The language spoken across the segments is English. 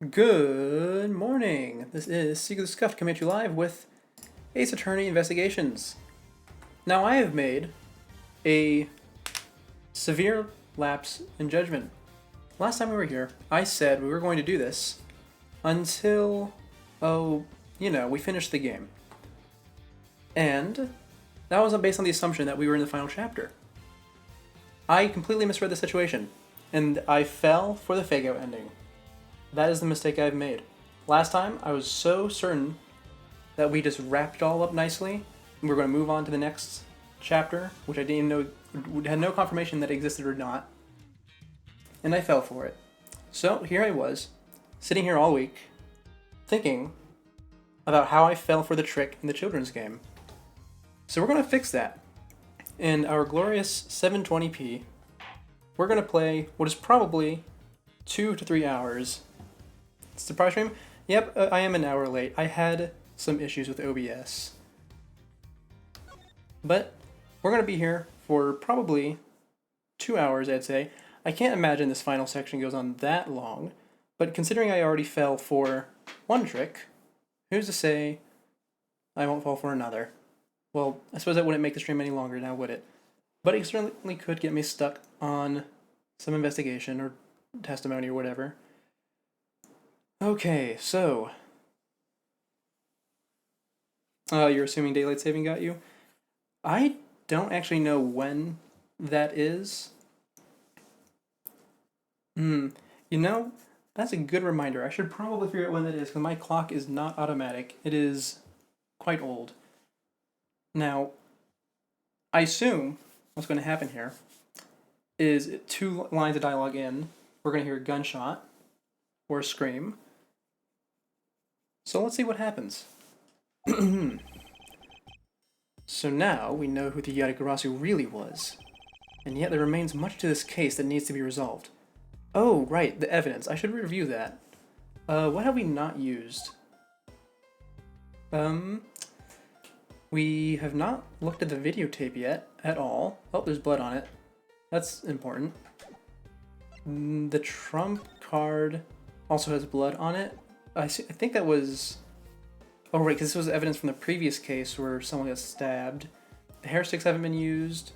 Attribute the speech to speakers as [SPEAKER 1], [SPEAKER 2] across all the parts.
[SPEAKER 1] Good morning. This is Secret Scuffed coming at you live with Ace Attorney Investigations. Now, I have made a severe lapse in judgment. Last time we were here, I said we were going to do this until, we finished the game. And that was based on the assumption that we were in the final chapter. I completely misread the situation, and I fell for the fake out ending. That is the mistake I've made. Last time, I was so certain that we just wrapped it all up nicely, and we're going to move on to the next chapter, which I didn't know, had no confirmation that it existed or not, and I fell for it. So here I was, sitting here all week, thinking about how I fell for the trick in the children's game. So we're going to fix that. In our glorious 720p, we're going to play what is probably 2 to 3 hours. Surprise stream? Yep, I am an hour late. I had some issues with OBS. But we're going to be here for probably 2 hours, I'd say. I can't imagine this final section goes on that long, but considering I already fell for one trick, who's to say I won't fall for another? Well, I suppose that wouldn't make the stream any longer now, would it? But it certainly could get me stuck on some investigation or testimony or whatever. Okay, so you're assuming daylight saving got you? I don't actually know when that is. That's a good reminder. I should probably figure out when that is, because my clock is not automatic. It is quite old. Now, I assume what's going to happen here is 2 lines of dialogue in, we're going to hear a gunshot or a scream. So let's see what happens. So now we know who the Yatagarasu really was. And yet there remains much to this case that needs to be resolved. Oh, right, the evidence. I should review that. What have we not used? We have not looked at the videotape yet, at all. Oh, there's blood on it. That's important. The trump card also has blood on it. I think that was... Oh, right, because this was evidence from the previous case where someone got stabbed. The hair sticks haven't been used.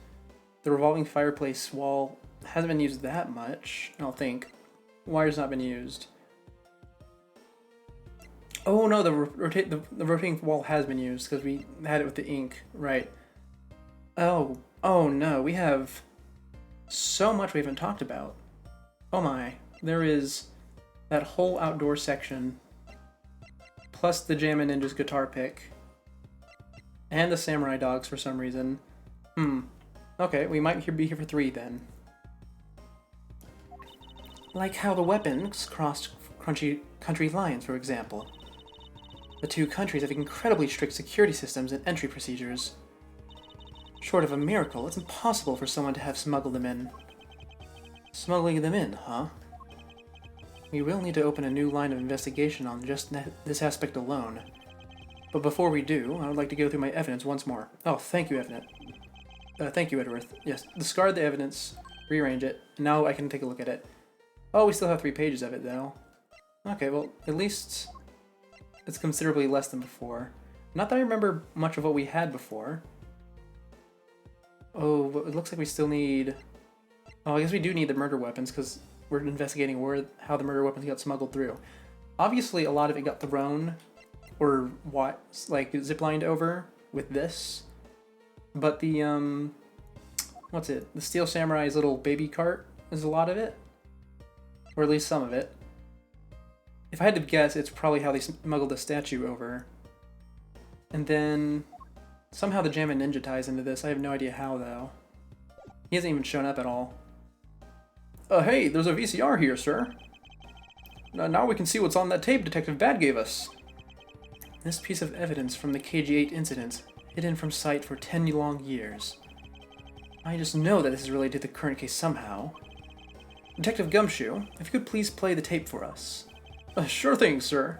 [SPEAKER 1] The revolving fireplace wall hasn't been used that much, I don't think. Wire's not been used. Oh no, the rotating wall has been used because we had it with the ink, right. Oh no, we have so much we haven't talked about. Oh my, there is that whole outdoor section, plus the Jammin' Ninja's guitar pick, and the samurai dogs for some reason. Okay, we might be here for 3 then. Like how the weapons crossed country lines, for example. The 2 countries have incredibly strict security systems and entry procedures. Short of a miracle, it's impossible for someone to have smuggled them in. Smuggling them in, huh? We will need to open a new line of investigation on just this aspect alone. But before we do, I would like to go through my evidence once more. Oh, thank you, thank you, Edworth. Yes, discard the evidence, rearrange it, and now I can take a look at it. Oh, we still have 3 pages of it, though. Okay, well, at least it's considerably less than before. Not that I remember much of what we had before. Oh, but it looks like we still need... Oh, I guess we do need the murder weapons, because we're investigating how the murder weapons got smuggled through. Obviously, a lot of it got thrown, or what, like, ziplined over with this. But the, what's it? The Steel Samurai's little baby cart is a lot of it. Or at least some of it. If I had to guess, it's probably how they smuggled the statue over. And then somehow the Jammin' Ninja ties into this. I have no idea how, though. He hasn't even shown up at all. Hey, there's a VCR here, sir. Now we can see what's on that tape Detective Bad gave us. This piece of evidence from the KG-8 incident, hidden from sight for 10 long years. I just know that this is related to the current case somehow. Detective Gumshoe, if you could please play the tape for us. Sure thing, sir.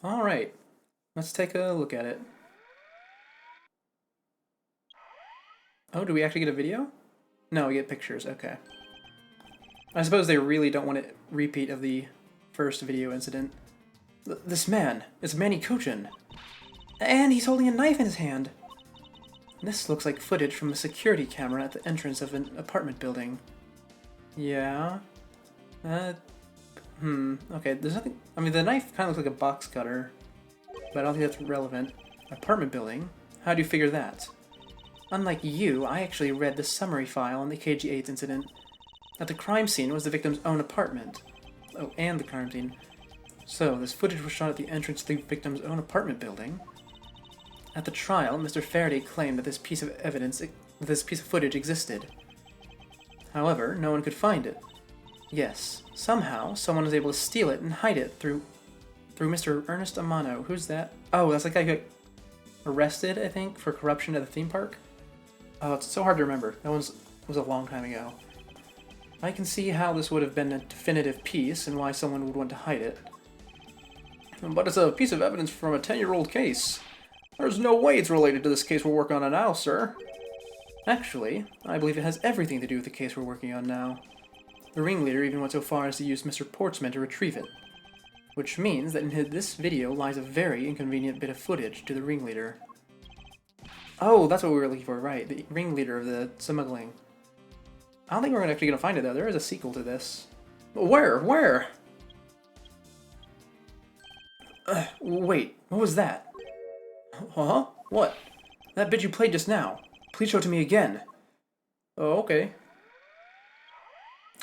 [SPEAKER 1] Alright, let's take a look at it. Oh, do we actually get a video? No, we get pictures, okay. I suppose they really don't want a repeat of the first video incident. This man, it's Manny Kochin. And he's holding a knife in his hand. This looks like footage from a security camera at the entrance of an apartment building. Yeah? Okay, there's nothing... I mean, the knife kind of looks like a box cutter, but I don't think that's relevant. Apartment building? How do you figure that? Unlike you, I actually read the summary file on the KG-8 incident. At the crime scene was the victim's own apartment. Oh, and the crime scene. So, this footage was shot at the entrance to the victim's own apartment building. At the trial, Mr. Faraday claimed that this piece of footage existed. However, no one could find it. Yes, somehow, someone was able to steal it and hide it through Mr. Ernest Amano. Who's that? Oh, that's the guy who got arrested, I think, for corruption at the theme park? Oh, it's so hard to remember. That was a long time ago. I can see how this would have been a definitive piece and why someone would want to hide it. But it's a piece of evidence from a 10-year-old case. There's no way it's related to this case we're working on now, sir. Actually, I believe it has everything to do with the case we're working on now. The ringleader even went so far as to use Mr. Portsman to retrieve it. Which means that in this video lies a very inconvenient bit of footage to the ringleader. Oh, that's what we were looking for, right. The ringleader of the smuggling. I don't think we're actually going to find it, though. There is a sequel to this. Where? Where? Wait, what was that? Huh? What? That bit you played just now. Please show it to me again. Oh, okay.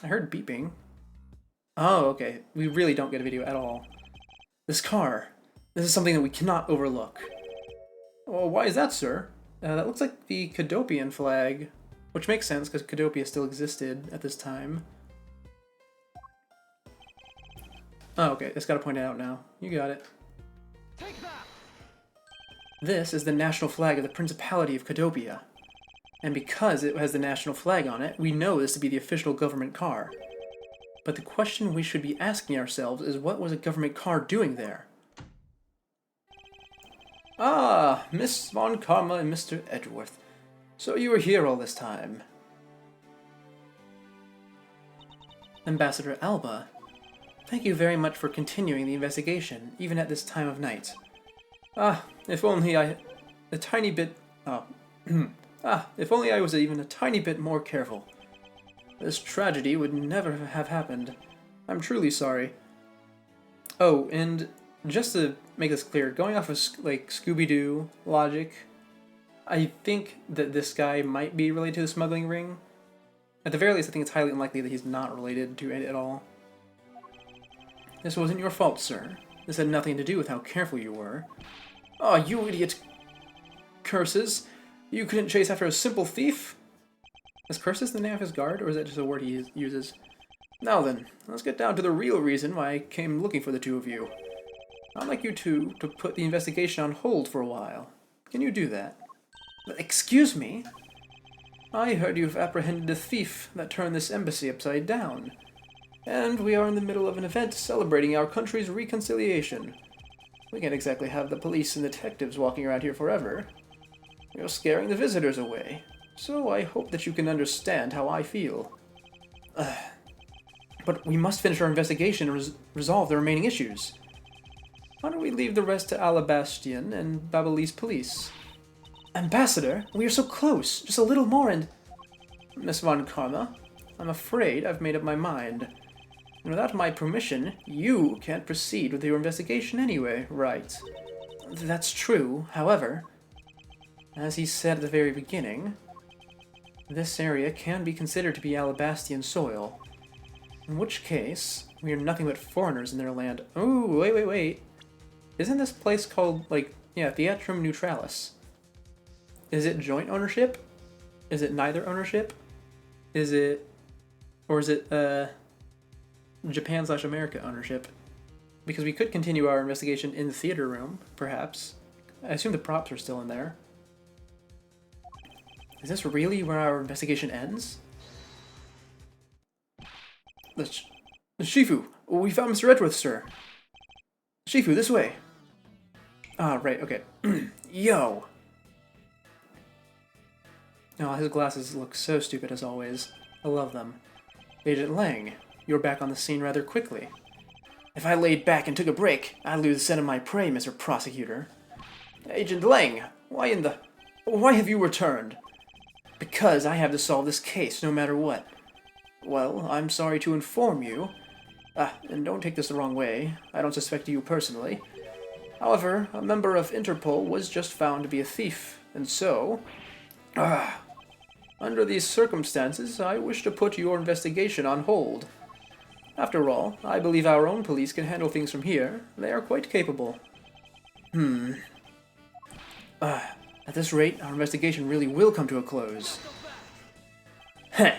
[SPEAKER 1] I heard beeping. Oh, okay. We really don't get a video at all. This car. This is something that we cannot overlook. Oh, why is that, sir? That looks like the Cadopian flag. Which makes sense, because Cadopia still existed at this time. Oh, okay. Just gotta point it out now. You got it.
[SPEAKER 2] Take that!
[SPEAKER 1] This is the national flag of the Principality of Cadopia. And because it has the national flag on it, we know this to be the official government car. But the question we should be asking ourselves is, what was a government car doing there? Ah, Miss Von Karma and Mr. Edgeworth. So you were here all this time. Ambassador Alba, thank you very much for continuing the investigation, even at this time of night. Ah, if only I... a tiny bit... if only I was even a tiny bit more careful. This tragedy would never have happened. I'm truly sorry. Oh, and just to make this clear, going off of, like, Scooby-Doo logic, I think that this guy might be related to the smuggling ring. At the very least, I think it's highly unlikely that he's not related to it at all. This wasn't your fault, sir. This had nothing to do with how careful you were. Oh, you idiot! Curses! You couldn't chase after a simple thief? Is Curses the name of his guard, or is that just a word he uses? Now then, let's get down to the real reason why I came looking for the two of you. I'd like you two to put the investigation on hold for a while. Can you do that? Excuse me? I heard you've apprehended the thief that turned this embassy upside down. And we are in the middle of an event celebrating our country's reconciliation. We can't exactly have the police and detectives walking around here forever. You're scaring the visitors away. So I hope that you can understand how I feel. But we must finish our investigation and resolve the remaining issues. Why don't we leave the rest to Alabastian and Babyliss police? Ambassador, we are so close. Just a little more and... Miss Von Karma, I'm afraid I've made up my mind. And without my permission, you can't proceed with your investigation anyway, right? That's true, however, as he said at the very beginning, this area can be considered to be Alabastian soil. In which case, we are nothing but foreigners in their land. Oh, wait. Isn't this place called, like, yeah, Theatrum Neutralis? Is it joint ownership? Is it neither ownership? Is it... or is it, Japan/America ownership? Because we could continue our investigation in the theater room, perhaps. I assume the props are still in there. Is this really where our investigation ends? The Shifu! We found Mr. Edgeworth, sir! Shifu, this way! Ah, right, okay. Yo! Oh, his glasses look so stupid as always. I love them. Agent Lang, you're back on the scene rather quickly. If I laid back and took a break, I'd lose the scent of my prey, Mr. Prosecutor. Agent Lang, why have you returned? Because I have to solve this case, no matter what. Well, I'm sorry to inform you. And don't take this the wrong way. I don't suspect you personally. However, a member of Interpol was just found to be a thief, and so... under these circumstances, I wish to put your investigation on hold. After all, I believe our own police can handle things from here. They are quite capable. At this rate, our investigation really will come to a close. Heh.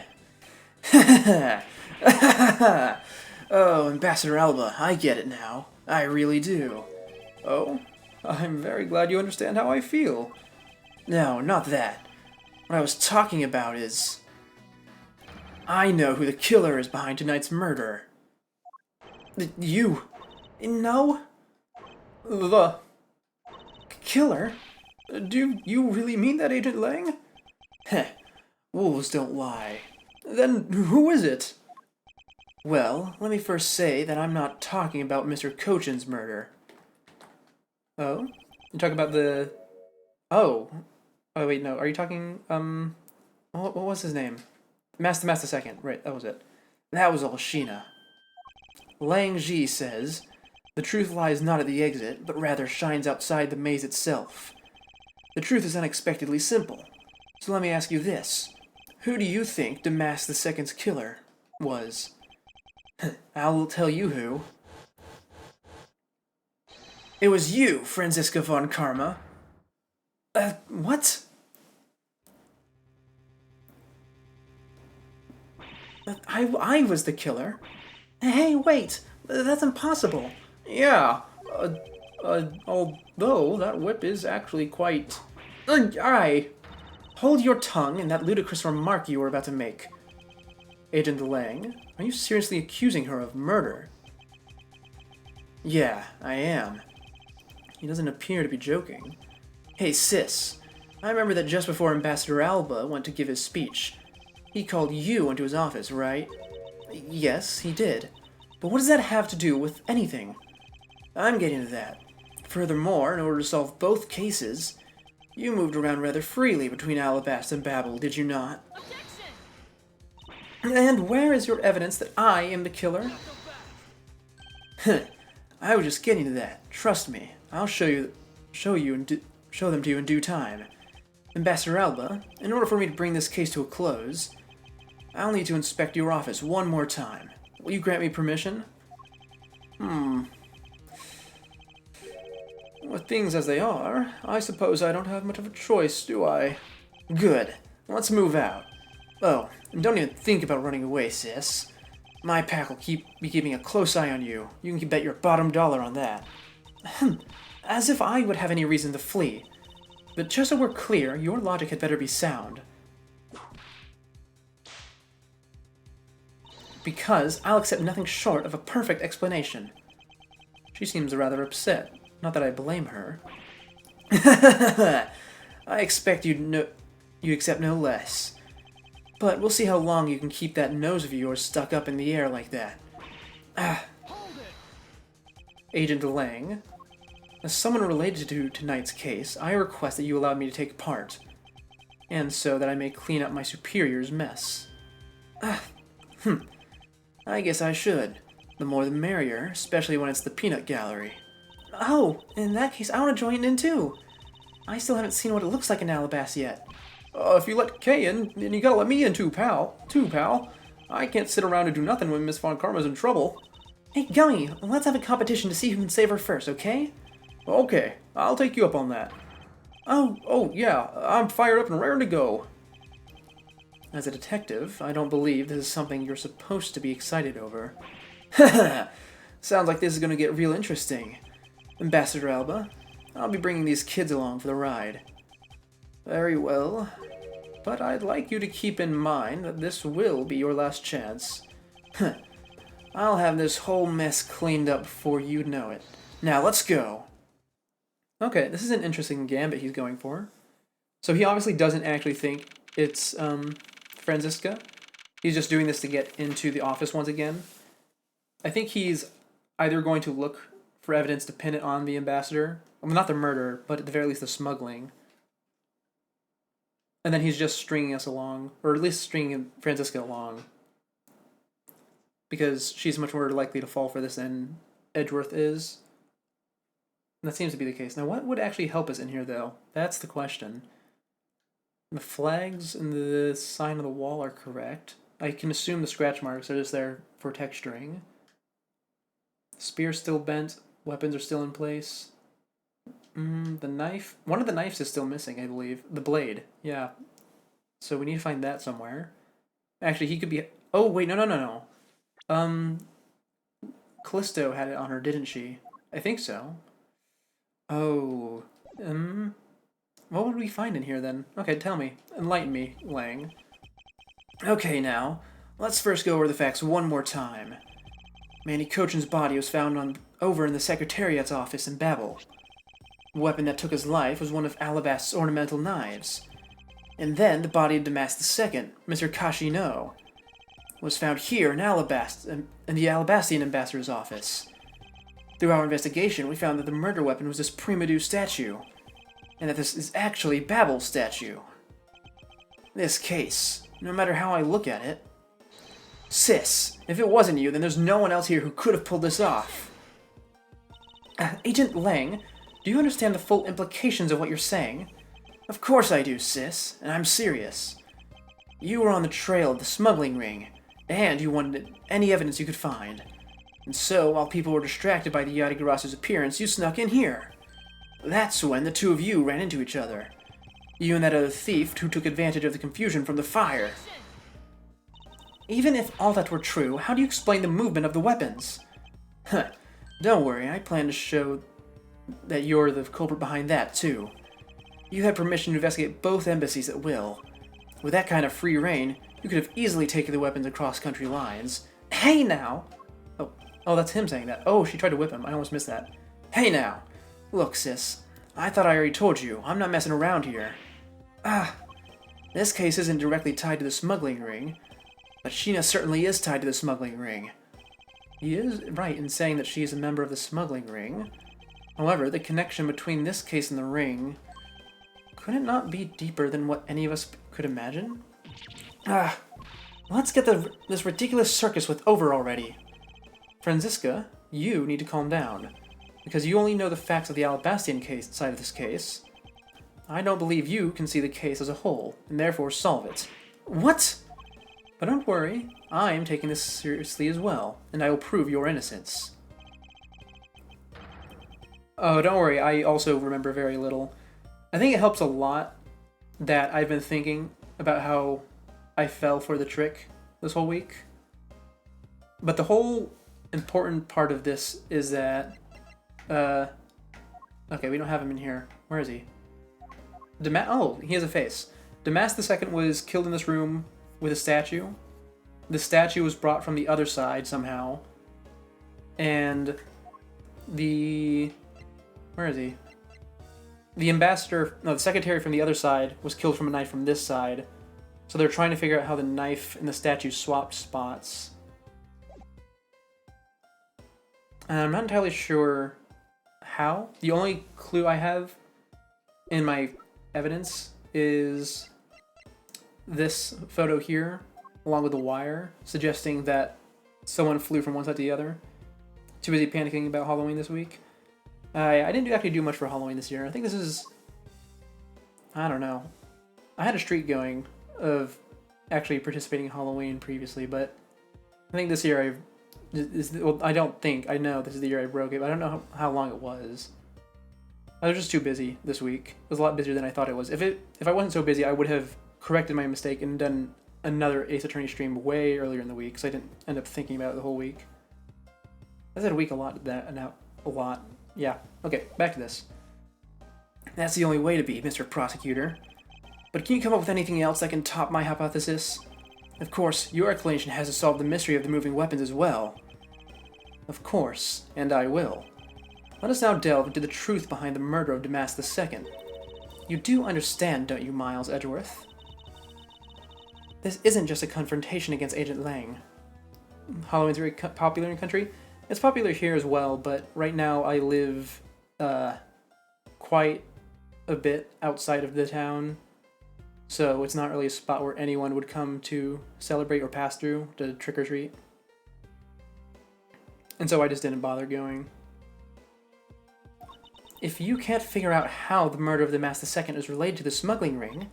[SPEAKER 1] Oh, Ambassador Alba, I get it now. I really do. Oh? I'm very glad you understand how I feel. No, not that. What I was talking about is... I know who the killer is behind tonight's murder. You... No? The... Killer? Do you really mean that, Agent Lang? Heh. Wolves don't lie. Then who is it? Well, let me first say that I'm not talking about Mr. Cochin's murder. Oh? You talk about the... Oh. Oh, wait, no. Are you talking, what was his name? Master II. Right, that was it. That was all Sheena. Lang Ji says, the truth lies not at the exit, but rather shines outside the maze itself. The truth is unexpectedly simple. So let me ask you this. Who do you think Damas II's killer was? I will tell you who. It was you, Franziska von Karma. What? I was the killer. Hey, wait! That's impossible. Yeah, although that whip is actually quite... Alright. Hold your tongue and that ludicrous remark you were about to make. Agent Lang, are you seriously accusing her of murder? Yeah, I am. He doesn't appear to be joking. Hey, sis. I remember that just before Ambassador Alba went to give his speech, he called you into his office, right? Yes, he did. But what does that have to do with anything? I'm getting to that. Furthermore, in order to solve both cases, you moved around rather freely between Alabasta and Babel, did you not? And where is your evidence that I am the killer? I was just getting to that. Trust me. I'll show them to you in due time. Ambassador Alba, in order for me to bring this case to a close, I'll need to inspect your office one more time. Will you grant me permission? With things as they are, I suppose I don't have much of a choice, do I? Good. Let's move out. Oh, and don't even think about running away, sis. My pack will be keeping a close eye on you. You can bet your bottom dollar on that. As if I would have any reason to flee. But just so we're clear, your logic had better be sound. Because I'll accept nothing short of a perfect explanation. She seems rather upset. Not that I blame her. I expect you accept no less. But we'll see how long you can keep that nose of yours stuck up in the air like that. Agent Lang, as someone related to tonight's case, I request that you allow me to take part, and so that I may clean up my superior's mess. I guess I should. The more the merrier, especially when it's the peanut gallery. Oh, in that case, I want to join in too. I still haven't seen what it looks like in Alabasta yet. If you let Kay in, then you gotta let me in too, pal. I can't sit around and do nothing when Miss Von Karma's in trouble. Hey, Gummy, let's have a competition to see who can save her first, okay? Okay, I'll take you up on that. Oh, yeah, I'm fired up and raring to go. As a detective, I don't believe this is something you're supposed to be excited over. Sounds like this is gonna get real interesting. Ambassador Alba, I'll be bringing these kids along for the ride. Very well, but I'd like you to keep in mind that this will be your last chance. I'll have this whole mess cleaned up before you know it. Now, let's go! Okay, this is an interesting gambit he's going for. So he obviously doesn't actually think it's, Franziska, he's just doing this to get into the office once again. I think he's either going to look for evidence to pin it on the ambassador, well, not the murder, but at the very least the smuggling. And then he's just stringing us along, or at least stringing Franziska along. Because she's much more likely to fall for this than Edgeworth is. And that seems to be the case. Now, what would actually help us in here, though? That's the question. The flags and the sign of the wall are correct. I can assume the scratch marks are just there for texturing. Spear's still bent. Weapons are still in place. The knife. One of the knives is still missing, I believe. The blade. Yeah. So we need to find that somewhere. Actually, he could be... Oh, wait, no. Callisto had it on her, didn't she? I think so. Oh. What would we find in here, then? Okay, tell me. Enlighten me, Lang. Okay, now. Let's first go over the facts one more time. Manny Cochin's body was found over in the Secretariat's office in Babel. The weapon that took his life was one of Alabast's ornamental knives. And then the body of Damas II, Mr. Kashino, was found here in Alabast, in the Alabastian ambassador's office. Through our investigation, we found that the murder weapon was this Primadou statue, and that this is actually Babel's statue. This case, no matter how I look at it... Sis, if it wasn't you, then there's no one else here who could have pulled this off. Agent Lang, do you understand the full implications of what you're saying? Of course I do, sis, and I'm serious. You were on the trail of the smuggling ring, and you wanted any evidence you could find. And so, while people were distracted by the Yadigarasu's appearance, you snuck in here. That's when the two of you ran into each other. You and that other thief who took advantage of the confusion from the fire. Even if all that were true, how do you explain the movement of the weapons? Huh. Don't worry, I plan to show that you're the culprit behind that, too. You had permission to investigate both embassies at will. With that kind of free reign, you could have easily taken the weapons across country lines. Hey now! Oh, that's him saying that. Oh, she tried to whip him. I almost missed that. Hey now! Look, sis. I thought I already told you. I'm not messing around here. This case isn't directly tied to the smuggling ring, but Sheena certainly is tied to the smuggling ring. He is right in saying that she is a member of the smuggling ring. However, the connection between this case and the ring... could it not be deeper than what any of us could imagine? Let's get this ridiculous circus over already. Franziska, you need to calm down, because you only know the facts of the Alabastian case side of this case. I don't believe you can see the case as a whole, and therefore solve it. What? But don't worry, I am taking this seriously as well, and I will prove your innocence. Oh, don't worry, I also remember very little. I think it helps a lot that I've been thinking about how I fell for the trick this whole week. But the whole important part of this is that... okay, we don't have him in here. Where is he? Oh, he has a face. Damas II was killed in this room with a statue. The statue was brought from the other side somehow. And the... where is he? The ambassador... no, the secretary from the other side was killed from a knife from this side. So they're trying to figure out how the knife and the statue swapped spots. And I'm not entirely sure how. The only clue I have in my evidence is this photo here, along with the wire, suggesting that someone flew from one side to the other. Too busy panicking about Halloween this week. I didn't actually do much for Halloween this year. I think this is... I don't know. I had a streak going of actually participating in Halloween previously, but I think this year I don't think, I know this is the year I broke it, but I don't know how long it was. I was just too busy this week. It was a lot busier than I thought it was. If I wasn't so busy, I would have corrected my mistake and done another Ace Attorney stream way earlier in the week, so I didn't end up thinking about it the whole week. I said a week a lot, a lot. Yeah, okay, back to this. That's the only way to be, Mr. Prosecutor. But can you come up with anything else that can top my hypothesis? Of course, your explanation has to solve the mystery of the moving weapons as well. Of course, and I will. Let us now delve into the truth behind the murder of Damas II. You do understand, don't you, Miles Edgeworth? This isn't just a confrontation against Agent Lang. Halloween's very popular in the country. It's popular here as well, but right now I live quite a bit outside of the town, so it's not really a spot where anyone would come to celebrate or pass through to trick-or-treat. And so I just didn't bother going. If you can't figure out how the murder of the Master II is related to the smuggling ring,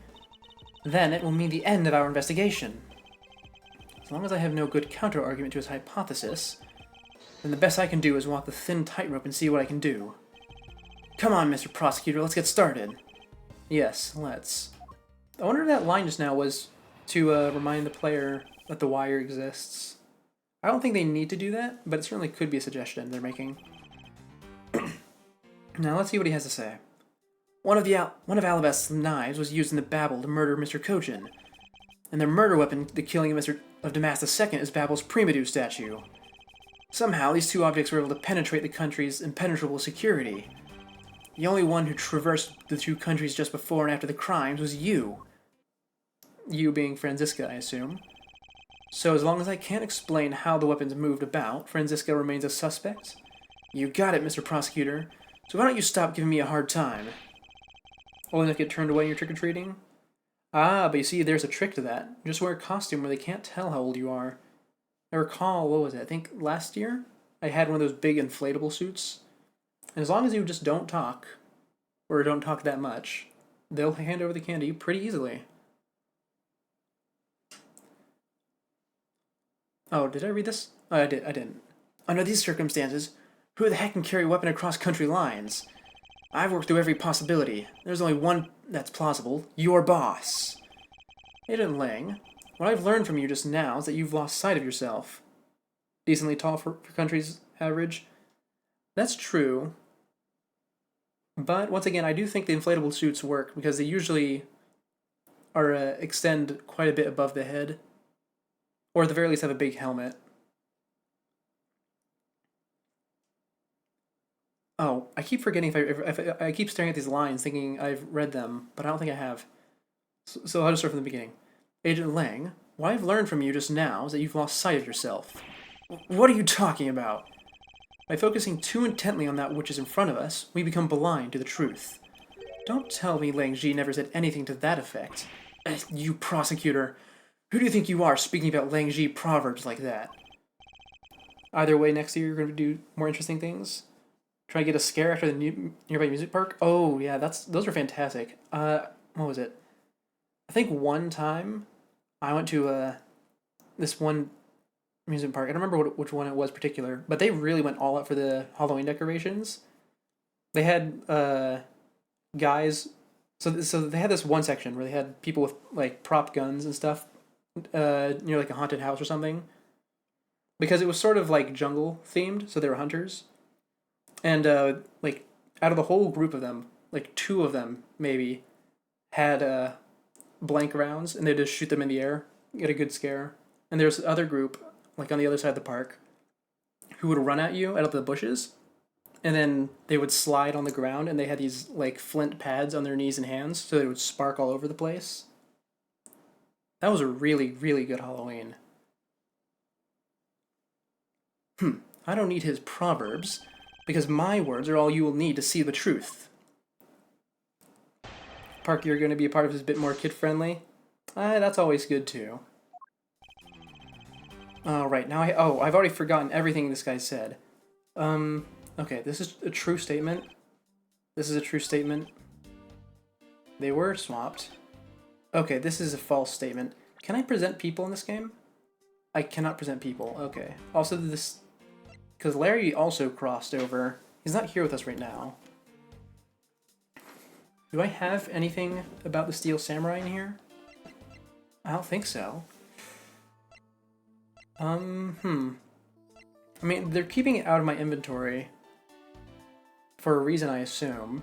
[SPEAKER 1] then it will mean the end of our investigation. As long as I have no good counter-argument to his hypothesis, then the best I can do is walk the thin tightrope and see what I can do. Come on, Mr. Prosecutor, let's get started. Yes, let's. I wonder if that line just now was to remind the player that the wire exists. I don't think they need to do that, but it certainly could be a suggestion they're making. Now let's see what he has to say. One of Alabast's knives was used in the Babel to murder Mr. Kojin, and their murder weapon, the killing of Damas II, is Babel's Primadou statue. Somehow, these two objects were able to penetrate the country's impenetrable security. The only one who traversed the two countries just before and after the crimes was you. You being Franziska, I assume. So as long as I can't explain how the weapons moved about, Franziska remains a suspect? You got it, Mr. Prosecutor. So why don't you stop giving me a hard time? Only to get turned away in your trick-or-treating? Ah, but you see, there's a trick to that. Just wear a costume where they can't tell how old you are. I recall, what was it, I think last year? I had one of those big inflatable suits. And as long as you just don't talk, or don't talk that much, they'll hand over the candy pretty easily. Oh, did I read this? Oh, I didn't. Under these circumstances, who the heck can carry a weapon across country lines? I've worked through every possibility. There's only one that's plausible. Your boss. Agent Lang, what I've learned from you just now is that you've lost sight of yourself. Decently tall for country's average. That's true. But, once again, I do think the inflatable suits work because they usually are extend quite a bit above the head. Or at the very least have a big helmet. Oh, I keep forgetting if I keep staring at these lines thinking I've read them, but I don't think I have. So I'll just start from the beginning. Agent Lang, what I've learned from you just now is that you've lost sight of yourself. What are you talking about? By focusing too intently on that which is in front of us, we become blind to the truth. Don't tell me Lang Ji never said anything to that effect. You prosecutor, who do you think you are speaking about Lang Ji proverbs like that? Either way, next year you're going to do more interesting things. Try to get a scare after the nearby music park. Oh yeah, those are fantastic. What was it? I think one time I went to this one amusement park. I don't remember which one it was particular, but they really went all out for the Halloween decorations. They had guys. So they had this one section where they had people with like prop guns and stuff near like a haunted house or something. Because it was sort of like jungle themed, so they were hunters. And like out of the whole group of them, like two of them maybe had blank rounds, and they just shoot them in the air, get a good scare. And there's the other group, like on the other side of the park, who would run at you out of the bushes, and then they would slide on the ground, and they had these like flint pads on their knees and hands, so they would spark all over the place. That was a really, really good Halloween. I don't need his proverbs, because my words are all you will need to see the truth. Park, you're going to be a part of is a bit more kid-friendly. That's always good, too. Right, now I've already forgotten everything this guy said. Okay, this is a true statement. This is a true statement. They were swapped. Okay, this is a false statement. Can I present people in this game? I cannot present people. Okay. Also, this... Because Larry also crossed over. He's not here with us right now. Do I have anything about the Steel Samurai in here? I don't think so. I mean, they're keeping it out of my inventory. For a reason, I assume.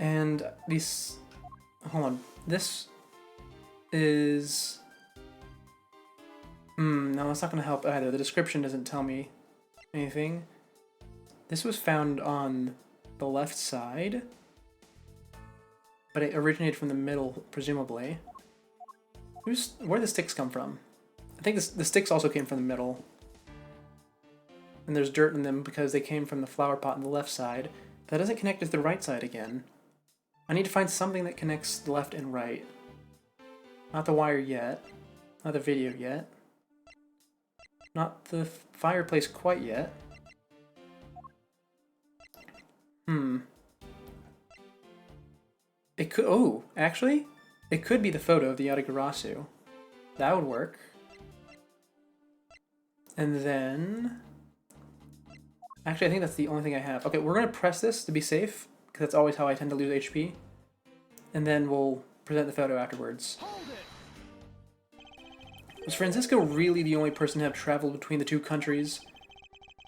[SPEAKER 1] And these... Hold on. This is... no, that's not going to help either. The description doesn't tell me anything. This was found on the left side, but it originated from the middle, presumably. Where the sticks come from? I think the sticks also came from the middle. And there's dirt in them because they came from the flower pot on the left side. That doesn't connect to the right side again. I need to find something that connects the left and right. Not the wire yet. Not the video yet. Not the fireplace quite yet. It could... Oh, actually? It could be the photo of the Yatagarasu. That would work. And then... Actually, I think that's the only thing I have. Okay, we're going to press this to be safe, because that's always how I tend to lose HP. And then we'll present the photo afterwards. Was Francisco really the only person to have traveled between the two countries?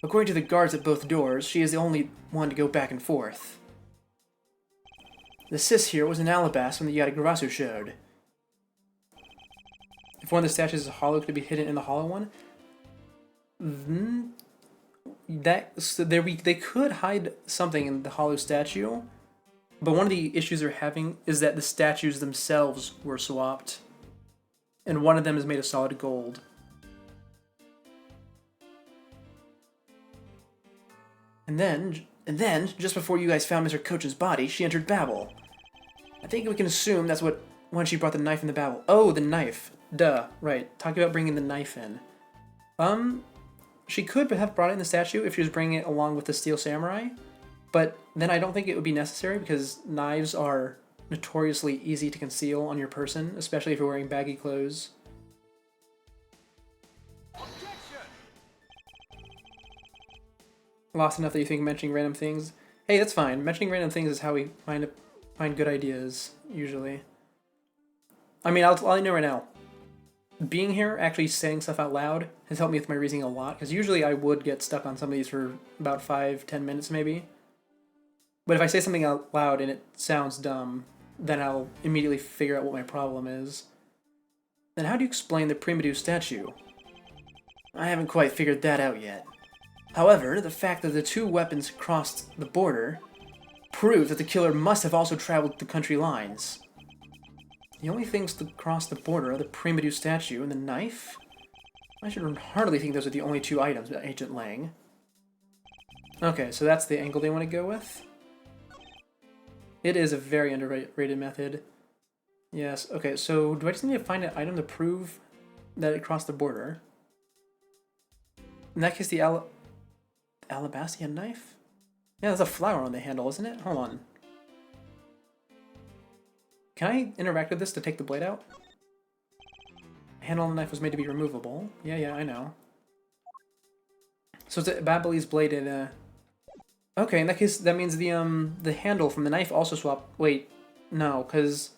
[SPEAKER 1] According to the guards at both doors, she is the only one to go back and forth. The sis here was an Alabast when the Yatagarasu showed. If one of the statues is hollow, could it be hidden in the hollow one? They could hide something in the hollow statue, but one of the issues they're having is that the statues themselves were swapped, and one of them is made of solid gold. And then, just before you guys found Mr. Coach's body, she entered Babel. I think we can assume that's when she brought the knife in the Babel. Oh, the knife. Duh, right. Talking about bringing the knife in. She could have brought it in the statue if she was bringing it along with the Steel Samurai, but then I don't think it would be necessary because knives are notoriously easy to conceal on your person, especially if you're wearing baggy clothes. Lost enough that you think mentioning random things? Hey, that's fine. Mentioning random things is how we find good ideas, usually. I mean, I'll let you know right now. Being here, actually saying stuff out loud, has helped me with my reasoning a lot, because usually I would get stuck on some of these for about 5-10 minutes maybe. But if I say something out loud and it sounds dumb, then I'll immediately figure out what my problem is. Then how do you explain the Primedu statue? I haven't quite figured that out yet. However, the fact that the two weapons crossed the border proves that the killer must have also traveled the country lines. The only things to cross the border are the Primedu statue and the knife? I should hardly think those are the only two items, Agent Lang. Okay, so that's the angle they want to go with. It is a very underrated method. Yes, okay, so do I just need to find an item to prove that it crossed the border? In that case, the Alabastian knife? Yeah, there's a flower on the handle, isn't it? Hold on. Can I interact with this to take the blade out? The handle on the knife was made to be removable. Yeah, I know. So it's a Babyliss blade in a... Okay, in that case, that means the handle from the knife also swapped... Wait, no, because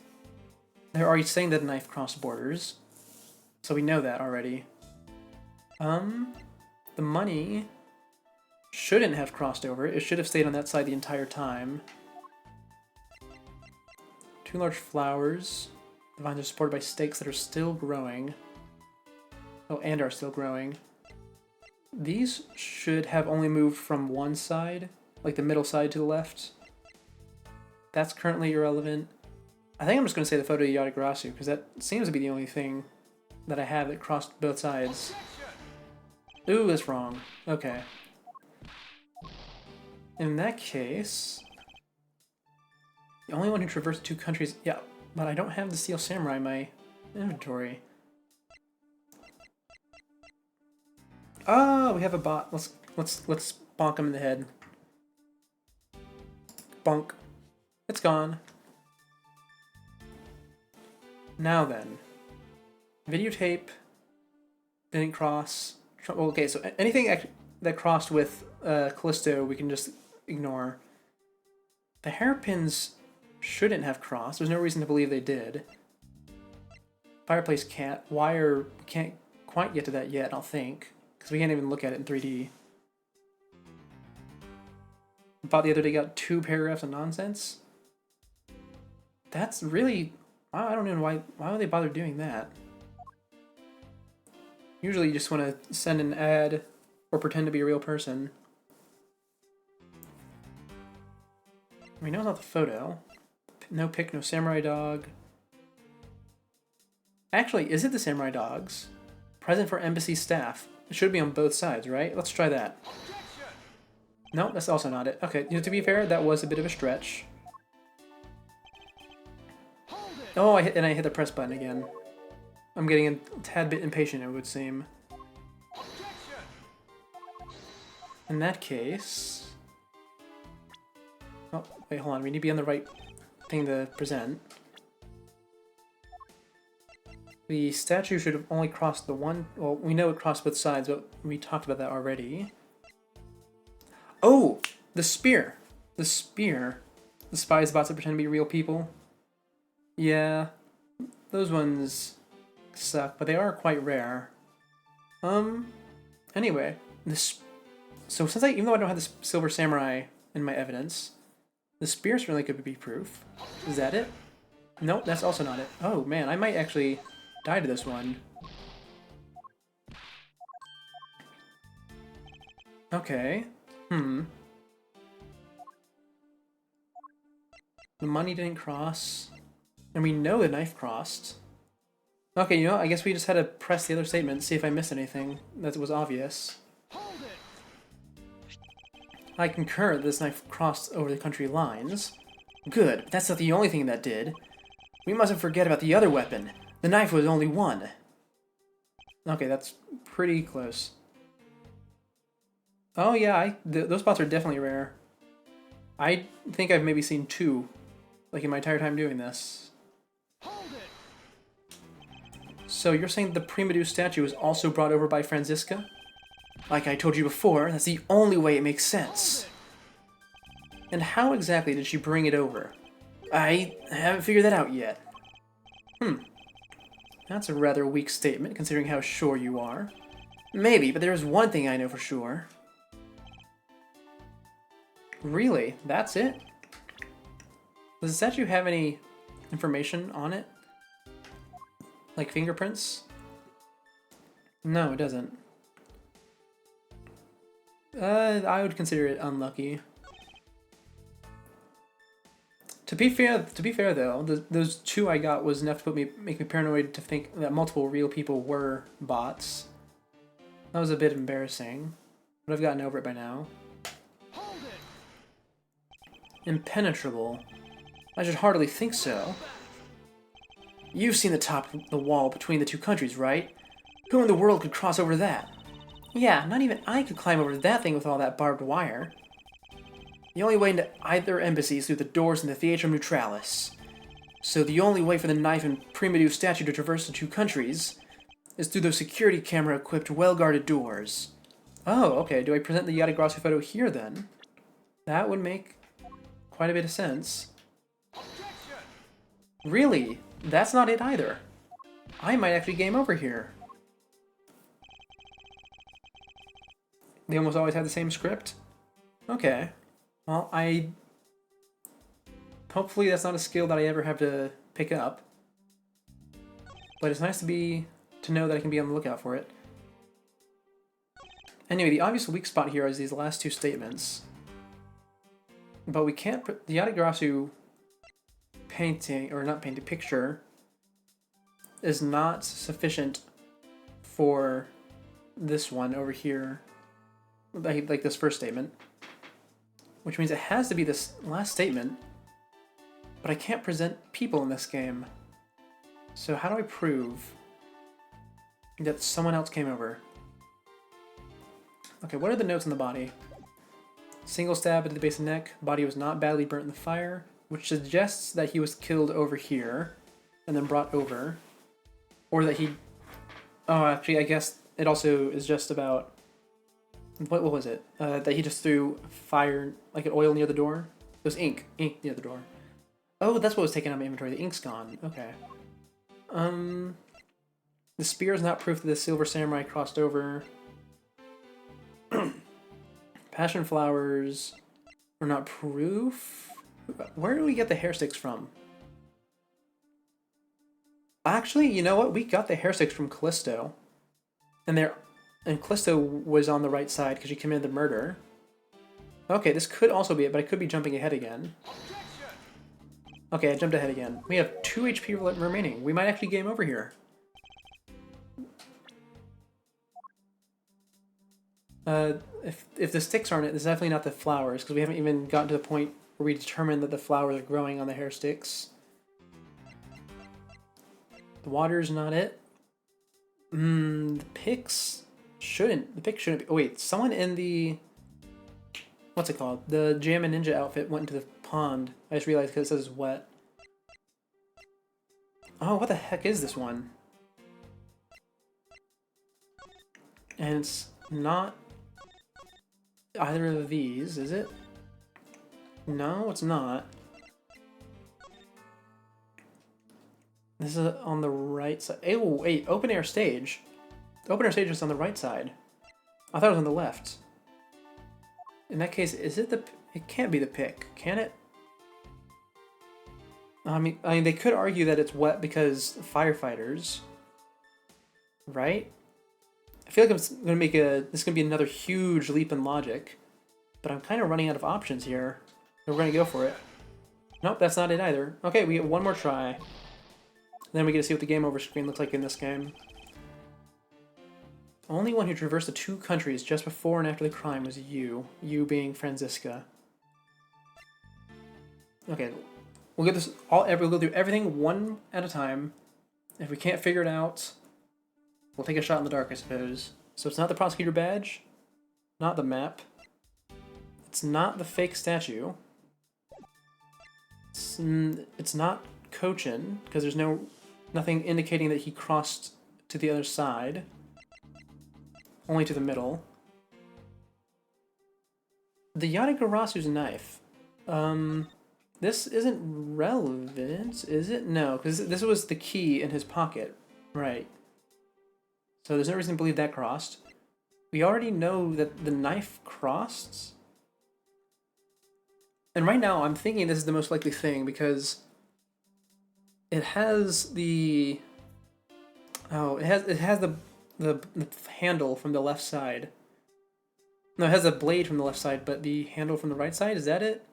[SPEAKER 1] they're already saying that the knife crossed borders. So we know that already. The money shouldn't have crossed over. It should have stayed on that side the entire time. Two large flowers. The vines are supported by stakes that are still growing. Oh, and are still growing. These should have only moved from one side, like the middle side to the left. That's currently irrelevant. I think I'm just going to say the photo of Yatagarasu, because that seems to be the only thing that I have that crossed both sides. Ooh, that's wrong. Okay. In that case... The only one who traversed two countries... Yeah, but I don't have the Steel Samurai in my inventory. Oh, we have a bot. Let's bonk him in the head. Bonk. It's gone. Now then. Videotape didn't cross... Well, okay, so anything that crossed with Callisto we can just ignore. The hairpins shouldn't have crossed. There's no reason to believe they did. Fireplace can't. Wire can't quite get to that yet, I don't think. Because we can't even look at it in 3D. About the other day got 2 paragraphs of nonsense. That's really... I don't know why would they bother doing that? Usually you just want to send an ad or pretend to be a real person. We know it's not the photo. No pic, no samurai dog. Actually, is it the samurai dogs? Present for embassy staff. It should be on both sides, right? Let's try that. No, that's also not it. Okay, to be fair, that was a bit of a stretch. Oh, I hit the press button again. I'm getting a tad bit impatient, it would seem. In that case... Oh, wait, hold on. We need to be on the right thing to present. The statue should have only crossed the one... Well, we know it crossed both sides, but we talked about that already. Oh! The spear! The spear. The spies bots that pretend to be real people. Yeah. Those ones suck, but they are quite rare. Anyway. So since even though I don't have the silver samurai in my evidence, the spear certainly could be proof. Is that it? Nope, that's also not it. Oh man, I might actually die to this one. Okay. The money didn't cross. And we know the knife crossed. Okay, you know, I guess we just had to press the other statement and see if I missed anything that was obvious. I concur that this knife crossed over the country lines. Good, but that's not the only thing that did. We mustn't forget about the other weapon. The knife was only one. Okay, that's pretty close. Oh yeah, those spots are definitely rare. I think I've maybe seen two, like in my entire time doing this. So you're saying the Primadou statue was also brought over by Franziska? Like I told you before, that's the only way it makes sense. And how exactly did she bring it over? I haven't figured that out yet. That's a rather weak statement, considering how sure you are. Maybe, but there's one thing I know for sure. Really? That's it? Does the statue have any information on it? Like fingerprints? No, it doesn't. I would consider it unlucky. To be fair though, those two I got was enough to make me paranoid to think that multiple real people were bots. That was a bit embarrassing, but I've gotten over it by now. Impenetrable? I should hardly think so. You've seen the top of the wall between the two countries, right? Who in the world could cross over that? Yeah, not even I could climb over that thing with all that barbed wire. The only way into either embassy is through the doors in the Theatrum Neutralis. So the only way for the knife and Primadou statue to traverse the two countries is through those security camera-equipped, well-guarded doors. Oh, okay. Do I present the Yatagrasu photo here, then? That would make quite a bit of sense. Really? That's not it either. I might actually game over here. They almost always have the same script? Okay. Well, hopefully that's not a skill that I ever have to pick up. But it's nice to know that I can be on the lookout for it. Anyway, the obvious weak spot here is these last two statements. But we can't put the Yatagrasu painting, or not painting, picture is not sufficient for this one over here. Like this first statement. Which means it has to be this last statement. But I can't present people in this game. So how do I prove that someone else came over? Okay, what are the notes on the body? Single stab at the base of the neck. Body was not badly burnt in the fire. Which suggests that he was killed over here. And then brought over. Or that he... Oh, actually, I guess it also is just about... What was it? That he just threw fire, like an oil near the door? It was ink. Ink near the door. Oh, that's what was taken out of my inventory. The ink's gone. Okay. The spear is not proof that the silver samurai crossed over. Passion flowers are not proof? Where do we get the hair sticks from? Actually, you know what? We got the hair sticks from Callisto. And Callisto was on the right side because she committed the murder. Okay, this could also be it, but I could be jumping ahead again. Okay, I jumped ahead again. We have 2 HP remaining. We might actually game over here. If the sticks aren't it, it's definitely not the flowers, because we haven't even gotten to the point where we determined that the flowers are growing on the hair sticks. The water's not it. The picks shouldn't. The pick shouldn't be. Oh wait, someone in the what's it called? The Jammin' Ninja outfit went into the pond. I just realized because it says wet. Oh, what the heck is this one? And it's not either of these, is it? No, it's not. This is on the right side. Oh, wait, open air stage. The open air stage is on the right side. I thought it was on the left. In that case, is it the... It can't be the pick, can it? I mean, they could argue that it's wet because firefighters, right? I feel like I'm gonna make a... This is gonna be another huge leap in logic, but I'm kind of running out of options here. So we're gonna go for it. Nope, that's not it either. Okay, we get one more try. Then we get to see what the game over screen looks like in this game. Only one who traversed the 2 countries just before and after the crime was you. You being Franziska. Okay, we'll get this all. We'll go through everything one at a time. If we can't figure it out, we'll take a shot in the dark, I suppose. So it's not the prosecutor badge, not the map. It's not the fake statue. It's not Kochin, because there's nothing indicating that he crossed to the other side. Only to the middle. The Yatagarasu's knife. This isn't relevant, is it? No, because this was the key in his pocket. Right. So there's no reason to believe that crossed. We already know that the knife crossed. And right now, I'm thinking this is the most likely thing, because it has the... Oh, it has the handle from the left side. No, it has a blade from the left side, but the handle from the right side, is that it?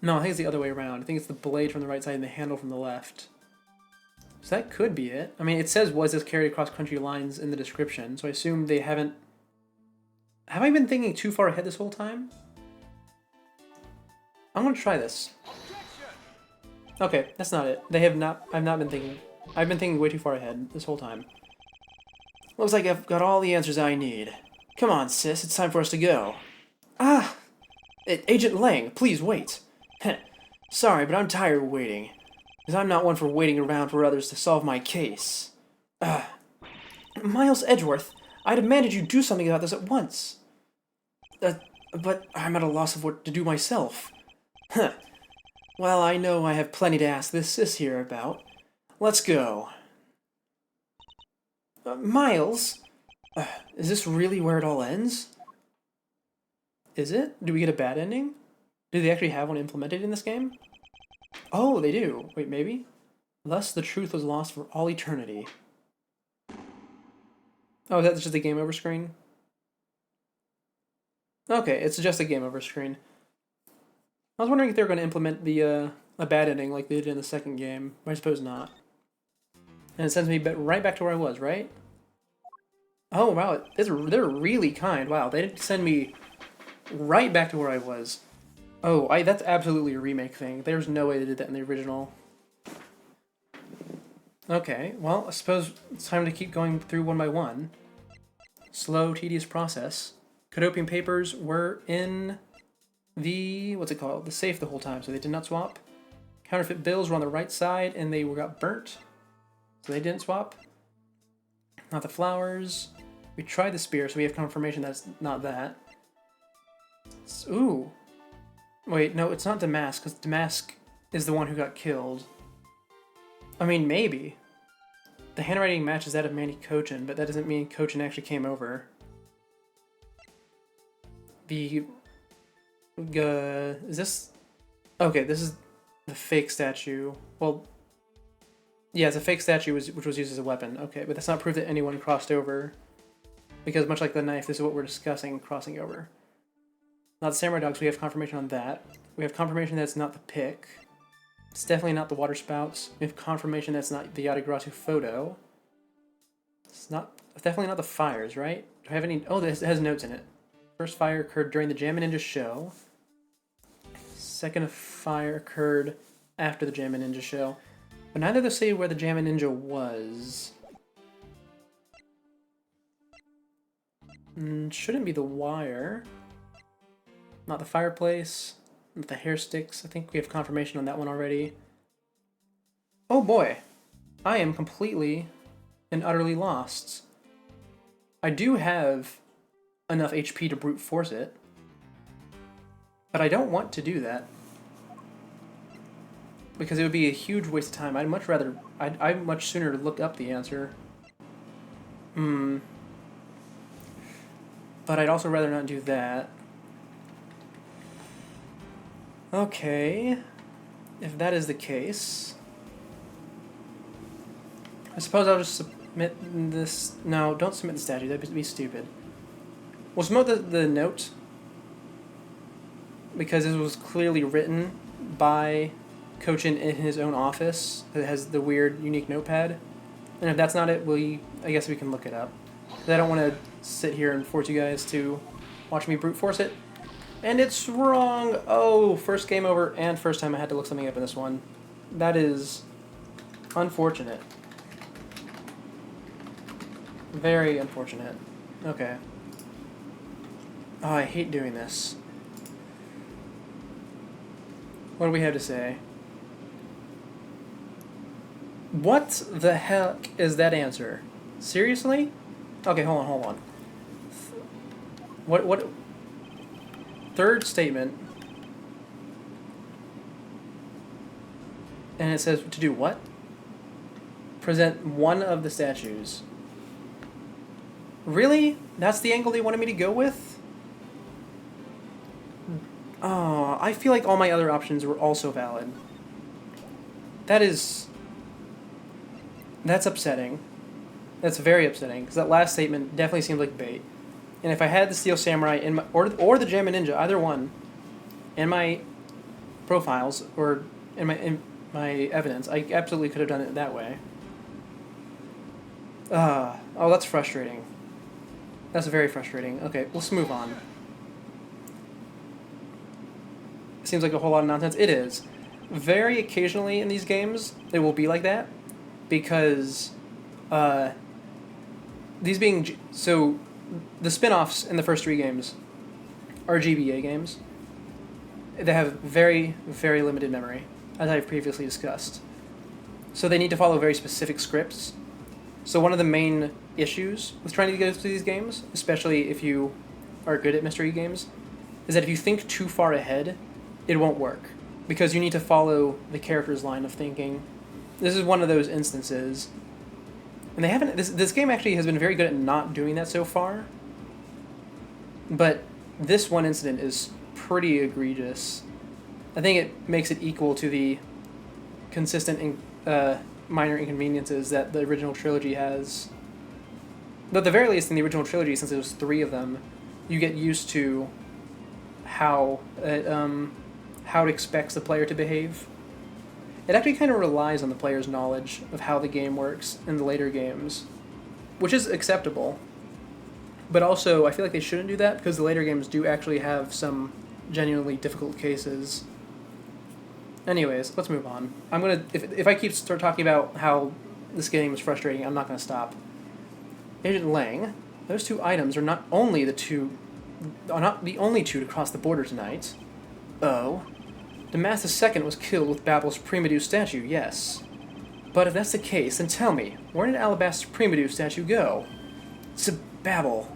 [SPEAKER 1] No, I think it's the other way around. I think it's the blade from the right side and the handle from the left. So that could be it. I mean, it says, was this carried across country lines in the description, so I assume they haven't... Have I been thinking too far ahead this whole time? I'm gonna try this. Okay, that's not it. I've not been thinking... I've been thinking way too far ahead this whole time. Looks like I've got all the answers I need. Come on, sis, it's time for us to go. Ah! Agent Lang, please wait. Sorry, but I'm tired of waiting. Because I'm not one for waiting around for others to solve my case. Miles Edgeworth, I demanded you do something about this at once. But I'm at a loss of what to do myself. Well, I know I have plenty to ask this sis here about. Let's go. Miles? Is this really where it all ends? Is it? Do we get a bad ending? Do they actually have one implemented in this game? Oh, they do. Wait, maybe? Thus the truth was lost for all eternity. Oh, that's just a game over screen? Okay, it's just a game over screen. I was wondering if they were going to implement the a bad ending like they did in the second game, but I suppose not. And it sends me right back to where I was, right? Oh, wow, they're really kind. Wow, they didn't send me right back to where I was. Oh, that's absolutely a remake thing. There's no way they did that in the original. Okay, well, I suppose it's time to keep going through one by one. Slow, tedious process. Cadopian papers were in the, what's it called? The safe the whole time, so they did not swap. Counterfeit bills were on the right side, and they got burnt, so they didn't swap. Not the flowers. We tried the spear, so we have confirmation that's not that. Ooh. Wait, no, it's not Damask, because Damask is the one who got killed. I mean, maybe. The handwriting matches that of Manny Kochin, but that doesn't mean Kochin actually came over. The... is this... Okay, this is the fake statue. Well, yeah, it's a fake statue which was used as a weapon. Okay, but that's not proof that anyone crossed over. Because much like the knife, this is what we're discussing, crossing over. Not the samurai dogs, we have confirmation on that. We have confirmation that it's not the pick. It's definitely not the water spouts. We have confirmation that it's not the Yatagarasu photo. It's definitely not the fires, right? Do I have any? Oh, this has notes in it. First fire occurred during the Jammin' Ninja show. Second fire occurred after the Jammin' Ninja show. But neither of them say where the Jammin' Ninja was. Shouldn't be the wire. Not the fireplace. Not the hair sticks. I think we have confirmation on that one already. Oh boy. I am completely and utterly lost. I do have enough HP to brute force it. But I don't want to do that. Because it would be a huge waste of time. I'd much sooner look up the answer. But I'd also rather not do that. Okay. If that is the case, I suppose I'll just submit this. No, don't submit the statue. That'd be stupid. We'll submit the note because it was clearly written by Kochin in his own office. It has the weird, unique notepad. And if that's not it, I guess we can look it up. I don't want to sit here and force you guys to watch me brute force it. And it's wrong! Oh, first game over and first time I had to look something up in this one. That is unfortunate. Very unfortunate. Okay. Oh, I hate doing this. What do we have to say? What the heck is that answer? Seriously? Okay, hold on. What? Third statement. And it says to do what? Present one of the statues. Really? That's the angle they wanted me to go with? Oh, I feel like all my other options were also valid. That's upsetting. That's very upsetting, because that last statement definitely seems like bait. And if I had the Steel Samurai in my, or the Jammin' Ninja, either one, in my profiles or in my evidence, I absolutely could have done it that way. Oh, that's frustrating. That's very frustrating. Okay, let's move on. Seems like a whole lot of nonsense. It is. Very occasionally in these games, it will be like that, because these being so the spin-offs in the first 3 games are GBA games. They have very, very limited memory, as I've previously discussed. So they need to follow very specific scripts. So one of the main issues with trying to go through these games, especially if you are good at mystery games, is that if you think too far ahead, it won't work. Because you need to follow the character's line of thinking. This is one of those instances. And they haven't. This game actually has been very good at not doing that so far. But this one incident is pretty egregious. I think it makes it equal to the consistent minor inconveniences that the original trilogy has. But at the very least, in the original trilogy, since there was 3 of them, you get used to how it expects the player to behave. It actually kind of relies on the player's knowledge of how the game works in the later games, which is acceptable. But also, I feel like they shouldn't do that, because the later games do actually have some genuinely difficult cases. Anyways, let's move on. I'm gonna if I start talking about how this game is frustrating, I'm not gonna stop. Agent Lang, those 2 items are not the only 2 to cross the border tonight. Oh. Damascus II was killed with Babel's Primadou statue, yes. But if that's the case, then tell me, where did Alabaster's Primadou statue go? To Babel.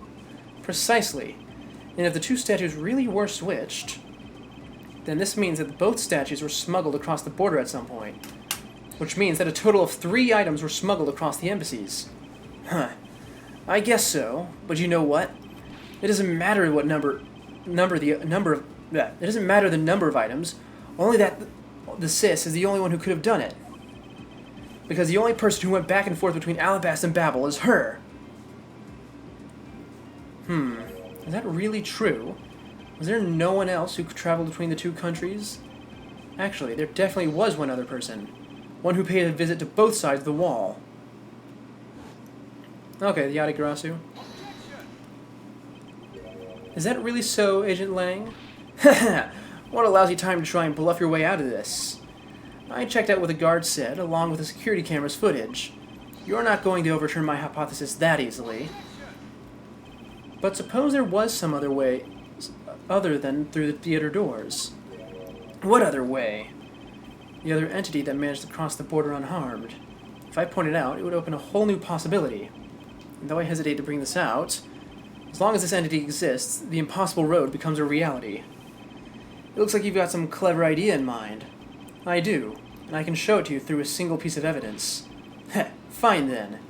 [SPEAKER 1] Precisely. And if the 2 statues really were switched, then this means that both statues were smuggled across the border at some point. Which means that a total of 3 items were smuggled across the embassies. Huh. I guess so, but you know what? It doesn't matter what it doesn't matter the number of items, only that the sis is the only one who could have done it. Because the only person who went back and forth between Alabast and Babel is her. Is that really true? Was there no one else who could travel between the 2 countries? Actually, there definitely was one other person. One who paid a visit to both sides of the wall. Okay, the Yatagarasu. Is that really so, Agent Lang? What a lousy time to try and bluff your way out of this. I checked out what the guard said, along with the security camera's footage. You're not going to overturn my hypothesis that easily. But suppose there was some other way, other than through the theater doors. What other way? The other entity that managed to cross the border unharmed. If I pointed out, it would open a whole new possibility. And though I hesitate to bring this out, as long as this entity exists, the impossible road becomes a reality. It looks like you've got some clever idea in mind. I do, and I can show it to you through a single piece of evidence. Heh, fine then.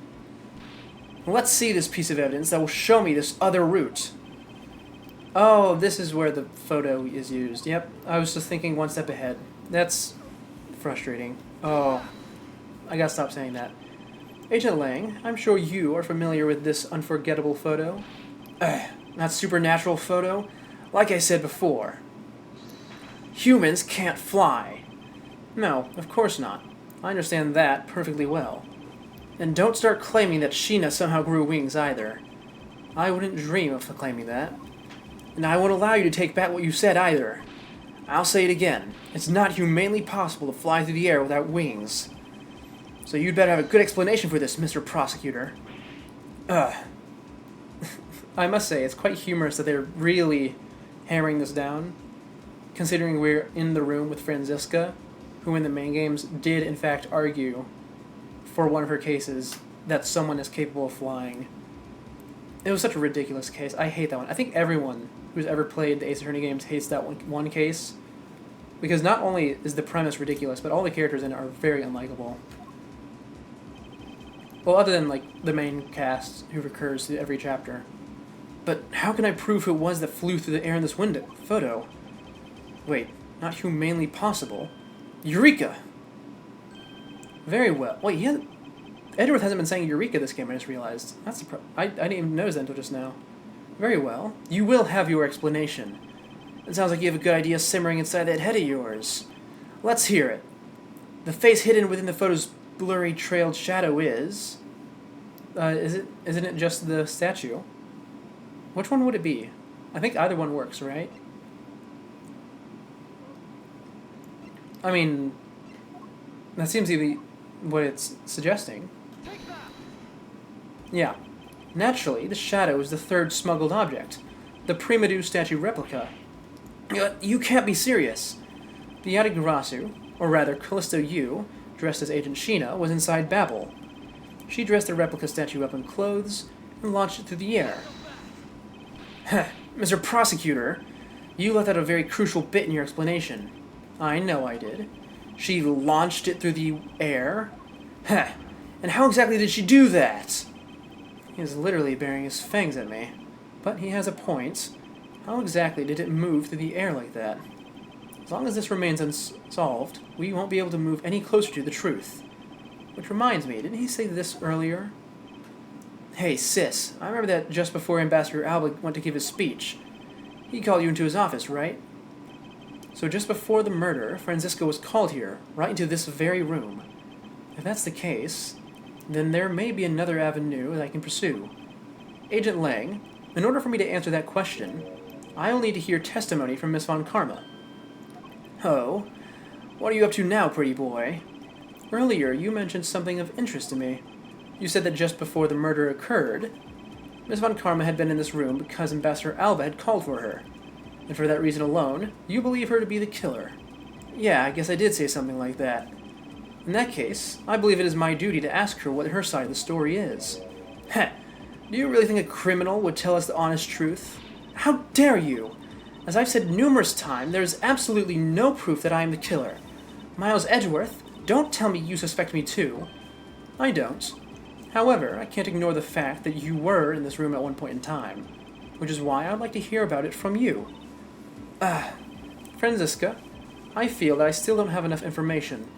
[SPEAKER 1] Let's see this piece of evidence that will show me this other route. Oh, this is where the photo is used. Yep, I was just thinking one step ahead. That's frustrating. Oh, I gotta stop saying that. Agent Lang, I'm sure you are familiar with this unforgettable photo. That supernatural photo? Like I said before, humans can't fly. No, of course not. I understand that perfectly well. And don't start claiming that Sheena somehow grew wings either. I wouldn't dream of claiming that. And I won't allow you to take back what you said either. I'll say it again. It's not humanly possible to fly through the air without wings. So you'd better have a good explanation for this, Mr. Prosecutor. I must say, it's quite humorous that they're really hammering this down, considering we're in the room with Franziska, who in the main games did in fact argue for one of her cases that someone is capable of flying. It was such a ridiculous case. I hate that one. I think everyone who's ever played the Ace Attorney games hates that one case, because not only is the premise ridiculous, but all the characters in it are very unlikable. Well, other than like the main cast who recurs through every chapter. But how can I prove who it was that flew through the air in this photo? Wait, not humanly possible. Eureka! Very well. Wait, Edgeworth hasn't been saying Eureka this game, I just realized. That's I didn't even notice that until just now. Very well. You will have your explanation. It sounds like you have a good idea simmering inside that head of yours. Let's hear it. The face hidden within the photo's blurry trailed shadow is... isn't it just the statue? Which one would it be? I think either one works, right? I mean, that seems to be what it's suggesting. Yeah. Naturally, the shadow is the third smuggled object. The Primadou statue replica. You can't be serious. The Yatagarasu, or rather Callisto Yu, dressed as Agent Sheena, was inside Babel. She dressed the replica statue up in clothes and launched it through the air. Mr. Prosecutor, you left out a very crucial bit in your explanation. I know I did. She launched it through the air? And how exactly did she do that? He is literally baring his fangs at me. But he has a point. How exactly did it move through the air like that? As long as this remains unsolved, we won't be able to move any closer to the truth. Which reminds me, didn't he say this earlier? Hey, sis, I remember that just before Ambassador Alba went to give his speech. He called you into his office, right? So just before the murder, Franziska was called here, right into this very room. If that's the case, then there may be another avenue that I can pursue. Agent Lang, in order for me to answer that question, I'll need to hear testimony from Miss Von Karma. Oh, what are you up to now, pretty boy? Earlier, you mentioned something of interest to me. You said that just before the murder occurred, Miss Von Karma had been in this room because Ambassador Alba had called for her. And for that reason alone, you believe her to be the killer. Yeah, I guess I did say something like that. In that case, I believe it is my duty to ask her what her side of the story is. Heh, do you really think a criminal would tell us the honest truth? How dare you! As I've said numerous times, there is absolutely no proof that I am the killer. Miles Edgeworth, don't tell me you suspect me too. I don't. However, I can't ignore the fact that you were in this room at one point in time, which is why I'd like to hear about it from you. Franziska, I feel that I still don't have enough information,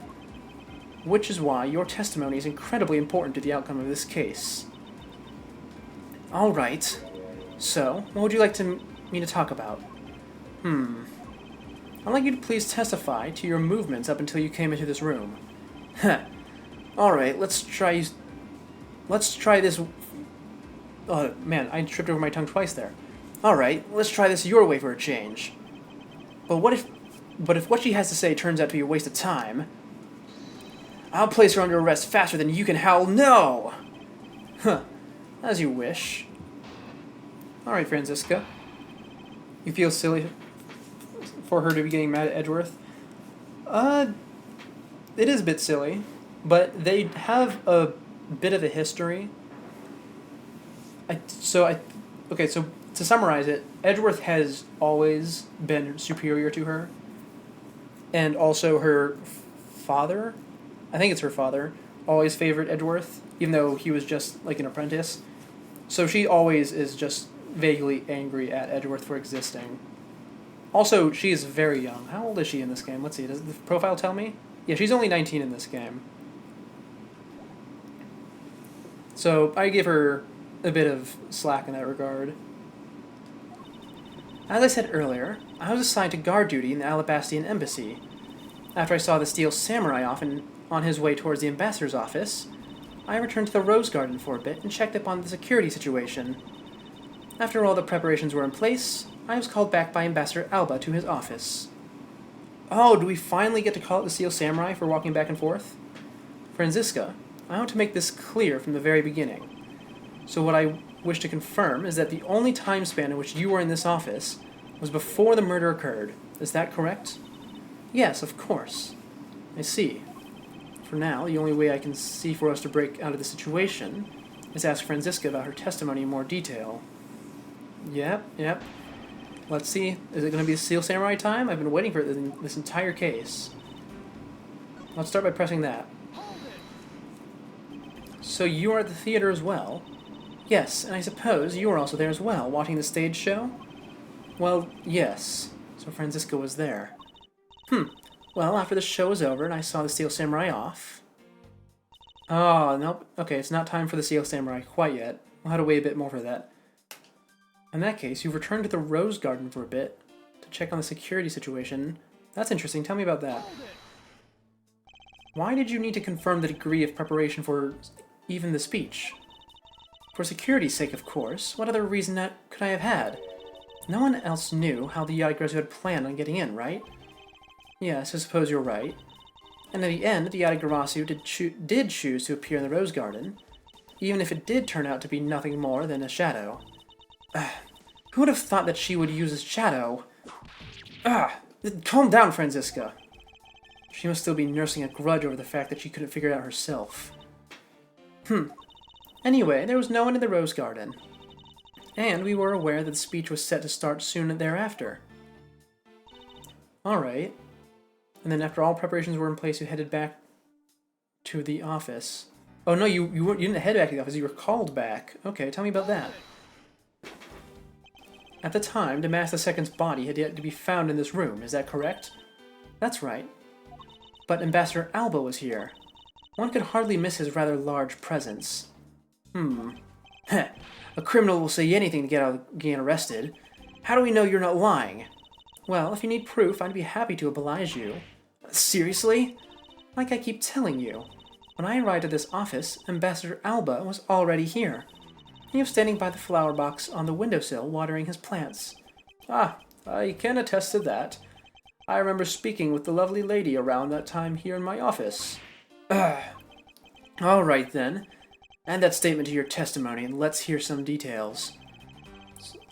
[SPEAKER 1] which is why your testimony is incredibly important to the outcome of this case. Alright, so, what would you like me to talk about? I'd like you to please testify to your movements up until you came into this room. Alright, let's try this... Oh man, I tripped over my tongue twice there. Alright, let's try this your way for a change. But if what she has to say turns out to be a waste of time, I'll place her under arrest faster than you can howl no! Huh. As you wish. Alright, Franziska. You feel silly for her to be getting mad at Edgeworth? It is a bit silly, but they have a bit of a history. Okay, so to summarize it, Edgeworth has always been superior to her, and also her father, I think it's her father, always favored Edgeworth, even though he was just like an apprentice. So she always is just vaguely angry at Edgeworth for existing. Also, she is very young. How old is she in this game? Let's see, does the profile tell me? Yeah, she's only 19 in this game. So I give her a bit of slack in that regard. As I said earlier, I was assigned to guard duty in the Alabastian embassy. After I saw the Steel Samurai on his way towards the ambassador's office, I returned to the Rose Garden for a bit and checked up on the security situation. After all the preparations were in place, I was called back by Ambassador Alba to his office. Oh, do we finally get to call it the Steel Samurai for walking back and forth? Franziska, I want to make this clear from the very beginning. So what I wish to confirm is that the only time span in which you were in this office was before the murder occurred. Is that correct? Yes, of course. I see. For now, the only way I can see for us to break out of the situation is ask Franziska about her testimony in more detail. Yep. Let's see. Is it going to be Steel Samurai time? I've been waiting for this entire case. Let's start by pressing that. So you are at the theater as well? Yes, and I suppose you were also there as well, watching the stage show? Well, yes. So Franziska was there. Well, after the show was over and I saw the Steel Samurai off... Oh, nope. Okay, it's not time for the Steel Samurai quite yet. We'll have to wait a bit more for that. In that case, you've returned to the Rose Garden for a bit to check on the security situation. That's interesting. Tell me about that. Why did you need to confirm the degree of preparation for even the speech? For security's sake, of course. What other reason could I have had? No one else knew how the Yatagarasu had planned on getting in, right? Yes, I suppose you're right. And in the end, the Yatagarasu did choose to appear in the Rose Garden, even if it did turn out to be nothing more than a shadow. Who would have thought that she would use a shadow? Calm down, Franziska. She must still be nursing a grudge over the fact that she couldn't figure it out herself. Anyway, there was no one in the Rose Garden. And we were aware that the speech was set to start soon thereafter. Alright. And then after all preparations were in place, you headed back to the office. Oh no, you didn't head back to the office, you were called back. Okay, tell me about that. At the time, Damas II's body had yet to be found in this room, is that correct? That's right. But Ambassador Alba was here. One could hardly miss his rather large presence. A criminal will say anything to get out of getting arrested. How do we know you're not lying? Well, if you need proof, I'd be happy to oblige you. Seriously? Like I keep telling you. When I arrived at this office, Ambassador Alba was already here. He was standing by the flower box on the windowsill watering his plants. I can attest to that. I remember speaking with the lovely lady around that time here in my office. All right then. Add that statement to your testimony and let's hear some details.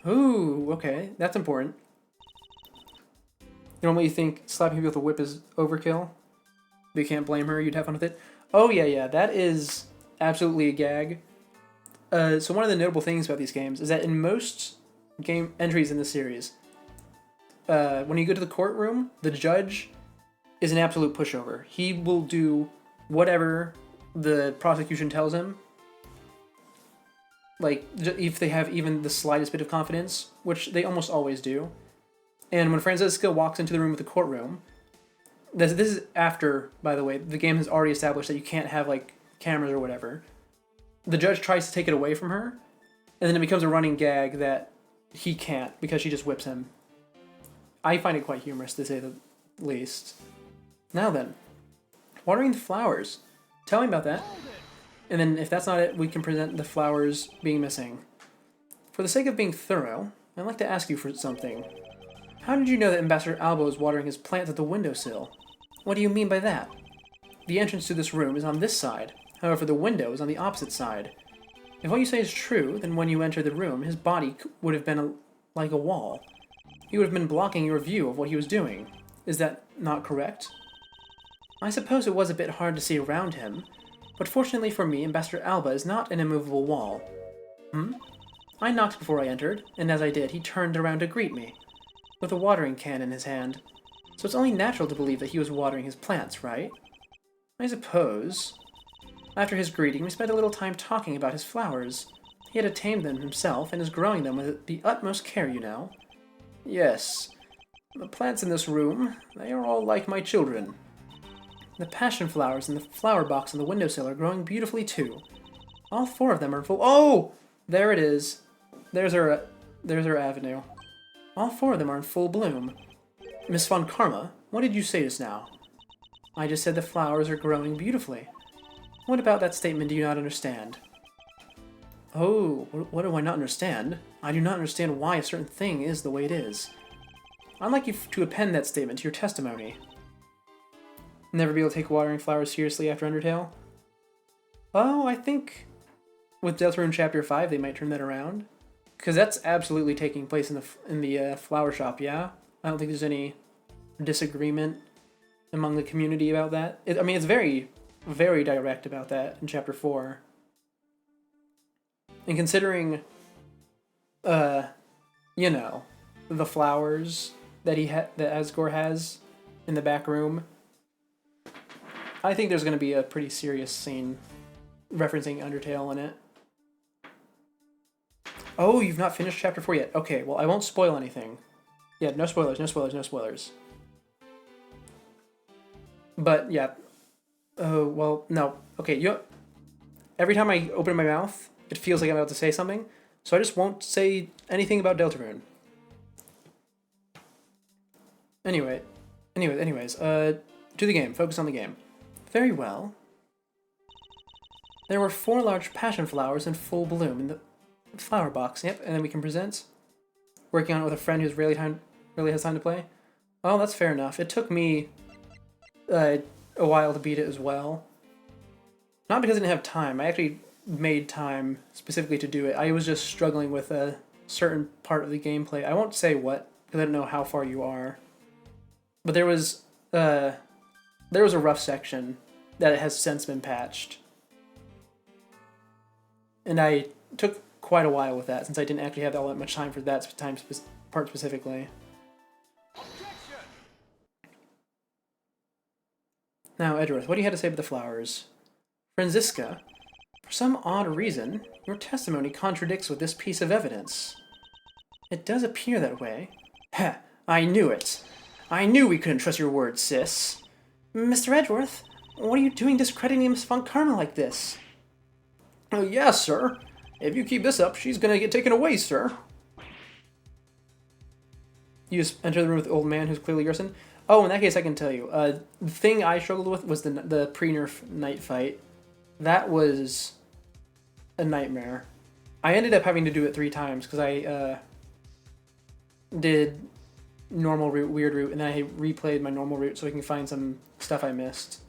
[SPEAKER 1] Ooh, okay, that's important. Normally you think slapping people with a whip is overkill, but you can't blame her, you'd have fun with it. Oh yeah, that is absolutely a gag. So one of the notable things about these games is that in most game entries in the series, when you go to the courtroom, the judge is an absolute pushover. He will do whatever the prosecution tells him. Like, if they have even the slightest bit of confidence, which they almost always do. And when Franziska walks into the room with the courtroom, this is after, by the way, the game has already established that you can't have, like, cameras or whatever. The judge tries to take it away from her, and then it becomes a running gag that he can't because she just whips him. I find it quite humorous, to say the least. Now then, watering the flowers. Tell me about that. And then if that's not it, we can present the flowers being missing. For the sake of being thorough, I'd like to ask you for something. How did you know that Ambassador Alba was watering his plants at the windowsill? What do you mean by that? The entrance to this room is on this side. However, the window is on the opposite side. If what you say is true, then when you entered the room, his body would have been like a wall. He would have been blocking your view of what he was doing. Is that not correct? I suppose it was a bit hard to see around him, but fortunately for me, Ambassador Alba is not an immovable wall. I knocked before I entered, and as I did, he turned around to greet me, with a watering can in his hand. So it's only natural to believe that he was watering his plants, right? I suppose. After his greeting, we spent a little time talking about his flowers. He had tamed them himself, and is growing them with the utmost care, you know. Yes. The plants in this room, they are all like my children. The passion flowers in the flower box on the windowsill are growing beautifully too. All 4 of them are full— Oh! There it is. There's our avenue. All 4 of them are in full bloom. Miss Von Karma, what did you say just now? I just said the flowers are growing beautifully. What about that statement do you not understand? Oh, what do I not understand? I do not understand why a certain thing is the way it is. I'd like you to append that statement to your testimony. Never be able to take watering flowers seriously after Undertale? Oh, I think with Deltarune Chapter 5 they might turn that around. Because that's absolutely taking place in the flower shop, yeah? I don't think there's any disagreement among the community about that. I mean, it's very, very direct about that in Chapter 4. And considering, you know, the flowers that that Asgore has in the back room, I think there's going to be a pretty serious scene referencing Undertale in it. Oh, you've not finished Chapter 4 yet. Okay, well, I won't spoil anything. Yeah, no spoilers, no spoilers, no spoilers. But, yeah. Oh, well, no. Okay, every time I open my mouth, it feels like I'm about to say something, so I just won't say anything about Deltarune. Anyways, to the game. Focus on the game. Very well. There were 4 large passion flowers in full bloom in the flower box. Yep, and then we can present. Working on it with a friend who's really has time to play. Oh, that's fair enough. It took me a while to beat it as well. Not because I didn't have time. I actually made time specifically to do it. I was just struggling with a certain part of the gameplay. I won't say what, because I don't know how far you are. But there was a rough section that has since been patched. And I took quite a while with that, since I didn't actually have all that much time for that part specifically. Now, Edgeworth, what do you have to say about the flowers? Franziska, for some odd reason, your testimony contradicts with this piece of evidence. It does appear that way. Ha! I knew it! I knew we couldn't trust your word, sis! Mr. Edgeworth, what are you doing discrediting Miss Von Karma like this? Oh, yes, sir. If you keep this up, she's gonna get taken away, sir. You just enter the room with the old man who's clearly Yersin. Oh, in that case, I can tell you. The thing I struggled with was the pre-nerf night fight. That was a nightmare. I ended up having to do it 3 times because I did normal route, weird route, and then I replayed my normal route so I can find some stuff I missed.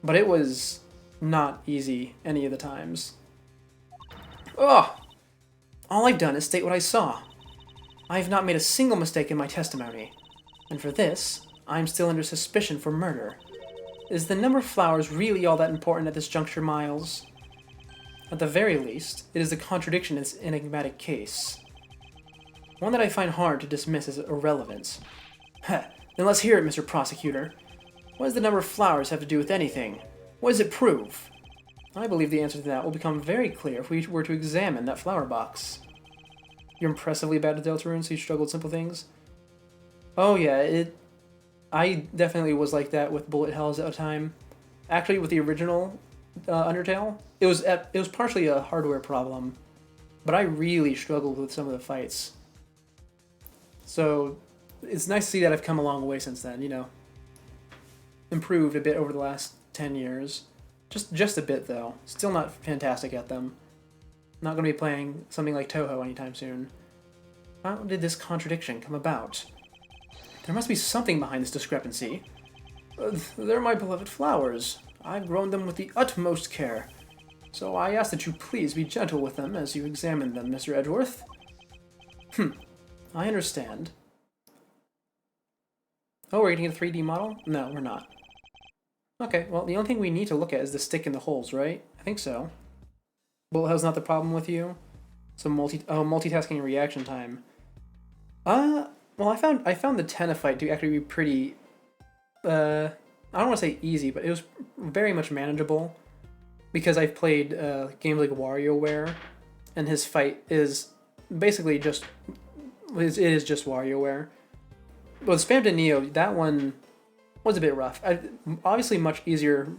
[SPEAKER 1] But it was not easy any of the times. Ugh! All I've done is state what I saw. I have not made a single mistake in my testimony. And for this, I am still under suspicion for murder. Is the number of flowers really all that important at this juncture, Miles? At the very least, it is a contradiction in this enigmatic case. One that I find hard to dismiss as irrelevant. Heh, then let's hear it, Mr. Prosecutor. What does the number of flowers have to do with anything? What does it prove? I believe the answer to that will become very clear if we were to examine that flower box. You're impressively bad at Deltarune, so you struggled with simple things? Oh yeah, I definitely was like that with bullet hells at a time. Actually, with the original Undertale, it was partially a hardware problem, but I really struggled with some of the fights. So it's nice to see that I've come a long way since then, you know. Improved a bit over the last 10 years. Just a bit, though. Still not fantastic at them. Not going to be playing something like Touhou anytime soon. How did this contradiction come about? There must be something behind this discrepancy. They're my beloved flowers. I've grown them with the utmost care. So I ask that you please be gentle with them as you examine them, Mr. Edgeworth. I understand. Oh, we're getting a 3D model? No, we're not. Okay, well, the only thing we need to look at is the stick in the holes, right? I think so. Bullet hell's not the problem with you? So multitasking and reaction time. Well, I found the Tenna to actually be pretty, I don't want to say easy, but it was very much manageable. Because I've played games like WarioWare, and his fight is basically just, it is just WarioWare. But with Spammed Neo, that one was a bit rough. Obviously much easier,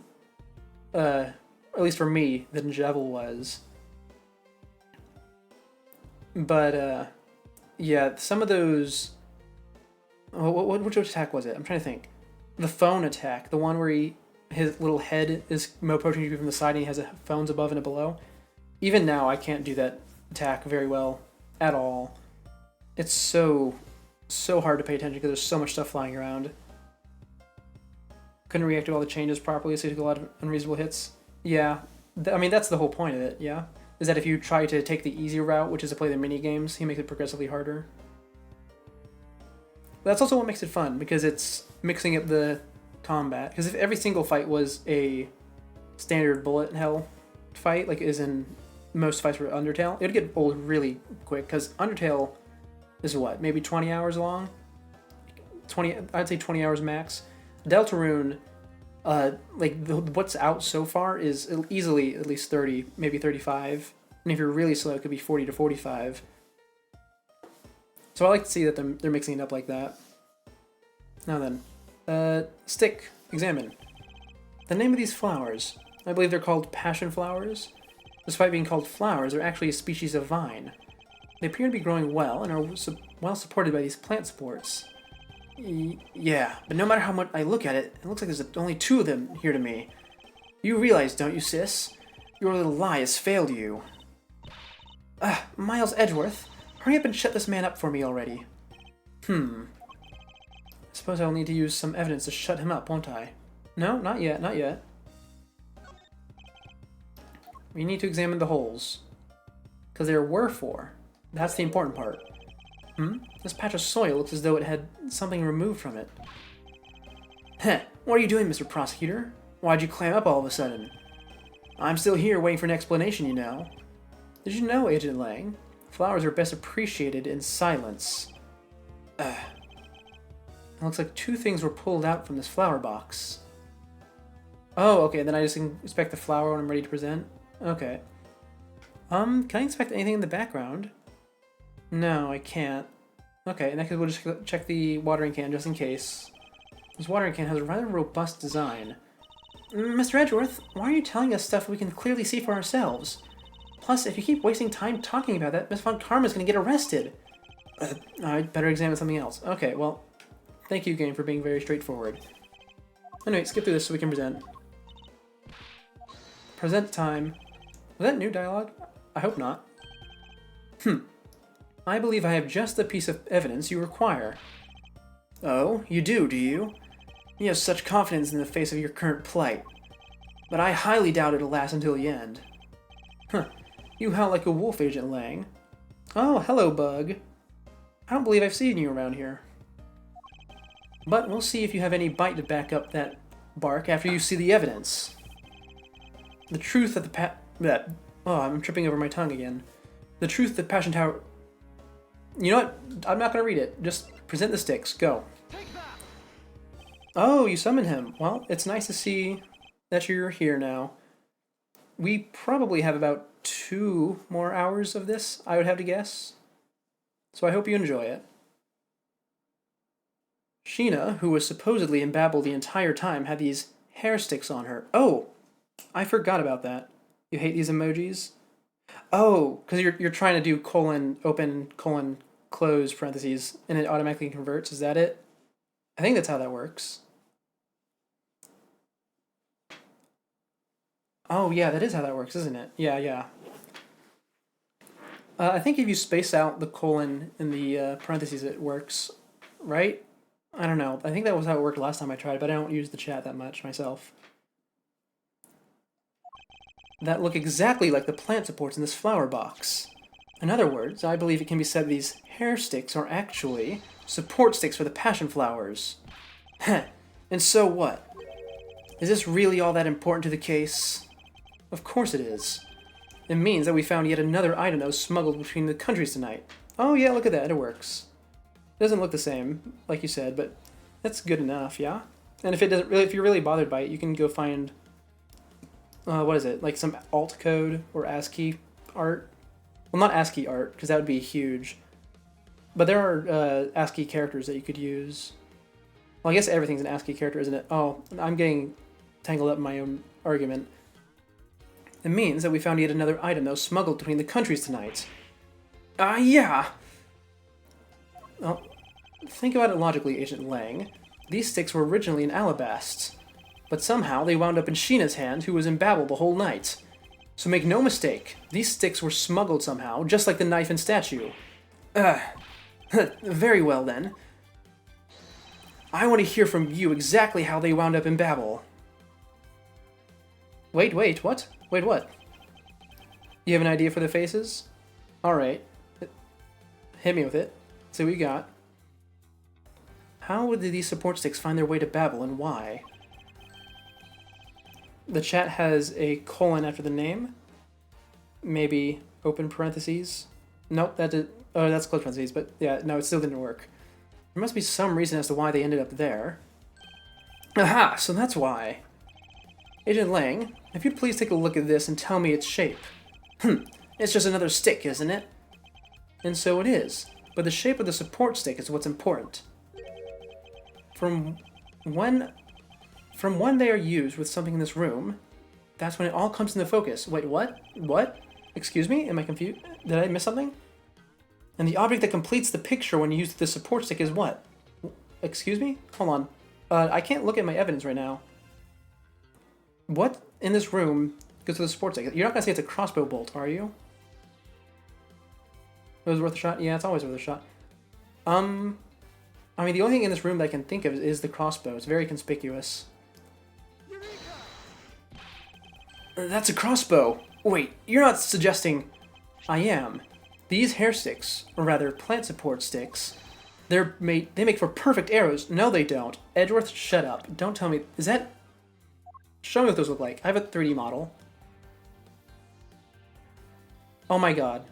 [SPEAKER 1] at least for me, than Jevil was. But, yeah, some of those... which attack was it? I'm trying to think. The phone attack, the one where his little head is approaching you from the side and he has phones above and below. Even now, I can't do that attack very well at all. It's so hard to pay attention because there's so much stuff flying around. Couldn't react to all the changes properly, so you took a lot of unreasonable hits. Yeah, I mean, that's the whole point of it, yeah? Is that if you try to take the easy route, which is to play the mini games, he makes it progressively harder. That's also what makes it fun, because it's mixing up the combat. Because if every single fight was a standard bullet hell fight, like is in most fights for Undertale, it would get old really quick, because Undertale is what, maybe 20 hours long? I'd say 20 hours max. Deltarune, what's out so far is easily at least 30, maybe 35. And if you're really slow, it could be 40 to 45. So I like to see that they're mixing it up like that. Now then, stick, examine. The name of these flowers, I believe they're called passion flowers. Despite being called flowers, they're actually a species of vine. They appear to be growing well and are well supported by these plant supports. Yeah, but no matter how much I look at it, it looks like there's only 2 of them here to me. You realize, don't you, sis? Your little lie has failed you. Miles Edgeworth, hurry up and shut this man up for me already. I suppose I'll need to use some evidence to shut him up, won't I? No, not yet, not yet. We need to examine the holes. Because there were 4. That's the important part. This patch of soil looks as though it had something removed from it. Heh, what are you doing, Mr. Prosecutor? Why'd you clam up all of a sudden? I'm still here waiting for an explanation, you know. Did you know, Agent Lang? Flowers are best appreciated in silence. It looks like 2 things were pulled out from this flower box. Oh, okay, then I just inspect the flower when I'm ready to present? Okay. Can I inspect anything in the background? No, I can't. Okay, in that case we'll just check the watering can just in case. This watering can has a rather robust design. Mr. Edgeworth, why are you telling us stuff we can clearly see for ourselves? Plus, if you keep wasting time talking about that, Miss Von Karma's gonna get arrested. I'd better examine something else. Okay, well, thank you, game, for being very straightforward. Anyway, skip through this so we can present. Present time. Was that new dialogue? I hope not. I believe I have just the piece of evidence you require. Oh, you do you? You have such confidence in the face of your current plight. But I highly doubt it'll last until the end. You howl like a wolf, Agent Lang. Oh, hello, Bug. I don't believe I've seen you around here. But we'll see if you have any bite to back up that bark after you see the evidence. The truth that oh, I'm tripping over my tongue again. The truth that Passion Tower... You know what? I'm not going to read it. Just present the sticks. Go. Oh, you summoned him. Well, it's nice to see that you're here now. We probably have about 2 more hours of this, I would have to guess. So I hope you enjoy it. Sheena, who was supposedly in Babel the entire time, had these hair sticks on her. Oh, I forgot about that. You hate these emojis? Oh, because you're trying to do colon, open, colon, close parentheses, and it automatically converts. Is that it? I think that's how that works. Oh, yeah, that is how that works, isn't it? Yeah. I think if you space out the colon in the parentheses, it works, right? I don't know. I think that was how it worked last time I tried, but I don't use the chat that much myself. That look exactly like the plant supports in this flower box. In other words, I believe it can be said these hair sticks are actually support sticks for the passion flowers. Heh, and so what? Is this really all that important to the case? Of course it is. It means that we found yet another item that was smuggled between the countries tonight. Oh yeah, look at that, it works. It doesn't look the same, like you said, but that's good enough, yeah? And if it doesn't really, if you're really bothered by it, you can go find, what is it, like some alt code or ASCII art? Well, not ASCII art, because that would be huge. But there are ASCII characters that you could use. Well, I guess everything's an ASCII character, isn't it? Oh, I'm getting tangled up in my own argument. It means that we found yet another item that was smuggled between the countries tonight. Yeah! Well, think about it logically, Agent Lang. These sticks were originally in Alabast, but somehow they wound up in Sheena's hand, who was in Babel the whole night. So make no mistake, these sticks were smuggled somehow, just like the knife and statue. Very well then. I want to hear from you exactly how they wound up in Babel. Wait, what? Wait, what? You have an idea for the faces? Alright. Hit me with it. See what you got. How would these support sticks find their way to Babel, and why? The chat has a colon after the name. Maybe open parentheses. Nope, that did. Oh, that's close parentheses, but yeah, no, it still didn't work. There must be some reason as to why they ended up there. Aha, so that's why. Agent Lang, if you'd please take a look at this and tell me its shape. It's just another stick, isn't it? And so it is, but the shape of the support stick is what's important. From when they are used with something in this room, that's when it all comes into focus. Wait, what? What? Excuse me? Am I confused? Did I miss something? And the object that completes the picture when you use the support stick is what? Excuse me? Hold on. I can't look at my evidence right now. What in this room goes to the support stick? You're not going to say it's a crossbow bolt, are you? It was worth a shot? Yeah, it's always worth a shot. I mean, the only thing in this room that I can think of is the crossbow. It's very conspicuous. That's a crossbow! Wait, you're not suggesting... I am. These hair sticks, or rather plant support sticks, they make for perfect arrows. No, they don't. Edgeworth, shut up. Don't tell me... Is that... Show me what those look like. I have a 3D model. Oh my god.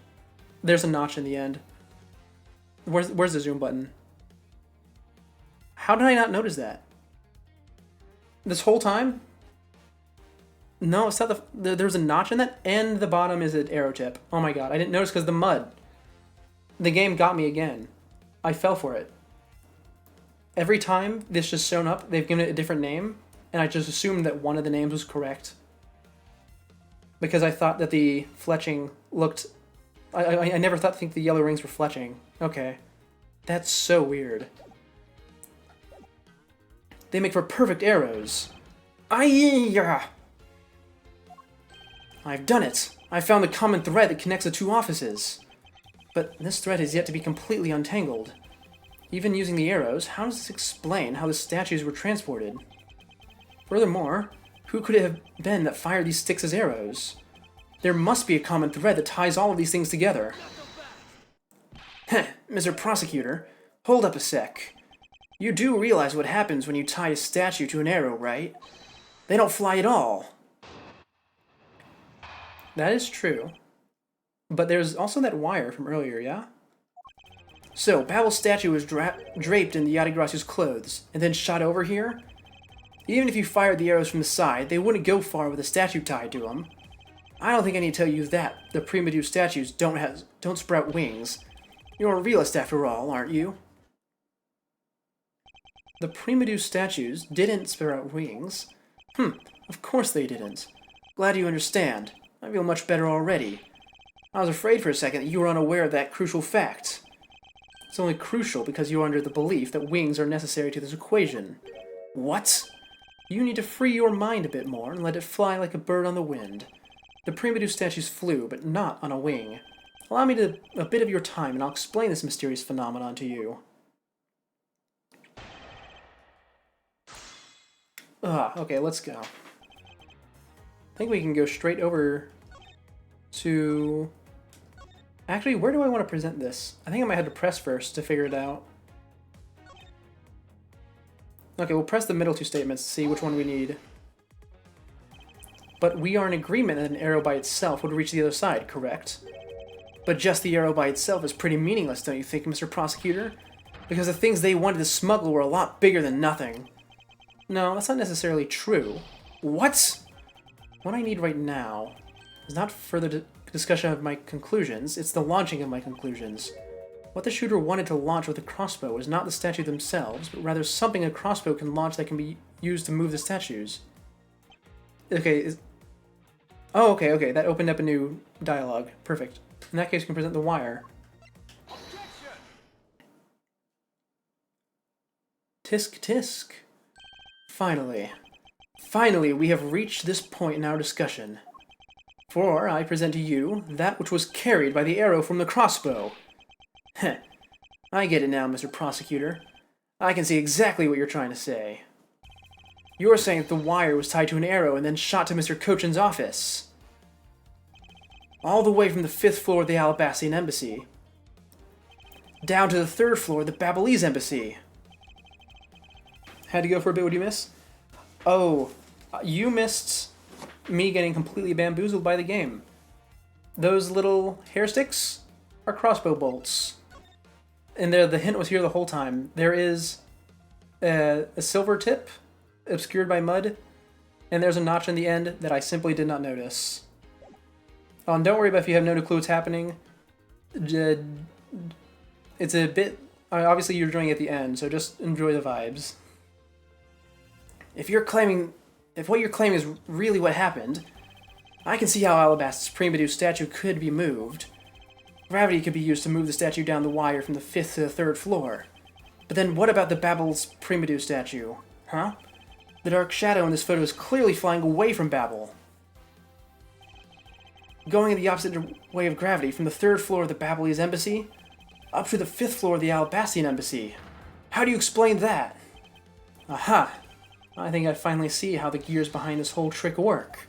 [SPEAKER 1] There's a notch in the end. Where's the zoom button? How did I not notice that? This whole time? No, it's not there's a notch in that, and the bottom is an arrow tip. Oh my god, I didn't notice because the mud. The game got me again. I fell for it. Every time this just shown up, they've given it a different name, and I just assumed that one of the names was correct. Because I thought that the fletching looked... I never think the yellow rings were fletching. Okay. That's so weird. They make for perfect arrows. I've done it! I found the common thread that connects the two offices. But this thread is yet to be completely untangled. Even using the arrows, how does this explain how the statues were transported? Furthermore, who could it have been that fired these sticks as arrows? There must be a common thread that ties all of these things together. Heh, Mr. Prosecutor, hold up a sec. You do realize what happens when you tie a statue to an arrow, right? They don't fly at all. That is true. But there's also that wire from earlier, yeah? So, Babel's statue was draped in the Yadigrasu's clothes, and then shot over here? Even if you fired the arrows from the side, they wouldn't go far with a statue tied to them. I don't think I need to tell you that the Primitive statues don't sprout wings. You're a realist after all, aren't you? The Primitive statues didn't sprout wings. Of course they didn't. Glad you understand. I feel much better already. I was afraid for a second that you were unaware of that crucial fact. It's only crucial because you're under the belief that wings are necessary to this equation. What? You need to free your mind a bit more and let it fly like a bird on the wind. The Primitive statues flew, but not on a wing. Allow me a bit of your time, and I'll explain this mysterious phenomenon to you. Okay, let's go. I think we can go straight over to... Actually, where do I want to present this? I think I might have to press first to figure it out. Okay, we'll press the middle two statements to see which one we need. But we are in agreement that an arrow by itself would reach the other side, correct? But just the arrow by itself is pretty meaningless, don't you think, Mr. Prosecutor? Because the things they wanted to smuggle were a lot bigger than nothing. No, that's not necessarily true. What? What I need right now is not further discussion of my conclusions, it's the launching of my conclusions. What the shooter wanted to launch with a crossbow was not the statue themselves, but rather something a crossbow can launch that can be used to move the statues. Okay, oh, okay, that opened up a new dialogue. Perfect. In that case, we can present the wire. Tisk tisk. Finally, we have reached this point in our discussion. For I present to you that which was carried by the arrow from the crossbow. Heh. I get it now, Mr. Prosecutor. I can see exactly what you're trying to say. You're saying that the wire was tied to an arrow and then shot to Mr. Cochin's office. All the way from the 5th floor of the Alabastian Embassy. Down to the 3rd floor of the Babylese Embassy. Had to go for a bit, what'd you miss? Oh, you missed me getting completely bamboozled by the game. Those little hair sticks are crossbow bolts. And the hint was here the whole time. There is a silver tip obscured by mud, and there's a notch in the end that I simply did not notice. Don't worry about if you have no clue what's happening. It's a bit... obviously you're doing it at the end, so just enjoy the vibes. If what you're claiming is really what happened, I can see how Alabast's Primedu statue could be moved. Gravity could be used to move the statue down the wire from the 5th to the 3rd floor. But then what about the Babel's Primedu statue? Huh? The dark shadow in this photo is clearly flying away from Babel. Going in the opposite way of gravity from the 3rd floor of the Babylese Embassy up to the 5th floor of the Alabastian Embassy. How do you explain that? Aha! I think I finally see how the gears behind this whole trick work.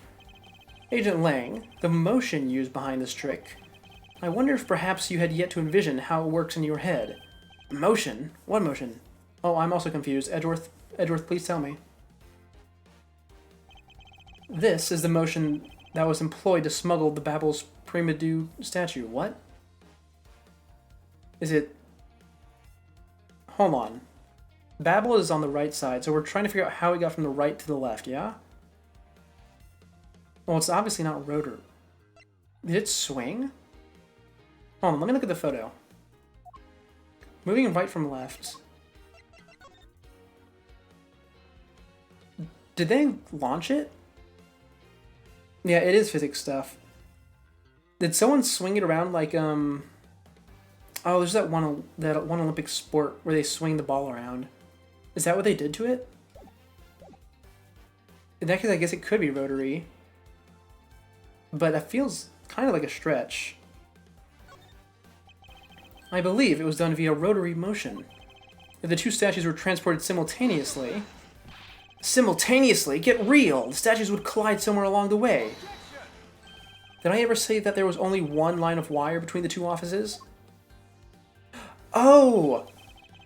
[SPEAKER 1] Agent Lang, the motion used behind this trick. I wonder if perhaps you had yet to envision how it works in your head. Motion? What motion? Oh, I'm also confused. Edgeworth, please tell me. This is the motion that was employed to smuggle the Babel's Primedu statue. What? Is it... Hold on. Babel is on the right side, so we're trying to figure out how we got from the right to the left, yeah? Well, it's obviously not rotor. Did it swing? Hold on, let me look at the photo. Moving right from left. Did they launch it? Yeah, it is physics stuff. Did someone swing it around like, Oh, there's that one Olympic sport where they swing the ball around. Is that what they did to it? In that case, I guess it could be rotary. But that feels kind of like a stretch. I believe it was done via rotary motion. If the two statues were transported simultaneously... Simultaneously? Get real! The statues would collide somewhere along the way. Did I ever say that there was only one line of wire between the two offices? Oh!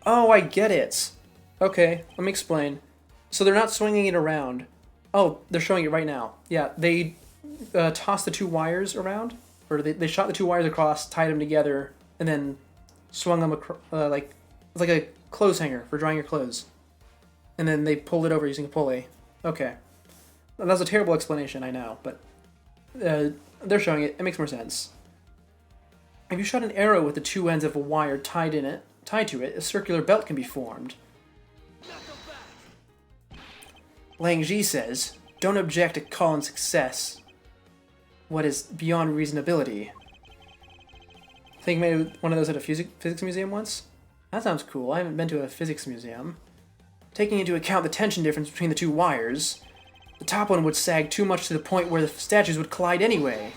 [SPEAKER 1] Oh, I get it. Okay, let me explain. So they're not swinging it around. Oh, they're showing it right now. Yeah, they tossed the two wires around, or they shot the two wires across, tied them together, and then swung them across, like a clothes hanger for drying your clothes. And then they pulled it over using a pulley. Okay. That was a terrible explanation, I know, but they're showing it. It makes more sense. If you shot an arrow with the two ends of a wire tied to it, a circular belt can be formed. Lang Ji says, don't object to Colin's success. What is beyond reasonability? I think maybe one of those at a physics museum once? That sounds cool. I haven't been to a physics museum. Taking into account the tension difference between the two wires, the top one would sag too much to the point where the statues would collide anyway.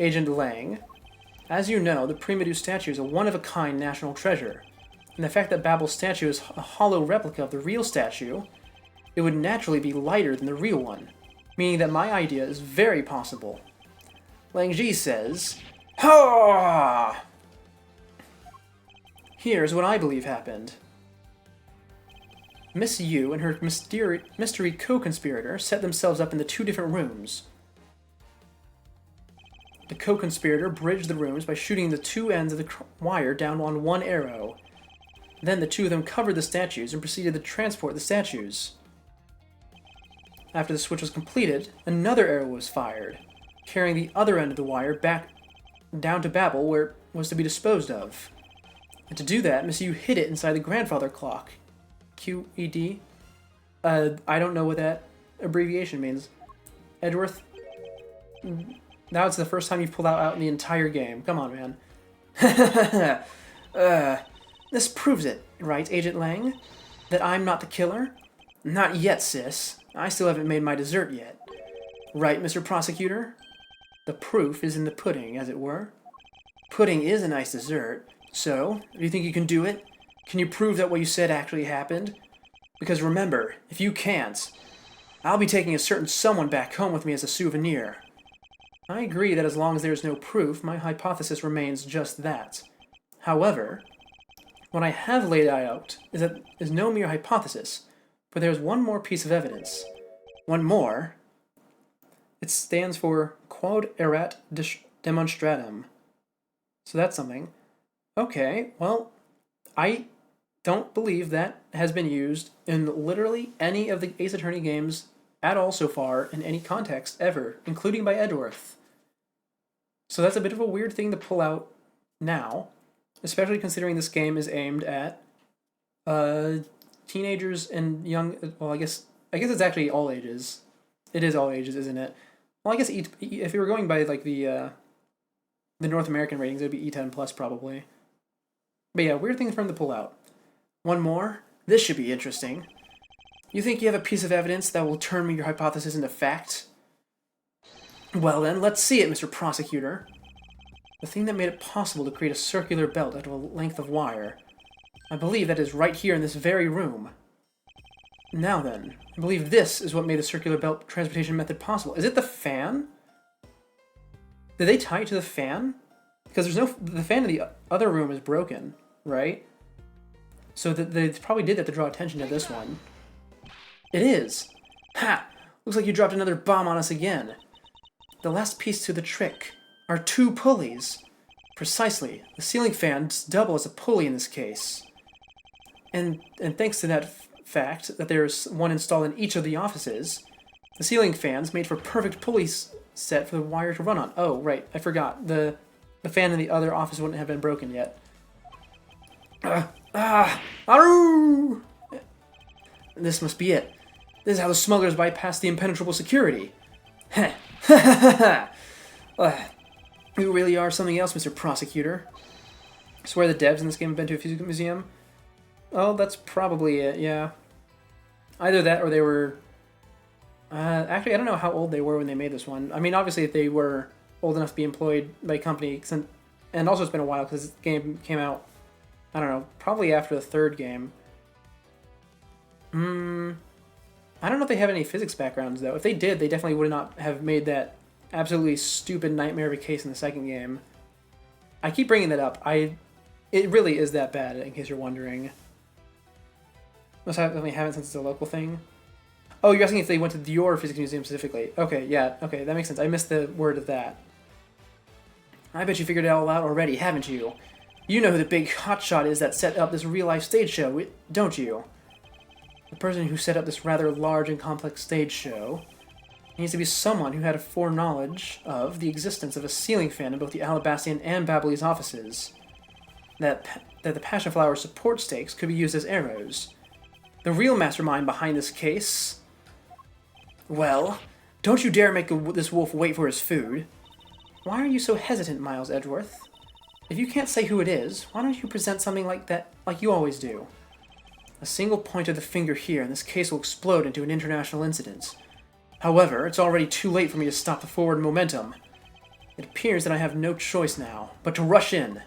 [SPEAKER 1] Agent Lang. As you know, the Primedu statue is a one-of-a-kind national treasure, and the fact that Babel's statue is a hollow replica of the real statue, it would naturally be lighter than the real one, meaning that my idea is very possible. Lang Ji says, "Ha! Here's what I believe happened. Miss Yu and her mystery co-conspirator set themselves up in the two different rooms. The co-conspirator bridged the rooms by shooting the two ends of the wire down on one arrow. Then the two of them covered the statues and proceeded to transport the statues. After the switch was completed, another arrow was fired, carrying the other end of the wire back down to Babel where it was to be disposed of. And to do that, Miss Yu hid it inside the grandfather clock. QED? I don't know what that abbreviation means. Edgeworth? Now it's the first time you've pulled out in the entire game. Come on, man. This proves it, right, Agent Lang? That I'm not the killer? Not yet, sis. I still haven't made my dessert yet. Right, Mr. Prosecutor? The proof is in the pudding, as it were. Pudding is a nice dessert, so, do you think you can do it? Can you prove that what you said actually happened? Because remember, if you can't, I'll be taking a certain someone back home with me as a souvenir. I agree that as long as there is no proof, my hypothesis remains just that. However, what I have laid out is no mere hypothesis, but there is one more piece of evidence. One more. It stands for quod erat demonstratum. So that's something. Okay, well, I don't believe that has been used in literally any of the Ace Attorney games at all so far, in any context ever, including by Edgeworth. So that's a bit of a weird thing to pull out now, especially considering this game is aimed at teenagers and young. Well, I guess it's actually all ages. It is all ages, isn't it? Well, I guess if you were going by like the North American ratings, it'd be E10 plus probably. But yeah, weird things for him to pull out. One more. This should be interesting. You think you have a piece of evidence that will turn your hypothesis into fact? Well then, let's see it, Mr. Prosecutor. The thing that made it possible to create a circular belt out of a length of wire. I believe that is right here in this very room. Now then, I believe this is what made the circular belt transportation method possible. Is it the fan? Did they tie it to the fan? Because the fan in the other room is broken, right? So they probably did that to draw attention to this one. It is! Ha! Looks like you dropped another bomb on us again. The last piece to the trick are two pulleys. Precisely. The ceiling fans double as a pulley in this case. And thanks to that fact that there's one installed in each of the offices, the ceiling fans made for perfect pulley set for the wire to run on. Oh, right, I forgot. The fan in the other office wouldn't have been broken yet. Aru! This must be it. This is how the smugglers bypass the impenetrable security. Heh. You really are something else, Mr. Prosecutor. I swear the devs in this game have been to a physical museum. Oh, that's probably it, yeah. Either that or they were... actually, I don't know how old they were when they made this one. I mean, obviously, if they were old enough to be employed by a company, and also it's been a while because this game came out, I don't know, probably after the third game. I don't know if they have any physics backgrounds, though. If they did, they definitely would not have made that absolutely stupid nightmare of a case in the second game. I keep bringing that up. It really is that bad, in case you're wondering. Most definitely haven't since it's a local thing. Oh, you're asking if they went to your physics museum specifically. Okay, yeah, okay, that makes sense. I missed the word of that. I bet you figured it all out already, haven't you? You know who the big hotshot is that set up this real-life stage show, don't you? The person who set up this rather large and complex stage show needs to be someone who had a foreknowledge of the existence of a ceiling fan in both the Alabastian and Babbly's offices. That the Passion Flower support stakes could be used as arrows. The real mastermind behind this case... Well, don't you dare make this wolf wait for his food. Why are you so hesitant, Miles Edgeworth? If you can't say who it is, why don't you present something like that, like you always do? A single point of the finger here, and this case will explode into an international incident. However, it's already too late for me to stop the forward momentum. It appears that I have no choice now, but to rush in.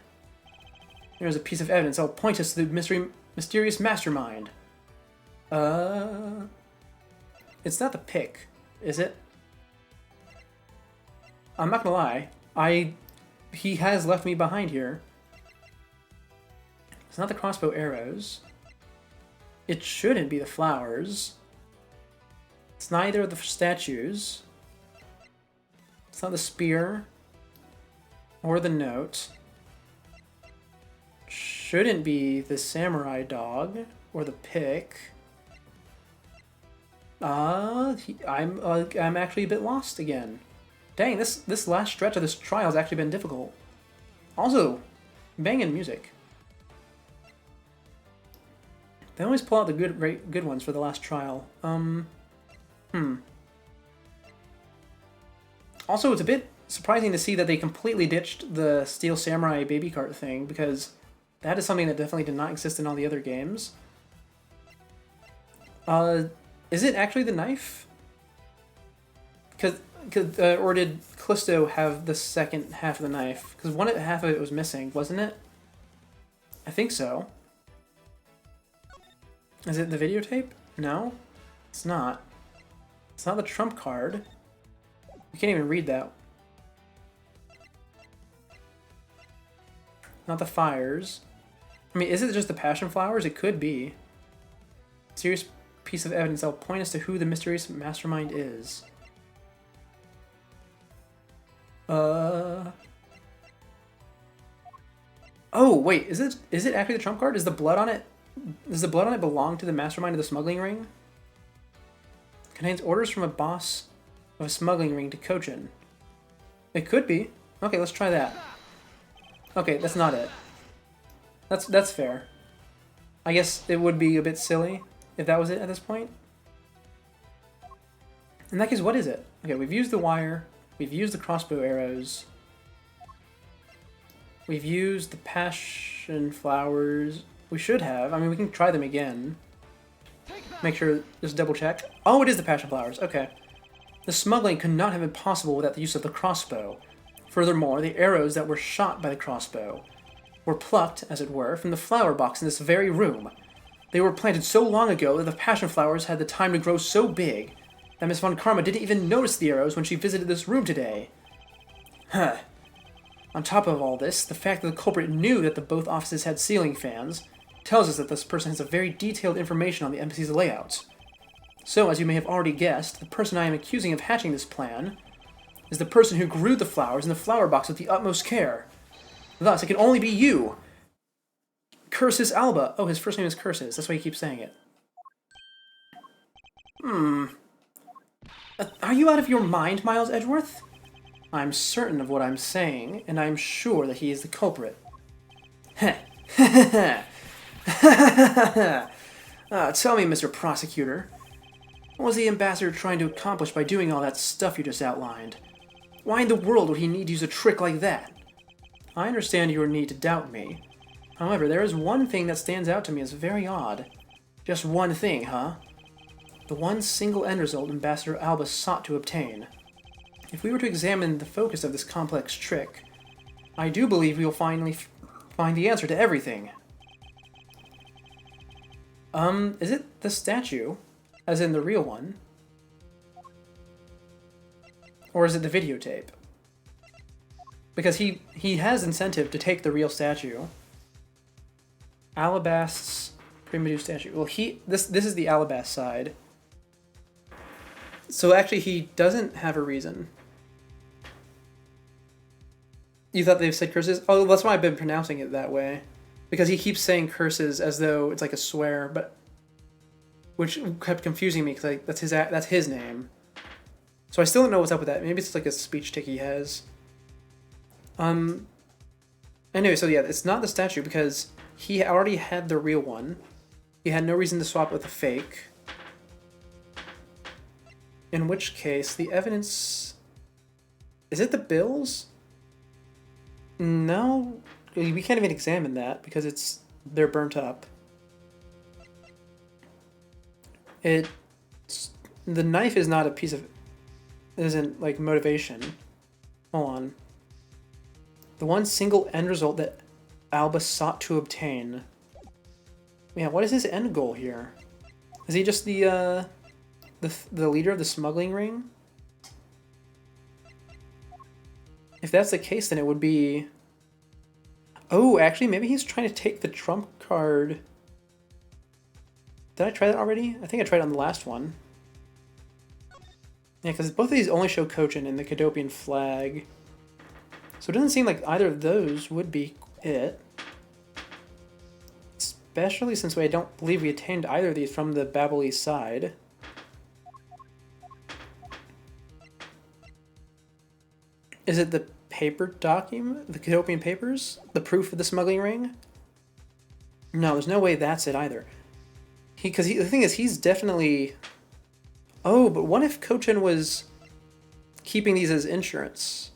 [SPEAKER 1] There is a piece of evidence that will point us to the mysterious mastermind. It's not the pick, is it? I'm not gonna lie. He has left me behind here. It's not the crossbow arrows. It shouldn't be the flowers. It's neither of the statues. It's not the spear. Or the note. Shouldn't be the samurai dog. Or the pick. I'm actually a bit lost again. Dang, this last stretch of this trial has actually been difficult. Also, banging music. They always pull out the good ones for the last trial. Also, it's a bit surprising to see that they completely ditched the Steel Samurai baby cart thing, because that is something that definitely did not exist in all the other games. Is it actually the knife? Or did Callisto have the second half of the knife? Because half of it was missing, wasn't it? I think so. Is it the videotape? No, it's not. It's not the trump card. You can't even read that. Not the fires. I mean, is it just the passion flowers? It could be. Serious piece of evidence that will point us to who the mysterious mastermind is. Oh, wait, is it actually the trump card? Is the blood on it? Does the blood on it belong to the mastermind of the smuggling ring? Contains orders from a boss of a smuggling ring to Kojin. It could be. Okay, let's try that. Okay, that's not it. That's fair. I guess it would be a bit silly if that was it at this point. In that case, what is it? Okay, we've used the wire. We've used the crossbow arrows. We've used the passion flowers. We should have. I mean, we can try them again. Make sure, just double check. Oh, it is the passion flowers. Okay. The smuggling could not have been possible without the use of the crossbow. Furthermore, the arrows that were shot by the crossbow were plucked, as it were, from the flower box in this very room. They were planted so long ago that the passion flowers had the time to grow so big that Miss Von Karma didn't even notice the arrows when she visited this room today. Huh. On top of all this, the fact that the culprit knew that the both offices had ceiling fans tells us that this person has a very detailed information on the embassy's layouts. So, as you may have already guessed, the person I am accusing of hatching this plan is the person who grew the flowers in the flower box with the utmost care. Thus, it can only be you! Curses Alba! Oh, his first name is Curses. That's why he keeps saying it. Are you out of your mind, Miles Edgeworth? I'm certain of what I'm saying, and I'm sure that he is the culprit. Heh. Tell me, Mr. Prosecutor, what was the ambassador trying to accomplish by doing all that stuff you just outlined? Why in the world would he need to use a trick like that? I understand your need to doubt me. However, there is one thing that stands out to me as very odd. Just one thing, huh? The one single end result Ambassador Alba sought to obtain. If we were to examine the focus of this complex trick, I do believe we will finally find the answer to everything. Is it the statue? As in the real one? Or is it the videotape? Because he has incentive to take the real statue. Alabast's primitive statue. Well, this is the Alabast side. So actually he doesn't have a reason. You thought they've said curses? Oh, that's why I've been pronouncing it that way. Because he keeps saying curses as though it's like a swear, but which kept confusing me because that's his name. So I still don't know what's up with that. Maybe it's like a speech tick he has. Anyway, so yeah, it's not the statue because he already had the real one. He had no reason to swap with a fake. In which case, the evidence... Is it the bills? No, we can't even examine that because they're burnt up. The knife is not a piece of... isn't like motivation. Hold on. The one single end result that Alba sought to obtain. Yeah, what is his end goal here? Is he just the leader of the smuggling ring? If that's the case, then it would be... Oh, actually, maybe he's trying to take the trump card. Did I try that already? I think I tried it on the last one. Yeah, because both of these only show Cochin and the Cadopian flag. So it doesn't seem like either of those would be it. Especially since I don't believe we attained either of these from the Babylese side. Is it the paper document? The Cadopian papers? The proof of the smuggling ring? No, there's no way that's it either. Because the thing is, he's definitely... Oh, but what if Cochin was keeping these as insurance?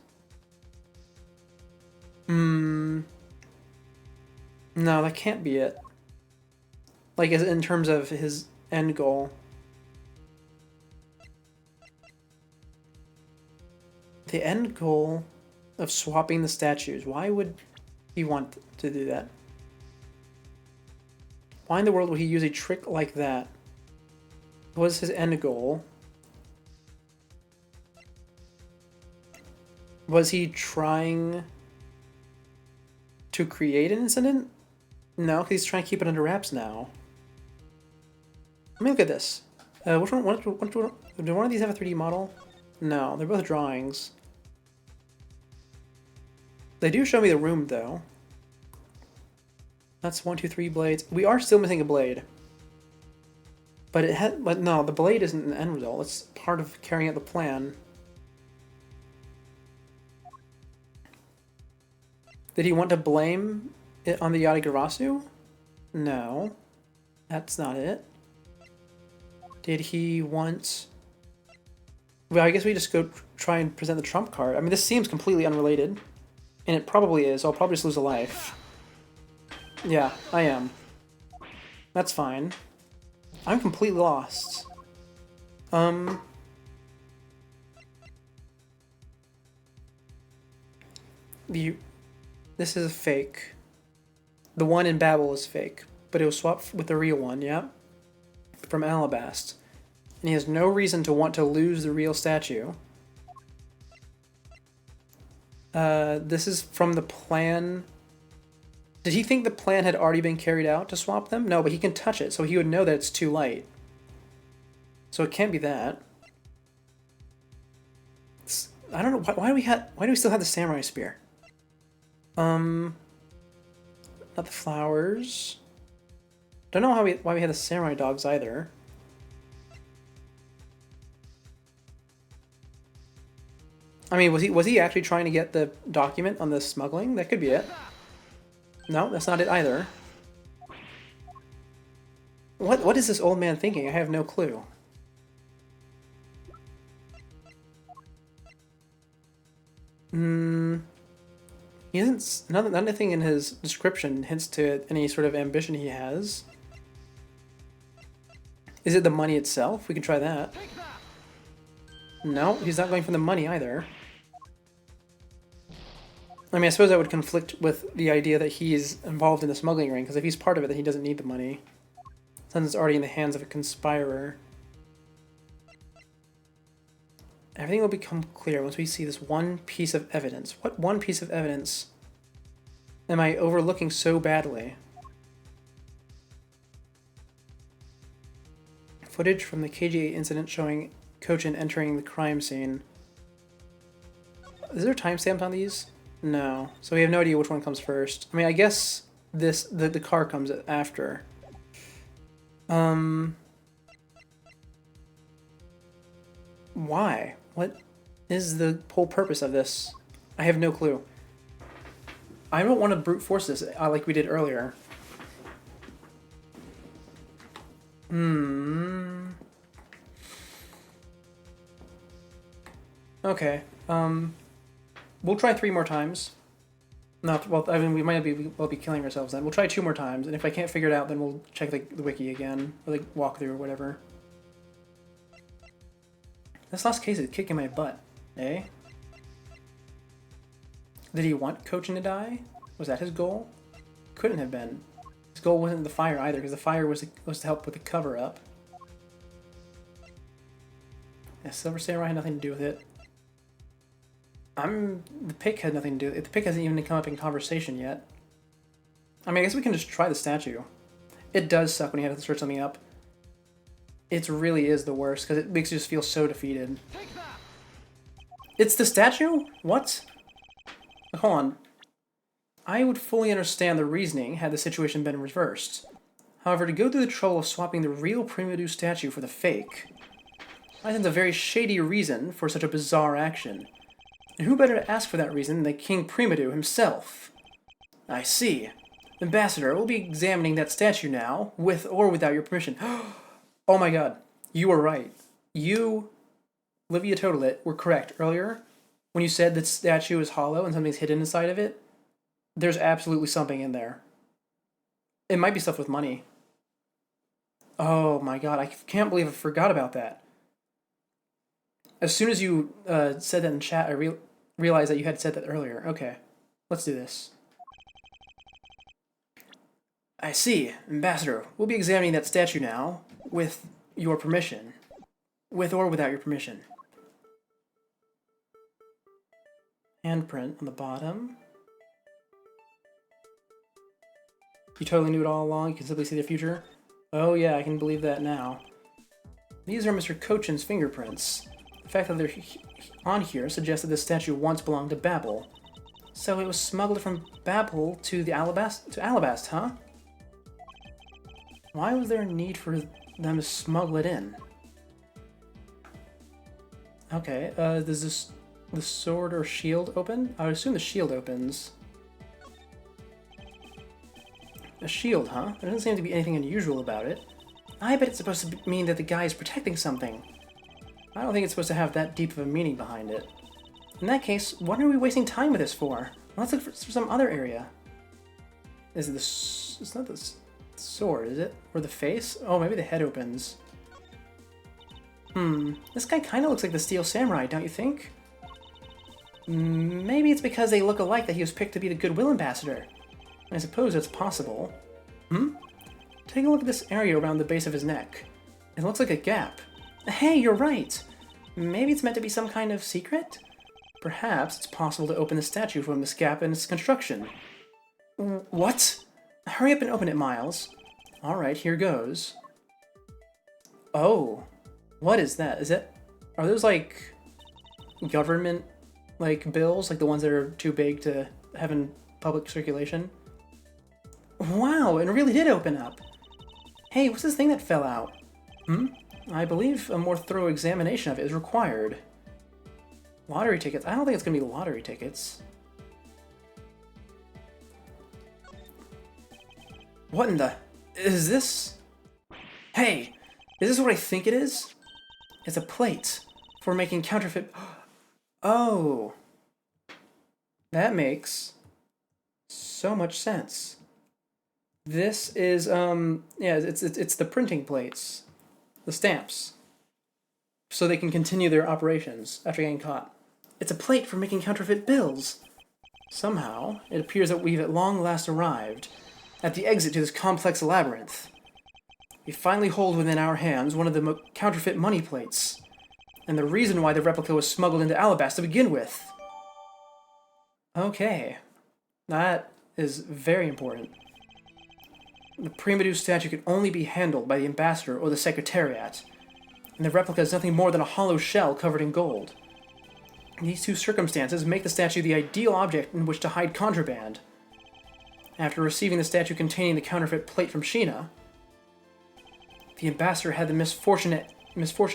[SPEAKER 1] No, that can't be it. Like, as in terms of his end goal. The end goal of swapping the statues. Why would he want to do that? Why in the world would he use a trick like that? What was his end goal? Was he trying to create an incident? No, because he's trying to keep it under wraps now. Let me look at this. Which one? Do one of these have a 3D model? No, they're both drawings. They do show me the room, though. That's 1, 2, 3 blades. We are still missing a blade. But no, the blade isn't an end result. It's part of carrying out the plan. Did he want to blame it on the Yadi-Garasu? No. That's not it. Did he want... Well, I guess we just go try and present the trump card. I mean, this seems completely unrelated. And it probably is. I'll probably just lose a life. Yeah, I am. That's fine. I'm completely lost. This is a fake. The one in Babel is fake, but it was swapped with the real one, yeah? From Alabast. And he has no reason to want to lose the real statue. This is from the plan. Did he think the plan had already been carried out to swap them? No, but he can touch it, so he would know that it's too light. So it can't be that. I don't know why do we still have the samurai spear? Not the flowers. Don't know why we had the samurai dogs either. I mean, was he actually trying to get the document on the smuggling? That could be it. No, that's not it either. What is this old man thinking? I have no clue. He isn't. Nothing in his description hints to any sort of ambition he has. Is it the money itself? We can try that. No, he's not going for the money either. I mean, I suppose that would conflict with the idea that he's involved in the smuggling ring, because if he's part of it, then he doesn't need the money. Since it's already in the hands of a conspirer. Everything will become clear once we see this one piece of evidence. What one piece of evidence am I overlooking so badly? Footage from the KGA incident showing Cochin entering the crime scene. Is there timestamps on these? No. So we have no idea which one comes first. I mean, I guess the car comes after. Why? What is the whole purpose of this? I have no clue. I don't want to brute force this like we did earlier. Okay. We'll try 3 more times. Not well. I mean, we might be killing ourselves then. We'll try 2 more times, and if I can't figure it out, then we'll check the wiki again, or like walkthrough or whatever. This last case is kicking my butt, eh? Did he want Cochin to die? Was that his goal? Couldn't have been. His goal wasn't the fire either, because the fire was to help with the cover-up. Yeah, Silver Samurai had nothing to do with it. The pick had nothing to do with it. The pick hasn't even come up in conversation yet. I mean, I guess we can just try the statue. It does suck when you have to search something up. It really is the worst, because it makes you just feel so defeated. It's the statue? What? Hold on. I would fully understand the reasoning had the situation been reversed. However, to go through the trouble of swapping the real Primidu statue for the fake, I think it's a very shady reason for such a bizarre action. And who better to ask for that reason than King Primidu himself? I see. Ambassador, we'll be examining that statue now, with or without your permission. Oh my god, you were right. You, Livia Totalit, were correct earlier when you said that statue is hollow and something's hidden inside of it. There's absolutely something in there. It might be stuff with money. Oh my god, I can't believe I forgot about that. As soon as you said that in chat, I realized that you had said that earlier. Okay, let's do this. I see, Ambassador. We'll be examining that statue now, with your permission. With or without your permission. Handprint on the bottom. You totally knew it all along? You can simply see the future? Oh yeah, I can believe that now. These are Mr. Cochin's fingerprints. The fact that they're on here suggests that this statue once belonged to Babel. So it was smuggled from Babel to the Alabast, huh? Why was there a need for them to smuggle it in? Okay, does the sword or shield open? I would assume the shield opens. A shield, huh? There doesn't seem to be anything unusual about it. I bet it's supposed to mean that the guy is protecting something. I don't think it's supposed to have that deep of a meaning behind it. In that case, what are we wasting time with this for? Let's look for some other area. Is it it's not the sword, is it? Or the face? Oh, maybe the head opens. This guy kind of looks like the Steel Samurai, don't you think? Maybe it's because they look alike that he was picked to be the Goodwill Ambassador. I suppose that's possible. Take a look at this area around the base of his neck. It looks like a gap. Hey, you're right! Maybe it's meant to be some kind of secret? Perhaps it's possible to open the statue from this gap in its construction. What? Hurry up and open it, Miles. Alright, here goes. Oh. What is that? Are those like government bills? Like the ones that are too big to have in public circulation? Wow, it really did open up. Hey, what's this thing that fell out? I believe a more thorough examination of it is required. Lottery tickets? I don't think it's gonna be lottery tickets. What in the... Is this... Hey! Is this what I think it is? It's a plate for making counterfeit... Oh! That makes so much sense. This is, yeah, it's the printing plates. The stamps. So they can continue their operations after getting caught. It's a plate for making counterfeit bills. Somehow, it appears that we've at long last arrived at the exit to this complex labyrinth. We finally hold within our hands one of the counterfeit money plates, and the reason why the replica was smuggled into Alabast to begin with. Okay. That is very important. The Primidu statue can only be handled by the Ambassador or the Secretariat, and the replica is nothing more than a hollow shell covered in gold. These two circumstances make the statue the ideal object in which to hide contraband. After receiving the statue containing the counterfeit plate from Sheena, the Ambassador had the misfortune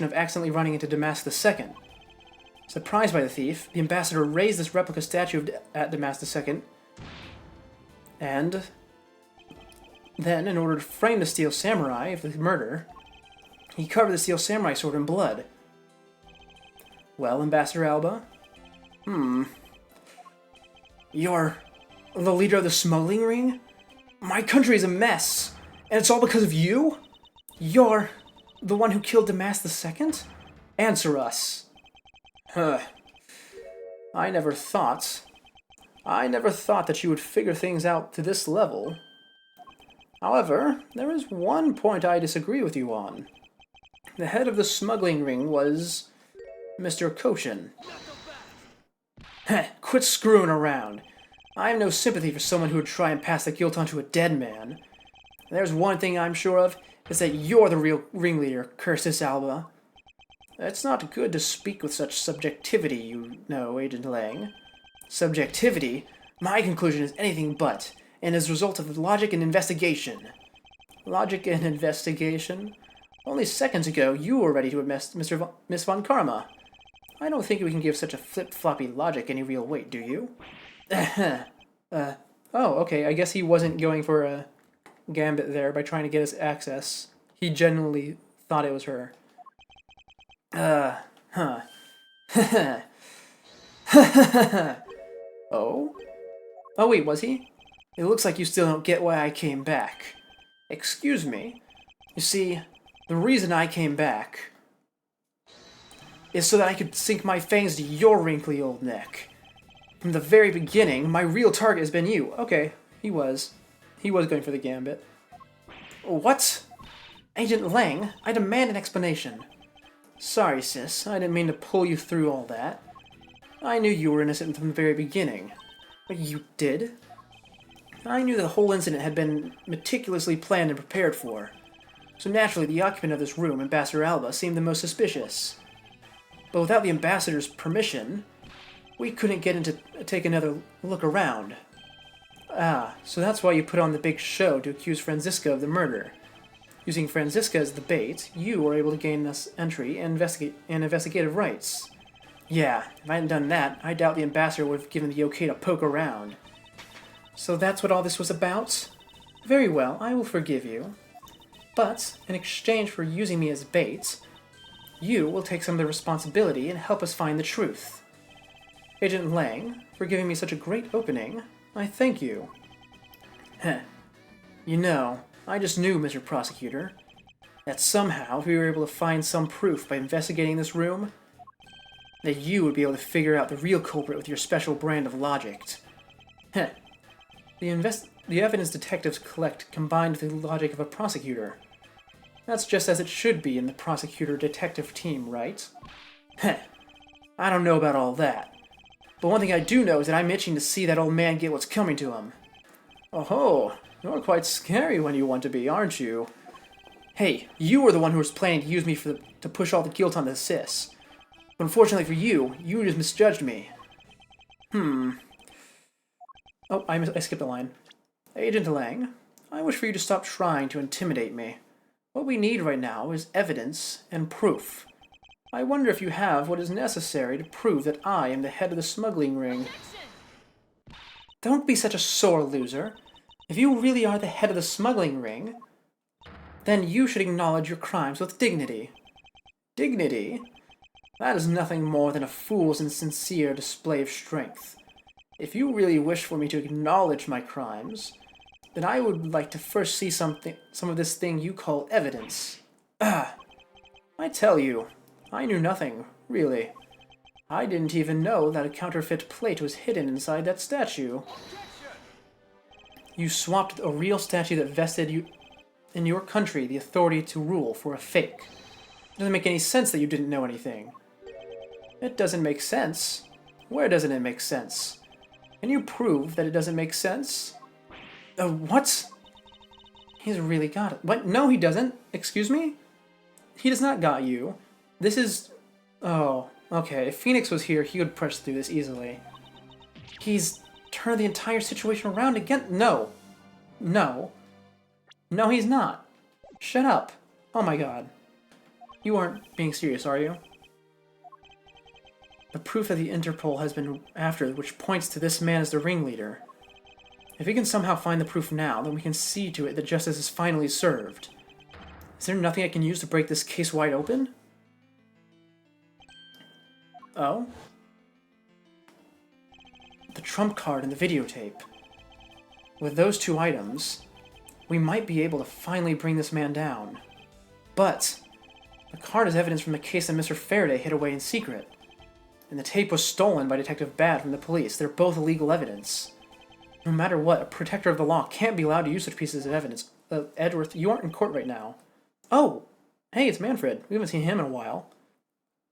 [SPEAKER 1] of accidentally running into Damask II. Surprised by the thief, the Ambassador raised this replica statue at Damask II, and then, in order to frame the Steel Samurai of the murder, he covered the Steel Samurai sword in blood. Well, Ambassador Alba? You're the leader of the smuggling ring? My country is a mess, and it's all because of you? You're the one who killed Damask II? Answer us. I never thought I never thought that you would figure things out to this level. However, there is one point I disagree with you on. The head of the smuggling ring was Mr. Koshin. Heh, quit screwing around. I have no sympathy for someone who would try and pass the guilt onto a dead man. There's one thing I'm sure of, is that you're the real ringleader, Cursus Alba. It's not good to speak with such subjectivity, you know, Agent Lang. Subjectivity? My conclusion is anything but, and is a result of logic and investigation. Logic and investigation? Only seconds ago, you were ready to arrest Miss Von Karma. I don't think we can give such a flip-floppy logic any real weight, do you? Oh, okay, I guess he wasn't going for a gambit there by trying to get us access. He genuinely thought it was her. Oh? Oh wait, was he? It looks like you still don't get why I came back. Excuse me? You see, the reason I came back is so that I could sink my fangs to your wrinkly old neck. From the very beginning, my real target has been you. Okay, he was. He was going for the gambit. What? Agent Lang, I demand an explanation. Sorry, sis, I didn't mean to pull you through all that. I knew you were innocent from the very beginning. But you did? I knew the whole incident had been meticulously planned and prepared for. So naturally, the occupant of this room, Ambassador Alba, seemed the most suspicious. But without the ambassador's permission, we couldn't get in to take another look around. Ah, so that's why you put on the big show to accuse Franziska of the murder. Using Franziska as the bait, you were able to gain us entry and investigative rights. Yeah, if I hadn't done that, I doubt the ambassador would have given the okay to poke around. So that's what all this was about? Very well, I will forgive you. But, in exchange for using me as bait, you will take some of the responsibility and help us find the truth. Agent Lang, for giving me such a great opening, I thank you. Heh. You know, I just knew, Mr. Prosecutor, that somehow if we were able to find some proof by investigating this room, that you would be able to figure out the real culprit with your special brand of logic. Heh. The evidence detectives collect combined with the logic of a prosecutor. That's just as it should be in the prosecutor-detective team, right? Heh. I don't know about all that. But one thing I do know is that I'm itching to see that old man get what's coming to him. Oh-ho, you're quite scary when you want to be, aren't you? Hey, you were the one who was planning to use me to push all the guilt on the sis. But unfortunately for you, you just misjudged me. Oh, I skipped a line. Agent Lang, I wish for you to stop trying to intimidate me. What we need right now is evidence and proof. I wonder if you have what is necessary to prove that I am the head of the smuggling ring. Don't be such a sore loser. If you really are the head of the smuggling ring, then you should acknowledge your crimes with dignity. Dignity? That is nothing more than a fool's insincere display of strength. If you really wish for me to acknowledge my crimes, then I would like to first see some of this thing you call evidence. I tell you, I knew nothing, really. I didn't even know that a counterfeit plate was hidden inside that statue. You swapped a real statue that vested you in your country the authority to rule for a fake. It doesn't make any sense that you didn't know anything. It doesn't make sense. Where doesn't it make sense? Can you prove that it doesn't make sense? What? He's really got it. What? No, he doesn't. Excuse me? He does not got you. This is... Oh, okay. If Phoenix was here, he would press through this easily. He's turned the entire situation around again. No. No. No, he's not. Shut up. Oh my god. You aren't being serious, are you? The proof that the Interpol has been after, which points to this man as the ringleader. If we can somehow find the proof now, then we can see to it that justice is finally served. Is there nothing I can use to break this case wide open? Oh? The trump card and the videotape. With those two items, we might be able to finally bring this man down. But the card is evidence from the case that Mr. Faraday hid away in secret. and the tape was stolen by Detective Bad from the police. They're both illegal evidence. No matter what, a protector of the law can't be allowed to use such pieces of evidence. Edgeworth, you aren't in court right now. Oh, hey, it's Manfred. We haven't seen him in a while.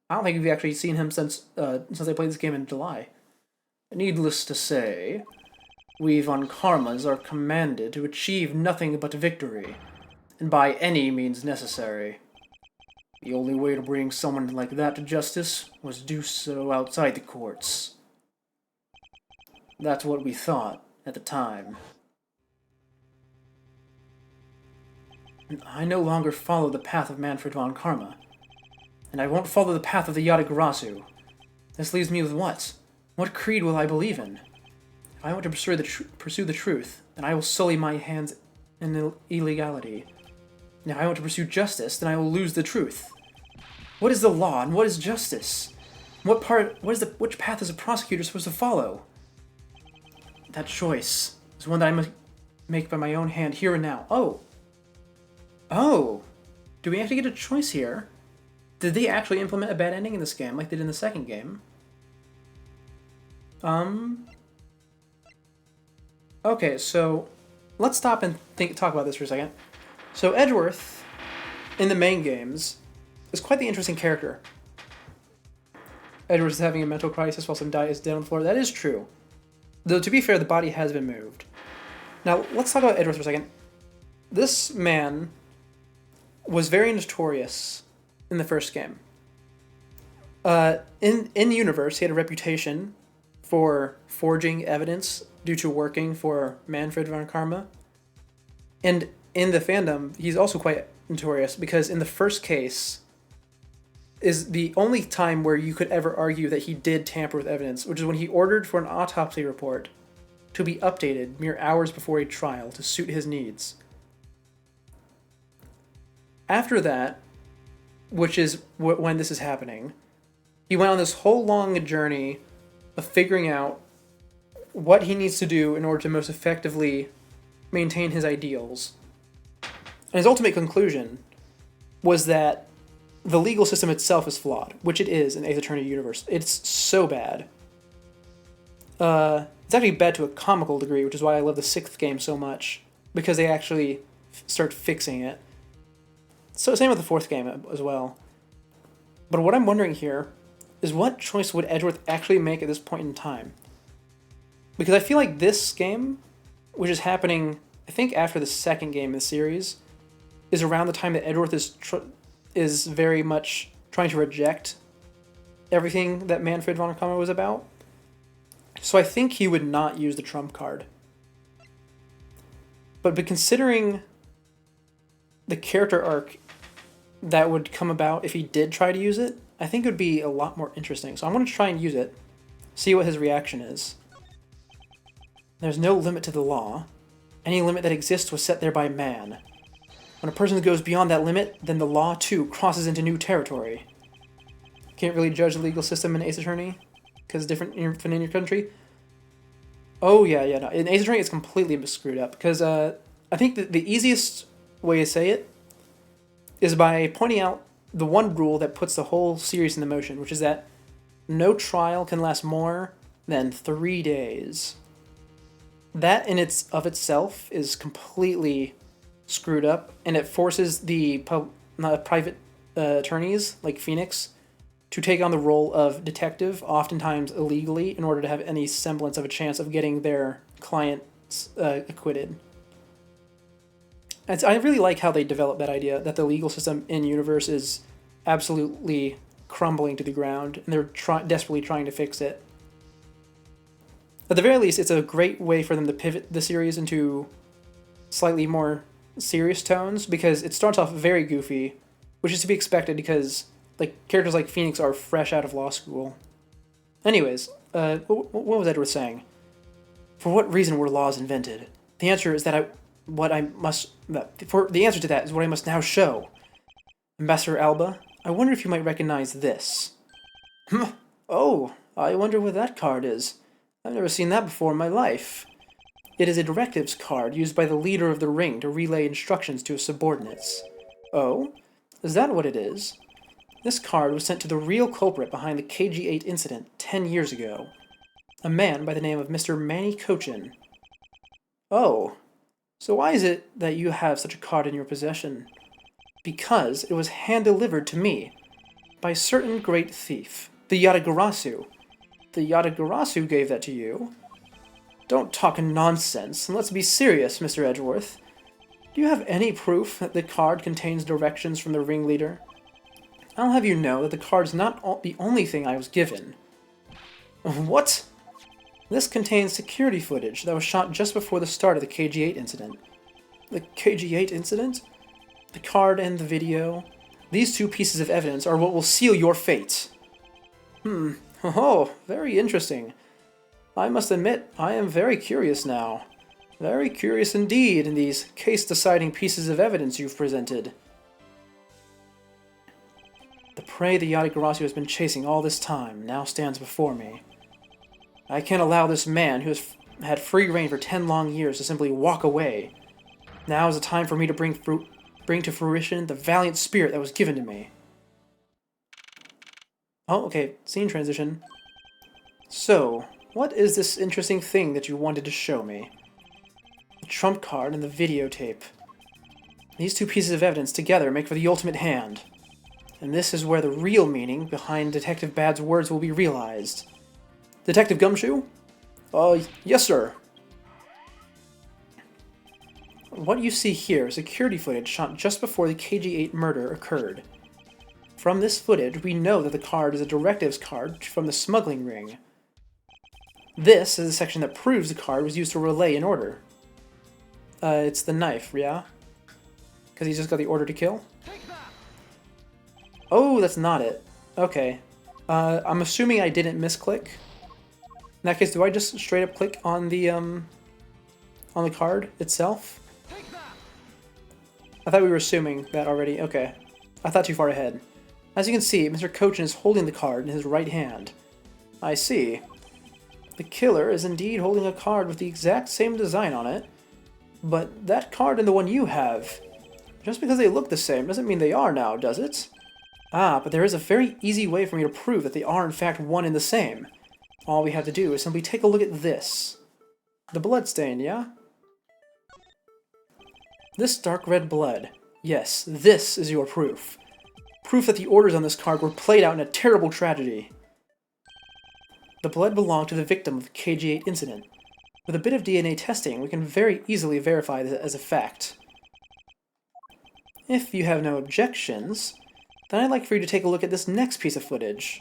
[SPEAKER 1] I don't think we've actually seen him since I played this game in July. Needless to say, we Von Karmas are commanded to achieve nothing but victory, and by any means necessary. The only way to bring someone like that to justice was to do so outside the courts. That's what we thought at the time. And I no longer follow the path of Manfred von Karma, and I won't follow the path of the Yata-Garasu. This leaves me with what? What creed will I believe in? If I want to pursue the truth, then I will sully my hands in illegality. And if I want to pursue justice, then I will lose the truth. What is the law and what is justice? Which path is a prosecutor supposed to follow? That choice is one that I must make by my own hand here and now. Oh! Do we actually get a choice here? Did they actually implement a bad ending in this game like they did in the second game? Okay, so let's stop and talk about this for a second. So Edgeworth, in the main games, is quite the interesting character. Edgeworth is having a mental crisis while some guy is dead on the floor. That is true. Though, to be fair, the body has been moved. Now, let's talk about Edgeworth for a second. This man was very notorious in the first game. In universe, he had a reputation for forging evidence due to working for Manfred von Karma. And in the fandom, he's also quite notorious because in the first case is the only time where you could ever argue that he did tamper with evidence, which is when he ordered for an autopsy report to be updated mere hours before a trial to suit his needs. After that, which is when this is happening, he went on this whole long journey of figuring out what he needs to do in order to most effectively maintain his ideals. And his ultimate conclusion was that the legal system itself is flawed, which it is in Ace Attorney universe. It's so bad. It's actually bad to a comical degree, which is why I love the 6th game so much, because they actually start fixing it. So same with the 4th game as well. But what I'm wondering here is what choice would Edgeworth actually make at this point in time? Because I feel like this game, which is happening, I think after the 2nd game in the series, is around the time that Edgeworth is very much trying to reject everything that Manfred von Karma was about. So I think he would not use the trump card. But considering the character arc that would come about if he did try to use it, I think it would be a lot more interesting. So I'm going to try and use it, see what his reaction is. There's no limit to the law. Any limit that exists was set there by man. When a person goes beyond that limit, then the law, too, crosses into new territory. Can't really judge the legal system in Ace Attorney, because it's different in your country. Oh, yeah, no. In Ace Attorney, it's completely screwed up, because I think that the easiest way to say it is by pointing out the one rule that puts the whole series into motion, which is that no trial can last more than 3 days. That in itself is completely screwed up, and it forces the private attorneys like Phoenix to take on the role of detective, oftentimes illegally, in order to have any semblance of a chance of getting their clients acquitted. I really like how they develop that idea that the legal system in universe is absolutely crumbling to the ground, and they're desperately trying to fix it. At the very least, it's a great way for them to pivot the series into slightly more serious tones, because it starts off very goofy, which is to be expected because characters like Phoenix are fresh out of law school. Anyways, what was Edgeworth saying? For what reason were laws invented? The answer is that the answer to that is what I must now show. Ambassador Alba, I wonder if you might recognize this. Oh, I wonder what that card is. I've never seen that before in my life. It is a directives card used by the leader of the ring to relay instructions to his subordinates. Oh? Is that what it is? This card was sent to the real culprit behind the KG-8 incident 10 years ago. A man by the name of Mr. Manny Cochin. Oh, so why is it that you have such a card in your possession? Because it was hand-delivered to me by a certain great thief, the Yatagarasu. The Yatagarasu gave that to you? Don't talk nonsense, and let's be serious, Mr. Edgeworth. Do you have any proof that the card contains directions from the ringleader? I'll have you know that the card's not the only thing I was given. What? This contains security footage that was shot just before the start of the KG-8 incident. The KG-8 incident? The card and the video? These two pieces of evidence are what will seal your fate. Oh, very interesting. I must admit, I am very curious now. Very curious indeed in these case-deciding pieces of evidence you've presented. The prey the Yatagarasu has been chasing all this time now stands before me. I can't allow this man, who has had free reign for 10 long years, to simply walk away. Now is the time for me to bring to fruition the valiant spirit that was given to me. Oh, okay, scene transition. So, what is this interesting thing that you wanted to show me? The trump card and the videotape. These two pieces of evidence together make for the ultimate hand. And this is where the real meaning behind Detective Bad's words will be realized. Detective Gumshoe? Yes, sir. What you see here is security footage shot just before the KG-8 murder occurred. From this footage, we know that the card is a directives card from the smuggling ring. This is the section that proves the card was used to relay an order. It's the knife, yeah? Because he just got the order to kill? Oh, that's not it. Okay. I'm assuming I didn't misclick. In that case, do I just straight up click on the card itself? I thought we were assuming that already. Okay. I thought too far ahead. As you can see, Mr. Cochin is holding the card in his right hand. I see. The killer is indeed holding a card with the exact same design on it, but that card and the one you have, just because they look the same doesn't mean they are now, does it? Ah, but there is a very easy way for me to prove that they are in fact one and the same. All we have to do is simply take a look at this. The bloodstain, yeah? This dark red blood. Yes, this is your proof. Proof that the orders on this card were played out in a terrible tragedy. The blood belonged to the victim of the KG-8 incident. With a bit of DNA testing, we can very easily verify this as a fact. If you have no objections, then I'd like for you to take a look at this next piece of footage.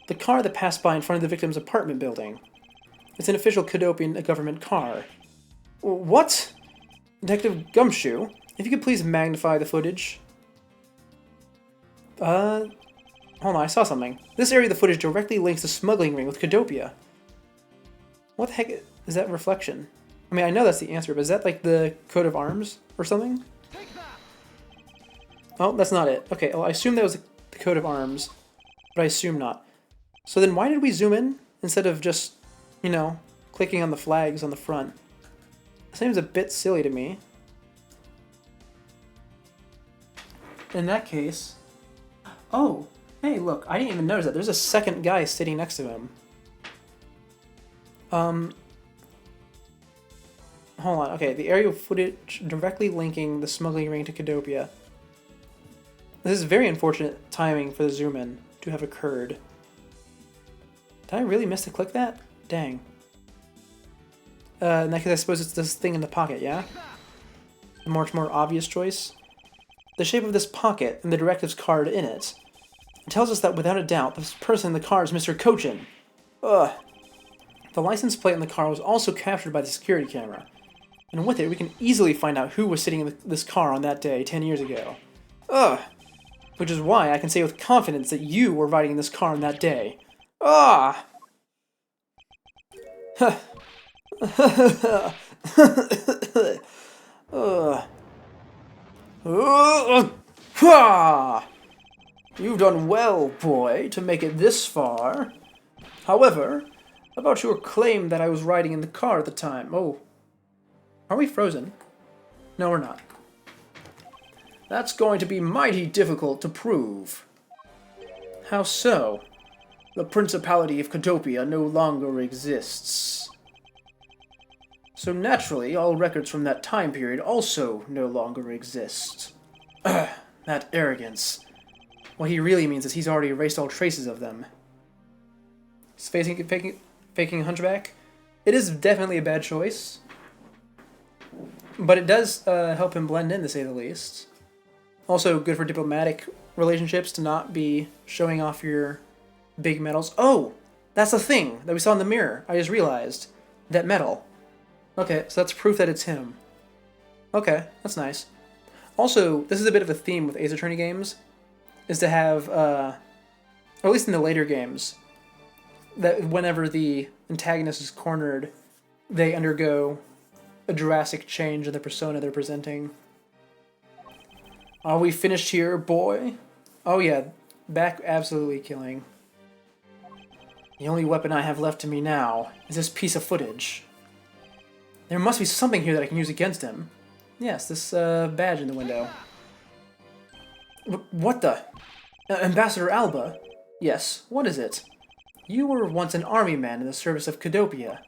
[SPEAKER 1] The car that passed by in front of the victim's apartment building. It's an official Cadopian government car. What? Detective Gumshoe, if you could please magnify the footage. Hold on, I saw something. This area of the footage directly links the smuggling ring with Cadopia. What the heck is that reflection? I mean, I know that's the answer, but is that like the coat of arms or something? Oh, that's not it. Okay, well, I assume that was the coat of arms, but I assume not. So then why did we zoom in instead of just, you know, clicking on the flags on the front? It seems a bit silly to me. In that case... Oh, hey, look, I didn't even notice that. There's a second guy sitting next to him. Hold on, okay, the aerial footage directly linking the smuggling ring to Cadopia. This is very unfortunate timing for the zoom-in to have occurred. Did I really miss to click that? Dang. In that case, I suppose it's this thing in the pocket, yeah? A much more obvious choice. The shape of this pocket and the directives card in it tells us that without a doubt, this person in the car is Mr. Cochin. Ugh. The license plate in the car was also captured by the security camera. And with it, we can easily find out who was sitting in this car on that day 10 years ago. Ugh. Which is why I can say with confidence that you were riding in this car on that day. Ah! You've done well, boy, to make it this far. However, about your claim that I was riding in the car at the time. Oh. Are we frozen? No, we're not. That's going to be mighty difficult to prove. How so? The Principality of Cadopia no longer exists. So naturally, all records from that time period also no longer exist. That arrogance. What he really means is he's already erased all traces of them. He's faking Hunchback. It is definitely a bad choice. But it does help him blend in, to say the least. Also good for diplomatic relationships to not be showing off your big medals. Oh! That's the thing that we saw in the mirror. I just realized. That medal. Okay, so that's proof that it's him. Okay, that's nice. Also, this is a bit of a theme with Ace Attorney games, is to have, or at least in the later games, that whenever the antagonist is cornered, they undergo a drastic change in the persona they're presenting. Are we finished here, boy? Oh yeah, back absolutely killing. The only weapon I have left to me now is this piece of footage. There must be something here that I can use against him. Yes, this badge in the window. What the? Ambassador Alba? Yes, what is it? You were once an army man in the service of Cadopia,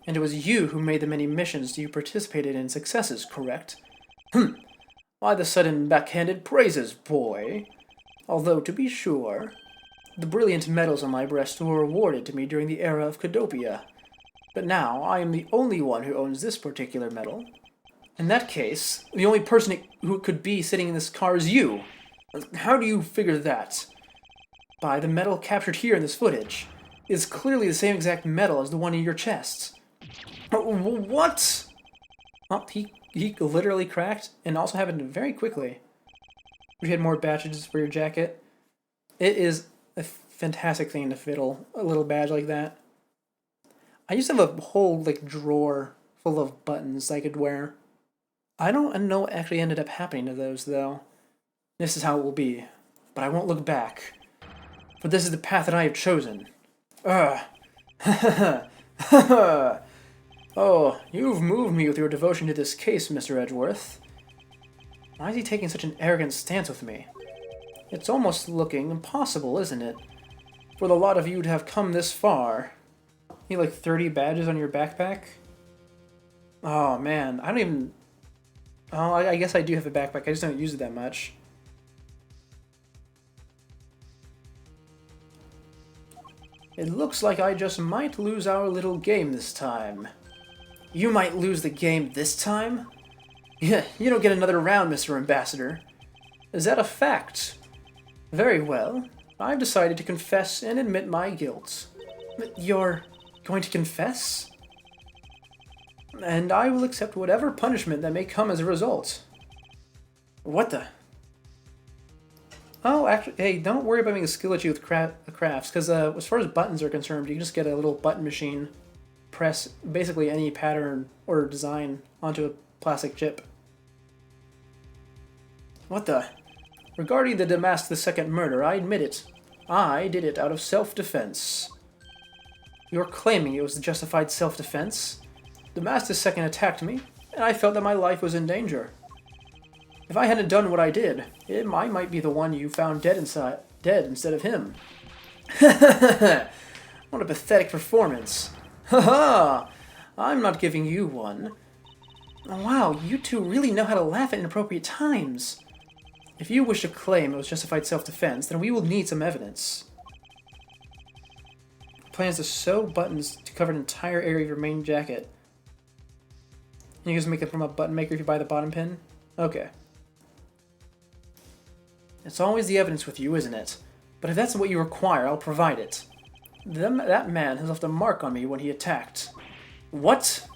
[SPEAKER 1] and it was you who made the many missions you participated in successes, correct? Why the sudden backhanded praises, boy? Although, to be sure, the brilliant medals on my breast were awarded to me during the era of Cadopia. But now, I am the only one who owns this particular medal. In that case, the only person who could be sitting in this car is you. How do you figure that? By the medal captured here in this footage. It is clearly the same exact medal as the one in your chest. What? Oh, he literally cracked, and also happened very quickly. We had more badges for your jacket. It is a fantastic thing to fiddle a little badge like that. I used to have a whole drawer full of buttons I could wear. I don't know what actually ended up happening to those, though. This is how it will be, but I won't look back. For this is the path that I have chosen. Oh, you've moved me with your devotion to this case, Mr. Edgeworth. Why is he taking such an arrogant stance with me? It's almost looking impossible, isn't it? For the lot of you to have come this far. You have 30 badges on your backpack? Oh man, I don't even... Oh, I guess I do have a backpack, I just don't use it that much. It looks like I just might lose our little game this time. You might lose the game this time? Yeah, you don't get another round, Mr. Ambassador. Is that a fact? Very well. I've decided to confess and admit my guilt. But you're going to confess? And I will accept whatever punishment that may come as a result. What the? Oh, actually, hey, don't worry about being a skill at you with crafts, because as far as buttons are concerned, you can just get a little button machine, press basically any pattern or design onto a plastic chip. What the? Regarding the Damask II murder, I admit it. I did it out of self-defense. You're claiming it was justified self-defense? Damask II attacked me, and I felt that my life was in danger. If I hadn't done what I did, I might be the one you found dead instead of him. What a pathetic performance. Haha! I'm not giving you one. Oh, wow, you two really know how to laugh at inappropriate times. If you wish to claim it was justified self-defense, then we will need some evidence. Plans to sew buttons to cover an entire area of your main jacket. You can just make it from a button maker if you buy the bottom pin? Okay. It's always the evidence with you, isn't it? But if that's what you require, I'll provide it. That man has left a mark on me when he attacked. What?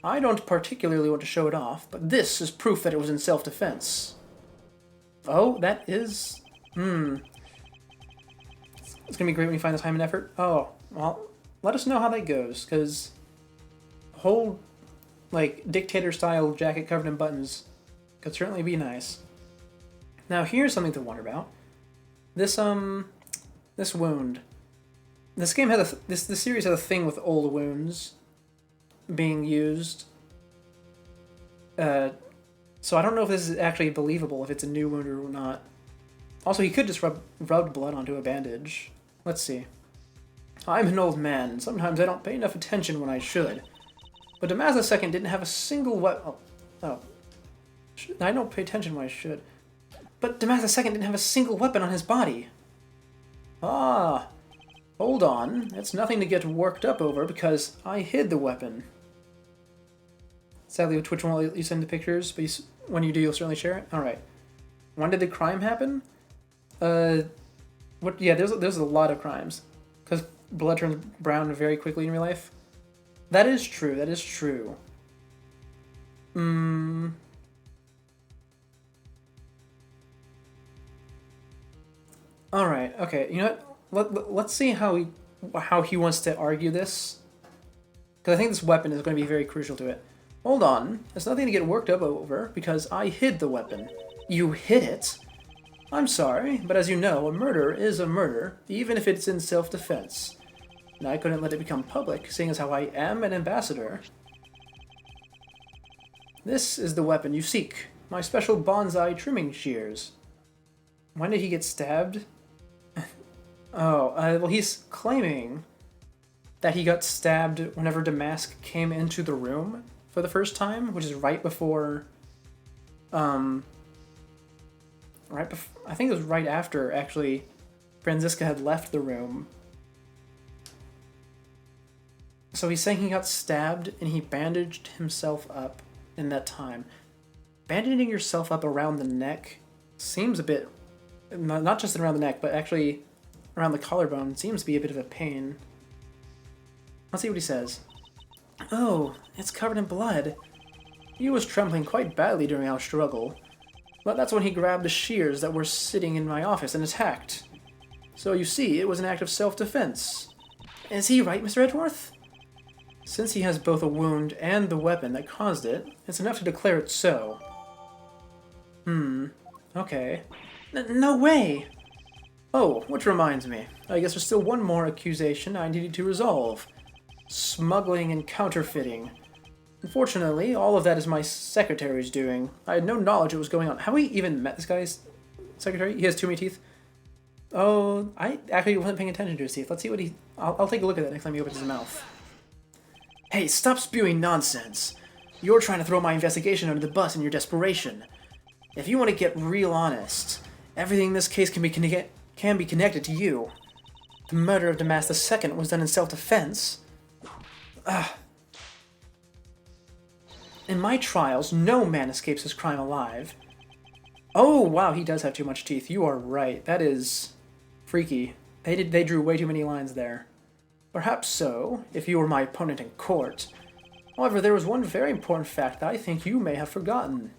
[SPEAKER 1] I don't particularly want to show it off, but this is proof that it was in self-defense. Oh, that is... It's gonna be great when you find the time and effort. Oh, well, let us know how that goes, because... whole, dictator-style jacket covered in buttons could certainly be nice. Now, here's something to wonder about. This wound. This game has this series has a thing with old wounds being used. So I don't know if this is actually believable, if it's a new wound or not. Also, he could just rubbed blood onto a bandage. Let's see. I'm an old man. Sometimes I don't pay enough attention when I should. But Damas II didn't have a single weapon. Oh. I don't pay attention when I should. But Damas II didn't have a single weapon on his body. Ah. Hold on. It's nothing to get worked up over because I hid the weapon. Sadly, with Twitch won't let you send the pictures, but when you do, you'll certainly share it. Alright. When did the crime happen? What? Yeah, there's a lot of crimes. Because blood turns brown very quickly in real life. That is true, that is true. Alright, okay, you know what? Let's see how he wants to argue this. Because I think this weapon is going to be very crucial to it. Hold on, it's nothing to get worked up over, because I hid the weapon. You hid it? I'm sorry, but as you know, a murder is a murder, even if it's in self-defense. And I couldn't let it become public, seeing as how I am an ambassador. This is the weapon you seek, my special bonsai trimming shears. When did he get stabbed? Well, he's claiming that he got stabbed whenever Damask came into the room for the first time, which is right before, I think it was right after, actually, Franziska had left the room. So he's saying he got stabbed and he bandaged himself up in that time. Bandaging yourself up around the neck seems a bit, not just around the neck, but actually around the collarbone seems to be a bit of a pain. Let's see what he says. Oh, it's covered in blood. He was trembling quite badly during our struggle. But that's when he grabbed the shears that were sitting in my office and attacked. So you see, it was an act of self-defense. Is he right, Mr. Edgeworth? Since he has both a wound and the weapon that caused it, it's enough to declare it so. Okay. No way! Oh, which reminds me. I guess there's still one more accusation I needed to resolve. Smuggling and counterfeiting. Unfortunately, all of that is my secretary's doing. I had no knowledge it was going on. Have we even met this guy's secretary? He has too many teeth. Oh, I actually wasn't paying attention to his teeth. Let's see what he... I'll take a look at that next time he opens his mouth. Hey, stop spewing nonsense. You're trying to throw my investigation under the bus in your desperation. If you want to get real honest, everything in this case can be connected to you. The murder of Damas II was done in self-defense. In my trials, no man escapes his crime alive. Oh, wow, he does have too much teeth. You are right. That is freaky. They drew way too many lines there. Perhaps so, if you were my opponent in court. However, there was one very important fact that I think you may have forgotten.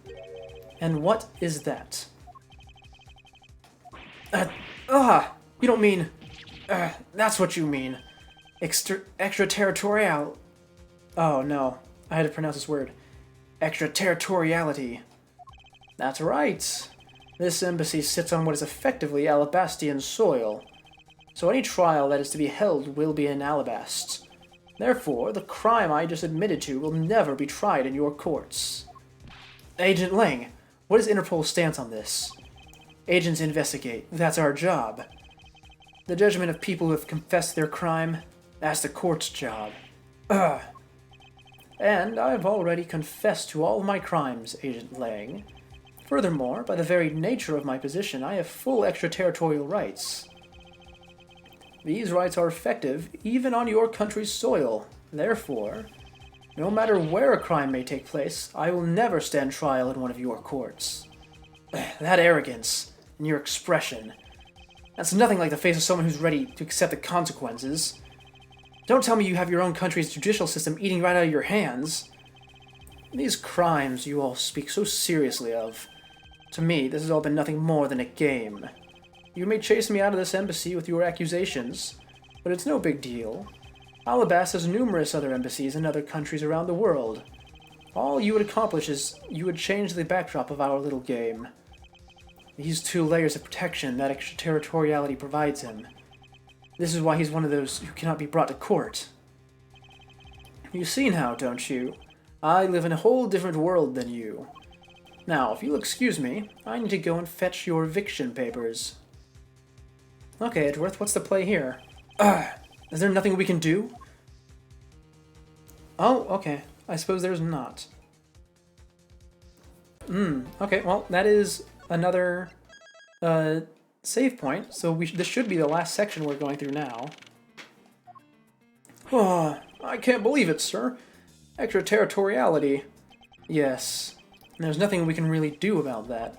[SPEAKER 1] And what is that? You don't mean... that's what you mean. Extraterritorial... Oh, no. I had to pronounce this word. Extraterritoriality. That's right. This embassy sits on what is effectively Alabastian soil. So any trial that is to be held will be in Alabast. Therefore, the crime I just admitted to will never be tried in your courts. Agent Lang, what is Interpol's stance on this? Agents investigate. That's our job. The judgment of people who have confessed their crime, that's the court's job. And I've already confessed to all my crimes, Agent Lang. Furthermore, by the very nature of my position, I have full extraterritorial rights. These rights are effective even on your country's soil. Therefore, no matter where a crime may take place, I will never stand trial in one of your courts. That arrogance, and your expression, that's nothing like the face of someone who's ready to accept the consequences. Don't tell me you have your own country's judicial system eating right out of your hands. These crimes you all speak so seriously of. To me, this has all been nothing more than a game. You may chase me out of this embassy with your accusations, but it's no big deal. Alabast has numerous other embassies in other countries around the world. All you would accomplish is you would change the backdrop of our little game. These 2 layers of protection that extraterritoriality provides him. This is why he's one of those who cannot be brought to court. You see now, don't you? I live in a whole different world than you. Now, if you'll excuse me, I need to go and fetch your eviction papers. Okay, Edgeworth, what's the play here? Is there nothing we can do? Oh, okay. I suppose there's not. Okay, well, that is another save point, so this should be the last section we're going through now. Oh, I can't believe it, sir. Extraterritoriality. Yes. And there's nothing we can really do about that.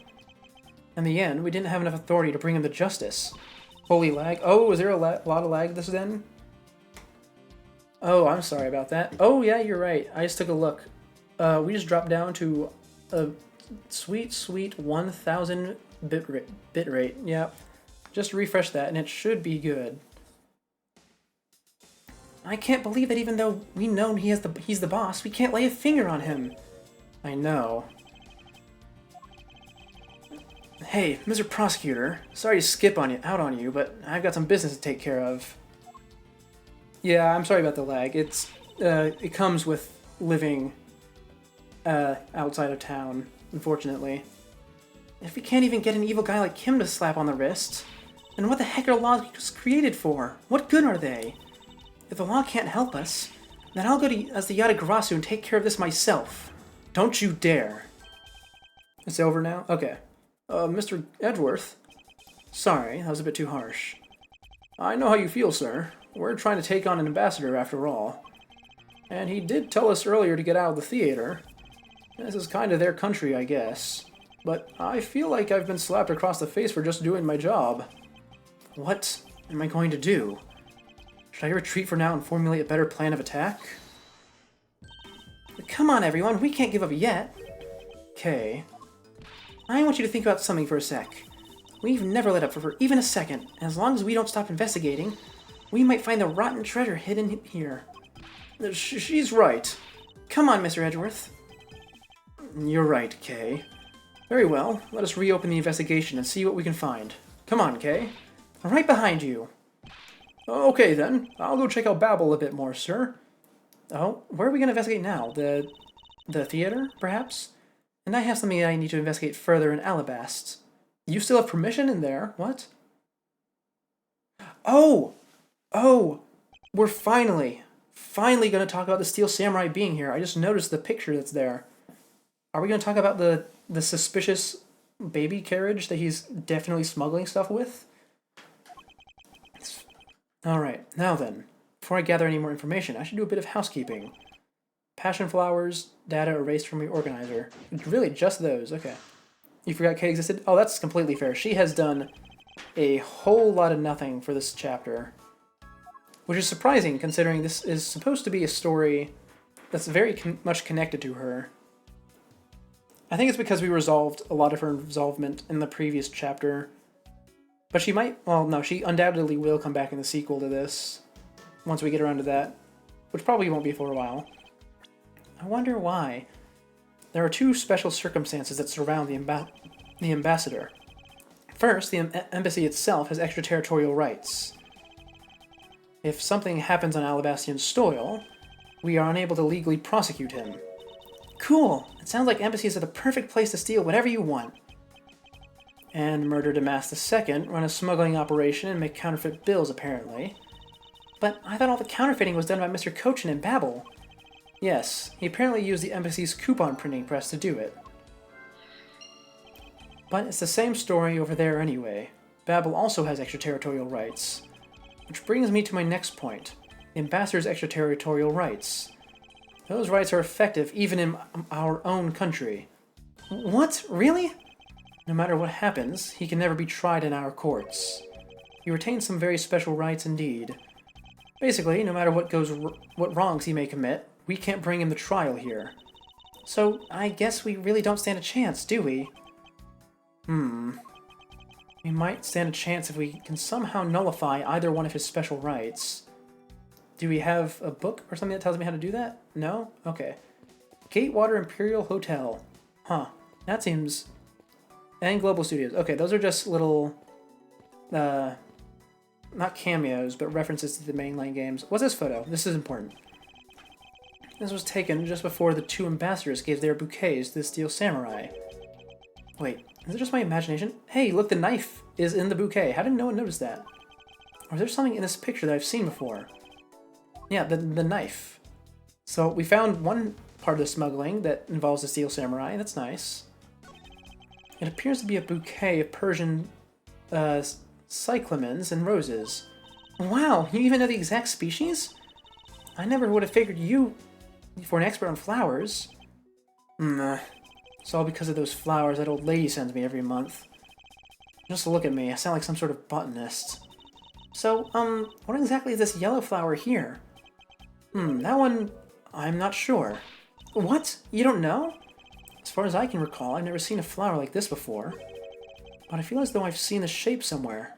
[SPEAKER 1] In the end, we didn't have enough authority to bring him to justice. Holy lag. Oh, is there a lot of lag this then? Oh, I'm sorry about that. Oh, yeah, you're right. I just took a look. We just dropped down to a sweet, sweet 1000 bit rate. Yep. Just refresh that, and it should be good. I can't believe that even though we know he's the boss, we can't lay a finger on him. I know. Hey, Mr. Prosecutor, sorry to skip out on you, but I've got some business to take care of. Yeah, I'm sorry about the lag. It comes with living outside of town, unfortunately. If we can't even get an evil guy like him to slap on the wrist, then what the heck are laws created for? What good are they? If the law can't help us, then I'll go as the Yatagarasu and take care of this myself. Don't you dare. It's over now? Okay. Mr. Edgeworth? Sorry, that was a bit too harsh. I know how you feel, sir. We're trying to take on an ambassador after all. And he did tell us earlier to get out of the theater. This is kind of their country, I guess. But I feel like I've been slapped across the face for just doing my job. What am I going to do? Should I retreat for now and formulate a better plan of attack? Come on, everyone, we can't give up yet. Okay. I want you to think about something for a sec. We've never let up for even a second, and as long as we don't stop investigating, we might find the rotten treasure hidden here. She's right. Come on, Mr. Edgeworth. You're right, Kay. Very well, let us reopen the investigation and see what we can find. Come on, Kay. I'm right behind you. Okay, then. I'll go check out Babel a bit more, sir. Oh, where are we going to investigate now? The theater, perhaps? And I have something I need to investigate further in Alabast. You still have permission in there? What? Oh! Oh! We're finally going to talk about the Steel Samurai being here. I just noticed the picture that's there. Are we going to talk about the suspicious baby carriage that he's definitely smuggling stuff with? Alright, now then. Before I gather any more information, I should do a bit of housekeeping. Passion flowers, data erased from your organizer. Really, just those, okay. You forgot Kay existed? Oh, that's completely fair. She has done a whole lot of nothing for this chapter. Which is surprising, considering this is supposed to be a story that's very much connected to her. I think it's because we resolved a lot of her involvement in the previous chapter. But she might, well, no, she undoubtedly will come back in the sequel to this, once we get around to that, which probably won't be for a while. I wonder why. There are two special circumstances that surround the ambassador. First, the embassy itself has extraterritorial rights. If something happens on Alabastian soil, we are unable to legally prosecute him. Cool! It sounds like embassies are the perfect place to steal whatever you want. And Murder Damas II run a smuggling operation and make counterfeit bills, apparently. But I thought all the counterfeiting was done by Mr. Cochin in Babel. Yes, he apparently used the embassy's coupon printing press to do it. But it's the same story over there anyway. Babel also has extraterritorial rights. Which brings me to my next point. The ambassador's extraterritorial rights. Those rights are effective even in our own country. What? Really? No matter what happens, he can never be tried in our courts. He retains some very special rights indeed. Basically, no matter what wrongs he may commit, we can't bring him to trial here. So, I guess we really don't stand a chance, do we? We might stand a chance if we can somehow nullify either one of his special rights. Do we have a book or something that tells me how to do that? No? Okay. Gatewater Imperial Hotel. Huh. That seems... And Global Studios. Okay, those are just little... not cameos, but references to the mainline games. What's this photo? This is important. This was taken just before the two ambassadors gave their bouquets to the Steel Samurai. Wait, is it just my imagination? Hey, look, the knife is in the bouquet. How did no one notice that? Or is there something in this picture that I've seen before? Yeah, the knife. So we found one part of the smuggling that involves the Steel Samurai. That's nice. It appears to be a bouquet of Persian cyclamens and roses. Wow, you even know the exact species? I never would have figured you for an expert on flowers. It's all because of those flowers that old lady sends me every month. Just look at me, I sound like some sort of botanist. So, what exactly is this yellow flower here? That one, I'm not sure. What? You don't know? As far as I can recall, I've never seen a flower like this before. But I feel as though I've seen the shape somewhere.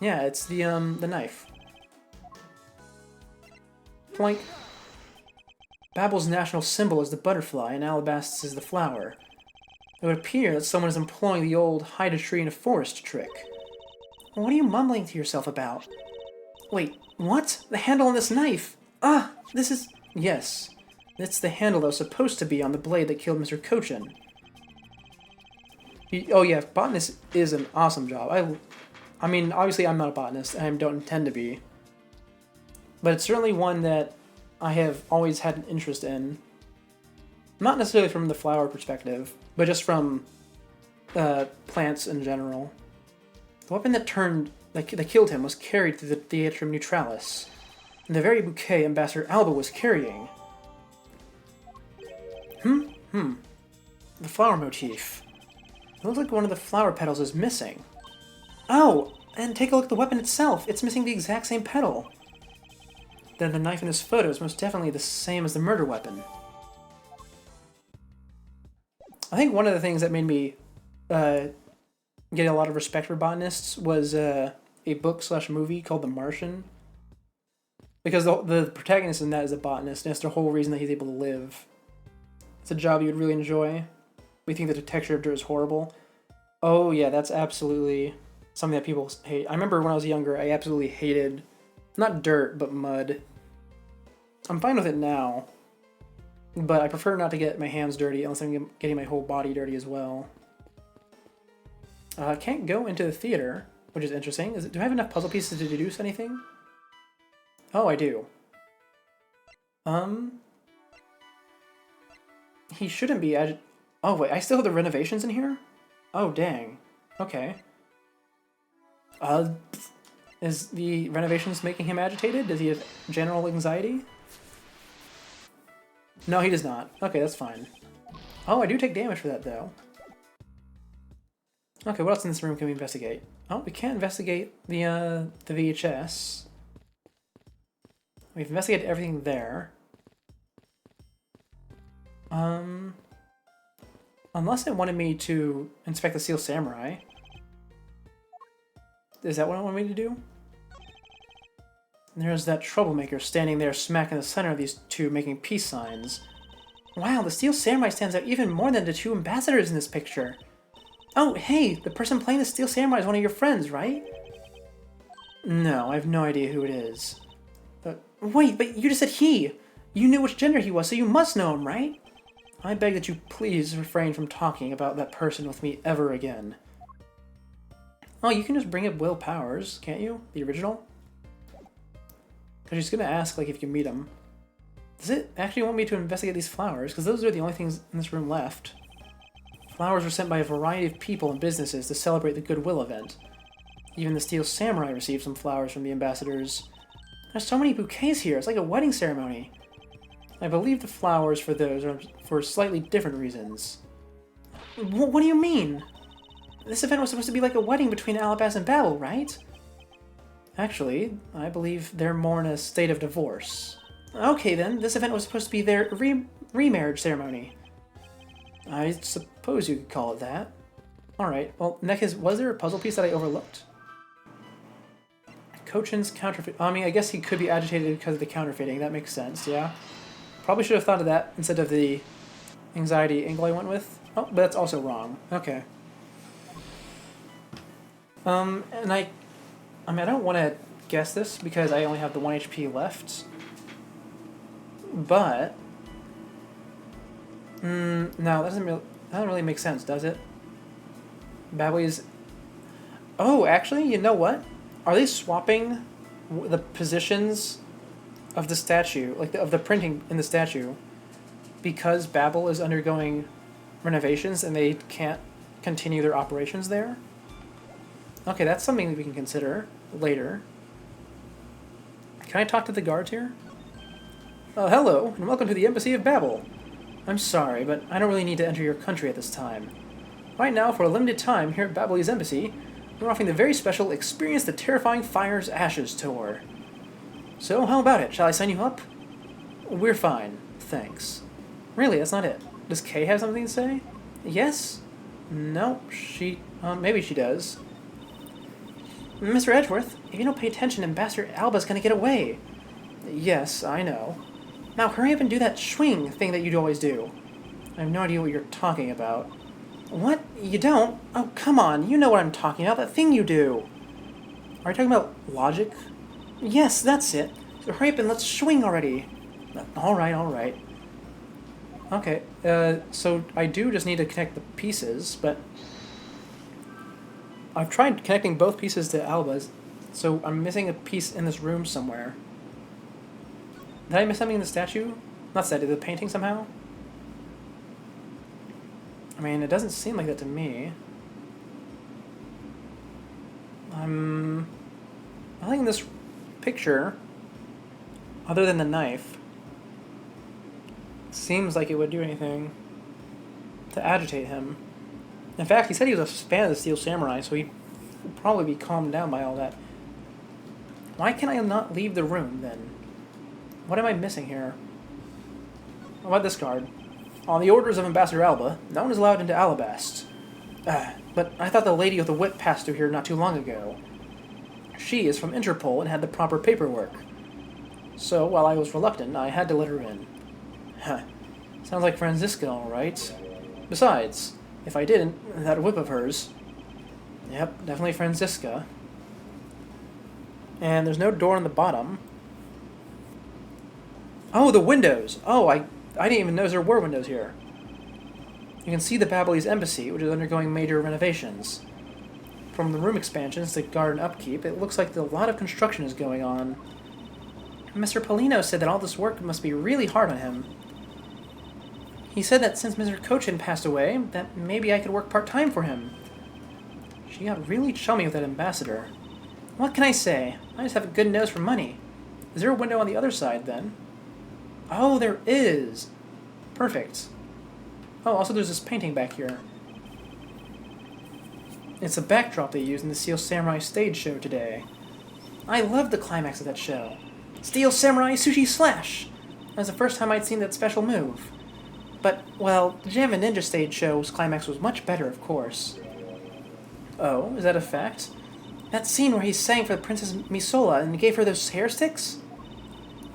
[SPEAKER 1] Yeah, it's the knife. Plank. Babel's national symbol is the butterfly, and Alabastus is the flower. It would appear that someone is employing the old hide a tree in a forest trick. What are you mumbling to yourself about? Wait, what? The handle on this knife! Ah, this is... Yes, it's the handle that was supposed to be on the blade that killed Mr. Cochin. Oh yeah, botanist is an awesome job. I mean, obviously I'm not a botanist, and I don't intend to be. But it's certainly one that I have always had an interest in. Not necessarily from the flower perspective, but just from plants in general. The weapon that killed him was carried through the Theatrum Neutralis, and the very bouquet Ambassador Alba was carrying. The flower motif. It looks like one of the flower petals is missing. Oh, and take a look at the weapon itself. It's missing the exact same petal. Then the knife in this photo is most definitely the same as the murder weapon. I think one of the things that made me get a lot of respect for botanists was a book/movie called The Martian. Because the protagonist in that is a botanist, and it's the whole reason that he's able to live. It's a job you would really enjoy. We think that the texture of dirt is horrible. Oh yeah, that's absolutely something that people hate. I remember when I was younger, I absolutely hated, not dirt, but mud. I'm fine with it now, but I prefer not to get my hands dirty unless I'm getting my whole body dirty as well. I can't go into the theater, which is interesting. Do I have enough puzzle pieces to deduce anything? Oh, I do. He shouldn't be Oh, wait, I still have the renovations in here? Oh, dang. Okay. Is the renovations making him agitated? Does he have general anxiety? No, he does not. Okay, that's fine. Oh, I do take damage for that, though. Okay, what else in this room can we investigate? Oh, we can't investigate the VHS. We've investigated everything there. Unless it wanted me to inspect the Steel Samurai. Is that what it wanted me to do? And there's that troublemaker standing there smack in the center of these two making peace signs. Wow, the Steel Samurai stands out even more than the two ambassadors in this picture. Oh, hey, the person playing the Steel Samurai is one of your friends, right? No, I have no idea who it is. Wait, but you just said he! You knew which gender he was, so you must know him, right? I beg that you please refrain from talking about that person with me ever again. Oh, you can just bring up Will Powers, can't you? The original? Because she's gonna ask, like, if you can meet him. Does it actually want me to investigate these flowers? Because those are the only things in this room left. Flowers were sent by a variety of people and businesses to celebrate the Goodwill event. Even the Steel Samurai received some flowers from the ambassadors. There's so many bouquets here, it's like a wedding ceremony. I believe the flowers for those are for slightly different reasons. What do you mean? This event was supposed to be like a wedding between Alabas and Babel, right? Actually, I believe they're more in a state of divorce. Okay then, this event was supposed to be their remarriage ceremony. I suppose you could call it that. Alright, well, next, was there a puzzle piece that I overlooked? Cochin's counterfeit. I mean, I guess he could be agitated because of the counterfeiting. That makes sense, yeah. Probably should have thought of that instead of the anxiety angle I went with. Oh, but that's also wrong. Okay. And I mean, I don't want to guess this because I only have the 1 HP left. But no, that That doesn't really make sense, does it? Babbley's... Oh, actually, you know what? Are they swapping the positions of the statue, like of the printing in the statue, because Babel is undergoing renovations and they can't continue their operations there? Okay, that's something that we can consider later. Can I talk to the guards here? Hello, and welcome to the Embassy of Babel. I'm sorry, but I don't really need to enter your country at this time. Right now, for a limited time here at Babel's Embassy, we're offering the very special Experience the Terrifying Fire's Ashes tour. So, how about it? Shall I sign you up? We're fine, thanks. Really, that's not it. Does Kay have something to say? Yes? No, maybe she does. Mr. Edgeworth, if you don't pay attention, Ambassador Alba's gonna get away. Yes, I know. Now hurry up and do that swing thing that you'd always do. I have no idea what you're talking about. What? You don't? Oh, come on, you know what I'm talking about, that thing you do. Are you talking about logic? Yes, that's it. So hurry up and let's swing already. Alright. Okay, so I do just need to connect the pieces, but I've tried connecting both pieces to Alba's, so I'm missing a piece in this room somewhere. Did I miss something in the statue? Not statue, the painting somehow? I mean, it doesn't seem like that to me. Nothing in this picture, other than the knife, seems like it would do anything to agitate him. In fact, he said he was a fan of the Steel Samurai, so he'd probably be calmed down by all that. Why can I not leave the room, then? What am I missing here? How about this card? On the orders of Ambassador Alba, no one is allowed into Alabast. But I thought the lady with the whip passed through here not too long ago. She is from Interpol and had the proper paperwork. So, while I was reluctant, I had to let her in. Sounds like Franziska, all right. Besides, if I didn't, that whip of hers... Yep, definitely Franziska. And there's no door on the bottom. Oh, the windows! Oh, I didn't even notice there were windows here. You can see the Babelese embassy, which is undergoing major renovations. From the room expansions to garden upkeep, it looks like a lot of construction is going on. Mr. Polino said that all this work must be really hard on him. He said that since Mr. Cochin passed away, that maybe I could work part-time for him. She got really chummy with that ambassador. What can I say? I just have a good nose for money. Is there a window on the other side, then? Oh, there is! Perfect. Oh, also there's this painting back here. It's a backdrop they used in the Steel Samurai stage show today. I loved the climax of that show. Steel Samurai Sushi Slash! That was the first time I'd seen that special move. But, well, the Jam and Ninja stage show's climax was much better, of course. Oh, is that a fact? That scene where he sang for the Princess Misola and gave her those hair sticks?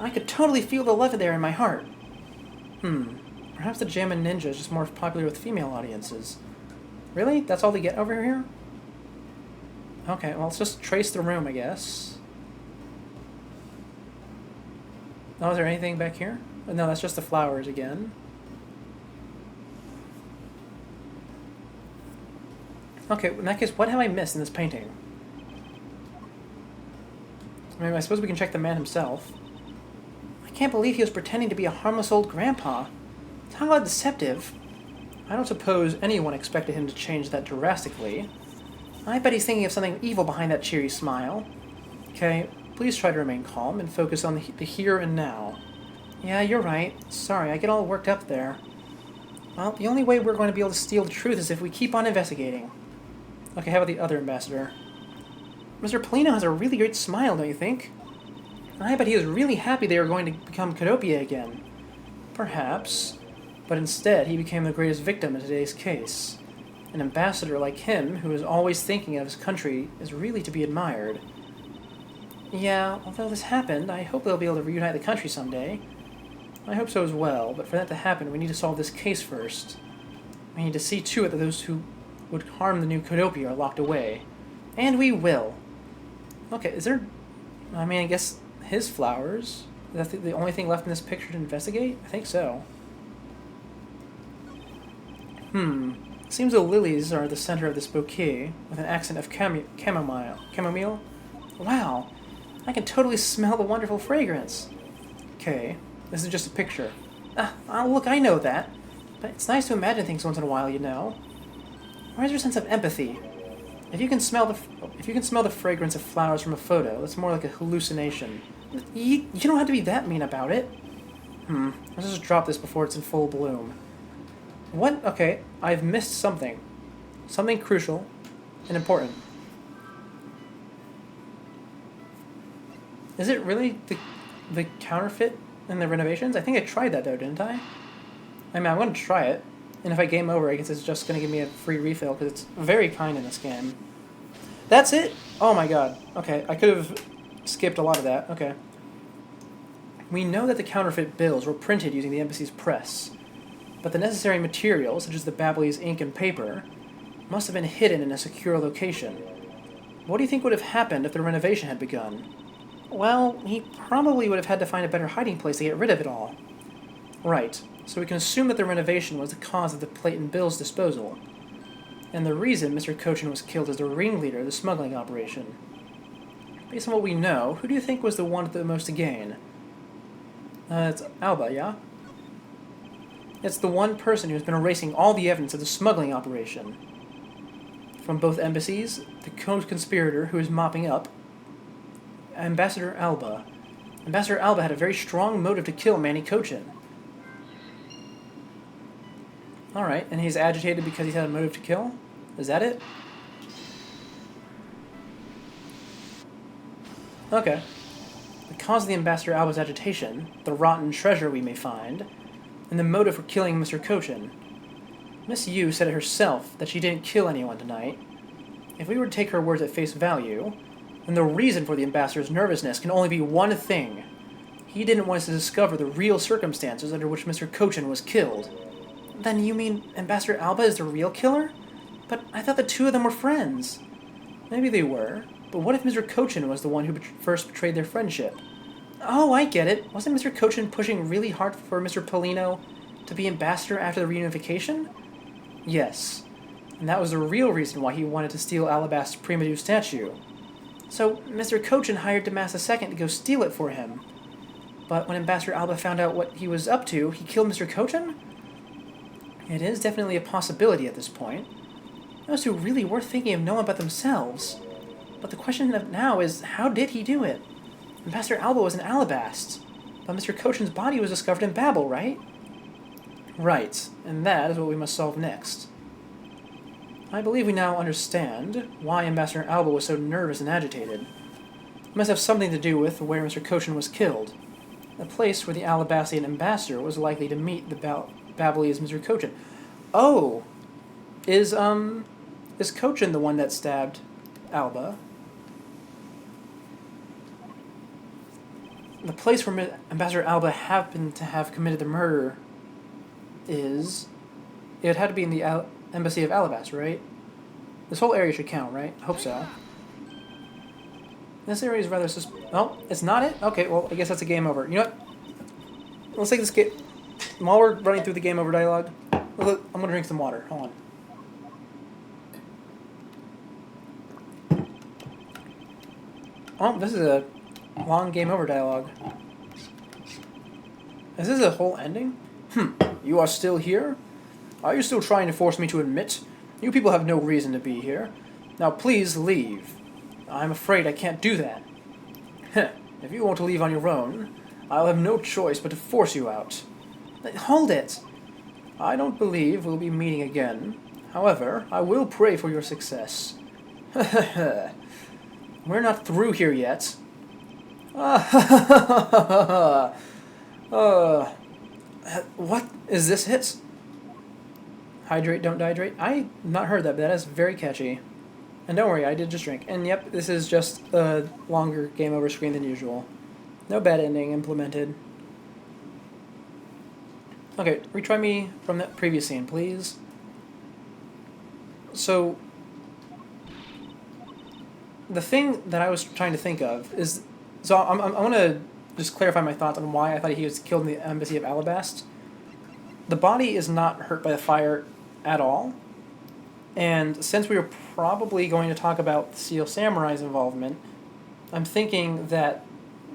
[SPEAKER 1] I could totally feel the love there in my heart. Perhaps the Jam and Ninja is just more popular with female audiences. Really? That's all they get over here? Okay, well, let's just trace the room, I guess. Oh, is there anything back here? No, that's just the flowers again. Okay, in that case, what have I missed in this painting? I mean, I suppose we can check the man himself. I can't believe he was pretending to be a harmless old grandpa. Talk about deceptive. I don't suppose anyone expected him to change that drastically. I bet he's thinking of something evil behind that cheery smile. Okay, please try to remain calm and focus on the here and now. Yeah, you're right. Sorry, I get all worked up there. Well, the only way we're going to be able to steal the truth is if we keep on investigating. Okay, how about the other ambassador? Mr. Polino has a really great smile, don't you think? I bet he was really happy they were going to become Cadopia again. Perhaps. But instead, he became the greatest victim in today's case. An ambassador like him, who is always thinking of his country, is really to be admired. Yeah, although this happened, I hope they'll be able to reunite the country someday. I hope so as well, but for that to happen, we need to solve this case first. We need to see to it that those who would harm the new Cadopia are locked away. And we will. Okay, is there... I mean, I guess his flowers? Is that the only thing left in this picture to investigate? I think so. Seems the lilies are the center of this bouquet, with an accent of chamomile. Chamomile? Wow, I can totally smell the wonderful fragrance. Okay, this is just a picture. Look, I know that. But it's nice to imagine things once in a while, you know. Where's your sense of empathy? If you can smell the fragrance of flowers from a photo, that's more like a hallucination. You don't have to be that mean about it. Let's just drop this before it's in full bloom. What? Okay, I've missed something. Something crucial and important. Is it really the counterfeit in the renovations? I think I tried that though, didn't I? I mean, I'm going to try it. And if I game over, I guess it's just going to give me a free refill because it's very kind in this game. That's it? Oh my god. Okay, I could have skipped a lot of that. Okay. We know that the counterfeit bills were printed using the embassy's press, but the necessary materials, such as the Babyliss ink and paper, must have been hidden in a secure location. What do you think would have happened if the renovation had begun? Well, he probably would have had to find a better hiding place to get rid of it all. Right, so we can assume that the renovation was the cause of the plate and bills disposal, and the reason Mr. Cochin was killed as the ringleader of the smuggling operation. Based on what we know, who do you think was the one with the most to gain? It's Alba, yeah? It's the one person who's been erasing all the evidence of the smuggling operation. From both embassies, the co-conspirator who is mopping up, Ambassador Alba. Ambassador Alba had a very strong motive to kill Manny Cochin. Alright, and he's agitated because he's had a motive to kill? Is that it? Okay. The cause of the Ambassador Alba's agitation, the rotten treasure we may find, and the motive for killing Mr. Cochin. Miss Yu said it herself that she didn't kill anyone tonight. If we were to take her words at face value, then the reason for the Ambassador's nervousness can only be one thing. He didn't want us to discover the real circumstances under which Mr. Cochin was killed. Then you mean Ambassador Alba is the real killer? But I thought the two of them were friends. Maybe they were, but what if Mr. Cochin was the one who first betrayed their friendship? Oh, I get it. Wasn't Mr. Cochin pushing really hard for Mr. Polino to be ambassador after the reunification? Yes, and that was the real reason why he wanted to steal Alabast's Primadou statue. So Mr. Cochin hired Damas II to go steal it for him. But when Ambassador Alba found out what he was up to, he killed Mr. Cochin? It is definitely a possibility at this point. Those two really were thinking of knowing about themselves. But the question now is, how did he do it? Ambassador Alba was in Alabast, but Mr. Cochin's body was discovered in Babel, right? Right, and that is what we must solve next. I believe we now understand why Ambassador Alba was so nervous and agitated. It must have something to do with where Mr. Cochin was killed, a place where the Alabastian ambassador was likely to meet the Babyliss Mr. Cochin. Oh! Is Cochin the one that stabbed Alba? The place where Ambassador Alba happened to have committed the murder is... It had to be in the Embassy of Alabast, right? This whole area should count, right? I hope so. This area is rather oh, it's not it? Okay, well, I guess that's a game over. You know what? Let's take this game... While we're running through the game over dialogue, I'm gonna drink some water. Hold on. Oh, this is a long game over dialogue. Is this a whole ending? You are still here? Are you still trying to force me to admit? You people have no reason to be here. Now please leave. I'm afraid I can't do that. If you want to leave on your own, I'll have no choice but to force you out. Hold it! I don't believe we'll be meeting again. However, I will pray for your success. We're not through here yet. What is this hit? Hydrate, don't dehydrate? I not heard that, but that is very catchy. And don't worry, I did just drink. And yep, this is just a longer game over screen than usual. No bad ending implemented. Okay, retry me from that previous scene, please. So, the thing that I was trying to think of is... So I'm going to just clarify my thoughts on why I thought he was killed in the Embassy of Alabast. The body is not hurt by the fire at all. And since we were probably going to talk about Steel Samurai's involvement, I'm thinking that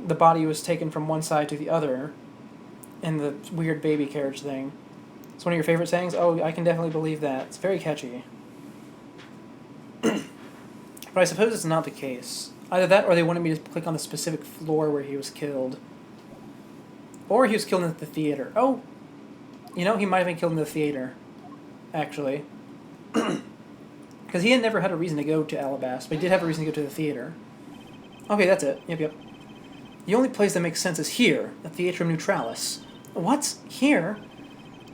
[SPEAKER 1] the body was taken from one side to the other in the weird baby carriage thing. It's one of your favorite sayings? Oh, I can definitely believe that. It's very catchy. But I suppose it's not the case. Either that or they wanted me to click on the specific floor where he was killed. Or he was killed in the theater. Oh! You know, he might have been killed in the theater. Actually. Because he had never had a reason to go to Alabast, but he did have a reason to go to the theater. Okay, that's it. Yep. The only place that makes sense is here, the Theatrum Neutralis. What? Here?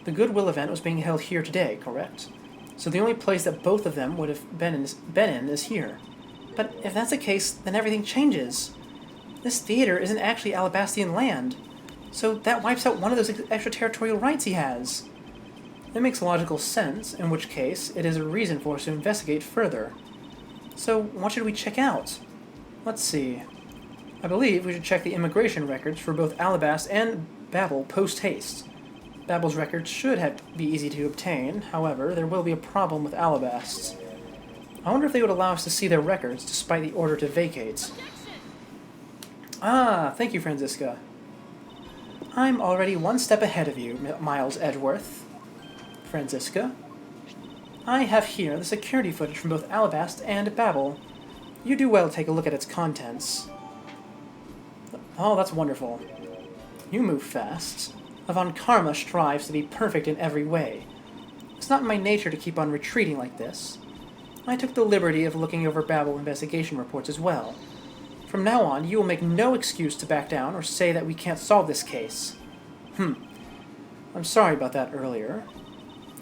[SPEAKER 1] The Goodwill event was being held here today, correct? So the only place that both of them would have been in is here. But if that's the case, then everything changes. This theater isn't actually Alabastian land, so that wipes out one of those extraterritorial rights he has. That makes logical sense, in which case it is a reason for us to investigate further. So what should we check out? Let's see. I believe we should check the immigration records for both Alabast and Babel post-haste. Babel's records should be easy to obtain, however, there will be a problem with Alabast's. I wonder if they would allow us to see their records despite the order to vacate. Ah, thank you, Franziska. I'm already one step ahead of you, Miles Edgeworth. Franziska. I have here the security footage from both Alabast and Babel. You do well to take a look at its contents. Oh, that's wonderful. You move fast. Von Karma strives to be perfect in every way. It's not in my nature to keep on retreating like this. I took the liberty of looking over Babel investigation reports as well. From now on, you will make no excuse to back down or say that we can't solve this case. I'm sorry about that earlier.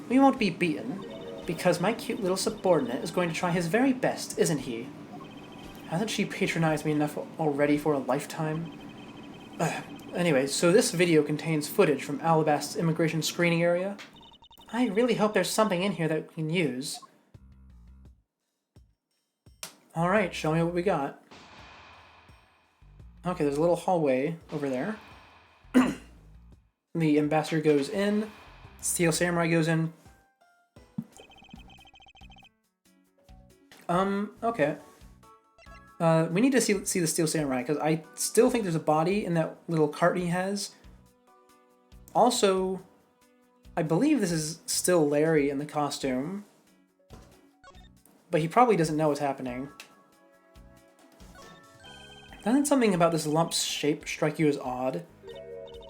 [SPEAKER 1] We won't be beaten, because my cute little subordinate is going to try his very best, isn't he? Hasn't she patronized me enough already for a lifetime? Anyway, so this video contains footage from Alabast's immigration screening area. I really hope there's something in here that we can use. Alright, show me what we got. Okay, there's a little hallway over there. The ambassador goes in. Steel Samurai goes in. Okay. We need to see the Steel Samurai, because I still think there's a body in that little cart he has. Also, I believe this is still Larry in the costume. But he probably doesn't know what's happening. Doesn't something about this lump's shape strike you as odd?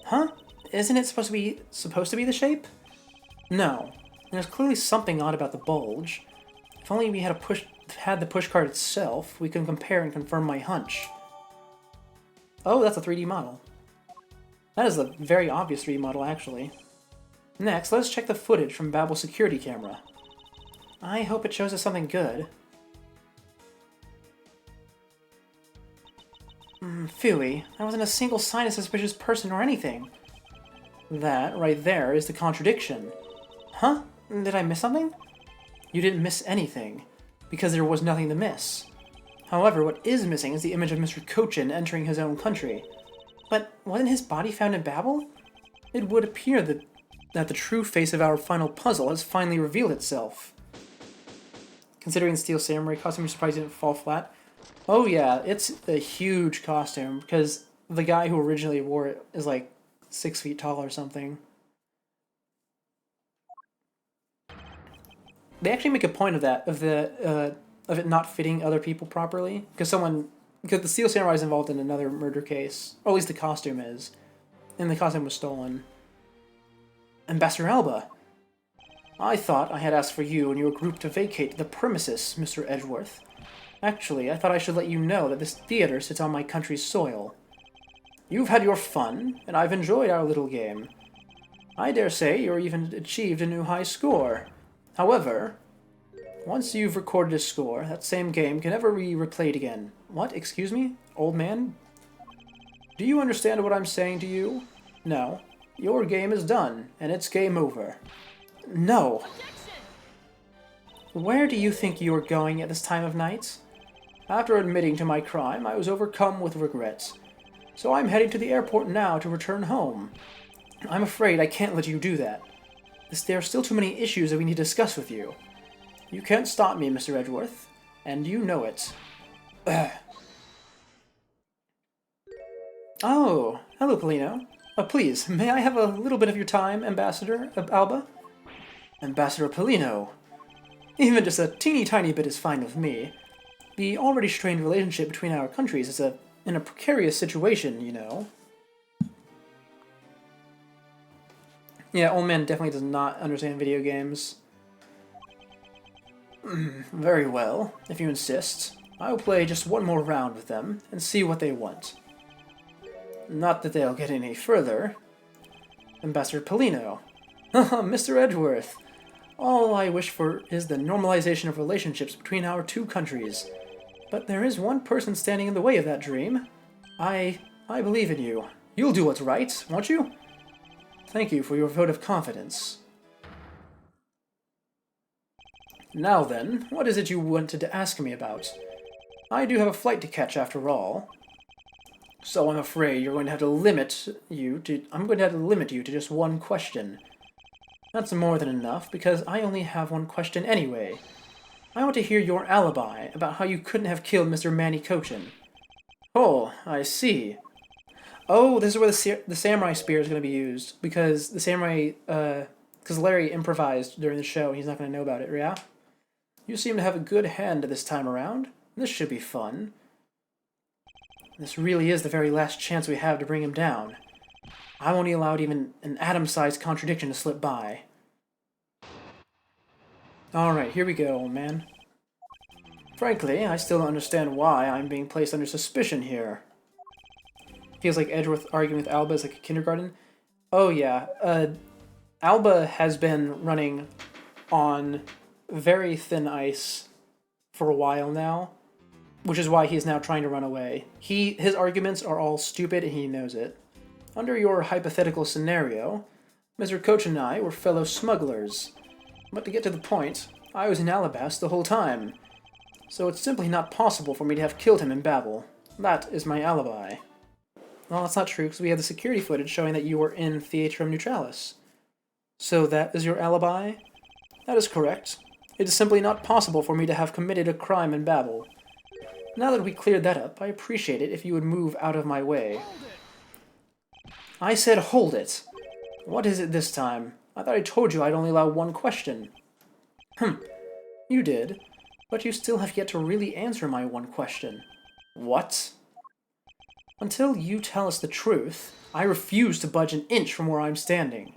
[SPEAKER 1] Huh? Isn't it supposed to be the shape? No. There's clearly something odd about the bulge. If only we had the pushcart itself, we can compare and confirm my hunch. Oh, that's a 3D model. That is a very obvious 3D model, actually. Next, let's check the footage from Babel's security camera. I hope it shows us something good. Phooey, I wasn't a single sign of suspicious person or anything. That, right there, is the contradiction. Huh? Did I miss something? You didn't miss anything, because there was nothing to miss. However, what is missing is the image of Mr. Cochin entering his own country. But wasn't his body found in Babel? It would appear that the true face of our final puzzle has finally revealed itself. Considering the Steel Samurai costume, you're surprised it didn't fall flat? Oh yeah, it's a huge costume, because the guy who originally wore it is like 6 feet tall or something. They actually make a point of that, of it not fitting other people properly, because the Steel Samurai is involved in another murder case, or at least the costume is, and the costume was stolen. Ambassador Alba, I thought I had asked for you and your group to vacate the premises, Mr. Edgeworth. Actually, I thought I should let you know that this theater sits on my country's soil. You've had your fun, and I've enjoyed our little game. I dare say you've even achieved a new high score. However, once you've recorded a score, that same game can never be replayed again. What? Excuse me? Old man? Do you understand what I'm saying to you? No. Your game is done, and it's game over. No. Where do you think you are going at this time of night? After admitting to my crime, I was overcome with regret. So I'm heading to the airport now to return home. I'm afraid I can't let you do that. There are still too many issues that we need to discuss with you. You can't stop me, Mr. Edgeworth, and you know it. Oh, hello, Polino. Please, may I have a little bit of your time, Ambassador Alba? Ambassador Polino. Even just a teeny tiny bit is fine with me. The already strained relationship between our countries is in a precarious situation, you know. Yeah, old man definitely does not understand video games. Very well, if you insist. I will play just one more round with them and see what they want. Not that they'll get any further. Ambassador Polino. Mr. Edgeworth. All I wish for is the normalization of relationships between our two countries. But there is one person standing in the way of that dream. I believe in you. You'll do what's right, won't you? Thank you for your vote of confidence. Now then, what is it you wanted to ask me about? I do have a flight to catch after all. So I'm afraid you're going to have to limit you to just one question. That's more than enough, because I only have one question anyway. I want to hear your alibi about how you couldn't have killed Mr. Manny Kochin. Oh, I see. Oh, this is where the samurai spear is going to be used, because the samurai, because Larry improvised during the show, he's not going to know about it, yeah? You seem to have a good hand this time around. This should be fun. This really is the very last chance we have to bring him down. I won't allow even an atom-sized contradiction to slip by. Alright, here we go, old man. Frankly, I still don't understand why I'm being placed under suspicion here. Feels like Edgeworth arguing with Alba is like a kindergarten. Oh yeah, Alba has been running on very thin ice for a while now, which is why he's now trying to run away. His arguments are all stupid and he knows it. Under your hypothetical scenario, Mr. Koch and I were fellow smugglers. But to get to the point, I was in Alabast the whole time. So it's simply not possible for me to have killed him in Babel. That is my alibi. Well, that's not true, because we have the security footage showing that you were in Theatrum Neutralis. So that is your alibi? That is correct. It is simply not possible for me to have committed a crime in Babel. Now that we cleared that up, I appreciate it if you would move out of my way. I said hold it! What is it this time? I thought I told you I'd only allow one question. You did, but you still have yet to really answer my one question. What? Until you tell us the truth, I refuse to budge an inch from where I'm standing.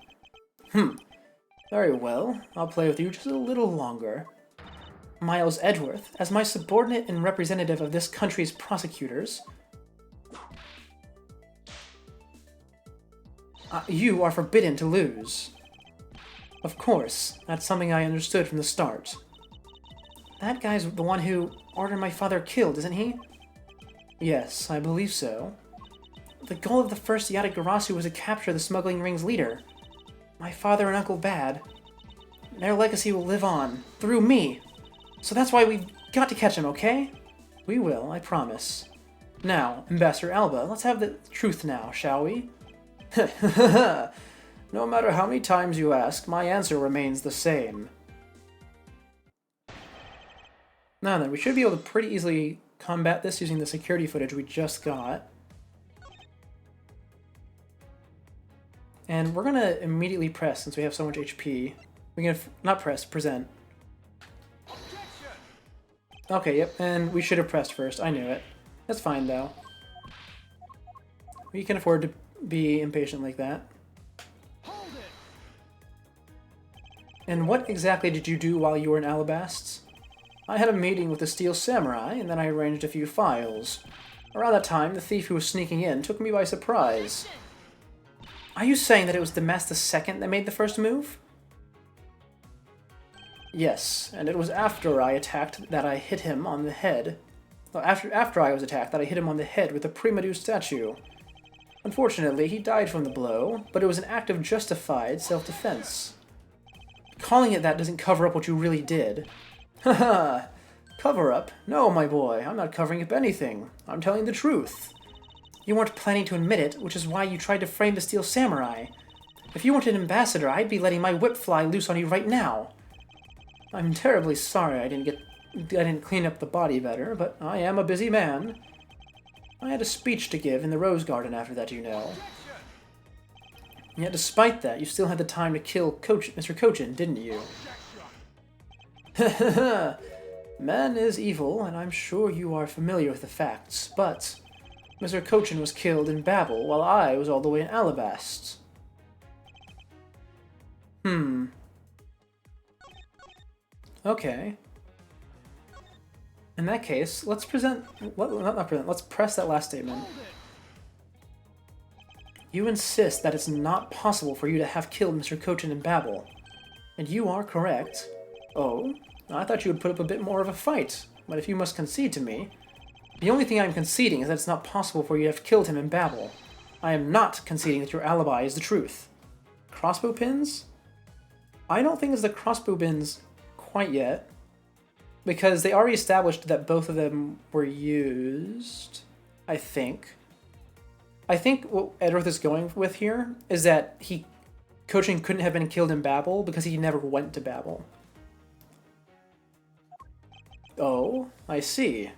[SPEAKER 1] Very well, I'll play with you just a little longer. Miles Edgeworth, as my subordinate and representative of this country's prosecutors, you are forbidden to lose. Of course, that's something I understood from the start. That guy's the one who ordered my father killed, isn't he? Yes, I believe so. The goal of the first Yatagarasu was to capture the smuggling ring's leader. My father and Uncle Bad. Their legacy will live on, through me. So that's why we've got to catch him, okay? We will, I promise. Now, Ambassador Alba, let's have the truth now, shall we? No matter how many times you ask, my answer remains the same. Now then, we should be able to pretty easily combat this using the security footage we just got. And we're gonna immediately press since we have so much HP. We're gonna, not press, present. Okay, yep, and we should have pressed first, I knew it. That's fine though. We can afford to be impatient like that. And what exactly did you do while you were in Alabast? I had a meeting with the Steel Samurai, and then I arranged a few files. Around that time, the thief who was sneaking in took me by surprise. Are you saying that it was Damas II that made the first move? Yes, and it was after I attacked that I hit him on the head. Well, after I was attacked that I hit him on the head with the Primadou statue. Unfortunately, he died from the blow, but it was an act of justified self-defense. Calling it that doesn't cover up what you really did. Haha! Cover up? No, my boy, I'm not covering up anything. I'm telling the truth. You weren't planning to admit it, which is why you tried to frame the Steel Samurai. If you weren't an ambassador, I'd be letting my whip fly loose on you right now. I'm terribly sorry I didn't clean up the body better, but I am a busy man. I had a speech to give in the Rose Garden after that, you know. Yet despite that, you still had the time to kill Mr. Kochin, didn't you? Man is evil, and I'm sure you are familiar with the facts, but Mr. Kochin was killed in Babel, while I was all the way in Alabast. Okay. In that case, let's press that last statement. You insist that it's not possible for you to have killed Mr. Kochin in Babel. And you are correct. Oh, I thought you would put up a bit more of a fight, but if you must concede to me... The only thing I'm conceding is that it's not possible for you to have killed him in Babel. I am not conceding that your alibi is the truth. Crossbow pins? I don't think it's the crossbow pins quite yet, because they already established that both of them were used, I think. I think what Edworth is going with here is that Kochin couldn't have been killed in Babel because he never went to Babel. Oh, I see.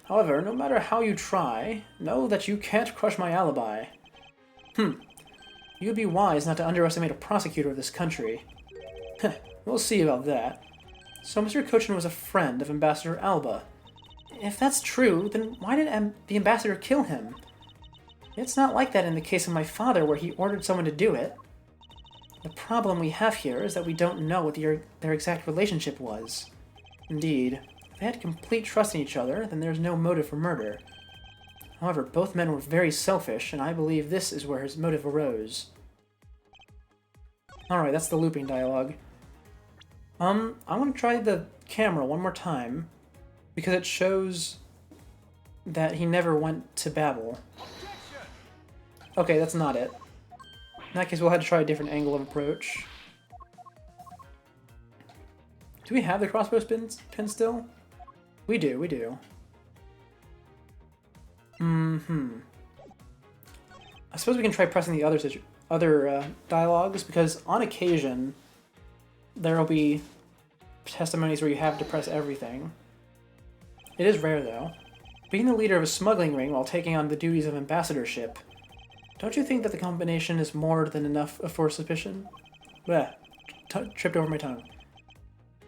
[SPEAKER 1] However, no matter how you try, know that you can't crush my alibi. You'd be wise not to underestimate a prosecutor of this country. We'll see about that. So Mr. Kochin was a friend of Ambassador Alba. If that's true, then why did the ambassador kill him? It's not like that in the case of my father, where he ordered someone to do it. The problem we have here is that we don't know what their exact relationship was. Indeed, if they had complete trust in each other, then there's no motive for murder. However, both men were very selfish, and I believe this is where his motive arose. Alright, that's the looping dialogue. I want to try the camera one more time, because it shows that he never went to Babel. Okay, that's not it. In that case, we'll have to try a different angle of approach. Do we have the crossbow pin still? We do, we do. I suppose we can try pressing the other dialogues, because on occasion there will be testimonies where you have to press everything. It is rare, though. Being the leader of a smuggling ring while taking on the duties of ambassadorship, don't you think that the combination is more than enough for suspicion? Bleh, tripped over my tongue.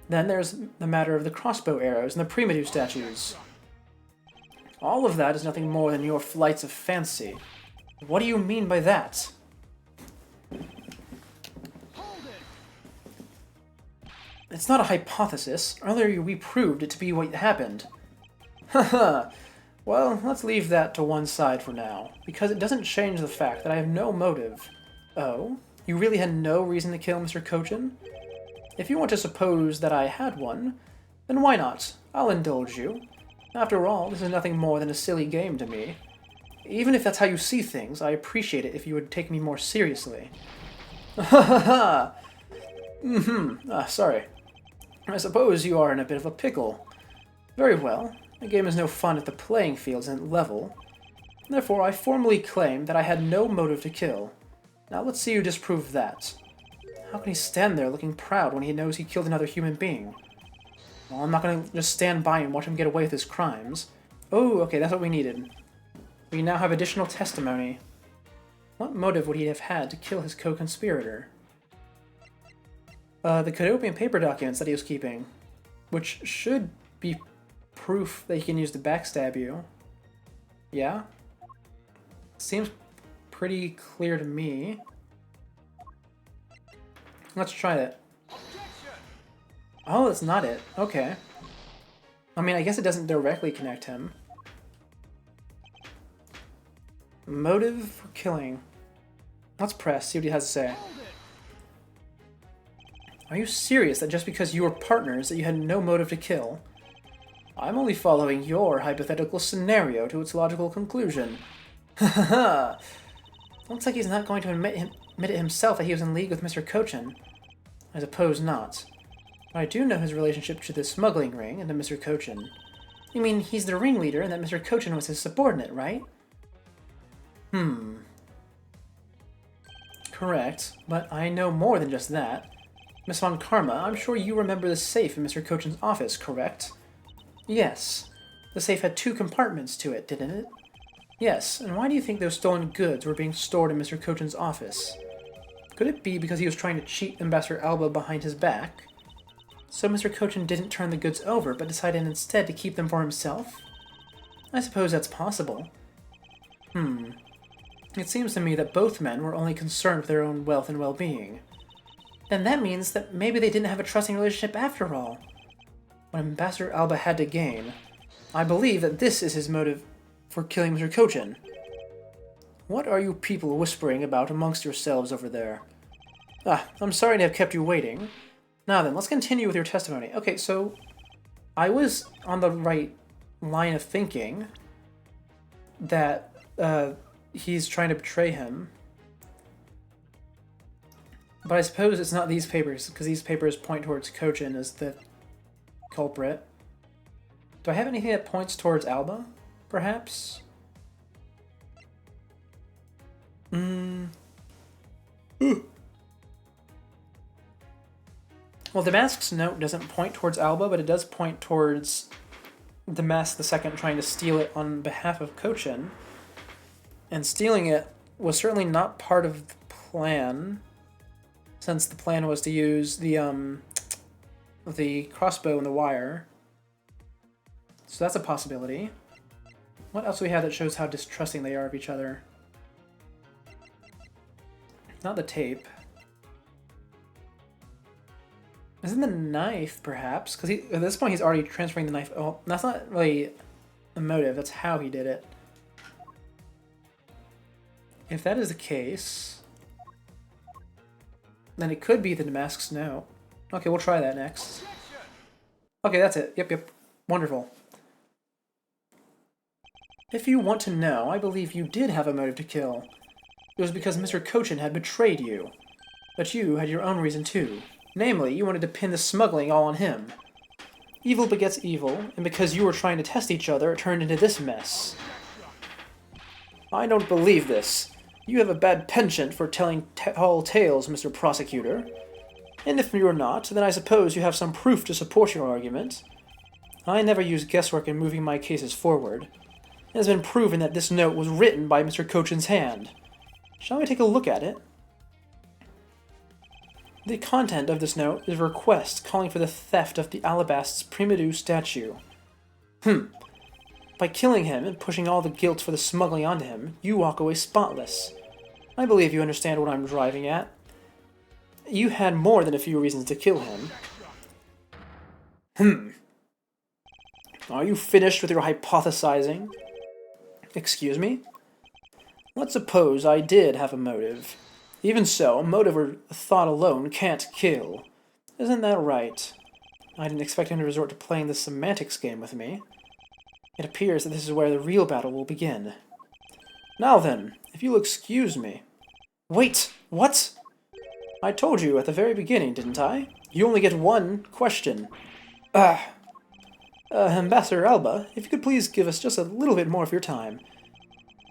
[SPEAKER 1] Then there's the matter of the crossbow arrows and the Primadou statues. All of that is nothing more than your flights of fancy. What do you mean by that? It's not a hypothesis. Earlier we proved it to be what happened. Haha. Well, let's leave that to one side for now, because it doesn't change the fact that I have no motive. Oh? You really had no reason to kill Mr. Kochin? If you want to suppose that I had one, then why not? I'll indulge you. After all, this is nothing more than a silly game to me. Even if that's how you see things, I appreciate it if you would take me more seriously. Ha ha! Sorry. I suppose you are in a bit of a pickle. Very well. The game is no fun if the playing field isn't level. Therefore, I formally claim that I had no motive to kill. Now let's see you disprove that. How can he stand there looking proud when he knows he killed another human being? Well, I'm not going to just stand by and watch him get away with his crimes. Oh, okay, that's what we needed. We now have additional testimony. What motive would he have had to kill his co-conspirator? The Cadopian paper documents that he was keeping, which should be proof that he can use to backstab you. Yeah? Seems pretty clear to me. Let's try that. Oh, that's not it. Okay. I mean, I guess it doesn't directly connect him. Motive for killing. Let's press, see what he has to say. Are you serious that just because you were partners that you had no motive to kill? I'm only following your hypothetical scenario to its logical conclusion. Haha. Looks like he's not going to admit it himself that he was in league with Mr. Kochin. I suppose not. But I do know his relationship to the smuggling ring and to Mr. Kochin. You mean he's the ringleader and that Mr. Kochin was his subordinate, right? correct, but I know more than just that. Miss Von Karma, I'm sure you remember the safe in Mr. Cochin's office, correct? Yes. The safe had 2 compartments to it, didn't it? Yes, and why do you think those stolen goods were being stored in Mr. Cochin's office? Could it be because he was trying to cheat Ambassador Alba behind his back? So Mr. Cochin didn't turn the goods over, but decided instead to keep them for himself? I suppose that's possible. It seems to me that both men were only concerned with their own wealth and well-being. Then that means that maybe they didn't have a trusting relationship after all. What Ambassador Alba had to gain. I believe that this is his motive for killing Mr. Cochin. What are you people whispering about amongst yourselves over there? I'm sorry to have kept you waiting. Now then, let's continue with your testimony. Okay, so I was on the right line of thinking that he's trying to betray him. But I suppose it's not these papers, because these papers point towards Cochin as the culprit. Do I have anything that points towards Alba, perhaps? Well, Damask's note doesn't point towards Alba, but it does point towards Damask II trying to steal it on behalf of Cochin. And stealing it was certainly not part of the plan, since the plan was to use the crossbow and the wire. So that's a possibility. What else do we have that shows how distrusting they are of each other? Not the tape. Isn't the knife, perhaps? Because at this point he's already transferring the knife. Oh, that's not really the motive, that's how he did it. If that is the case, then it could be the Damask's note. Okay, we'll try that next. Okay, that's it. Yep. Wonderful. If you want to know, I believe you did have a motive to kill. It was because Mr. Cochin had betrayed you. But you had your own reason too. Namely, you wanted to pin the smuggling all on him. Evil begets evil, and because you were trying to test each other, it turned into this mess. I don't believe this. You have a bad penchant for telling tall tales, Mr. Prosecutor. And if you're not, then I suppose you have some proof to support your argument. I never use guesswork in moving my cases forward. It has been proven that this note was written by Mr. Cochin's hand. Shall we take a look at it? The content of this note is a request calling for the theft of the Alabast's Primadou statue. By killing him and pushing all the guilt for the smuggling onto him, you walk away spotless. I believe you understand what I'm driving at. You had more than a few reasons to kill him. Are you finished with your hypothesizing? Excuse me? Let's suppose I did have a motive. Even so, a motive or a thought alone can't kill. Isn't that right? I didn't expect him to resort to playing this semantics game with me. It appears that this is where the real battle will begin. Now then, if you'll excuse me... Wait! What? I told you at the very beginning, didn't I? You only get one question. Ambassador Alba, if you could please give us just a little bit more of your time.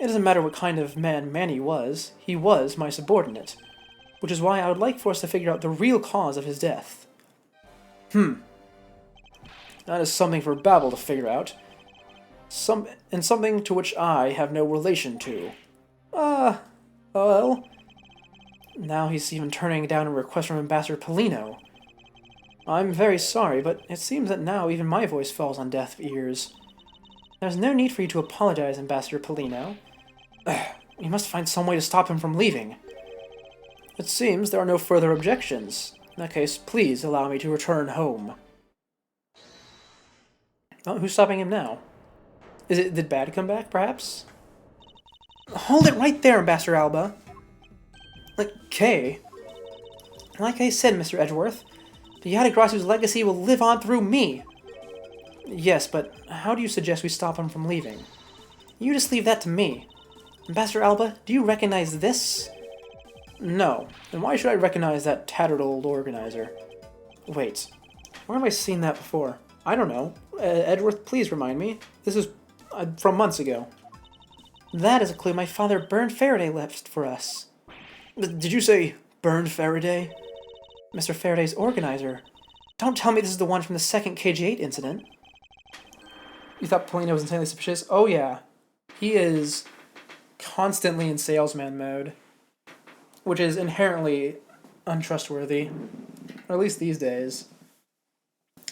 [SPEAKER 1] It doesn't matter what kind of man Manny was, he was my subordinate. Which is why I would like for us to figure out the real cause of his death. That is something for Babel to figure out. Something to which I have no relation to. Well... Now he's even turning down a request from Ambassador Polino. I'm very sorry, but it seems that now even my voice falls on deaf ears. There's no need for you to apologize, Ambassador Polino. We must find some way to stop him from leaving. It seems there are no further objections. In that case, please allow me to return home. Oh, who's stopping him now? Did Bad come back, perhaps? Hold it right there, Ambassador Alba! Okay. Like I said, Mr. Edgeworth, the Yatagrasu's legacy will live on through me. Yes, but how do you suggest we stop him from leaving? You just leave that to me. Ambassador Alba, do you recognize this? No. Then why should I recognize that tattered old organizer? Wait. Where have I seen that before? I don't know. Edgeworth, please remind me. This is from months ago. That is a clue my father Bern Faraday left for us. Did you say burned Faraday? Mr. Faraday's organizer. Don't tell me this is the one from the second KG-8 incident. You thought Polino was insanely suspicious? Oh yeah. He is constantly in salesman mode, which is inherently untrustworthy, or at least these days.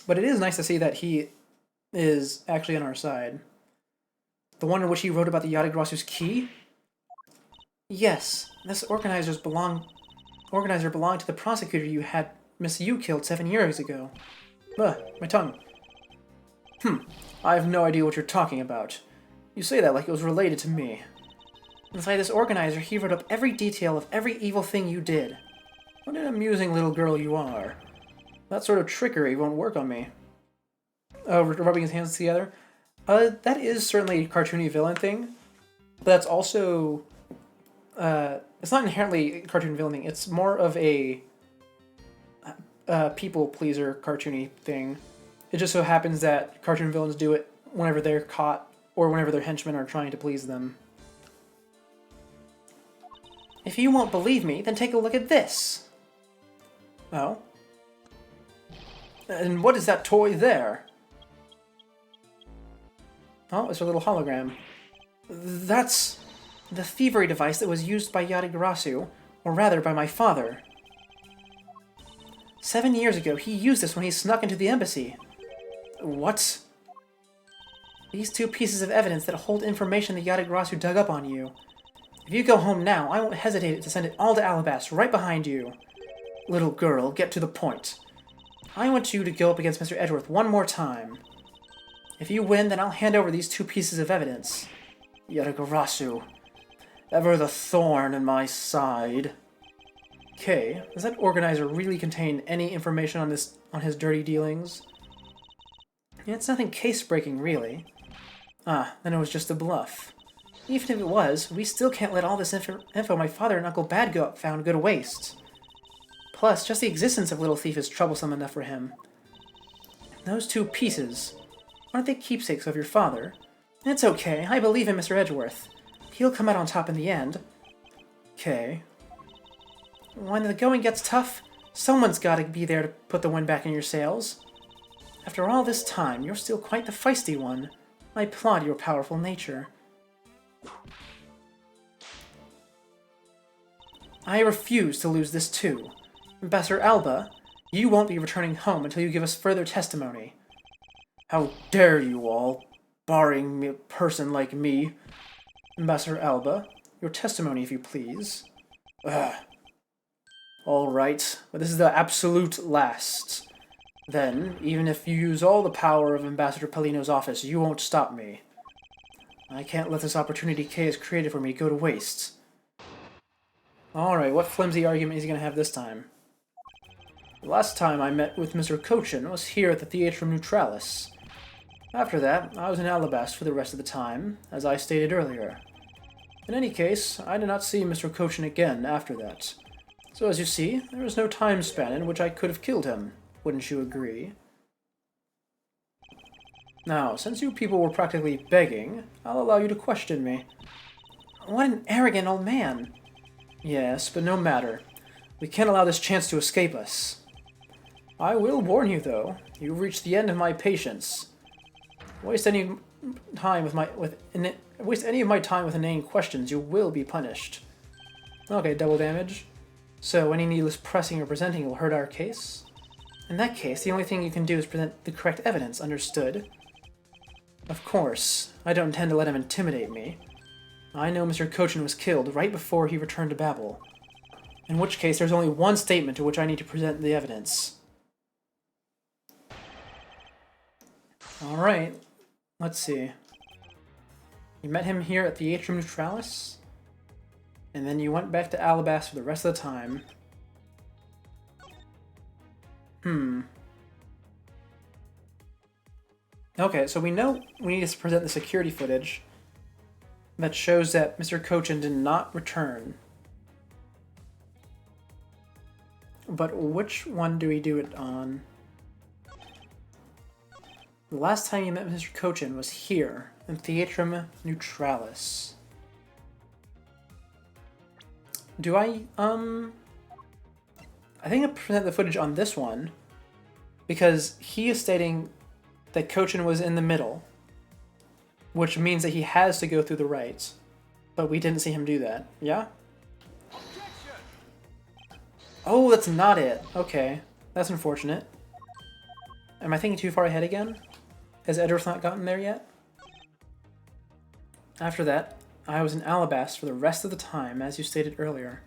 [SPEAKER 1] But it is nice to see that he is actually on our side. The one in which he wrote about the Yatagrasu's key? Yes, this organizer belonged to the prosecutor you had Miss Yu killed 7 years ago. Ugh, my tongue. I have no idea what you're talking about. You say that like it was related to me. Inside this organizer, he wrote up every detail of every evil thing you did. What an amusing little girl you are. That sort of trickery won't work on me. Oh, rubbing his hands together? That is certainly a cartoony villain thing, but that's also... it's not inherently a cartoon villain thing, it's more of a people-pleaser cartoony thing. It just so happens that cartoon villains do it whenever they're caught, or whenever their henchmen are trying to please them. If you won't believe me, then take a look at this. Oh? And what is that toy there? Oh, it's a little hologram. That's the thievery device that was used by Yatagarasu, or rather by my father. 7 years ago, he used this when he snuck into the embassy. What? These two pieces of evidence that hold information that Yatagarasu dug up on you. If you go home now, I won't hesitate to send it all to Alabast, right behind you. Little girl, get to the point. I want you to go up against Mr. Edgeworth one more time. If you win, then I'll hand over these two pieces of evidence. Yatagarasu, ever the thorn in my side. Okay, does that organizer really contain any information on his dirty dealings? Yeah, it's nothing case-breaking, really. Ah, then it was just a bluff. Even if it was, we still can't let all this info my father and Uncle Bad found go to waste. Plus, just the existence of Little Thief is troublesome enough for him. Those two pieces, aren't they keepsakes of your father? It's okay, I believe in Mr. Edgeworth. He'll come out on top in the end. Okay. When the going gets tough, someone's gotta be there to put the wind back in your sails. After all this time, you're still quite the feisty one. I applaud your powerful nature. I refuse to lose this too. Ambassador Alba, you won't be returning home until you give us further testimony. How dare you all, barring a person like me. Ambassador Alba, your testimony if you please. Ugh. Alright, but this is the absolute last. Then, even if you use all the power of Ambassador Polino's office, you won't stop me. I can't let this opportunity Kay has created for me go to waste. Alright, what flimsy argument is he going to have this time? The last time I met with Mr. Cochin was here at the Theatrum Neutralis. After that, I was in Alabast for the rest of the time, as I stated earlier. In any case, I did not see Mr. Cochin again after that. So as you see, there is no time span in which I could have killed him. Wouldn't you agree? Now, since you people were practically begging, I'll allow you to question me. What an arrogant old man! Yes, but no matter. We can't allow this chance to escape us. I will warn you, though. You've reached the end of my patience. Waste any time waste any of my time with inane questions, you will be punished. Okay, double damage. So any needless pressing or presenting will hurt our case? In that case, the only thing you can do is present the correct evidence, understood? Of course, I don't intend to let him intimidate me. I know Mr. Cochin was killed right before he returned to Babel. In which case, there's only one statement to which I need to present the evidence. Alright, let's see. You met him here at the Atrium Neutralis, and then you went back to Alabast for the rest of the time. Okay, so we know we need to present the security footage that shows that Mr. Cochin did not return. But which one do we do it on? The last time you met Mr. Cochin was here, in Theatrum Neutralis. Do I think I present the footage on this one because he is stating that Kochin was in the middle, which means that he has to go through the right, but we didn't see him do that. Yeah? Oh, that's not it. Okay. That's unfortunate. Am I thinking too far ahead again? Has Edworth not gotten there yet? After that, I was in Alabast for the rest of the time, as you stated earlier.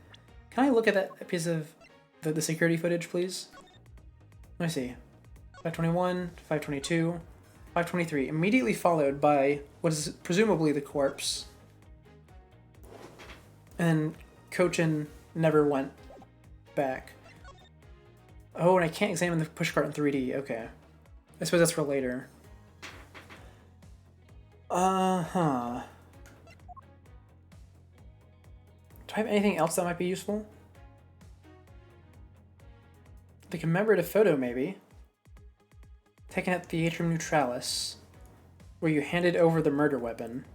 [SPEAKER 1] Can I look at that piece of the security footage, please? Let me see. 521, 522, 523. Immediately followed by what is presumably the corpse. And Kochin never went back. Oh, and I can't examine the pushcart in 3D. Okay. I suppose that's for later. Uh-huh. Do I have anything else that might be useful? The commemorative photo, maybe. Taken at the Atrium Neutralis, where you handed over the murder weapon.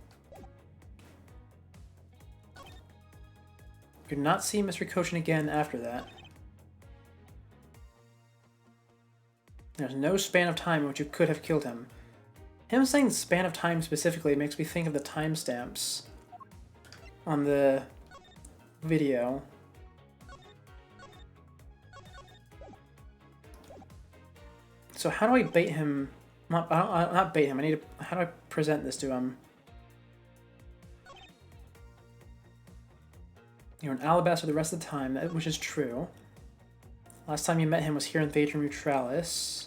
[SPEAKER 1] You did not see Mr. Kochin again after that. There's no span of time in which you could have killed him. Him saying span of time specifically makes me think of the timestamps on the video. So how do I bait him? Not bait him. How do I present this to him? You're in Alabast for the rest of the time, which is true. Last time you met him was here in Atrium Neutralis.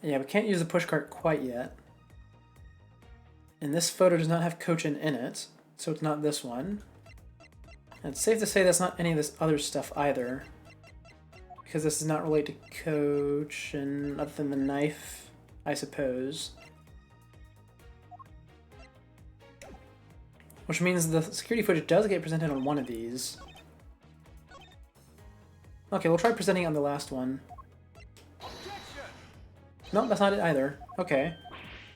[SPEAKER 1] Yeah, we can't use the pushcart quite yet. And this photo does not have Kochin in it, so it's not this one. And it's safe to say that's not any of this other stuff either. Because this does not relate to Kochin, other than the knife, I suppose. Which means the security footage does get presented on one of these. Okay, we'll try presenting on the last one. No, that's not it either. Okay.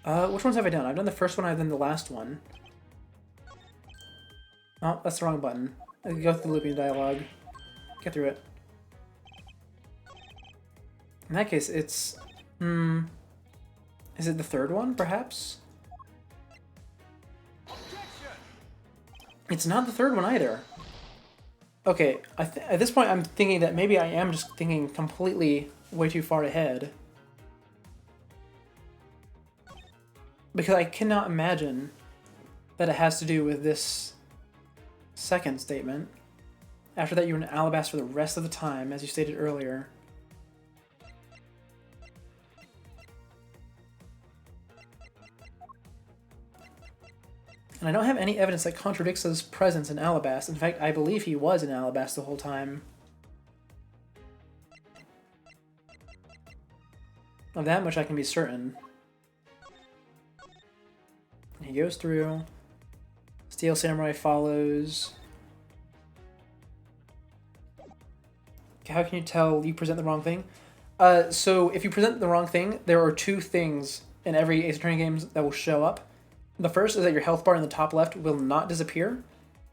[SPEAKER 1] Which ones have I done? I've done the first one, I've done the last one. Oh, that's the wrong button. Go through the looping dialogue. Get through it. In that case, it's... Is it the third one, perhaps? It's not the third one either. Okay, at this point I'm thinking that maybe I am just thinking completely way too far ahead. Because I cannot imagine that it has to do with this second statement. After that, you were in Alabast for the rest of the time, as you stated earlier. And I don't have any evidence that contradicts his presence in Alabast. In fact, I believe he was in Alabast the whole time. Of that much I can be certain. And he goes through. Steel Samurai follows. How can you tell you present the wrong thing? So if you present the wrong thing, there are two things in every Ace Attorney games that will show up. The first is that your health bar in the top left will not disappear,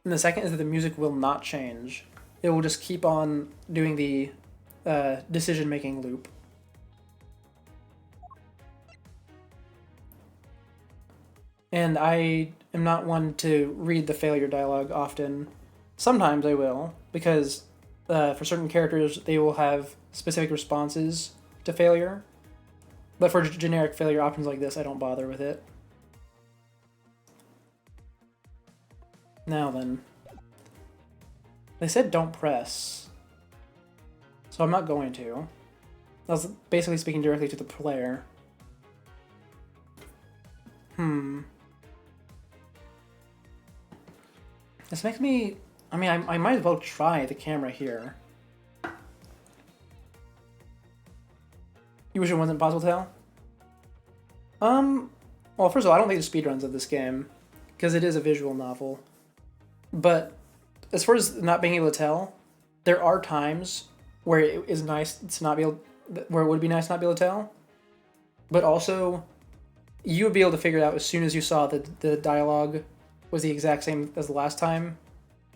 [SPEAKER 1] and the second is that the music will not change. It will just keep on doing the decision-making loop. And I am not one to read the failure dialogue often. Sometimes I will, because for certain characters they will have specific responses to failure. But for generic failure options like this, I don't bother with it. Now then. They said don't press. So I'm not going to. I was basically speaking directly to the player. This makes me... I mean, I might as well try the camera here. You wish it wasn't possible to tell? Well, first of all, I don't think the speedruns of this game, because it is a visual novel. But as far as not being able to tell, there are times where it is nice to not be able, where it would be nice to not be able to tell. But also, you would be able to figure it out as soon as you saw the dialogue was the exact same as the last time.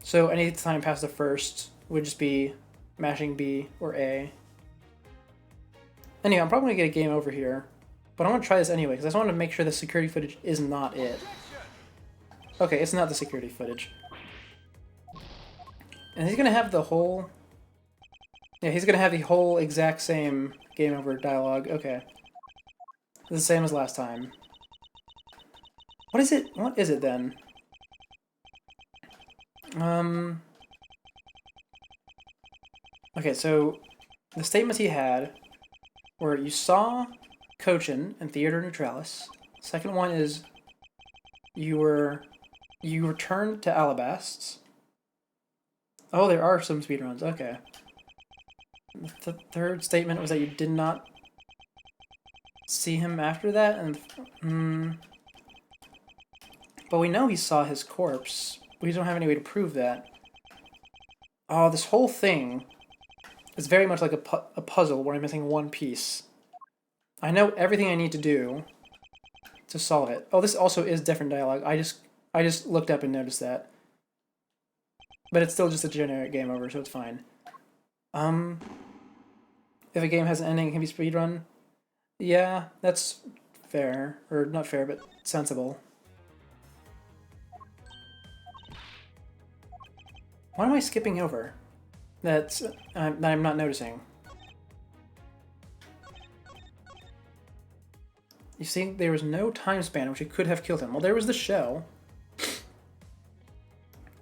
[SPEAKER 1] So any time past the first would just be mashing B or A. Anyway, I'm probably gonna get a game over here, but I want to try this anyway because I just want to make sure the security footage is not it. Okay, it's not the security footage. And he's gonna have the whole... Yeah, he's gonna have the whole exact same game over dialogue. Okay. It's the same as last time. What is it? What is it then? Okay, so the statements he had were you saw Cochin in Theater Neutralis. Second one is you returned to Alabasts. Oh, there are some speedruns. Okay. The third statement was that you did not see him after that, and but we know he saw his corpse. We don't have any way to prove that. Oh, this whole thing is very much like a puzzle where I'm missing one piece. I know everything I need to do to solve it. Oh, this also is different dialogue. I just looked up and noticed that. But it's still just a generic game over, so it's fine. If a game has an ending, it can be speedrun. Yeah, that's fair. Or not fair, but sensible. What am I skipping over? That I'm not noticing. You see, there was no time span in which you could have killed him. Well, there was the show.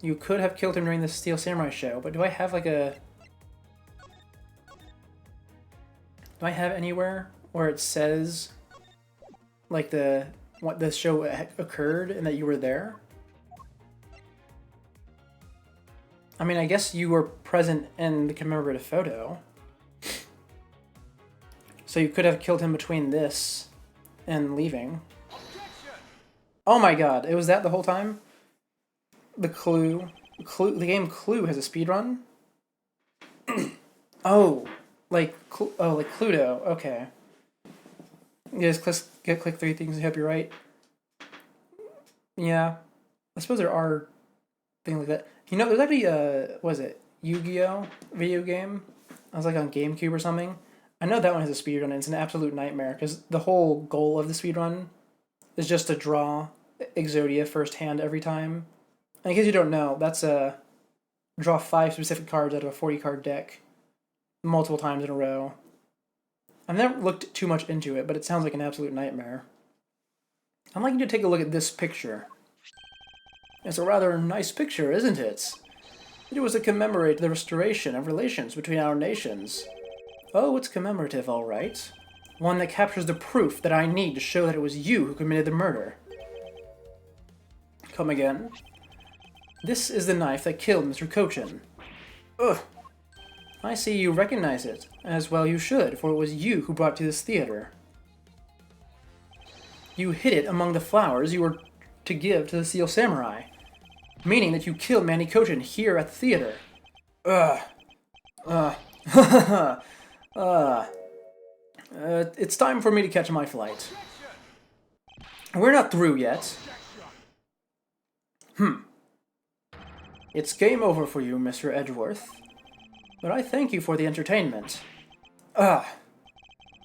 [SPEAKER 1] You could have killed him during the Steel Samurai show, but do I have like a... Do I have anywhere where it says like what the show occurred and that you were there? I mean, I guess you were present in the commemorative photo. So you could have killed him between this and leaving. Oh my god, it was that the whole time? The game Clue has a speedrun? Oh, like Cluedo, okay. You just click three things and hope you're right. Yeah, I suppose there are things like that. You know, there's actually what is it, Yu-Gi-Oh! Video game? I was like on GameCube or something. I know that one has a speedrun and it's an absolute nightmare because the whole goal of the speedrun is just to draw Exodia first hand every time. And in case you don't know, that's draw 5 specific cards out of a 40 card deck multiple times in a row. I've never looked too much into it, but it sounds like an absolute nightmare. I'd like you to take a look at this picture. It's a rather nice picture, isn't it? It was to commemorate the restoration of relations between our nations. Oh, it's commemorative, all right. One that captures the proof that I need to show that it was you who committed the murder. Come again? This is the knife that killed Mr. Cochin. Ugh. I see you recognize it, as well you should, for it was you who brought it to this theater. You hid it among the flowers you were to give to the Steel Samurai, meaning that you killed Manny Cochin here at the theater. It's time for me to catch my flight. We're not through yet. It's game over for you, Mr. Edgeworth. But I thank you for the entertainment. No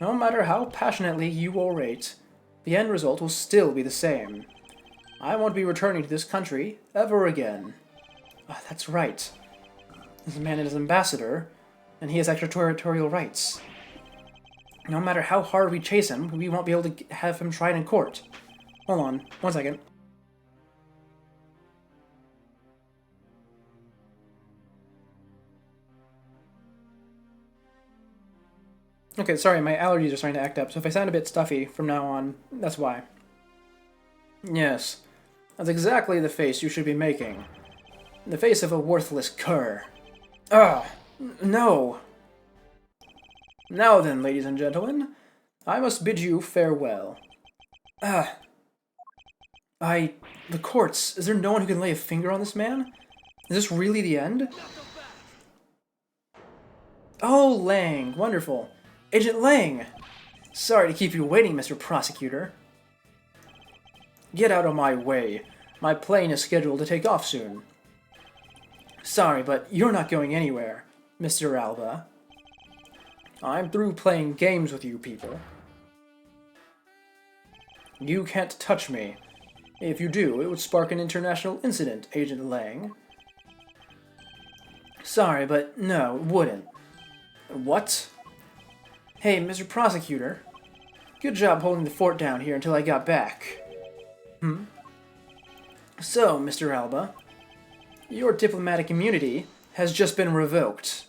[SPEAKER 1] matter how passionately you orate, the end result will still be the same. I won't be returning to this country ever again. That's right. This man is ambassador, and he has extraterritorial rights. No matter how hard we chase him, we won't be able to have him tried in court. Hold on, 1 second. Okay, sorry, my allergies are starting to act up, so if I sound a bit stuffy from now on, that's why. Yes, that's exactly the face you should be making. The face of a worthless cur. No! Now then, ladies and gentlemen, I must bid you farewell. The courts, is there no one who can lay a finger on this man? Is this really the end? Oh, Lang, wonderful. Agent Lang! Sorry to keep you waiting, Mr. Prosecutor. Get out of my way. My plane is scheduled to take off soon. Sorry, but you're not going anywhere, Mr. Alba. I'm through playing games with you people. You can't touch me. If you do, it would spark an international incident, Agent Lang. Sorry, but no, it wouldn't. What? Hey, Mr. Prosecutor. Good job holding the fort down here until I got back. So, Mr. Alba, your diplomatic immunity has just been revoked.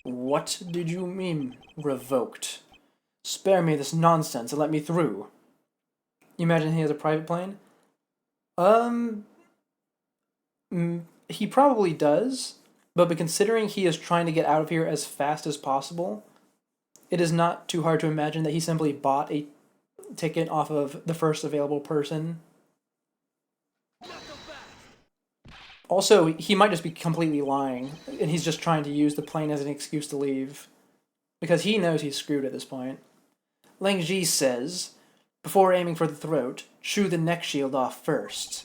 [SPEAKER 1] What did you mean, revoked? Spare me this nonsense and let me through. You imagine he has a private plane? He probably does, but considering he is trying to get out of here as fast as possible, it is not too hard to imagine that he simply bought a ticket off of the first available person. Also, he might just be completely lying, and he's just trying to use the plane as an excuse to leave, because he knows he's screwed at this point. Lang Ji says, before aiming for the throat, chew the neck shield off first.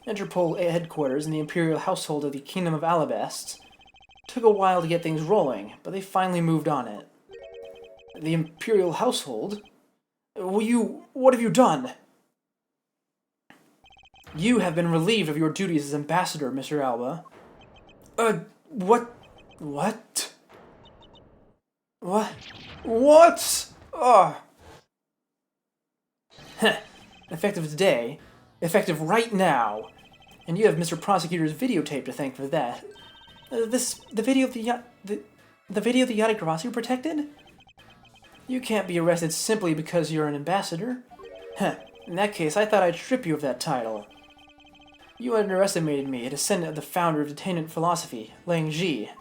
[SPEAKER 1] Interpol headquarters in the Imperial household of the Kingdom of Alabast took a while to get things rolling, but they finally moved on it. The Imperial household? What have you done? You have been relieved of your duties as ambassador, Mr. Alba. What? What? What? What? Effective today. Effective right now. And you have Mr. Prosecutor's videotape to thank for that. The video of the video of the Yadigarasi protected? You can't be arrested simply because you're an ambassador. In that case, I thought I'd strip you of that title. You underestimated me, a descendant of the founder of detainment philosophy, Lang Ji.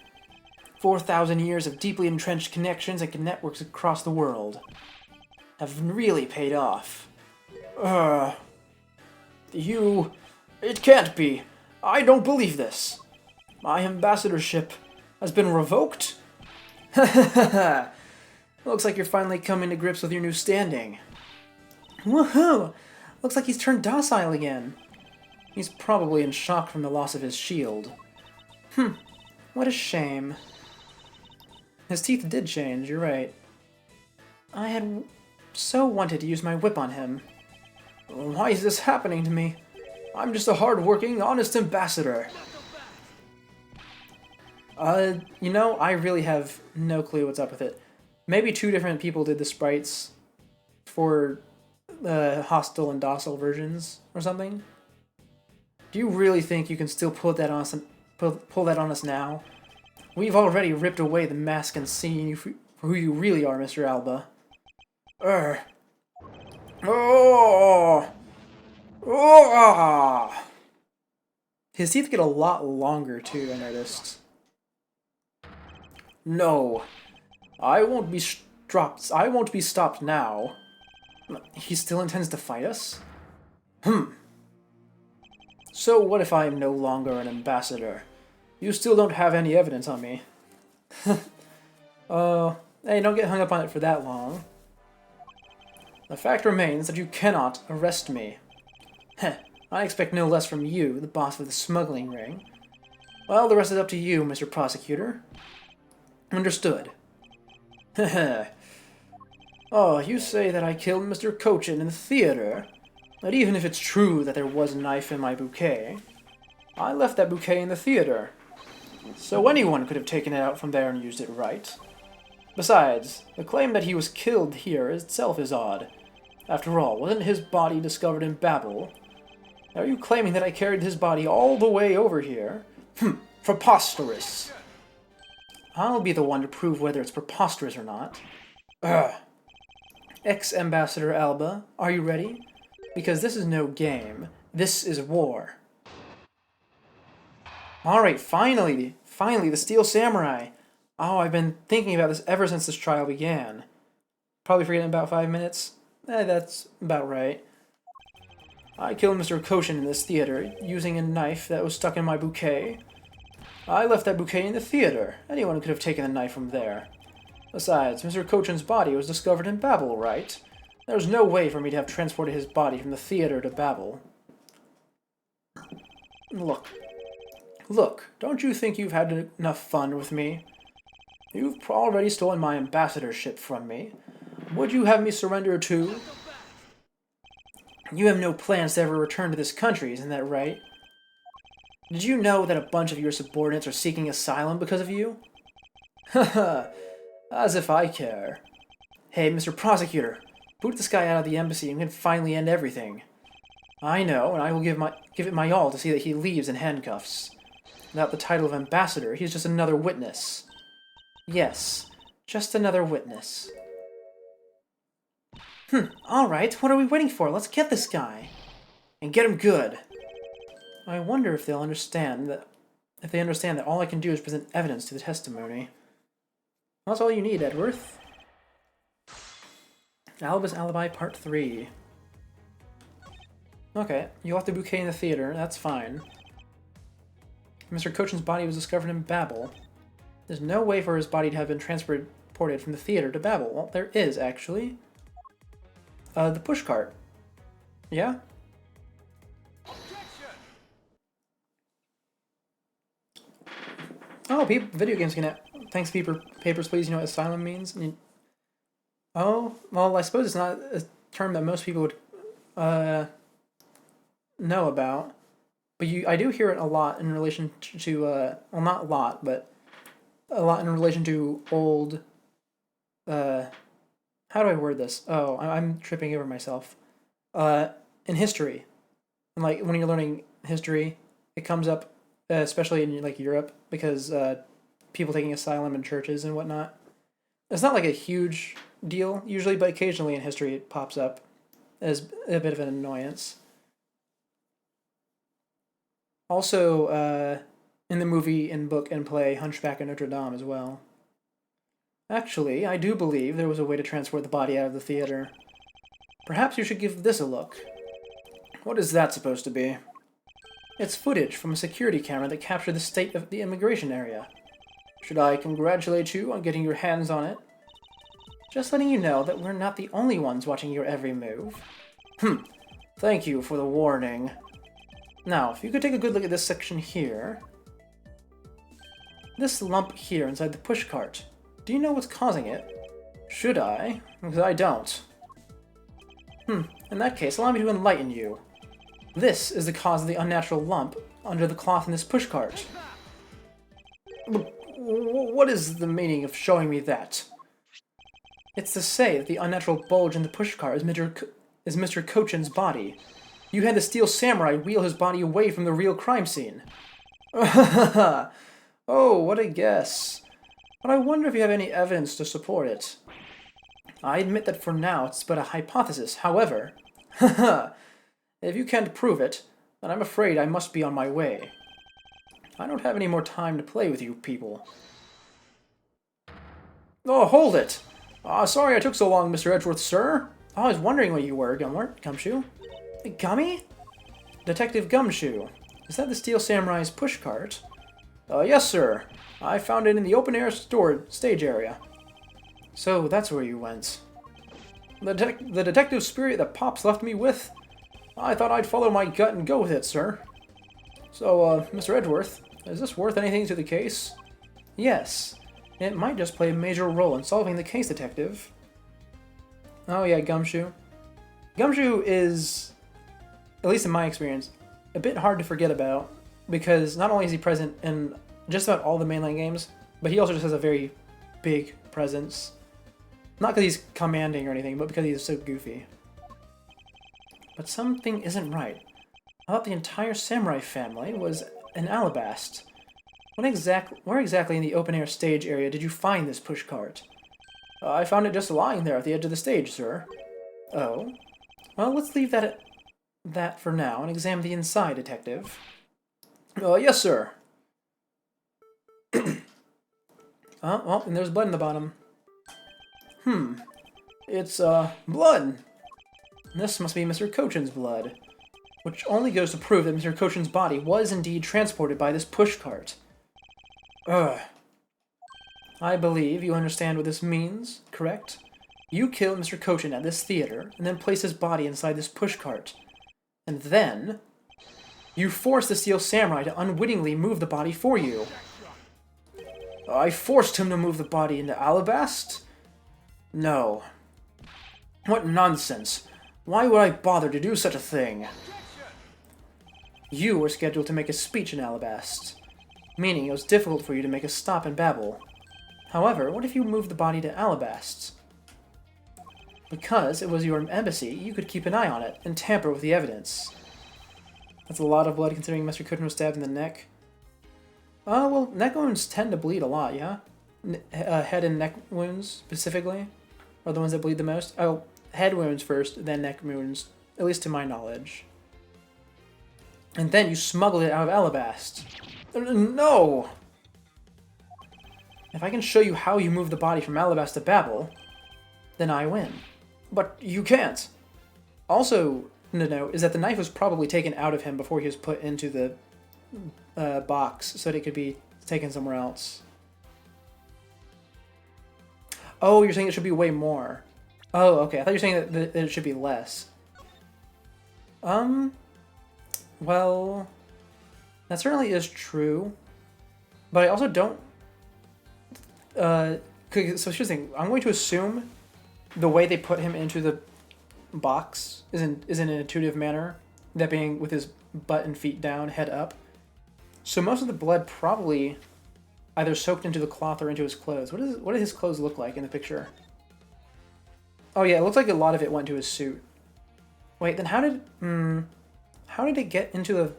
[SPEAKER 1] 4,000 years of deeply entrenched connections and networks across the world have really paid off. It can't be. I don't believe this. My ambassadorship has been revoked? Looks like you're finally coming to grips with your new standing. Woohoo! Looks like he's turned docile again. He's probably in shock from the loss of his shield. What a shame. His teeth did change, you're right. I had so wanted to use my whip on him. Why is this happening to me? I'm just a hard-working, honest ambassador. I really have no clue what's up with it. Maybe 2 different people did the sprites for the hostile and docile versions or something. Do you really think you can still pull that on us now? We've already ripped away the mask and seen you for who you really are, Mr. Alba. His teeth get a lot longer too, I noticed. No, I won't be stopped now. He still intends to fight us? So what if I am no longer an ambassador? You still don't have any evidence on me. Hey, don't get hung up on it for that long. The fact remains that you cannot arrest me. I expect no less from you, the boss of the smuggling ring. Well, the rest is up to you, Mr. Prosecutor. Understood. Oh, you say that I killed Mr. Cochin in the theater? But even if it's true that there was a knife in my bouquet, I left that bouquet in the theater. So anyone could have taken it out from there and used it right. Besides, the claim that he was killed here itself is odd. After all, wasn't his body discovered in Babel? Are you claiming that I carried his body all the way over here? Preposterous. I'll be the one to prove whether it's preposterous or not. Ex-Ambassador Alba, are you ready? Because this is no game. This is war. Alright, finally, the Steel Samurai. Oh, I've been thinking about this ever since this trial began. Probably forgetting about 5 minutes. That's about right. I killed Mr. Cochin in this theater using a knife that was stuck in my bouquet. I left that bouquet in the theater. Anyone could have taken the knife from there. Besides, Mr. Cochin's body was discovered in Babel, right? There's no way for me to have transported his body from the theater to Babel. Look, don't you think you've had enough fun with me? You've already stolen my ambassadorship from me. Would you have me surrender too? You have no plans to ever return to this country, isn't that right? Did you know that a bunch of your subordinates are seeking asylum because of you? Haha, as if I care. Hey, Mr. Prosecutor, boot this guy out of the embassy and we can finally end everything. I know, and I will give it my all to see that he leaves in handcuffs. Without the title of ambassador, he's just another witness. Yes, just another witness. Alright, what are we waiting for? Let's get this guy. And get him good. I wonder if they'll understand that... If they understand that all I can do is present evidence to the testimony. That's all you need, Edgeworth. Albus Alibi Part 3. Okay, you left the bouquet in the theater, that's fine. Mr. Cochin's body was discovered in Babel. There's no way for his body to have been transported from the theater to Babel. Well, there is, actually. The pushcart. Yeah? Oh, video games can... Thanks, Papers, Please. You know what asylum means? Oh, well, I suppose it's not a term that most people would know about. But I do hear it a lot in relation to, well, not a lot, but a lot in relation to old, how do I word this? Oh, I'm tripping over myself. In history. And, like, when you're learning history, it comes up, especially in, like, Europe, because, people taking asylum in churches and whatnot. It's not, like, a huge deal, usually, but occasionally in history it pops up as a bit of an annoyance. Also, in the movie, and book, and play Hunchback of Notre Dame as well. Actually, I do believe there was a way to transport the body out of the theater. Perhaps you should give this a look. What is that supposed to be? It's footage from a security camera that captured the state of the immigration area. Should I congratulate you on getting your hands on it? Just letting you know that we're not the only ones watching your every move. Thank you for the warning. Now, if you could take a good look at this section here. This lump here inside the pushcart. Do you know what's causing it? Should I? Because I don't. In that case, allow me to enlighten you. This is the cause of the unnatural lump under the cloth in this pushcart. What is the meaning of showing me that? It's to say that the unnatural bulge in the pushcart is Mr. Cochin's body. You had the Steel Samurai wheel his body away from the real crime scene. Oh, what a guess. But I wonder if you have any evidence to support it. I admit that for now it's but a hypothesis, however. If you can't prove it, then I'm afraid I must be on my way. I don't have any more time to play with you people. Oh, hold it! Sorry I took so long, Mr. Edgeworth, sir. I was wondering what you were, Gumshoe. Gummy? Detective Gumshoe. Is that the Steel Samurai's pushcart? Yes, sir. I found it in the open-air stage area. So, that's where you went. The detective spirit that Pops left me with? I thought I'd follow my gut and go with it, sir. So, Mr. Edgeworth, is this worth anything to the case? Yes. It might just play a major role in solving the case, Detective. Oh yeah, Gumshoe. Gumshoe is, at least in my experience, a bit hard to forget about, because not only is he present in just about all the mainline games, but he also just has a very big presence. Not because he's commanding or anything, but because he's so goofy. But something isn't right. I thought the entire samurai family was an Alabast. Where exactly in the open-air stage area did you find this pushcart? I found it just lying there at the edge of the stage, sir. Oh? Well, let's leave that at that for now and examine the inside, Detective. Yes, sir. Well, and there's blood in the bottom. It's, blood. This must be Mr. Cochin's blood, which only goes to prove that Mr. Cochin's body was indeed transported by this pushcart. I believe you understand what this means, correct? You killed Mr. Cochin at this theater, and then placed his body inside this pushcart. And then... You forced the Steel Samurai to unwittingly move the body for you. I forced him to move the body into Alabast? No. What nonsense. Why would I bother to do such a thing? You were scheduled to make a speech in Alabast, meaning it was difficult for you to make a stop in Babel. However, what if you moved the body to Alabast? Because it was your embassy, you could keep an eye on it and tamper with the evidence. That's a lot of blood considering Master Kuten was stabbed in the neck. Well, neck wounds tend to bleed a lot, yeah? Head and neck wounds, specifically, are the ones that bleed the most. Oh, head wounds first, then neck wounds, at least to my knowledge. And then you smuggled it out of Alabast. No! If I can show you how you moved the body from Alabast to Babel, then I win. But you can't! Also, to note, is that the knife was probably taken out of him before he was put into the box, so that it could be taken somewhere else. Oh, you're saying it should be way more. Oh, okay. I thought you were saying that it should be less. Well, that certainly is true, but I also don't. So here's the thing. I'm going to assume the way they put him into the box is in an intuitive manner, that being with his butt and feet down, head up. So most of the blood probably either soaked into the cloth or into his clothes. What do his clothes look like in the picture? Oh yeah, it looks like a lot of it went to his suit. Wait, then how did it get into the...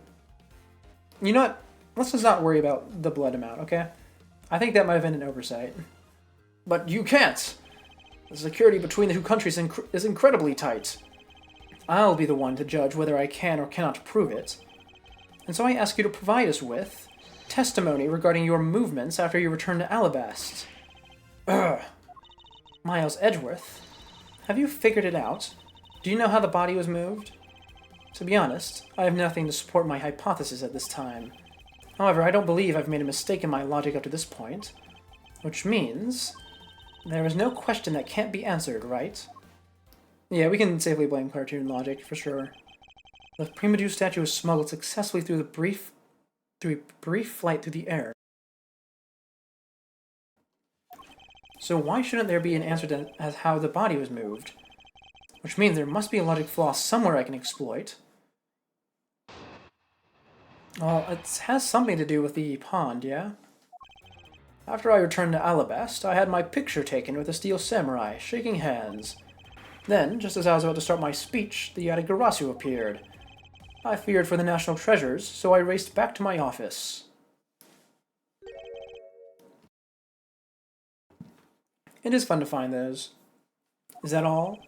[SPEAKER 1] You know what? Let's just not worry about the blood amount, okay? I think that might have been an oversight. But you can't! The security between the two countries is incredibly tight. I'll be the one to judge whether I can or cannot prove it. And so I ask you to provide us with testimony regarding your movements after you returned to Alabast. Miles Edgeworth, have you figured it out? Do you know how the body was moved? To be honest, I have nothing to support my hypothesis at this time. However, I don't believe I've made a mistake in my logic up to this point. Which means... there is no question that can't be answered, right? Yeah, we can safely blame cartoon logic, for sure. The Primedu statue was smuggled successfully through a brief flight through the air. So why shouldn't there be an answer to as how the body was moved? Which means there must be a logic flaw somewhere I can exploit. Well, it has something to do with the pond, yeah? After I returned to Alabast, I had my picture taken with the Steel Samurai, shaking hands. Then, just as I was about to start my speech, the Yatagarasu appeared. I feared for the national treasures, so I raced back to my office. It is fun to find those. Is that all?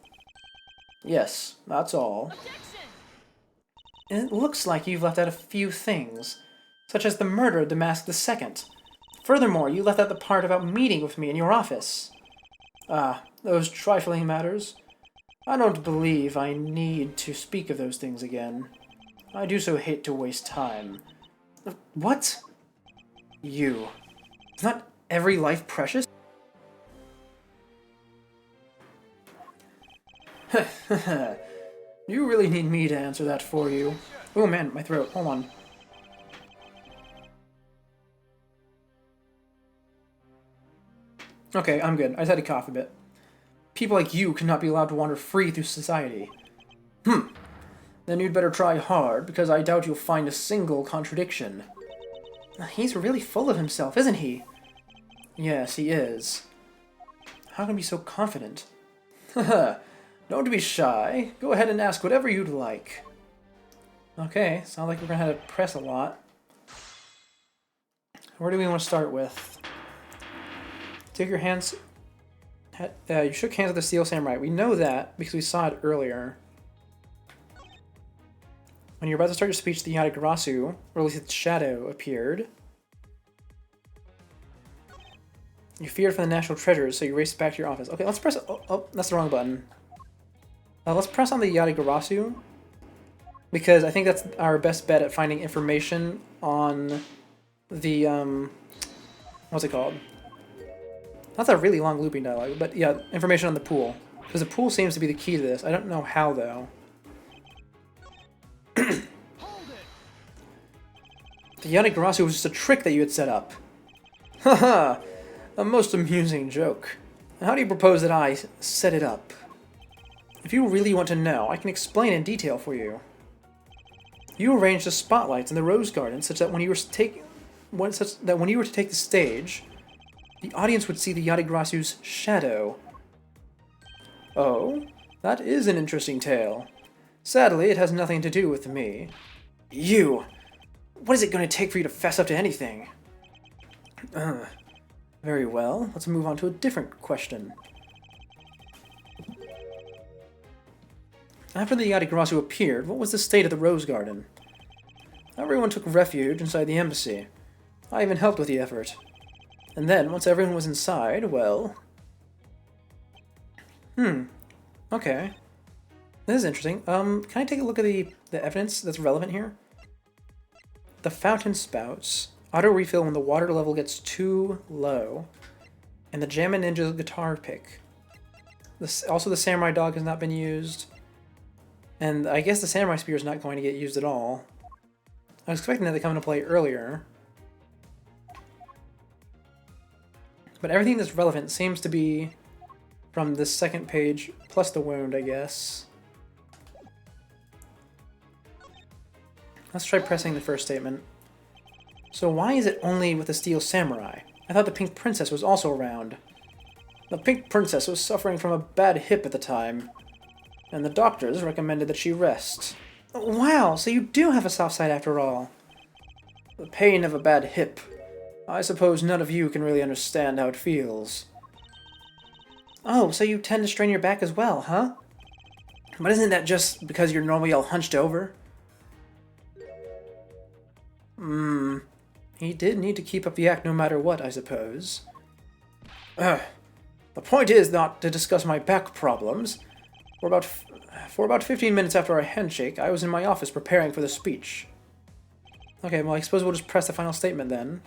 [SPEAKER 1] Yes, that's all. And it looks like you've left out a few things, such as the murder of Damask II. Furthermore, you left out the part about meeting with me in your office. Ah, those trifling matters. I don't believe I need to speak of those things again. I do so hate to waste time. What? You. Is not every life precious? You really need me to answer that for you. Oh man, my throat. Hold on. Okay, I'm good. I just had to cough a bit. People like you cannot be allowed to wander free through society. Then you'd better try hard, because I doubt you'll find a single contradiction. He's really full of himself, isn't he? Yes, he is. How can he be so confident? Haha, don't be shy. Go ahead and ask whatever you'd like. Okay, sounds like we're gonna have to press a lot. Where do we want to start with? Take your hands... you shook hands with the Steel Samurai. We know that because we saw it earlier. When you're about to start your speech, the Yatagarasu, or at least its shadow, appeared. You feared for the national treasures, so you raced back to your office. Okay, let's press... Oh, that's the wrong button. Let's press on the Yatagarasu, because I think that's our best bet at finding information on the, what's it called? That's a really long looping dialogue, but yeah, information on the pool. Because the pool seems to be the key to this. I don't know how, though. The Yatagarasu was just a trick that you had set up. Haha, a most amusing joke. How do you propose that I set it up? If you really want to know, I can explain in detail for you. You arranged the spotlights in the rose garden such that when you were to take the stage, the audience would see the Yatagarasu's shadow. Oh, that is an interesting tale. Sadly, it has nothing to do with me. You! What is it going to take for you to fess up to anything? Very well, let's move on to a different question. After the Yatagarasu appeared, what was the state of the rose garden? Everyone took refuge inside the embassy. I even helped with the effort. And then, once everyone was inside, well... Okay. This is interesting. Can I take a look at the evidence that's relevant here? The fountain spouts. Auto refill when the water level gets too low. And the Jammin' Ninja guitar pick. Also, the samurai dog has not been used. And I guess the samurai spear is not going to get used at all. I was expecting that to come into play earlier. But everything that's relevant seems to be from this second page, plus the wound, I guess. Let's try pressing the first statement. So why is it only with the Steel Samurai? I thought the Pink Princess was also around. The Pink Princess was suffering from a bad hip at the time, and the doctors recommended that she rest. Wow, so you do have a soft side after all. The pain of a bad hip. I suppose none of you can really understand how it feels. Oh, so you tend to strain your back as well, huh? But isn't that just because you're normally all hunched over? He did need to keep up the act no matter what, I suppose. The point is not to discuss my back problems. For about 15 minutes after our handshake, I was in my office preparing for the speech. Okay, well, I suppose we'll just press the final statement then.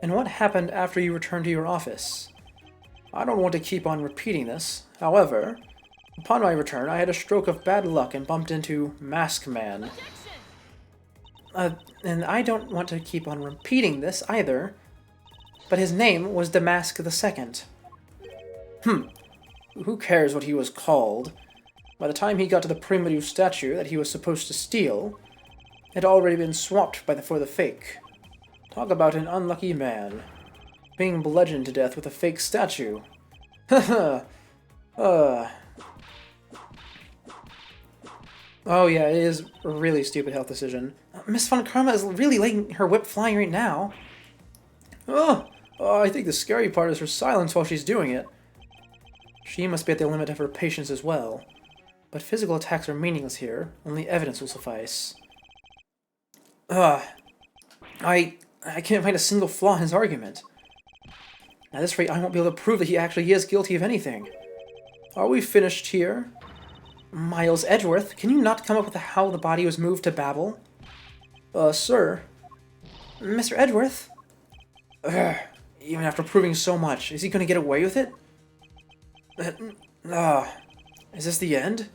[SPEAKER 1] And what happened after you returned to your office? I don't want to keep on repeating this. However, upon my return, I had a stroke of bad luck and bumped into Mask Man. And I don't want to keep on repeating this either, but his name was Damask II. Who cares what he was called? By the time he got to the primitive statue that he was supposed to steal, it had already been swapped for the fake. Talk about an unlucky man. Being bludgeoned to death with a fake statue. Haha. Oh yeah, it is a really stupid health decision. Miss Von Karma is really letting her whip flying right now. I think the scary part is her silence while she's doing it. She must be at the limit of her patience as well. But physical attacks are meaningless here. Only evidence will suffice. I can't find a single flaw in his argument. At this rate, I won't be able to prove that he actually is guilty of anything. Are we finished here? Miles Edgeworth, can you not come up with how the body was moved to Babel? Sir? Mr. Edgeworth? Even after proving so much, is he going to get away with it? Is this the end?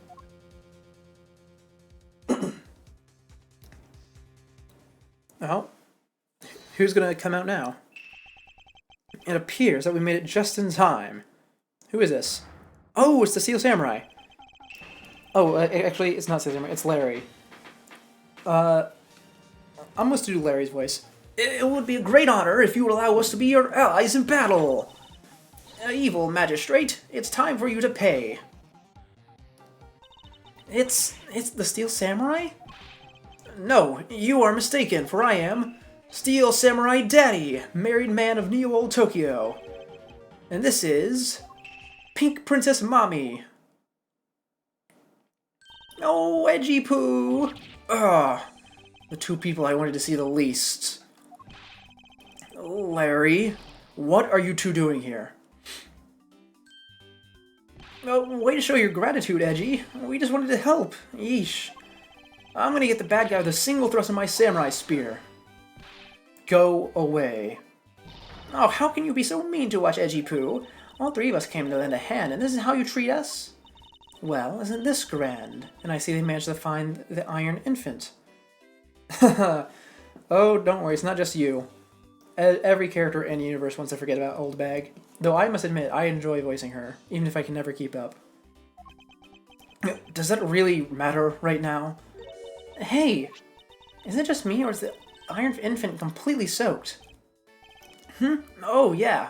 [SPEAKER 1] Oh. Who's going to come out now? It appears that we made it just in time. Who is this? Oh, it's the Steel Samurai. Oh, actually, it's not Steel Samurai, it's Larry. I'm going to do Larry's voice. It would be a great honor if you would allow us to be your allies in battle. Evil magistrate, it's time for you to pay. It's the Steel Samurai? No, you are mistaken, for I am Steel Samurai Daddy, married man of Neo Old Tokyo. And this is Pink Princess Mommy. Oh, Edgy Poo! The two people I wanted to see the least. Larry, what are you two doing here? Way to show your gratitude, Edgy. We just wanted to help. Yeesh. I'm gonna get the bad guy with a single thrust of my samurai spear. Go away. Oh, how can you be so mean to us, Edgy Poo? All three of us came to lend a hand, and this is how you treat us? Well, isn't this grand? And I see they managed to find the Iron Infant. Oh, don't worry, it's not just you. Every character in the universe wants to forget about Old Bag. Though I must admit, I enjoy voicing her, even if I can never keep up. Does that really matter right now? Hey! Is it just me, or is the Iron Infant completely soaked? Oh, yeah.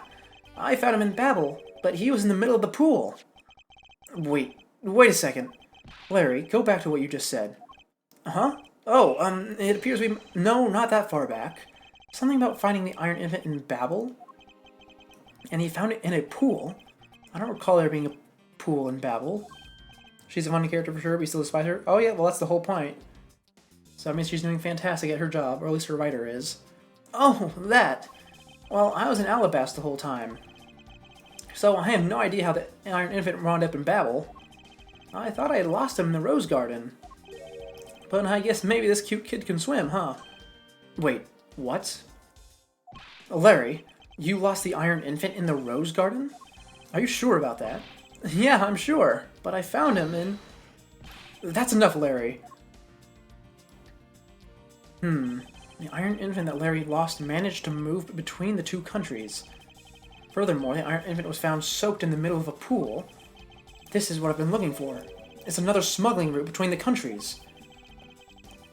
[SPEAKER 1] I found him in Babel, but he was in the middle of the pool. Wait a second. Larry, go back to what you just said. Huh? Oh, it appears we... No, not that far back. Something about finding the Iron Infant in Babel? And he found it in a pool? I don't recall there being a pool in Babel. She's a funny character for sure, but we still despise her? Oh yeah, well that's the whole point. So that means she's doing fantastic at her job, or at least her writer is. Oh, that! Well, I was in Alabasta the whole time. So I have no idea how the Iron Infant wound up in Babel. I thought I had lost him in the Rose Garden. But I guess maybe this cute kid can swim, huh? Wait, what? Larry, you lost the Iron Infant in the Rose Garden? Are you sure about that? Yeah, I'm sure. But I found him in... That's enough, Larry. The Iron Infant that Larry lost managed to move between the two countries. Furthermore, the Iron Infant was found soaked in the middle of a pool. This is what I've been looking for. It's another smuggling route between the countries.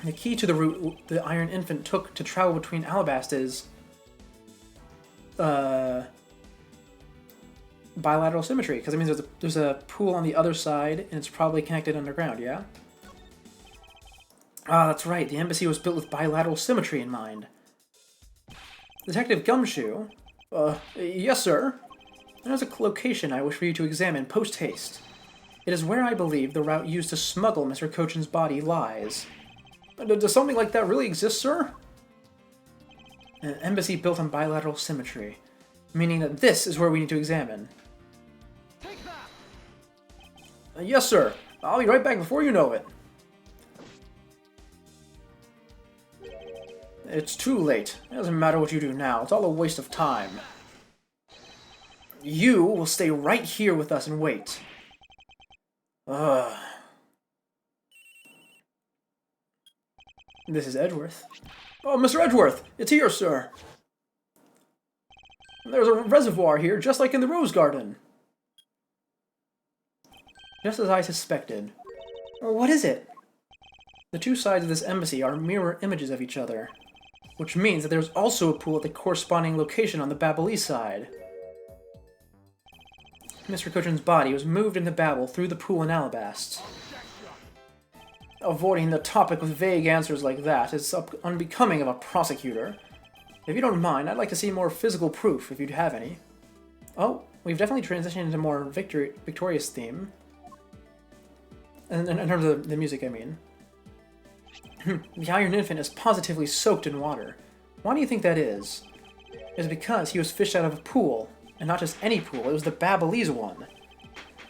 [SPEAKER 1] The key to the route the Iron Infant took to travel between Alabasta is... bilateral symmetry, because it means there's a pool on the other side, and it's probably connected underground, yeah? Ah, that's right, the embassy was built with bilateral symmetry in mind. Detective Gumshoe? Yes, sir? There's a location I wish for you to examine post-haste. It is where I believe the route used to smuggle Mr. Cochin's body lies. Does something like that really exist, sir? An embassy built on bilateral symmetry, meaning that this is where we need to examine. Yes, sir. I'll be right back before you know it. It's too late. It doesn't matter what you do now. It's all a waste of time. You will stay right here with us and wait. This is Edgeworth. Oh, Mr. Edgeworth! It's here, sir! There's a reservoir here, just like in the Rose Garden. Just as I suspected. What is it? The two sides of this embassy are mirror images of each other, which means that there's also a pool at the corresponding location on the Babelese side. Mr. Cochin's body was moved into Babel through the pool in Alabasta. Avoiding the topic with vague answers like that is unbecoming of a prosecutor. If you don't mind, I'd like to see more physical proof, if you'd have any. Oh, we've definitely transitioned into more victorious theme. In terms of the music, I mean. The Iron Infant is positively soaked in water. Why do you think that is? It's because he was fished out of a pool, and not just any pool, it was the Babelese one.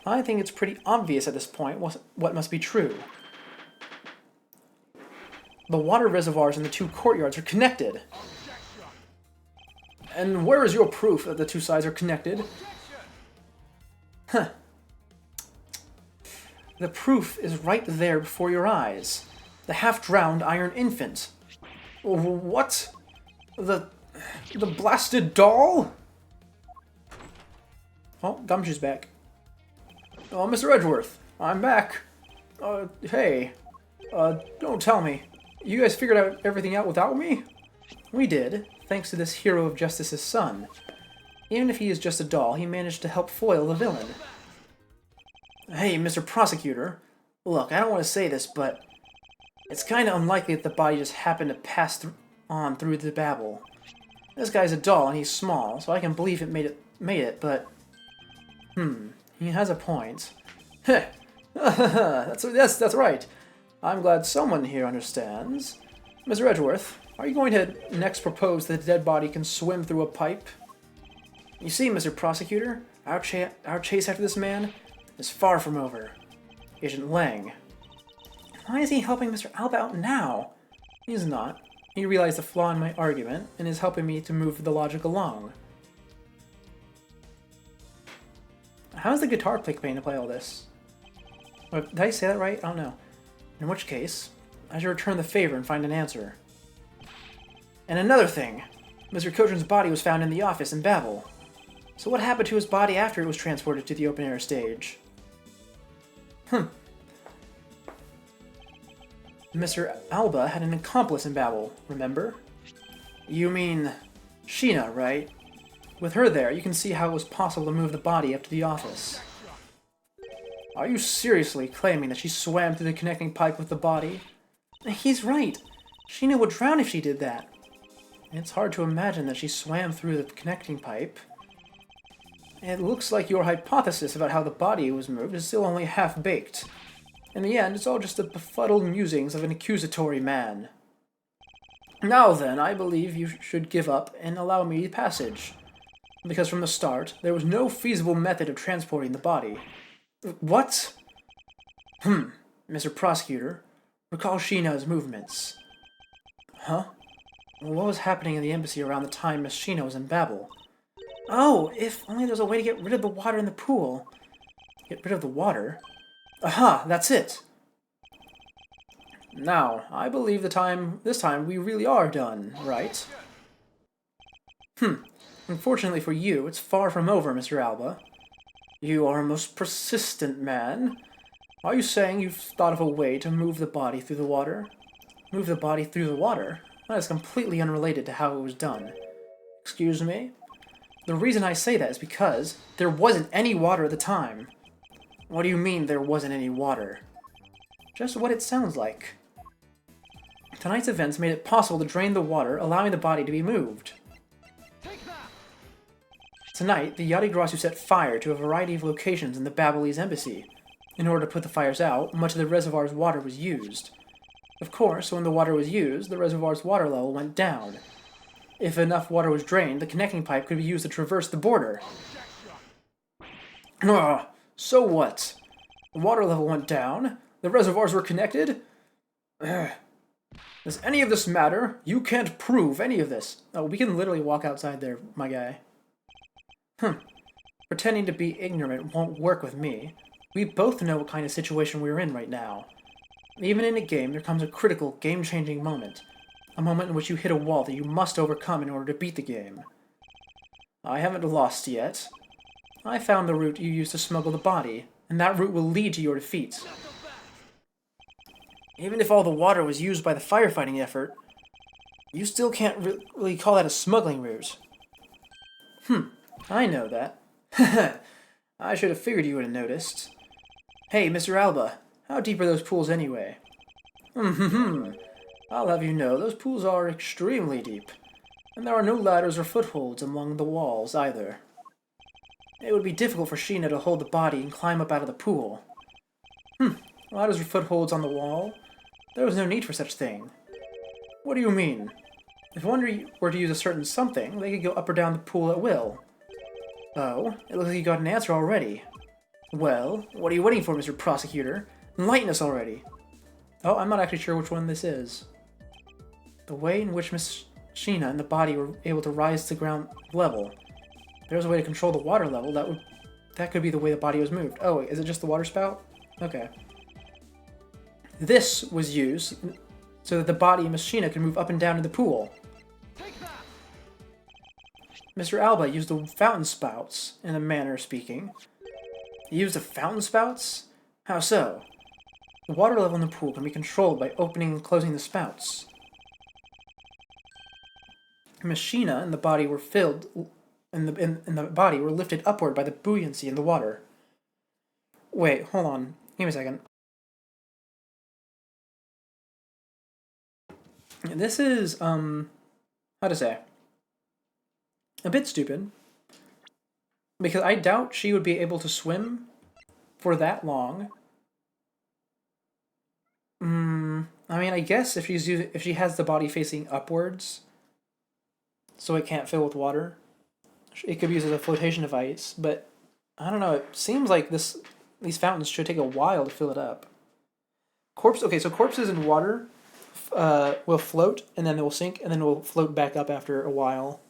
[SPEAKER 1] I think it's pretty obvious at this point what must be true. The water reservoirs in the two courtyards are connected. And where is your proof that the two sides are connected? Huh. The proof is right there before your eyes. The half-drowned Iron Infant. What? The blasted doll? Oh, Gumshoe's back. Oh, Mr. Edgeworth, I'm back. Hey. Don't tell me. You guys figured everything out without me? We did, thanks to this hero of justice's son. Even if he is just a doll, he managed to help foil the villain. Hey, Mr. Prosecutor. Look, I don't want to say this, but it's kind of unlikely that the body just happened to pass on through the Babel. This guy's a doll and he's small, so I can believe it made it, but... he has a point. Heh. That's right. I'm glad someone here understands. Mr. Edgeworth, are you going to next propose that the dead body can swim through a pipe? You see, Mr. Prosecutor, our chase after this man is far from over. Agent Lang. Why is he helping Mr. Alba out now? He's not. He realized the flaw in my argument and is helping me to move the logic along. How's the guitar pick playing to play all this? Did I say that right? I don't know. In which case, I should return the favor and find an answer. And another thing, Mr. Kojin's body was found in the office in Babel. So what happened to his body after it was transported to the open-air stage? Mr. Alba had an accomplice in Babel, remember? You mean Sheena, right? With her there, you can see how it was possible to move the body up to the office. Are you seriously claiming that she swam through the connecting pipe with the body? He's right. Sheena would drown if she did that. It's hard to imagine that she swam through the connecting pipe. It looks like your hypothesis about how the body was moved is still only half-baked. In the end, it's all just the befuddled musings of an accusatory man. Now then, I believe you should give up and allow me passage. Because from the start, there was no feasible method of transporting the body. What? Mr. Prosecutor, recall Sheena's movements. Huh? What was happening in the embassy around the time Miss Sheena was in Babel? Oh, if only there was a way to get rid of the water in the pool. Get rid of the water? Aha, that's it! Now, I believe this time we really are done, right? Unfortunately for you, it's far from over, Mr. Alba. You are a most persistent man. Are you saying you've thought of a way to move the body through the water? Move the body through the water? That is completely unrelated to how it was done. Excuse me? The reason I say that is because there wasn't any water at the time. What do you mean there wasn't any water? Just what it sounds like. Tonight's events made it possible to drain the water, allowing the body to be moved. Tonight, the Yadigrasu set fire to a variety of locations in the Babelese embassy. In order to put the fires out, much of the reservoir's water was used. Of course, when the water was used, the reservoir's water level went down. If enough water was drained, the connecting pipe could be used to traverse the border. So what? The water level went down? The reservoirs were connected? Does any of this matter? You can't prove any of this. Oh, we can literally walk outside there, my guy. Pretending to be ignorant won't work with me. We both know what kind of situation we're in right now. Even in a game, there comes a critical, game-changing moment. A moment in which you hit a wall that you must overcome in order to beat the game. I haven't lost yet. I found the route you used to smuggle the body, and that route will lead to your defeat. Even if all the water was used by the firefighting effort, you still can't really call that a smuggling route. I know that. I should have figured you would have noticed. Hey, Mr. Alba, how deep are those pools anyway? I'll have you know, those pools are extremely deep, and there are no ladders or footholds along the walls either. It would be difficult for Sheena to hold the body and climb up out of the pool. Ladders or footholds on the wall? There was no need for such thing. What do you mean? If one were to use a certain something, they could go up or down the pool at will. Oh, it looks like you got an answer already. Well, what are you waiting for, Mr. Prosecutor? Enlighten us already! Oh, I'm not actually sure which one this is. The way in which Miss Sheena and the body were able to rise to ground level. There's a way to control the water level, that could be the way the body was moved. Oh, wait, is it just the water spout? Okay. This was used so that the body of Miss Sheena could move up and down in the pool. Mr. Alba used the fountain spouts, in a manner of speaking. He used the fountain spouts? How so? The water level in the pool can be controlled by opening and closing the spouts. Miss Sheena and the body were filled, and the body were lifted upward by the buoyancy in the water. Wait, hold on. Give me a second. This is, how to say, a bit stupid. Because I doubt she would be able to swim for that long. I mean, I guess if she has the body facing upwards, so it can't fill with water, it could be used as a flotation device, but I don't know, it seems like these fountains should take a while to fill it up. So corpses in water will float, and then they will sink, and then will float back up after a while.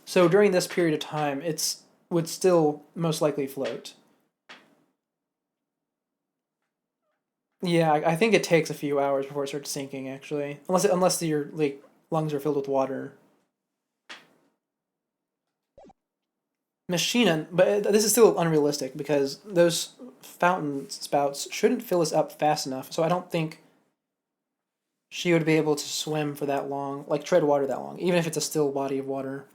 [SPEAKER 1] So during this period of time, it would still most likely float. Yeah, I think it takes a few hours before it starts sinking, actually. Unless you're, like lungs are filled with water. Machina, but this is still unrealistic because those fountain spouts shouldn't fill us up fast enough, so I don't think she would be able to swim for that long, like tread water that long, even if it's a still body of water.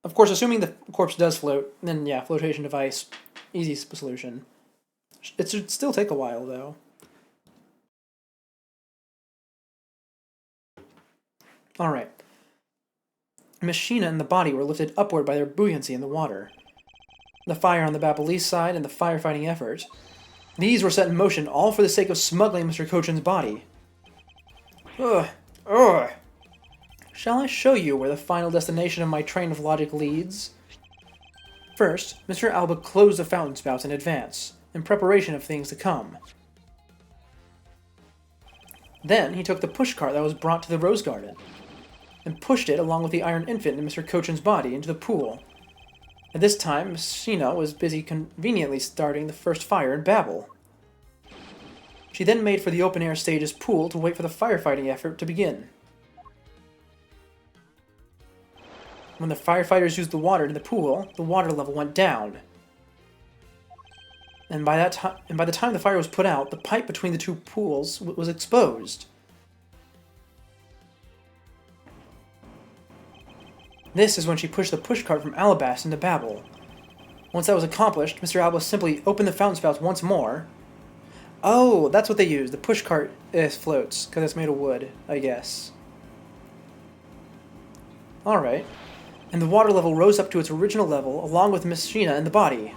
[SPEAKER 1] Of course, assuming the corpse does float, then yeah, flotation device, easy solution. It should still take a while, though. Alright. Machina and the body were lifted upward by their buoyancy in the water. The fire on the Babyliss side and the firefighting effort. These were set in motion all for the sake of smuggling Mr. Kochen's body. Ugh. Ugh. Shall I show you where the final destination of my train of logic leads? First, Mr. Alba closed the fountain spouts in advance, in preparation of things to come. Then he took the pushcart that was brought to the Rose Garden, and pushed it along with the Iron Infant and Mr. Kochen's body into the pool. At this time, Machina was busy conveniently starting the first fire in Babel. She then made for the open-air stage's pool to wait for the firefighting effort to begin. When the firefighters used the water in the pool, the water level went down. And by the time the fire was put out, the pipe between the two pools was exposed. This is when she pushed the pushcart from Alabast into Babel. Once that was accomplished, Mr. Alba simply opened the fountain spouts once more. Oh, that's what they used. The pushcart floats, because it's made of wood, I guess. Alright. And the water level rose up to its original level, along with Machina and the body.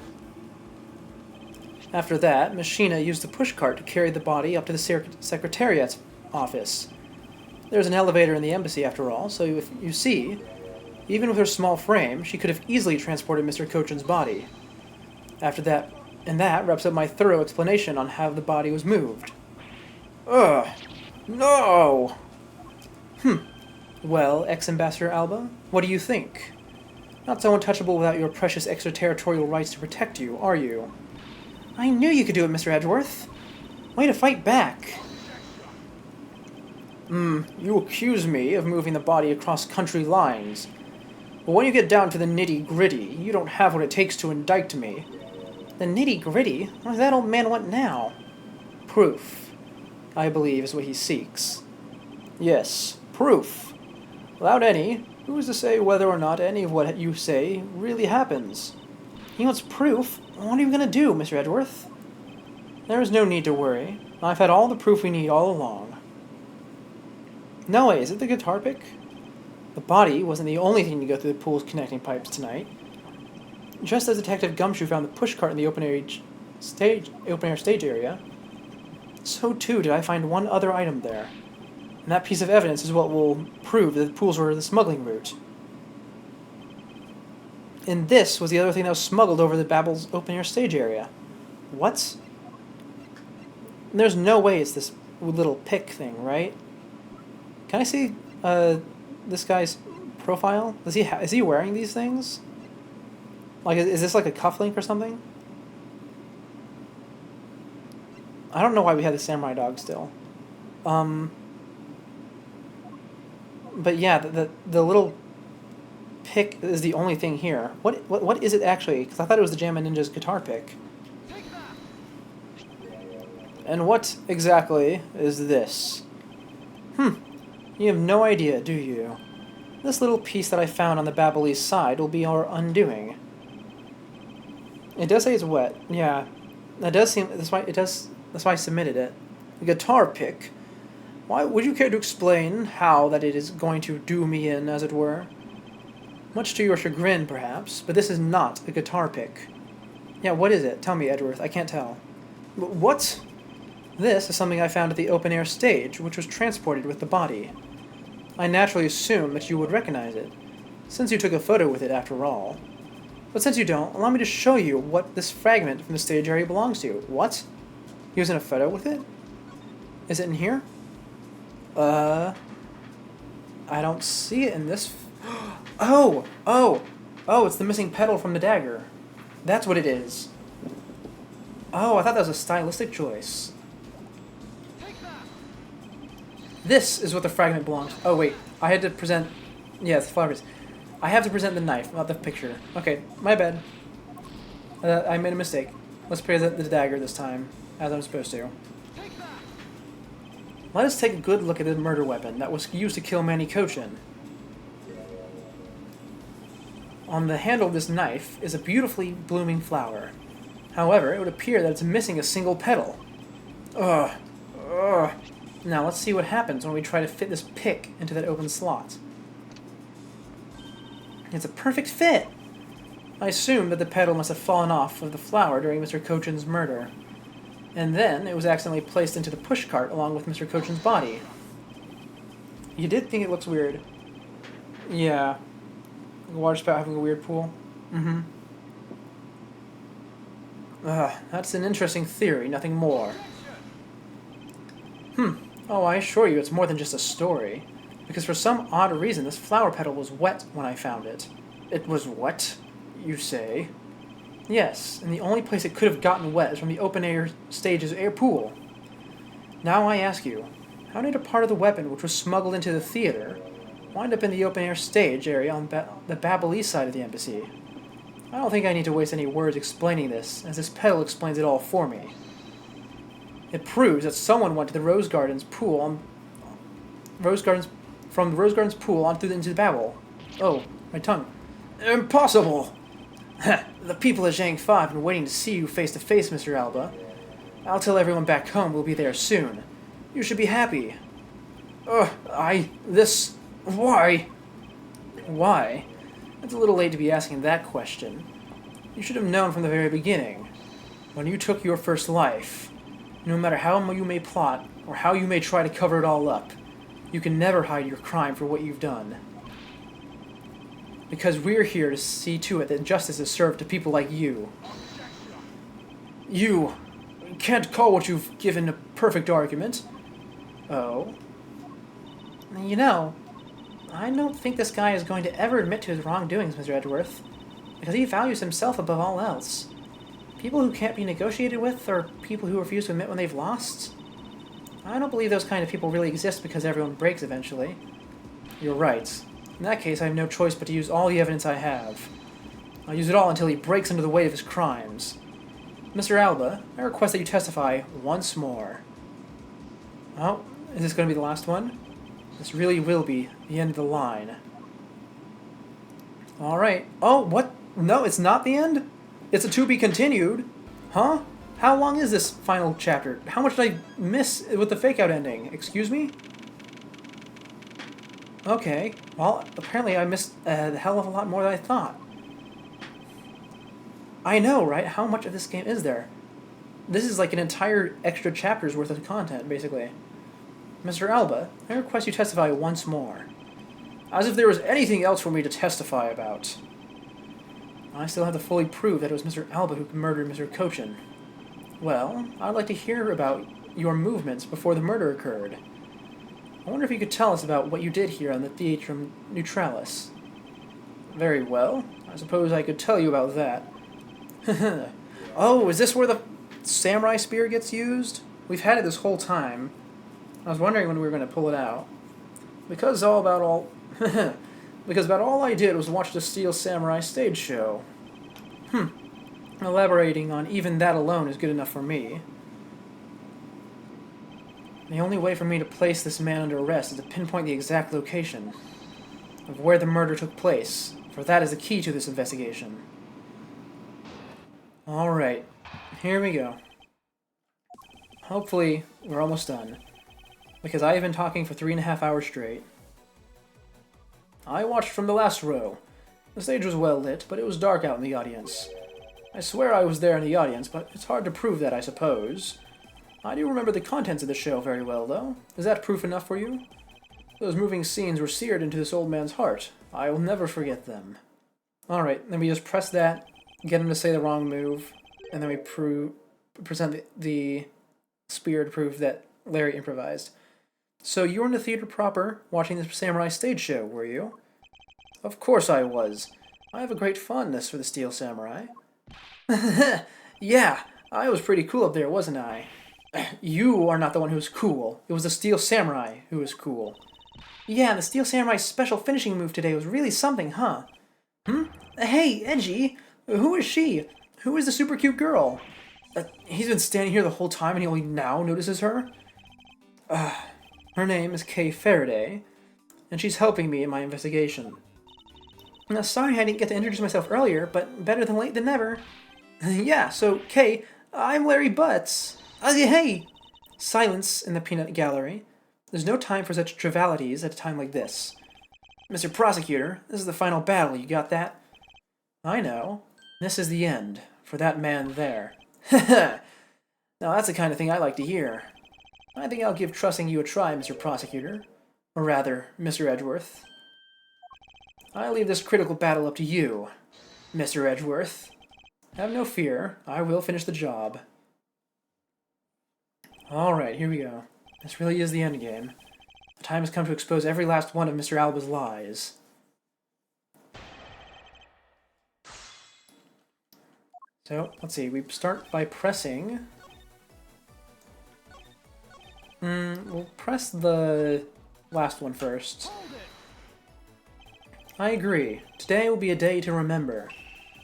[SPEAKER 1] After that, Machina used the pushcart to carry the body up to the Secretariat's office. There's an elevator in the embassy, after all, so if you see, even with her small frame, she could have easily transported Mr. Kochen's body. After that, and that wraps up my thorough explanation on how the body was moved. Ugh. No! Well, ex-Ambassador Alba, what do you think? Not so untouchable without your precious extraterritorial rights to protect you, are you? I knew you could do it, Mr. Edgeworth. Way to fight back. You accuse me of moving the body across country lines. But when you get down to the nitty-gritty, you don't have what it takes to indict me. The nitty-gritty? What does that old man want now? Proof, I believe, is what he seeks. Yes, proof. Without any, who is to say whether or not any of what you say really happens? He wants proof? What are you going to do, Mr. Edgeworth? There is no need to worry. I've had all the proof we need all along. No way, is it the guitar pick? The body wasn't the only thing to go through the pool's connecting pipes tonight. Just as Detective Gumshoe found the pushcart in the open-air stage area, so too did I find one other item there. And that piece of evidence is what will prove that the pools were the smuggling route. And this was the other thing that was smuggled over the Babel's open-air stage area. What? There's no way it's this little pick thing, right? Can I see this guy's profile? Is he wearing these things? Like, is this like a cufflink or something? I don't know why we have the samurai dog still. But yeah, the little pick is the only thing here. What is it actually? Because I thought it was the Jammin' Ninja's guitar pick. And what exactly is this? You have no idea, do you? This little piece that I found on the Babyliss side will be our undoing. It does say it's wet. Yeah, that does seem. That's why I submitted it. The guitar pick. Why would you care to explain how that it is going to do me in, as it were? Much to your chagrin, perhaps, but this is not a guitar pick. Yeah, what is it? Tell me, Edgeworth. I can't tell. What? This is something I found at the open-air stage, which was transported with the body. I naturally assumed that you would recognize it, since you took a photo with it after all. But since you don't, allow me to show you what this fragment from the stage area belongs to. What? Using a photo with it? Is it in here? I don't see it in this. Oh, it's the missing pedal from the dagger. That's what it is. Oh, I thought that was a stylistic choice. This is what the fragment belongs. Oh wait, I had to present. Yeah, it's flowers. I have to present the knife, not the picture. Okay, my bad. I made a mistake. Let's present the dagger this time, as I'm supposed to. Let us take a good look at the murder weapon that was used to kill Manny Kochin. On the handle of this knife is a beautifully blooming flower. However, it would appear that it's missing a single petal. Ugh. Ugh. Now let's see what happens when we try to fit this pick into that open slot. It's a perfect fit! I assume that the petal must have fallen off of the flower during Mr. Kochin's murder. And then it was accidentally placed into the pushcart along with Mr. Kochin's body. You did think it looks weird. Yeah. Water spout having a weird pool. Mm-hmm. That's an interesting theory, nothing more. Oh, I assure you it's more than just a story. Because for some odd reason, this flower petal was wet when I found it. It was wet, you say? Yes, and the only place it could have gotten wet is from the open-air stage's air pool. Now I ask you, how did a part of the weapon which was smuggled into the theater wind up in the open-air stage area on the Babyliss side of the embassy? I don't think I need to waste any words explaining this, as this petal explains it all for me. It proves that someone went to the Rose Gardens pool on... from the Rose Gardens pool into the Babel. Oh, my tongue. Impossible! The people at Zhang 5 have been waiting to see you face to face, Mr. Alba. I'll tell everyone back home we'll be there soon. You should be happy. Why? Why? It's a little late to be asking that question. You should have known from the very beginning. When you took your first life, no matter how you may plot, or how you may try to cover it all up, you can never hide your crime for what you've done. Because we're here to see to it that justice is served to people like you. You can't call what you've given a perfect argument. Oh. You know, I don't think this guy is going to ever admit to his wrongdoings, Mr. Edgeworth, because he values himself above all else. People who can't be negotiated with are people who refuse to admit when they've lost. I don't believe those kind of people really exist because everyone breaks eventually. You're right. In that case, I have no choice but to use all the evidence I have. I'll use it all until he breaks under the weight of his crimes. Mr. Alba, I request that you testify once more. Oh, is this going to be the last one? This really will be the end of the line. Alright. Oh, what? No, it's not the end? It's a to be continued? Huh? How long is this final chapter? How much did I miss with the fake-out ending? Excuse me? Okay, well, apparently I missed a hell of a lot more than I thought. I know, right? How much of this game is there? This is like an entire extra chapter's worth of content, basically. Mr. Alba, I request you testify once more. As if there was anything else for me to testify about. I still have to fully prove that it was Mr. Alba who murdered Mr. Kochin. Well, I'd like to hear about your movements before the murder occurred. I wonder if you could tell us about what you did here on the Theatrum Neutralis. Very well. I suppose I could tell you about that. Oh, is this where the samurai spear gets used? We've had it this whole time. I was wondering when we were going to pull it out. Because about all I did was watch the Steel Samurai stage show. Elaborating on even that alone is good enough for me. The only way for me to place this man under arrest is to pinpoint the exact location of where the murder took place, for that is the key to this investigation. Alright, here we go. Hopefully, we're almost done, because I have been talking for 3.5 hours straight. I watched from the last row. The stage was well lit, but it was dark out in the audience. I swear I was there in the audience, but it's hard to prove that, I suppose. I do remember the contents of the show very well, though. Is that proof enough for you? Those moving scenes were seared into this old man's heart. I will never forget them. Alright, then we just press that, get him to say the wrong move, and then we present the spear to prove that Larry improvised. So you were in the theater proper, watching the samurai stage show, were you? Of course I was. I have a great fondness for the Steel Samurai. Yeah, I was pretty cool up there, wasn't I? You are not the one who's cool. It was the Steel Samurai who was cool. Yeah, the Steel Samurai's special finishing move today was really something, huh? Hmm? Hey, Edgy! Who is she? Who is the super cute girl? He's been standing here the whole time and he only now notices her? Her name is Kay Faraday, and she's helping me in my investigation. Now, sorry I didn't get to introduce myself earlier, but better than late than never. Yeah, so, Kay, I'm Larry Butts. Hey! Silence in the peanut gallery. There's no time for such trivialities at a time like this. Mr. Prosecutor, this is the final battle, you got that? I know. This is the end, for that man there. Now that's the kind of thing I like to hear. I think I'll give trusting you a try, Mr. Prosecutor. Or rather, Mr. Edgeworth. I leave this critical battle up to you, Mr. Edgeworth. Have no fear, I will finish the job. Alright, here we go. This really is the endgame. The time has come to expose every last one of Mr. Alba's lies. So, let's see, we start by pressing... we'll press the last one first. I agree. Today will be a day to remember.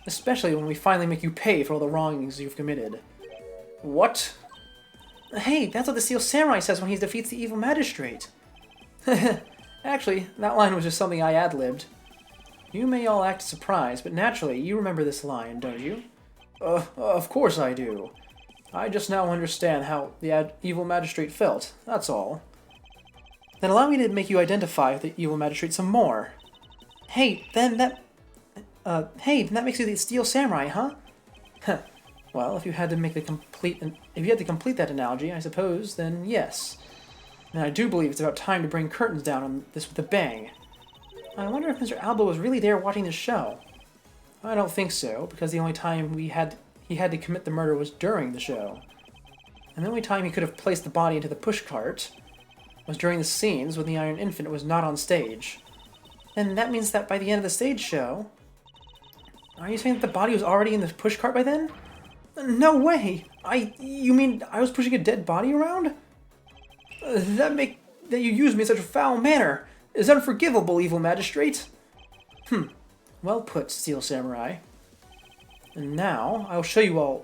[SPEAKER 1] Especially when we finally make you pay for all the wrongings you've committed. What? Hey, that's what the Steel Samurai says when he defeats the evil magistrate. Actually, that line was just something I ad-libbed. You may all act surprised, but naturally, you remember this line, don't you? Of course I do. I just now understand how the evil magistrate felt, that's all. Then allow me to make you identify with the evil magistrate some more. Hey, then that makes you the Steel Samurai, huh? Well, if you had to complete that analogy, I suppose, then yes. And I do believe it's about time to bring curtains down on this with a bang. I wonder if Mr. Alba was really there watching this show. I don't think so, because the only time he had to commit the murder was during the show. And the only time he could have placed the body into the pushcart was during the scenes when the Iron Infant was not on stage. And that means that by the end of the stage show... Are you saying that the body was already in the pushcart by then? No way! You mean I was pushing a dead body around? That you used me in such a foul manner is unforgivable, evil magistrate. Well put, Steel Samurai. And now I'll show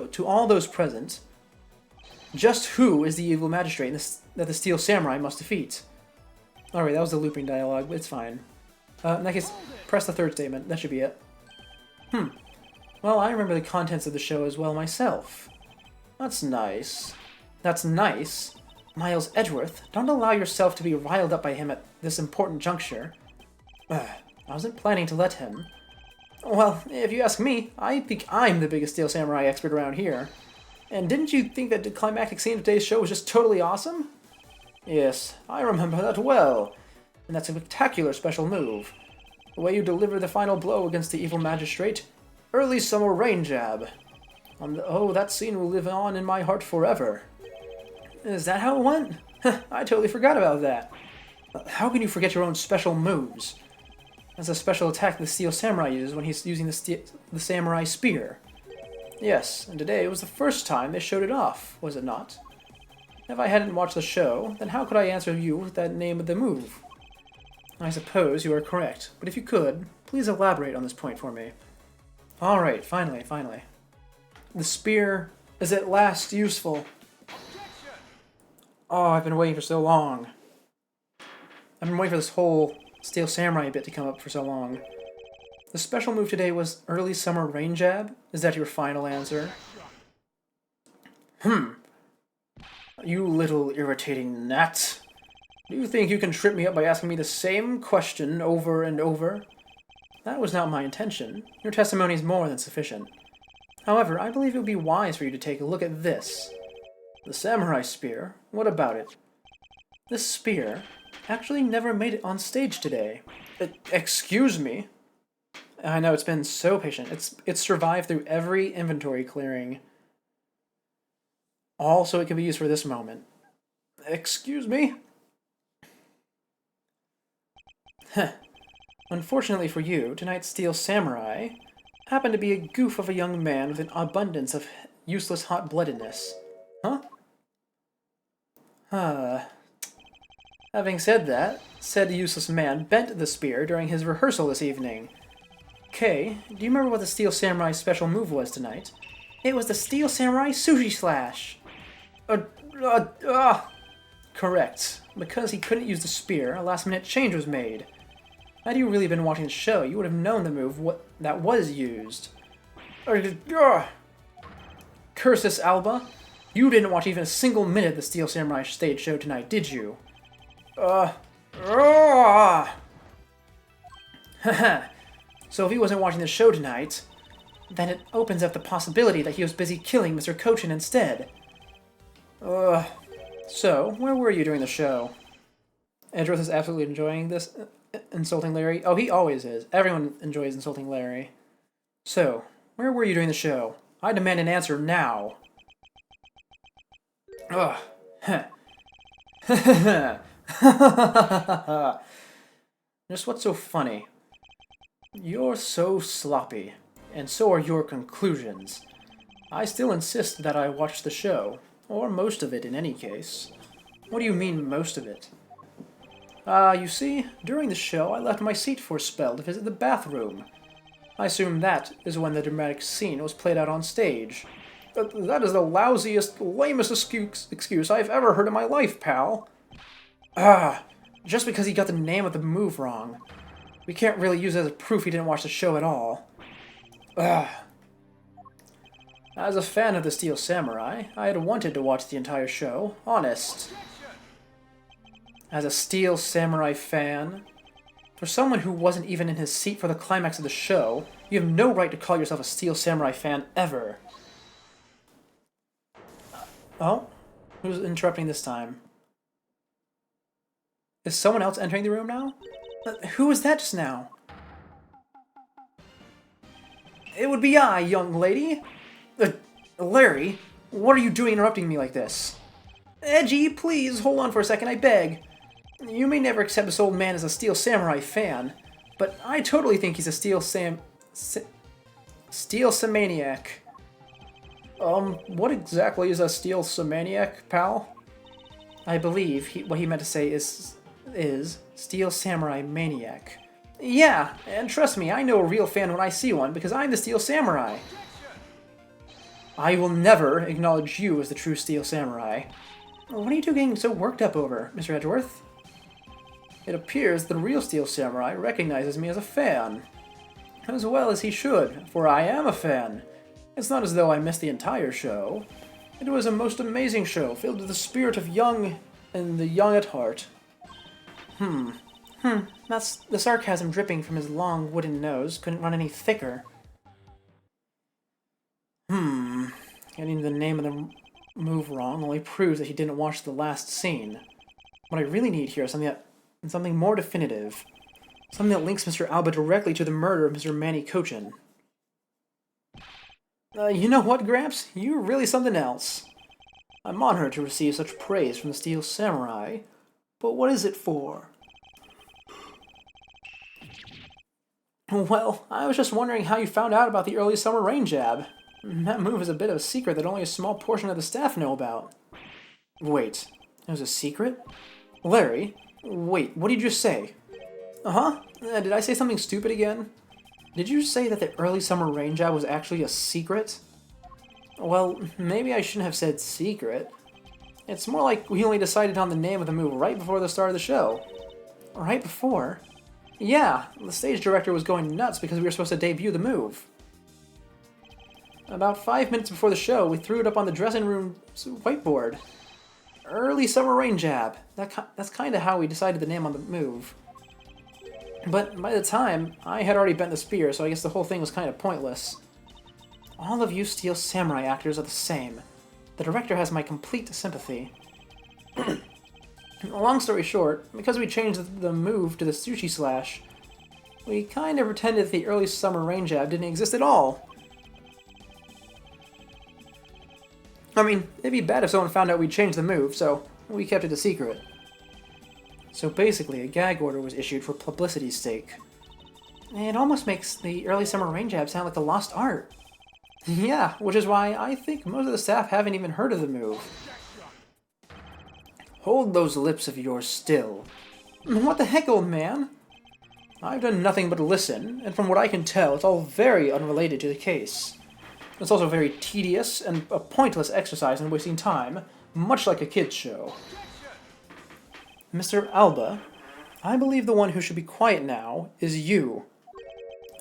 [SPEAKER 1] to all those present just who is the evil magistrate that the Steel Samurai must defeat. Alright, that was the looping dialogue, but it's fine. In that case, press the third statement. That should be it. Well, I remember the contents of the show as well myself. That's nice. That's nice. Miles Edgeworth, don't allow yourself to be riled up by him at this important juncture. I wasn't planning to let him. Well, if you ask me, I think I'm the biggest Steel Samurai expert around here. And didn't you think that the climactic scene of today's show was just totally awesome? Yes, I remember that well. And that's a spectacular special move. The way you deliver the final blow against the evil magistrate. Early summer rain jab. Oh, that scene will live on in my heart forever. Is that how it went? I totally forgot about that. How can you forget your own special moves? That's a special attack the Steel Samurai uses when he's using the Samurai Spear. Yes, and today was the first time they showed it off, was it not? If I hadn't watched the show, then how could I answer you with that name of the move? I suppose you are correct, but if you could, please elaborate on this point for me. Alright, finally. The spear is at last useful. Oh, I've been waiting for so long. I've been waiting for this whole Steel Samurai bit to come up for so long. The special move today was Early Summer Rain Jab? Is that your final answer? You little irritating gnat. Do you think you can trip me up by asking me the same question over and over? That was not my intention. Your testimony is more than sufficient. However, I believe it would be wise for you to take a look at this. The Samurai Spear? What about it? This spear actually never made it on stage today. Excuse me? I know, it's been so patient. It's survived through every inventory clearing. All so it can be used for this moment. Excuse me? Unfortunately for you, tonight's Steel Samurai happened to be a goof of a young man with an abundance of useless hot-bloodedness. Huh? Having said that, said useless man bent the spear during his rehearsal this evening. Kay, do you remember what the Steel Samurai's special move was tonight? It was the Steel Samurai Sushi Slash! Correct. Because he couldn't use the spear, a last-minute change was made. Had you really been watching the show, you would have known the move that was used. Cursus Alba, you didn't watch even a single minute of the Steel Samurai stage show tonight, did you? Haha. So if he wasn't watching the show tonight, then it opens up the possibility that he was busy killing Mr. Kochin instead. So, where were you during the show? Edgeworth is absolutely enjoying this, insulting Larry. Oh, he always is. Everyone enjoys insulting Larry. So, where were you during the show? I demand an answer now. Just what's so funny? You're so sloppy, and so are your conclusions. I still insist that I watched the show, or most of it in any case. What do you mean, most of it? You see, during the show I left my seat for a spell to visit the bathroom. I assume that is when the dramatic scene was played out on stage. That is the lousiest, lamest excuse I've ever heard in my life, pal. Just because he got the name of the move wrong. We can't really use it as proof he didn't watch the show at all. As a fan of the Steel Samurai, I had wanted to watch the entire show, honest. As a Steel Samurai fan, for someone who wasn't even in his seat for the climax of the show, you have no right to call yourself a Steel Samurai fan ever. Oh? Who's interrupting this time? Is someone else entering the room now? Who was that just now? It would be I, young lady. Larry, what are you doing interrupting me like this? Edgy, please, hold on for a second, I beg. You may never accept this old man as a Steel Samurai fan, but I totally think he's a Steel Samaniac. What exactly is a Steel Samaniac, pal? I believe what he meant to say is Steel Samurai Maniac. Yeah, and trust me, I know a real fan when I see one, because I'm the Steel Samurai. I will never acknowledge you as the true Steel Samurai. What are you two getting so worked up over, Mr. Edgeworth? It appears the real Steel Samurai recognizes me as a fan. As well as he should, for I am a fan. It's not as though I missed the entire show. It was a most amazing show, filled with the spirit of young and the young at heart. That's the sarcasm dripping from his long wooden nose couldn't run any thicker. Getting the name of the move wrong only proves that he didn't watch the last scene. What I really need here is something more definitive. Something that links Mr. Alba directly to the murder of Mr. Manny Kochin. You know what, Gramps? You're really something else. I'm honored to receive such praise from the Steel Samurai, but what is it for? Well, I was just wondering how you found out about the early summer rain jab. That move is a bit of a secret that only a small portion of the staff know about. Wait, it was a secret? Larry, wait, what did you just say? Did I say something stupid again? Did you say that the early summer rain jab was actually a secret? Well, maybe I shouldn't have said secret. It's more like we only decided on the name of the move right before the start of the show. Right before? Yeah, the stage director was going nuts because we were supposed to debut the move. About 5 minutes before the show, we threw it up on the dressing room whiteboard. Early summer rain jab. That's kind of how we decided the name on the move. But by the time, I had already bent the spear, so I guess the whole thing was kind of pointless. All of you Steel Samurai actors are the same. The director has my complete sympathy. Long story short, because we changed the move to the Sushi Slash, we kind of pretended that the early summer rain jab didn't exist at all. I mean, it'd be bad if someone found out we changed the move, so we kept it a secret. So basically, a gag order was issued for publicity's sake. It almost makes the early summer rain jab sound like a lost art. Yeah, which is why I think most of the staff haven't even heard of the move. Hold those lips of yours still. What the heck, old man? I've done nothing but listen, and from what I can tell, it's all very unrelated to the case. It's also very tedious and a pointless exercise in wasting time, much like a kid's show. Mr. Alba, I believe the one who should be quiet now is you.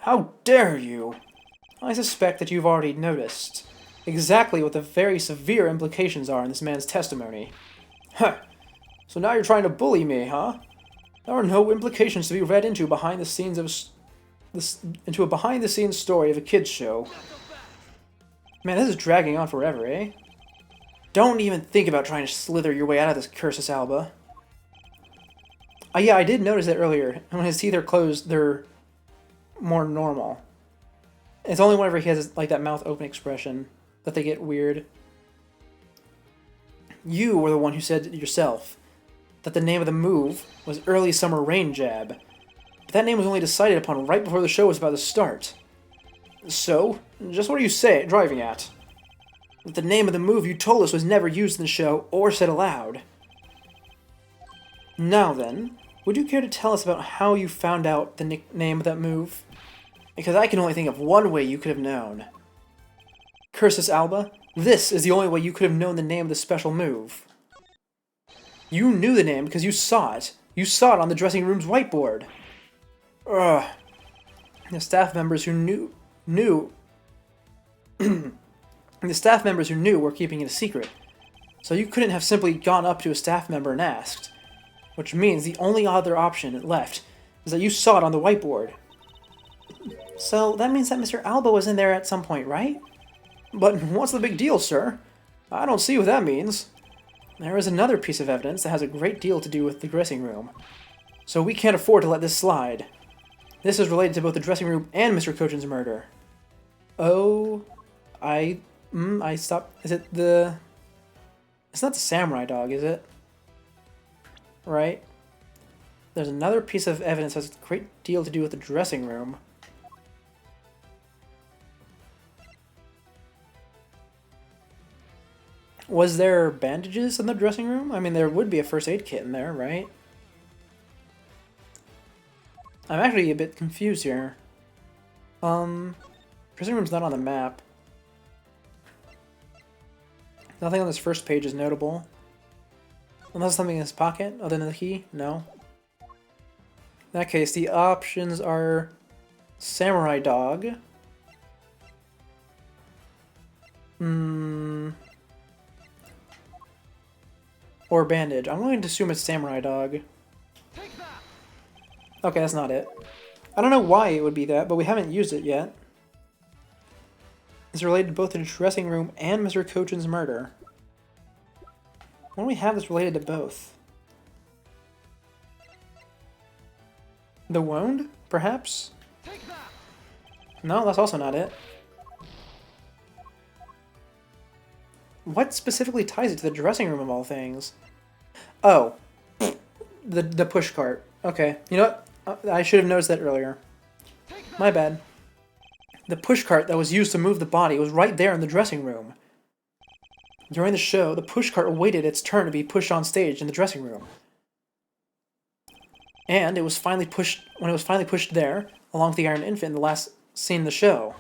[SPEAKER 1] How dare you? I suspect that you've already noticed exactly what the very severe implications are in this man's testimony. Huh. So now you're trying to bully me, huh? There are no implications to be read into behind the scenes of into a behind-the-scenes story of a kids show. Man, this is dragging on forever, eh? Don't even think about trying to slither your way out of this, Cursus Alba. Yeah, I did notice that earlier. When his teeth are closed, they're more normal. It's only whenever he has like that mouth open expression that they get weird. You were the one who said yourself that the name of the move was Early Summer Rain Jab. But that name was only decided upon right before the show was about to start. So, just what are you driving at? That the name of the move you told us was never used in the show or said aloud. Now then, would you care to tell us about how you found out the name of that move? Because I can only think of one way you could have known. Cursus Alba, this is the only way you could have known the name of the special move. You knew the name because you saw it. You saw it on the dressing room's whiteboard. Ugh. The staff members who knew the staff members who knew were keeping it a secret. So you couldn't have simply gone up to a staff member and asked. Which means the only other option left is that you saw it on the whiteboard. So that means that Mr. Alba was in there at some point, right? But what's the big deal, sir? I don't see what that means. There is another piece of evidence that has a great deal to do with the dressing room. So we can't afford to let this slide. This is related to both the dressing room and Mr. Kojin's murder. Oh, I stopped. Is it the... It's not the samurai dog, is it? Right? There's another piece of evidence that has a great deal to do with the dressing room. Was there bandages in the dressing room? I mean, there would be a first aid kit in there, right? I'm actually a bit confused here. Dressing room's not on the map. Nothing on this first page is notable. Unless something in his pocket, other than the key? No. In that case, the options are samurai dog. Or bandage. I'm going to assume it's samurai dog. Okay, that's not it. I don't know why it would be that, but we haven't used it yet. It's related to both the dressing room and Mr. Kojin's murder. Why don't we have this related to both? The wound, perhaps? No, that's also not it. What specifically ties it to the dressing room of all things? Oh, the push cart. Okay, you know what? I should have noticed that earlier. My bad. The push cart that was used to move the body was right there in the dressing room. During the show, the push cart awaited its turn to be pushed on stage in the dressing room. And it was finally pushed when it was finally pushed there, along with the Iron Infant in the last scene of the show.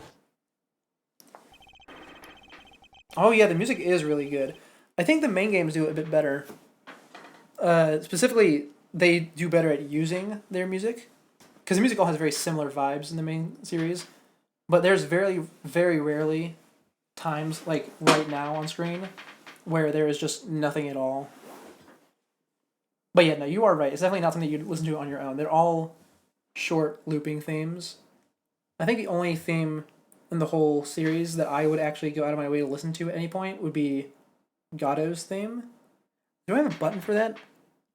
[SPEAKER 1] Oh yeah, the music is really good. I think the main games do it a bit better. Specifically, they do better at using their music. Because the music all has very similar vibes in the main series. But there's very, very rarely times, like right now on screen, where there is just nothing at all. But yeah, no, you are right. It's definitely not something you'd listen to on your own. They're all short looping themes. I think the only theme in the whole series that I would actually go out of my way to listen to at any point would be Gado's theme. Do I have a button for that?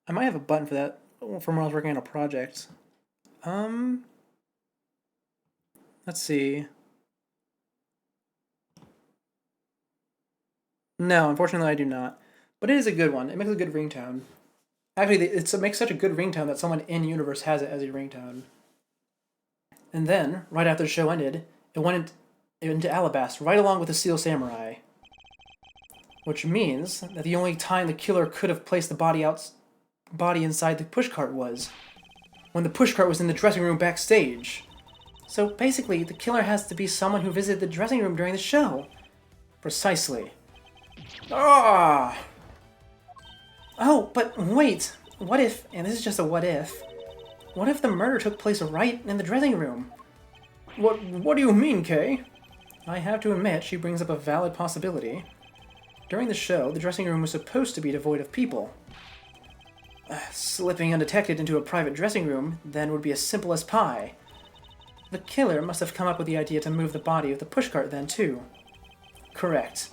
[SPEAKER 1] I might have a button for that from when I was working on a project. Let's see. No, unfortunately I do not. But it is a good one. It makes a good ringtone. Actually, it makes such a good ringtone that someone in-universe has it as a ringtone. And then, right after the show ended, it went into Alabasta, right along with the Steel Samurai. which means that the only time the killer could have placed the body inside the pushcart was when the pushcart was in the dressing room backstage. So basically, the killer has to be someone who visited the dressing room during the show. Precisely. Ah! Oh, but wait! What if, and this is just a what if the murder took place right in the dressing room? What do you mean, Kay? I have to admit, she brings up a valid possibility. During the show, the dressing room was supposed to be devoid of people. Slipping undetected into a private dressing room, then, would be as simple as pie. The killer must have come up with the idea to move the body with the pushcart then, too. Correct.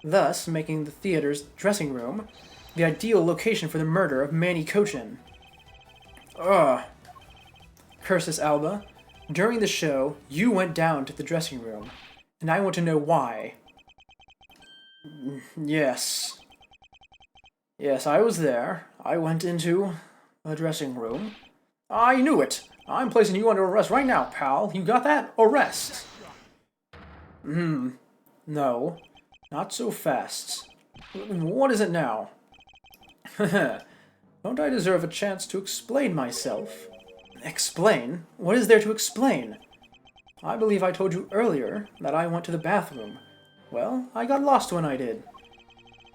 [SPEAKER 1] Thus, making the theater's dressing room the ideal location for the murder of Manny Kochin. Ugh. Cursus Alba, during the show, you went down to the dressing room, and I want to know why. Yes. Yes, I was there. I went into the dressing room. I knew it! I'm placing you under arrest right now, pal. You got that? Arrest! No. Not so fast. What is it now? Don't I deserve a chance to explain myself? Explain? What is there to explain? I believe I told you earlier that I went to the bathroom. Well, I got lost when I did.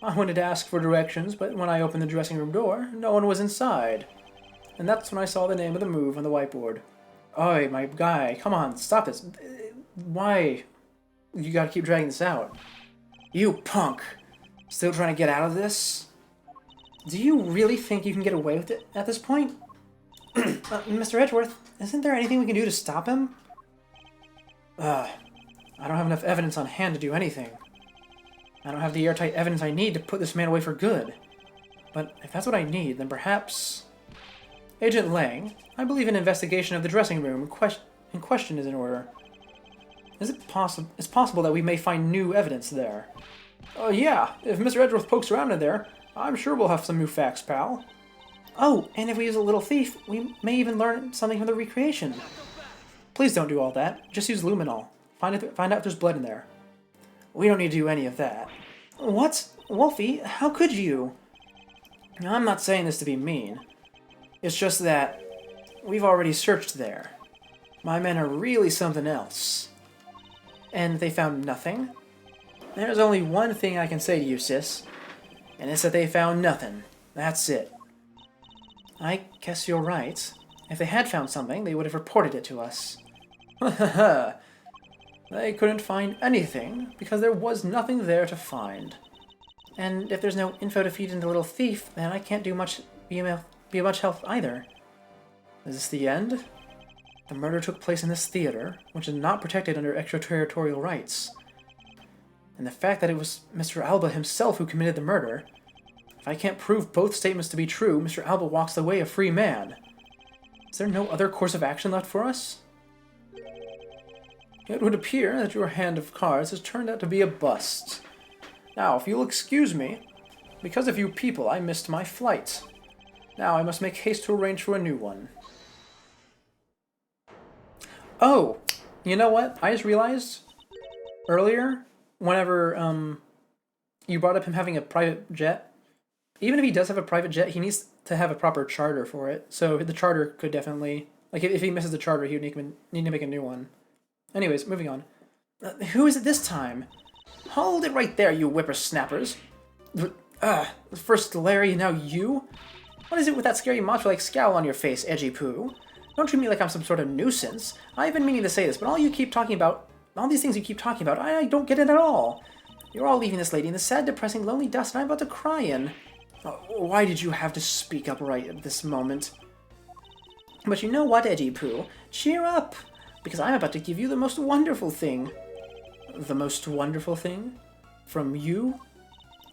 [SPEAKER 1] I wanted to ask for directions, but when I opened the dressing room door, no one was inside. And that's when I saw the name of the move on the whiteboard. Oi, my guy, come on, stop this. Why? You gotta keep dragging this out. You punk! Still trying to get out of this? Do you really think you can get away with it at this point? Mr. Edgeworth, isn't there anything we can do to stop him? I don't have enough evidence on hand to do anything. I don't have the airtight evidence I need to put this man away for good. But if that's what I need, then perhaps... Agent Lang, I believe an investigation of the dressing room in question is in order. Is it possible that we may find new evidence there? Yeah, if Mr. Edgeworth pokes around in there, I'm sure we'll have some new facts, pal. Oh, and if we use a little thief, we may even learn something from the recreation. Please don't do all that. Just use luminol. Find out if there's blood in there. We don't need to do any of that. What? Wolfie, how could you? I'm not saying this to be mean. It's just that we've already searched there. My men are really something else. And they found nothing? There's only one thing I can say to you, sis. And it's that they found nothing. That's it. I guess you're right. If they had found something, they would have reported it to us. They couldn't find anything, because there was nothing there to find. And if there's no info to feed into Little Thief, then I can't do much be of much help either. Is this the end? The murder took place in this theater, which is not protected under extraterritorial rights. And the fact that it was Mr. Alba himself who committed the murder, if I can't prove both statements to be true, Mr. Alba walks away a free man. Is there no other course of action left for us? It would appear that your hand of cards has turned out to be a bust. Now, if you'll excuse me, because of you people, I missed my flight. Now I must make haste to arrange for a new one. Oh, you know what? I just realized earlier, whenever you brought up him having a private jet, even if he does have a private jet, he needs to have a proper charter for it. So the charter could definitely, like if he misses the charter, he would need to make a new one. Anyways, moving on. Who is it this time? Hold it right there, you whippersnappers. First Larry, now you? What is it with that scary monster-like scowl on your face, Edgy Poo? Don't treat me like I'm some sort of nuisance. I've been meaning to say this, but all these things you keep talking about, I don't get it at all. You're all leaving this lady in the sad, depressing, lonely dust, and I'm about to cry in. Why did you have to speak up right at this moment? But you know what, Edgy Poo? Cheer up, because I'm about to give you the most wonderful thing. The most wonderful thing? From you?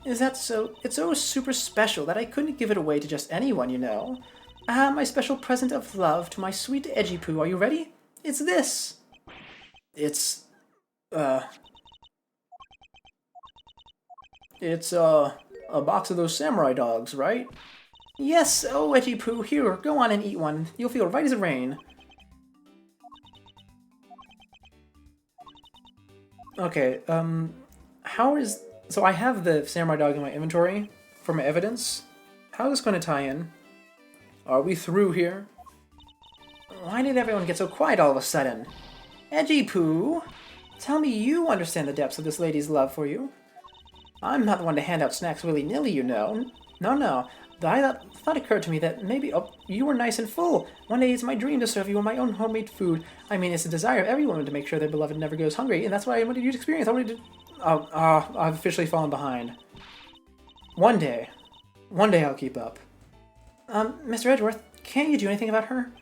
[SPEAKER 1] Is that so? It's so super special that I couldn't give it away to just anyone, you know. My special present of love to my sweet Edgy Poo. Are you ready? It's this. It's a box of those samurai dogs, right? Yes, oh, Edgy Poo, here, go on and eat one. You'll feel right as rain. Okay, how is So I have the samurai dog in my inventory for my evidence. How is this going to tie in? Are we through here? Why did everyone get so quiet all of a sudden? Edgy Poo, tell me you understand the depths of this lady's love for you. I'm not the one to hand out snacks willy-nilly, you know. No. The thought occurred to me that maybe you were nice and full. One day it's my dream to serve you my own homemade food. I mean, it's the desire of every woman to make sure their beloved never goes hungry, and that's what I wanted you to experience. I wanted to... I've officially fallen behind. One day I'll keep up. Mr. Edgeworth, can't you do anything about her?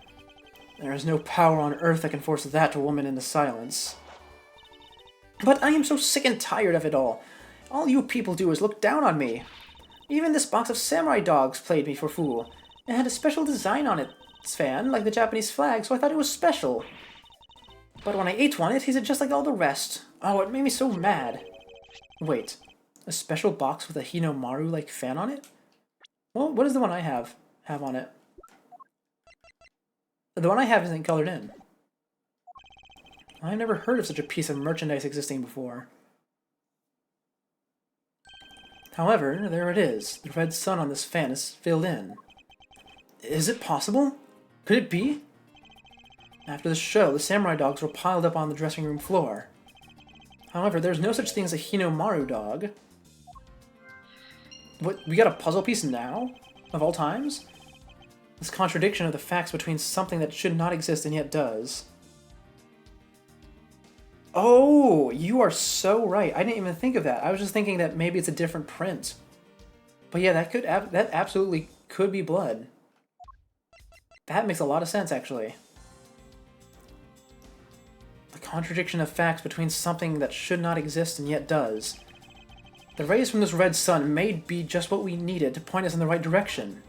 [SPEAKER 1] There is no power on earth that can force that woman into silence. But I am so sick and tired of it all. All you people do is look down on me. Even this box of samurai dogs played me for fool. It had a special design on its fan, like the Japanese flag, so I thought it was special. But when I ate one, it tasted just like all the rest. Oh, it made me so mad. Wait, a special box with a Hinomaru-like fan on it? Well, what does the one I have on it? The one I have isn't colored in. I've never heard of such a piece of merchandise existing before. However, there it is. The red sun on this fan is filled in. Is it possible? Could it be? After the show, the samurai dogs were piled up on the dressing room floor. However, there's no such thing as a Hinomaru dog. What, we got a puzzle piece now? Of all times? This contradiction of the facts between something that should not exist and yet does. Oh, you are so right. I didn't even think of that. I was just thinking that maybe it's a different print. But yeah, that absolutely could be blood. That makes a lot of sense, actually. The contradiction of facts between something that should not exist and yet does. The rays from this red sun may be just what we needed to point us in the right direction.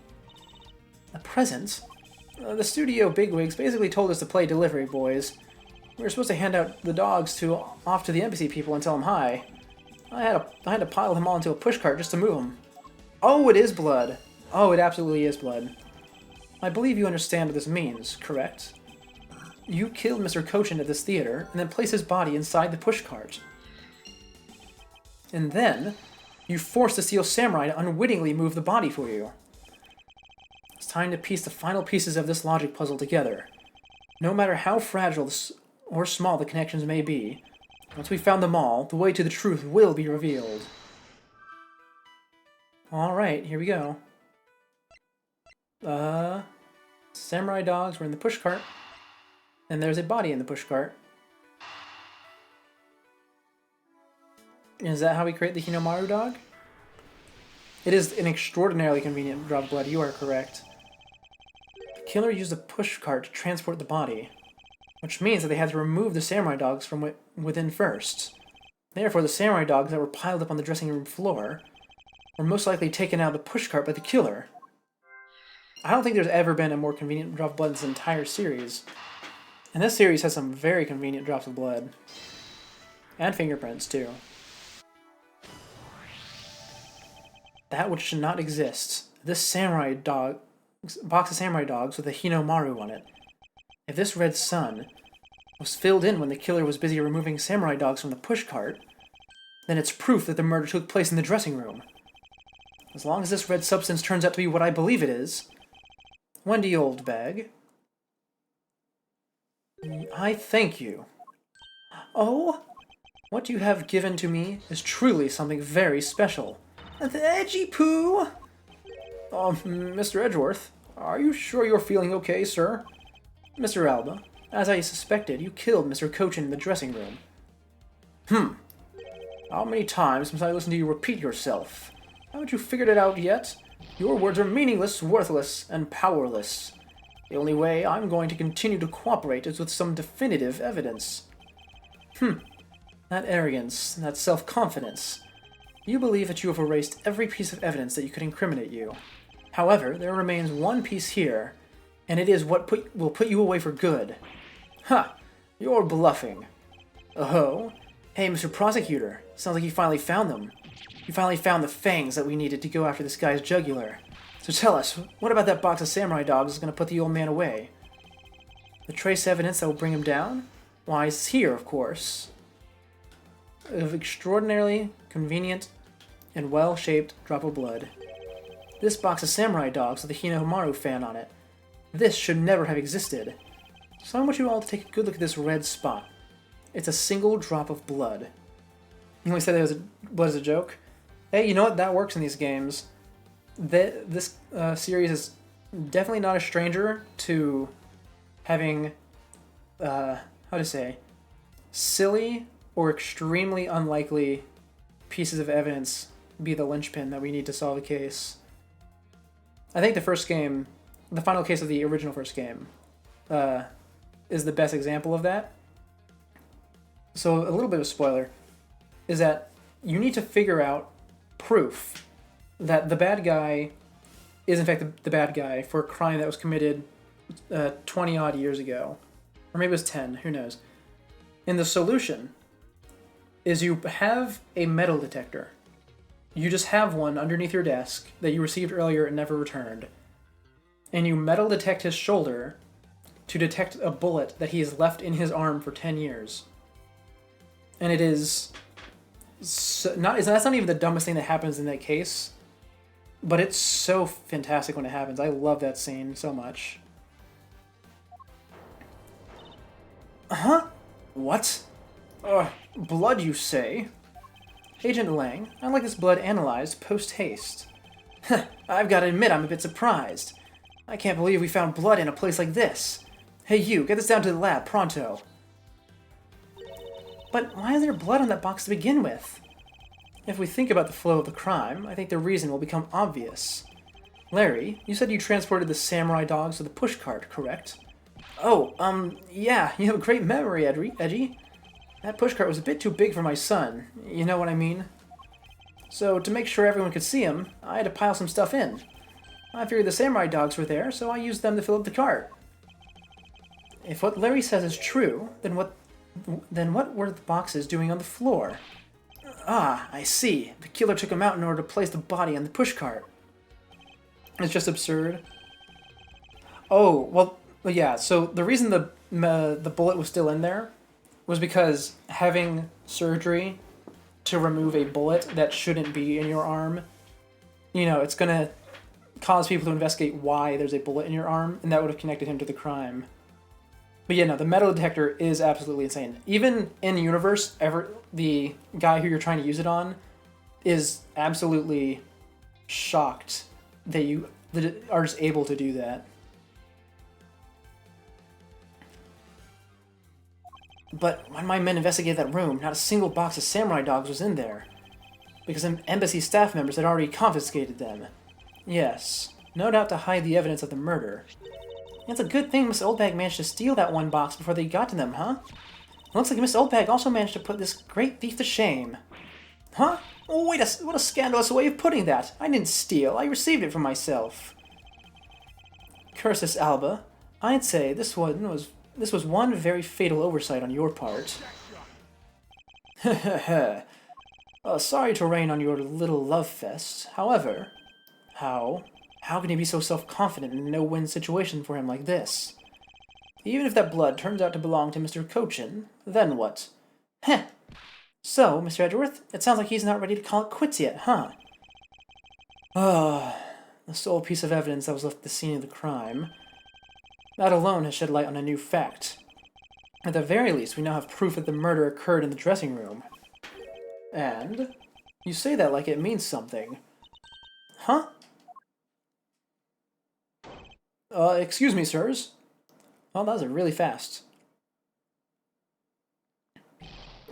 [SPEAKER 1] A present? The studio bigwigs basically told us to play delivery boys. We were supposed to hand out the dogs off to the embassy people and tell them hi. I had to pile them all into a pushcart just to move them. Oh, it is blood. Oh, it absolutely is blood. I believe you understand what this means, correct? You killed Mr. Kochin at this theater and then placed his body inside the pushcart. And then, you forced the Steel Samurai to unwittingly move the body for you. It's time to piece the final pieces of this logic puzzle together. No matter how fragile or small the connections may be, once we've found them all, the way to the truth will be revealed. Alright, here we go. Samurai dogs were in the pushcart, and there's a body in the pushcart. Is that how we create the Hinomaru dog? It is an extraordinarily convenient drop of blood, you are correct. The killer used a pushcart to transport the body, which means that they had to remove the samurai dogs from within first. Therefore, the samurai dogs that were piled up on the dressing room floor were most likely taken out of the pushcart by the killer. I don't think there's ever been a more convenient drop of blood in this entire series. And this series has some very convenient drops of blood. And fingerprints, too. That which should not exist. This box of samurai dogs with a Hinomaru on it. If this red sun was filled in when the killer was busy removing samurai dogs from the pushcart, then it's proof that the murder took place in the dressing room. As long as this red substance turns out to be what I believe it is, Wendy Oldbag, I thank you. Oh, what you have given to me is truly something very special. The Edgy Poo! Mr. Edgeworth, are you sure you're feeling okay, sir? Mr. Alba, as I suspected, you killed Mr. Kochin in the dressing room. How many times must I listen to you repeat yourself? Haven't you figured it out yet? Your words are meaningless, worthless, and powerless. The only way I'm going to continue to cooperate is with some definitive evidence. That arrogance, that self-confidence. You believe that you have erased every piece of evidence that could incriminate you. However, there remains one piece here, and it is what will put you away for good. Ha! You're bluffing. Oh? Hey, Mr. Prosecutor. Sounds like you finally found them. You finally found the fangs that we needed to go after this guy's jugular. So tell us, what about that box of samurai dogs is going to put the old man away? The trace evidence that will bring him down? Why, it's here, of course. Of extraordinarily convenient and well-shaped drop of blood. This box is samurai dogs with a Hinomaru fan on it. This should never have existed. So I want you all to take a good look at this red spot. It's a single drop of blood. You only said it was blood as a joke? Hey, you know what? That works in these games. This series is definitely not a stranger to having, how to say, silly or extremely unlikely pieces of evidence be the linchpin that we need to solve a case. I think the first game, the final case of the original first game, is the best example of that. So a little bit of a spoiler is that you need to figure out proof that the bad guy is in fact the bad guy for a crime that was committed 20 odd years ago. Or maybe it was 10, who knows. And the solution is you have a metal detector. You just have one underneath your desk that you received earlier and never returned. And you metal detect his shoulder to detect a bullet that he has left in his arm for 10 years. And it is that's not even the dumbest thing that happens in that case, but it's so fantastic when it happens. I love that scene so much. Huh? What? Blood, you say? Agent Lang, I'd like this blood analyzed post-haste. I've got to admit I'm a bit surprised. I can't believe we found blood in a place like this. Hey you, get this down to the lab, pronto. But why is there blood on that box to begin with? If we think about the flow of the crime, I think the reason will become obvious. Larry, you said you transported the samurai dogs with a pushcart, correct? Oh, yeah, you have a great memory, Edgy. That pushcart was a bit too big for my son, you know what I mean? So, to make sure everyone could see him, I had to pile some stuff in. I figured the samurai dogs were there, so I used them to fill up the cart. If what Larry says is true, then what were the boxes doing on the floor? Ah, I see. The killer took them out in order to place the body on the pushcart. It's just absurd. Oh, well, yeah, so the reason the bullet was still in there was because having surgery to remove a bullet that shouldn't be in your arm, you know, it's going to cause people to investigate why there's a bullet in your arm, and that would have connected him to the crime. But yeah, no, the metal detector is absolutely insane. Even in universe, the guy who you're trying to use it on is absolutely shocked that you are just able to do that. But when my men investigated that room, not a single box of samurai dogs was in there. Because embassy staff members had already confiscated them. Yes, no doubt to hide the evidence of the murder. It's a good thing Miss Oldbag managed to steal that one box before they got to them, huh? Looks like Miss Oldbag also managed to put this great thief to shame. Huh? Oh, wait, what a scandalous way of putting that. I didn't steal, I received it for myself. Cursus Alba, I'd say this was one very fatal oversight on your part. Sorry to rain on your little love fest. However, how can he be so self-confident in a no-win situation for him like this? Even if that blood turns out to belong to Mr. Cochin, then what? Heh! So, Mr. Edgeworth, it sounds like he's not ready to call it quits yet, huh? The sole piece of evidence that was left at the scene of the crime. That alone has shed light on a new fact. At the very least, we now have proof that the murder occurred in the dressing room. And? You say that like it means something. Huh? Excuse me, sirs. Oh, that was really fast.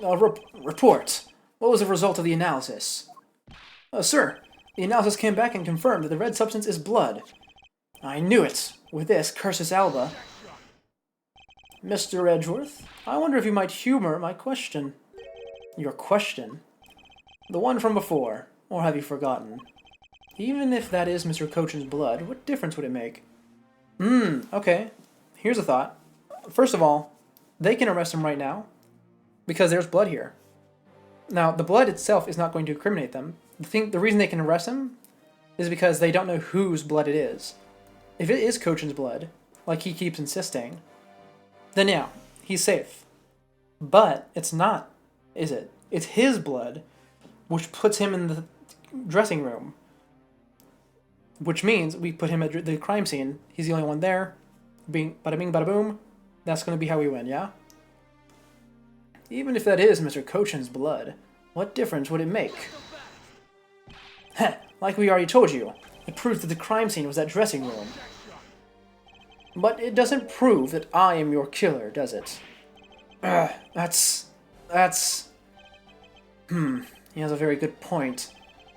[SPEAKER 1] Report. What was the result of the analysis? Sir, the analysis came back and confirmed that the red substance is blood. I knew it. With this, cursus Alba. Mr. Edgeworth, I wonder if you might humor my question. Your question? The one from before, or have you forgotten? Even if that is Mr. Cochin's blood, what difference would it make? Okay. Here's a thought. First of all, they can arrest him right now, because there's blood here. Now, the blood itself is not going to incriminate them. The reason they can arrest him is because they don't know whose blood it is. If it is Cochin's blood, like he keeps insisting, then yeah, he's safe. But it's not, is it? It's his blood, which puts him in the dressing room. Which means we put him at the crime scene. He's the only one there. Bada bing, bada boom. That's going to be how we win, yeah? Even if that is Mr. Kochen's blood, what difference would it make? Heh, like we already told you, it proves that the crime scene was that dressing room. But it doesn't prove that I am your killer, does it? That's... He has a very good point.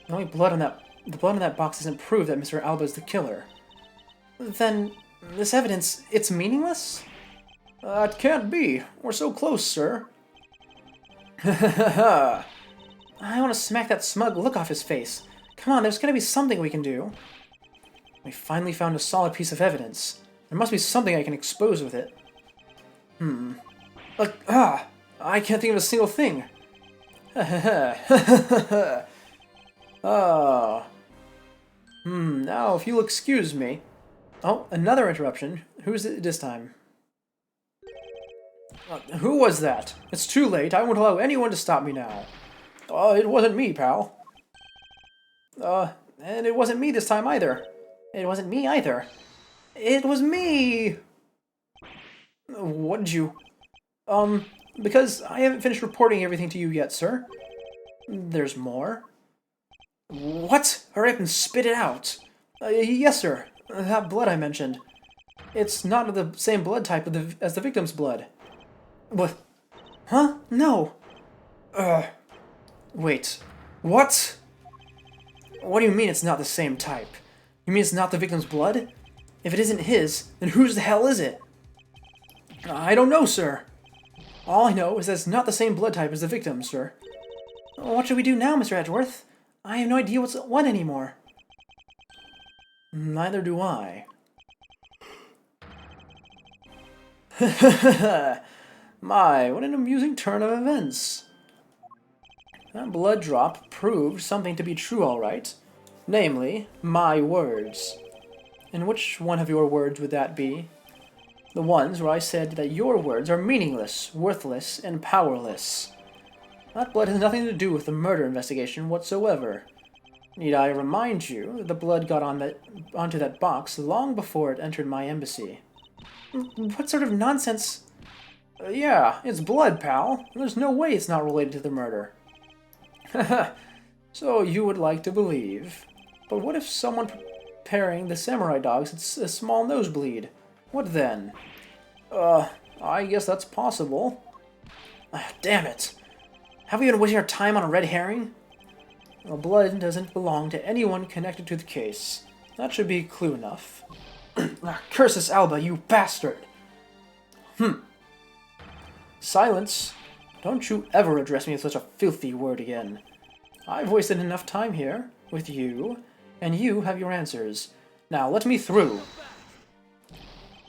[SPEAKER 1] The blood on that box doesn't prove that Mr. Alba is the killer. Then, this evidence, it's meaningless? It can't be. We're so close, sir. I want to smack that smug look off his face. Come on, there's gotta be something we can do. We finally found a solid piece of evidence. There must be something I can expose with it. I can't think of a single thing. Now if you'll excuse me. Oh, another interruption. Who's it this time? Who was that? It's too late. I won't allow anyone to stop me now. It wasn't me, pal. And it wasn't me this time either. It wasn't me either. It was me! What did you... because I haven't finished reporting everything to you yet, sir. There's more. What? Hurry up and spit it out. Yes, sir. That blood I mentioned. It's not the same blood type as the victim's blood. What? Huh? No. Wait. What? What do you mean it's not the same type? You mean it's not the victim's blood? If it isn't his, then whose the hell is it? I don't know, sir. All I know is that it's not the same blood type as the victim, sir. What should we do now, Mr. Edgeworth? I have no idea what's what anymore. Neither do I. My, what an amusing turn of events. That blood drop proved something to be true, all right. Namely, my words. And which one of your words would that be? The ones where I said that your words are meaningless, worthless, and powerless. That blood has nothing to do with the murder investigation whatsoever. Need I remind you that the blood got onto that box long before it entered my embassy? What sort of nonsense? Yeah, it's blood, pal. There's no way it's not related to the murder. So you would like to believe. But what if someone preparing the samurai dogs had a small nosebleed? What then? I guess that's possible. Damn it. Have we been wasting our time on a red herring? Well, blood doesn't belong to anyone connected to the case. That should be clue enough. Curse this Alba, you bastard! Silence! Don't you ever address me with such a filthy word again. I've wasted enough time here, with you, and you have your answers. Now let me through.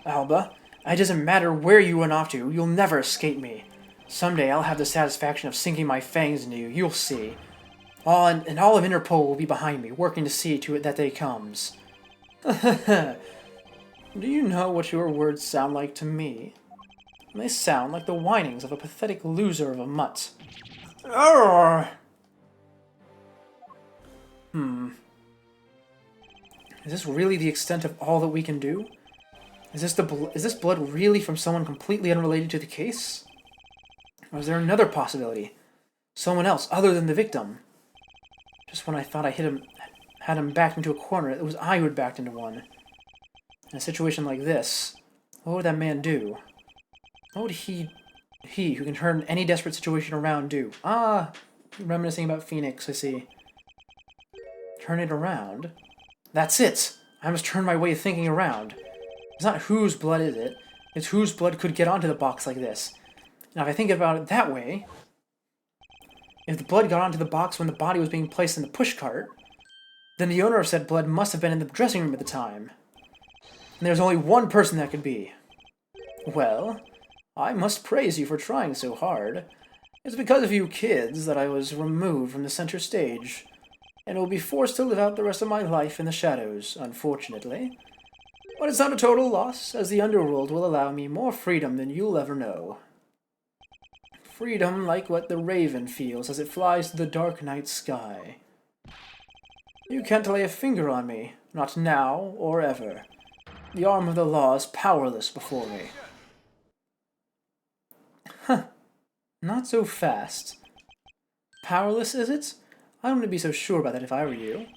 [SPEAKER 1] Alba, it doesn't matter where you run off to, you'll never escape me. Someday I'll have the satisfaction of sinking my fangs into you, you'll see. And all of Interpol will be behind me, working to see to it that day comes. Do you know what your words sound like to me? They sound like the whinings of a pathetic loser of a mutt. Arrgh! Is this really the extent of all that we can do? Is this blood really from someone completely unrelated to the case? Or is there another possibility? Someone else other than the victim? Just when I thought I had him backed into a corner, it was I who had backed into one. In a situation like this, what would that man do? What would he who can turn any desperate situation around do? Reminiscing about Phoenix, I see. Turn it around? That's it! I must turn my way of thinking around. It's not whose blood is it, it's whose blood could get onto the box like this. Now if I think about it that way, if the blood got onto the box when the body was being placed in the pushcart, then the owner of said blood must have been in the dressing room at the time. And there's only one person that could be. Well, I must praise you for trying so hard. It's because of you kids that I was removed from the center stage, and will be forced to live out the rest of my life in the shadows, unfortunately. But it's not a total loss, as the underworld will allow me more freedom than you'll ever know. Freedom like what the raven feels as it flies to the dark night sky. You can't lay a finger on me, not now or ever. The arm of the law is powerless before me. Huh, not so fast. Powerless, is it? I wouldn't be so sure about that if I were you.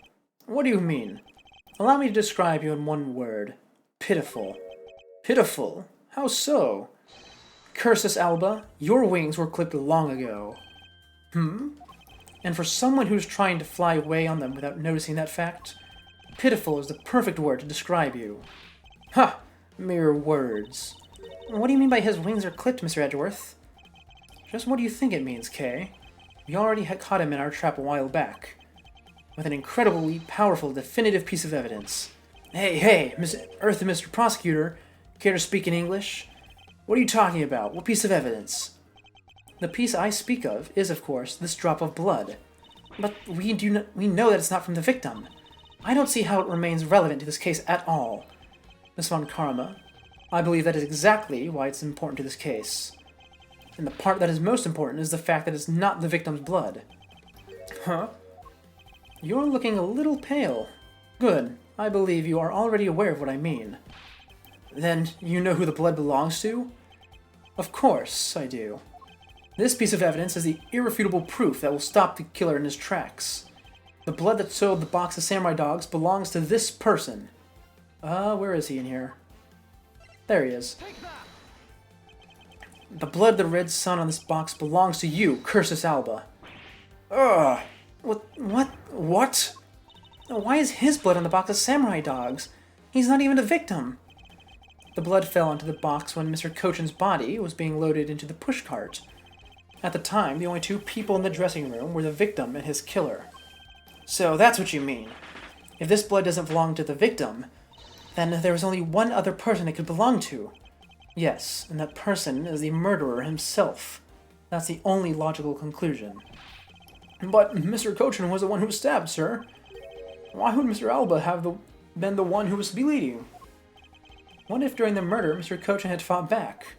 [SPEAKER 1] What do you mean? Allow me to describe you in one word. Pitiful. Pitiful? How so? Cursus Alba, your wings were clipped long ago. And for someone who's trying to fly away on them without noticing that fact, pitiful is the perfect word to describe you. Ha! Mere words. What do you mean by his wings are clipped, Mr. Edgeworth? Just what do you think it means, Kay? We already had caught him in our trap a while back, with an incredibly powerful, definitive piece of evidence. Hey, Miss Earth and Mr. Prosecutor, care to speak in English? What are you talking about? What piece of evidence? The piece I speak of is, of course, this drop of blood. But we know that it's not from the victim. I don't see how it remains relevant to this case at all. Miss Von Karma, I believe that is exactly why it's important to this case. And the part that is most important is the fact that it's not the victim's blood. Huh? You're looking a little pale. Good. I believe you are already aware of what I mean. Then, you know who the blood belongs to? Of course, I do. This piece of evidence is the irrefutable proof that will stop the killer in his tracks. The blood that soiled the box of samurai dogs belongs to this person. Where is he in here? There he is. The blood of the red sun on this box belongs to you, Cursus Alba. Ugh! What? Why is his blood on the box of samurai dogs? He's not even the victim. The blood fell onto the box when Mr. Cochin's body was being loaded into the pushcart. At the time, the only two people in the dressing room were the victim and his killer. So that's what you mean. If this blood doesn't belong to the victim, then there was only one other person it could belong to. Yes, and that person is the murderer himself. That's the only logical conclusion. But Mr. Cochin was the one who was stabbed, sir. Why would Mr. Alba have been the one who was bleeding? What if during the murder Mr. Cochin had fought back?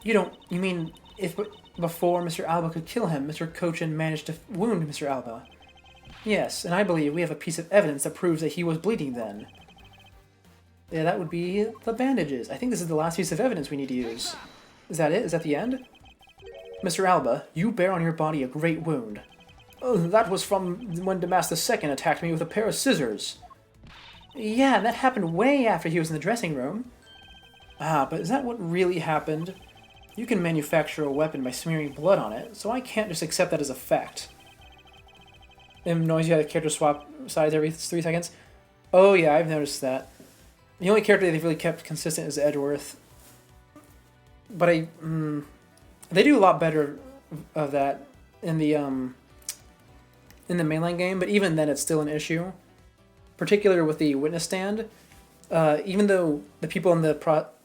[SPEAKER 1] You mean if before Mr. Alba could kill him, Mr. Cochin managed to wound Mr. Alba? Yes, and I believe we have a piece of evidence that proves that he was bleeding then. Yeah, that would be the bandages. I think this is the last piece of evidence we need to use. Is that it? Is that the end? Mr. Alba, you bear on your body a great wound. Oh, that was from when Damas II attacked me with a pair of scissors. Yeah, that happened way after he was in the dressing room. But is that what really happened? You can manufacture a weapon by smearing blood on it, so I can't just accept that as a fact. And noise, you have the character swap sides every 3 seconds? Oh yeah, I've noticed that. The only character they've really kept consistent is Edgeworth. But they do a lot better of that in the mainline game, but even then it's still an issue. Particularly with the witness stand. Even though the people in the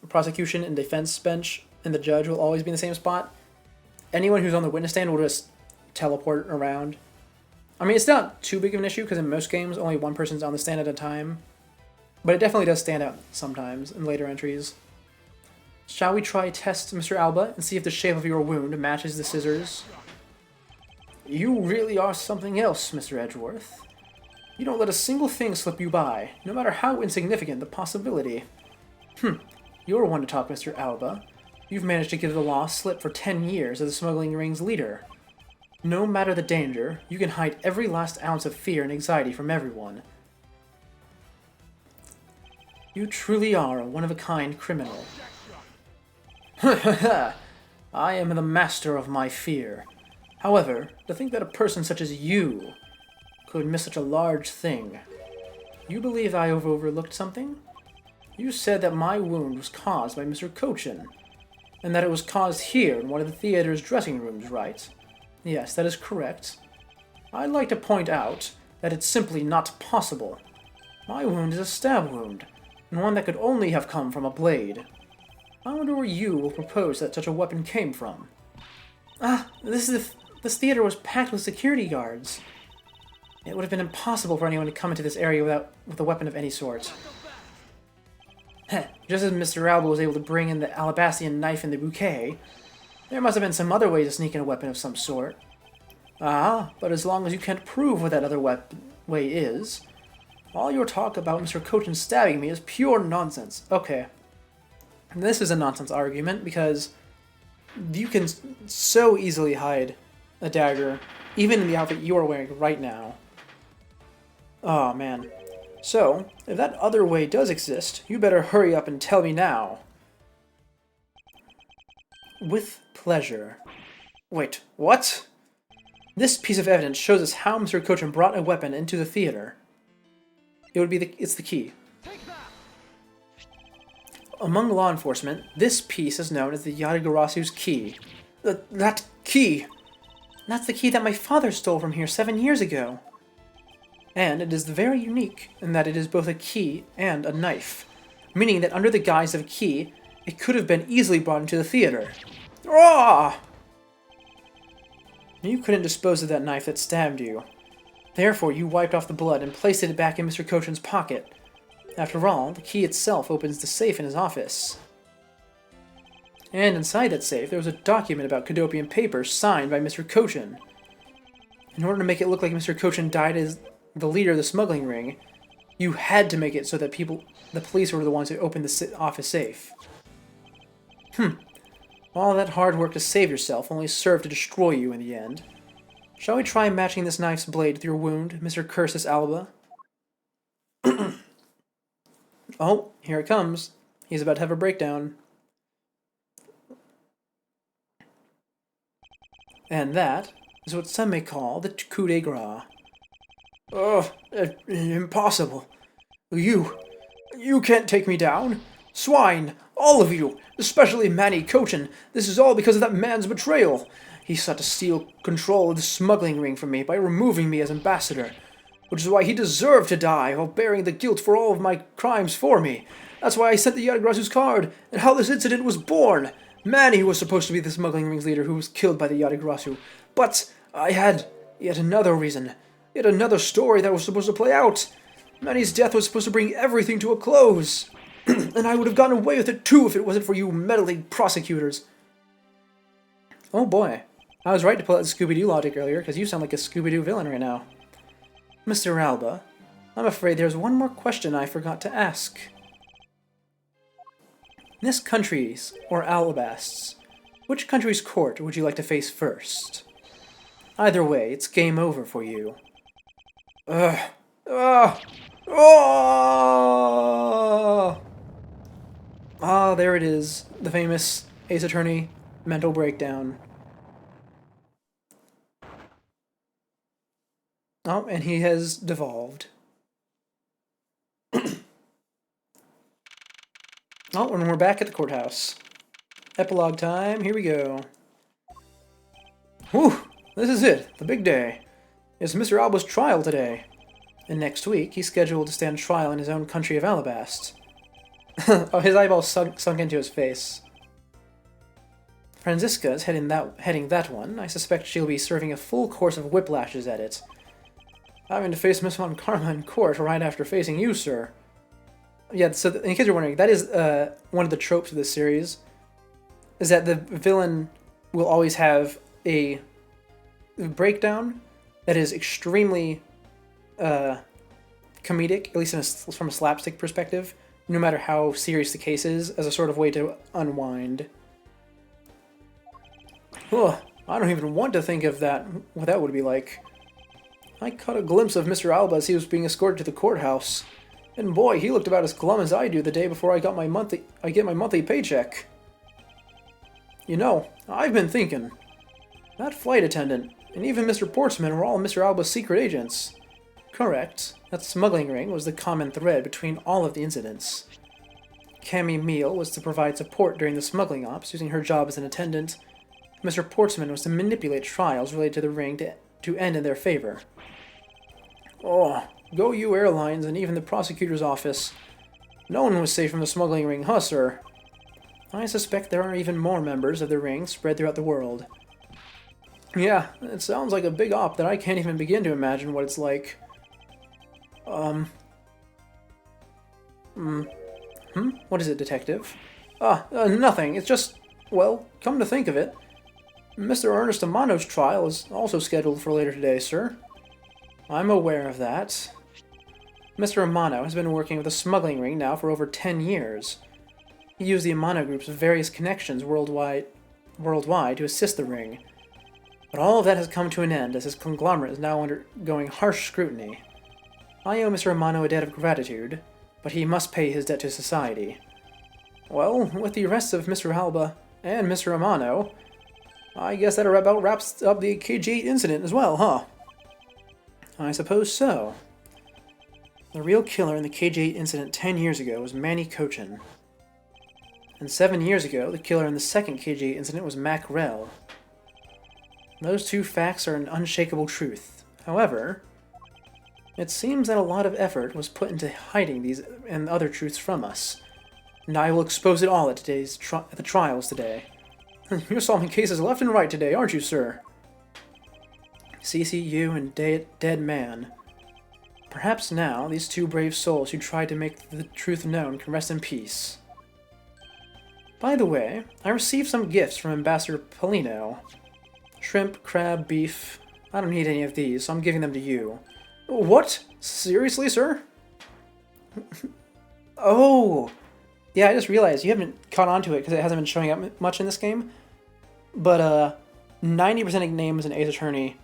[SPEAKER 1] prosecution and defense bench and the judge will always be in the same spot, anyone who's on the witness stand will just teleport around. I mean, it's not too big of an issue because in most games only one person's on the stand at a time. But it definitely does stand out sometimes in later entries. Shall we try test Mr. Alba and see if the shape of your wound matches the scissors? You really are something else, Mr. Edgeworth. You don't let a single thing slip you by, no matter how insignificant the possibility. You're one to talk, Mr. Alba. You've managed to give the law slip for 10 years as the smuggling ring's leader. No matter the danger, you can hide every last ounce of fear and anxiety from everyone. You truly are a one-of-a-kind criminal. I am the master of my fear. However, to think that a person such as you could miss such a large thing. You believe I have overlooked something? You said that my wound was caused by Mr. Cochin, and that it was caused here in one of the theater's dressing rooms, right? Yes, that is correct. I'd like to point out that it's simply not possible. My wound is a stab wound, and one that could only have come from a blade. I wonder where you will propose that such a weapon came from. This theater was packed with security guards. It would have been impossible for anyone to come into this area with a weapon of any sort. Just as Mr. Alba was able to bring in the Alabastian knife in the bouquet, there must have been some other way to sneak in a weapon of some sort. But as long as you can't prove what that other weapon way is, all your talk about Mr. Cochin stabbing me is pure nonsense. Okay. This is a nonsense argument because you can so easily hide a dagger, even in the outfit you are wearing right now. Oh man. So, if that other way does exist, you better hurry up and tell me now. With pleasure. Wait, what? This piece of evidence shows us how Mr. Cochin brought a weapon into the theater. It's the key. Among law enforcement, this piece is known as the Yatagarasu's key. That key! That's the key that my father stole from here 7 years ago. And it is very unique in that it is both a key and a knife, meaning that under the guise of a key, it could have been easily brought into the theater. Ah! You couldn't dispose of that knife that stabbed you. Therefore, you wiped off the blood and placed it back in Mr. Cochin's pocket. After all, the key itself opens the safe in his office. And inside that safe, there was a document about Cadopian papers signed by Mr. Cochin. In order to make it look like Mr. Cochin died as the leader of the smuggling ring, you had to make it so that the police were the ones who opened the office safe. All that hard work to save yourself only served to destroy you in the end. Shall we try matching this knife's blade with your wound, Mr. Cursus Alba? Oh, here it comes. He's about to have a breakdown. And that is what some may call the coup de grace. Oh, impossible. You can't take me down. Swine, all of you, especially Manny Cochin, this is all because of that man's betrayal. He sought to steal control of the smuggling ring from me by removing me as ambassador, which is why he deserved to die while bearing the guilt for all of my crimes for me. That's why I sent the Yatagarasu's card, and how this incident was born. Manny was supposed to be the smuggling ring's leader who was killed by the Yatagarasu, but I had yet another reason, yet another story that was supposed to play out. Manny's death was supposed to bring everything to a close, and I would have gotten away with it too if it wasn't for you meddling prosecutors. Oh boy, I was right to pull out the Scooby-Doo logic earlier, because you sound like a Scooby-Doo villain right now. Mr. Alba, I'm afraid there's one more question I forgot to ask. This country's, or Alabast's, which country's court would you like to face first? Either way, it's game over for you. Ah, there it is. The famous Ace Attorney mental breakdown. Oh, and he has devolved. Oh, and we're back at the courthouse. Epilogue time, here we go. Whew, this is it, the big day. It's Mr. Alba's trial today. And next week, he's scheduled to stand trial in his own country of Alabast. Oh, his eyeballs sunk into his face. Franziska is heading that one. I suspect she'll be serving a full course of whiplashes at it. Having to face Miss Von Karma in court right after facing you, sir. Yeah, so in case you're wondering, that is one of the tropes of this series, is that the villain will always have a breakdown that is extremely comedic, at least from a slapstick perspective, no matter how serious the case is, as a sort of way to unwind. Ugh, I don't even want to think of that, what that would be like. I caught a glimpse of Mr. Alba as he was being escorted to the courthouse. And boy, he looked about as glum as I do the day before I get my monthly paycheck. You know, I've been thinking. That flight attendant, and even Mr. Portsman were all Mr. Alba's secret agents. Correct. That smuggling ring was the common thread between all of the incidents. Cammy Meal was to provide support during the smuggling ops, using her job as an attendant. Mr. Portsman was to manipulate trials related to the ring to end in their favor. Oh, go you airlines and even the prosecutor's office. No one was safe from the smuggling ring, huh, sir? I suspect there are even more members of the ring spread throughout the world. Yeah, it sounds like a big op that I can't even begin to imagine what it's like. What is it, detective? Nothing. It's just, well, come to think of it, Mr. Ernest Amano's trial is also scheduled for later today, sir. I'm aware of that. Mr. Amano has been working with the smuggling ring now for over 10 years. He used the Amano Group's various connections worldwide to assist the ring. But all of that has come to an end as his conglomerate is now undergoing harsh scrutiny. I owe Mr. Amano a debt of gratitude, but he must pay his debt to society. Well, with the arrests of Mr. Alba and Mr. Amano, I guess that about wraps up the KG8 incident as well, huh? I suppose so. The real killer in the KG8 incident 10 years ago was Manny Cochin. And 7 years ago, the killer in the second KG8 incident was Mac Rel. Those two facts are an unshakable truth. However, it seems that a lot of effort was put into hiding these and other truths from us. And I will expose it all at the trials today. You're solving cases left and right today, aren't you, sir? CCU and Dead Man. Perhaps now, these two brave souls who tried to make the truth known can rest in peace. By the way, I received some gifts from Ambassador Polino. Shrimp, crab, beef. I don't need any of these, so I'm giving them to you. What? Seriously, sir? Oh! Yeah, I just realized you haven't caught on to it because it hasn't been showing up much in this game. But 90% of names in Ace Attorney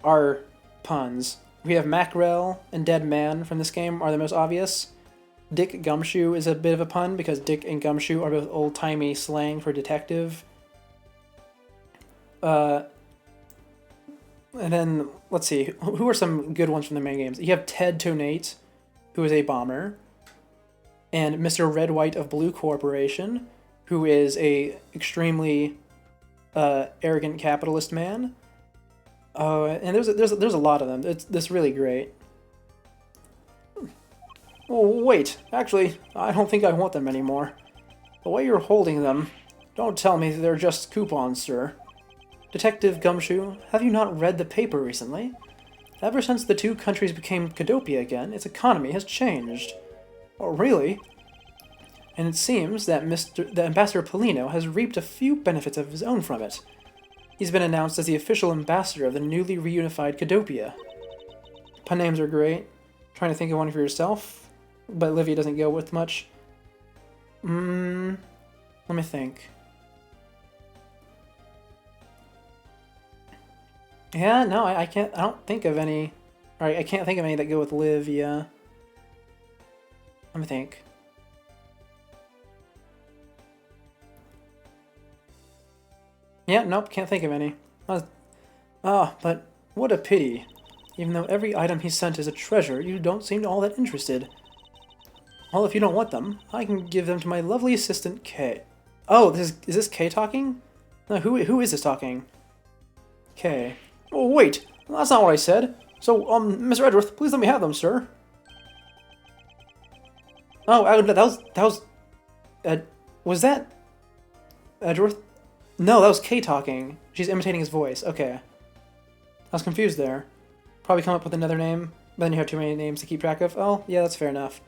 [SPEAKER 1] are puns. We have Mackerel and Dead Man from this game are the most obvious. Dick Gumshoe is a bit of a pun because Dick and Gumshoe are both old-timey slang for detective. And then, let's see, who are some good ones from the main games? You have Ted Tonate, who is a bomber, and Mr. Red White of Blue Corporation, who is a extremely arrogant capitalist man. And there's a lot of them. It's really great. Oh, wait, actually, I don't think I want them anymore. The way you're holding them, don't tell me they're just coupons, sir. Detective Gumshoe, have you not read the paper recently? Ever since the two countries became Cadopia again, its economy has changed. Oh, really? And it seems that Ambassador Polino has reaped a few benefits of his own from it. He's been announced as the official ambassador of the newly reunified Cadopia. Pun names are great. Trying to think of one for yourself, but Livia doesn't go with much. Let me think. Yeah, no, I can't. I don't think of any. Alright, I can't think of any that go with Livia. Let me think. Yeah, nope, can't think of any. But what a pity. Even though every item he sent is a treasure, you don't seem all that interested. Well, if you don't want them, I can give them to my lovely assistant, Kay. Oh, is this Kay talking? No, who is this talking? Kay. Oh, wait! That's not what I said! So, Mr. Edgeworth, please let me have them, sir. Oh, that was that Edgeworth? No, that was Kay talking. She's imitating his voice. Okay. I was confused there. Probably come up with another name, but then you have too many names to keep track of. Oh, yeah, that's fair enough.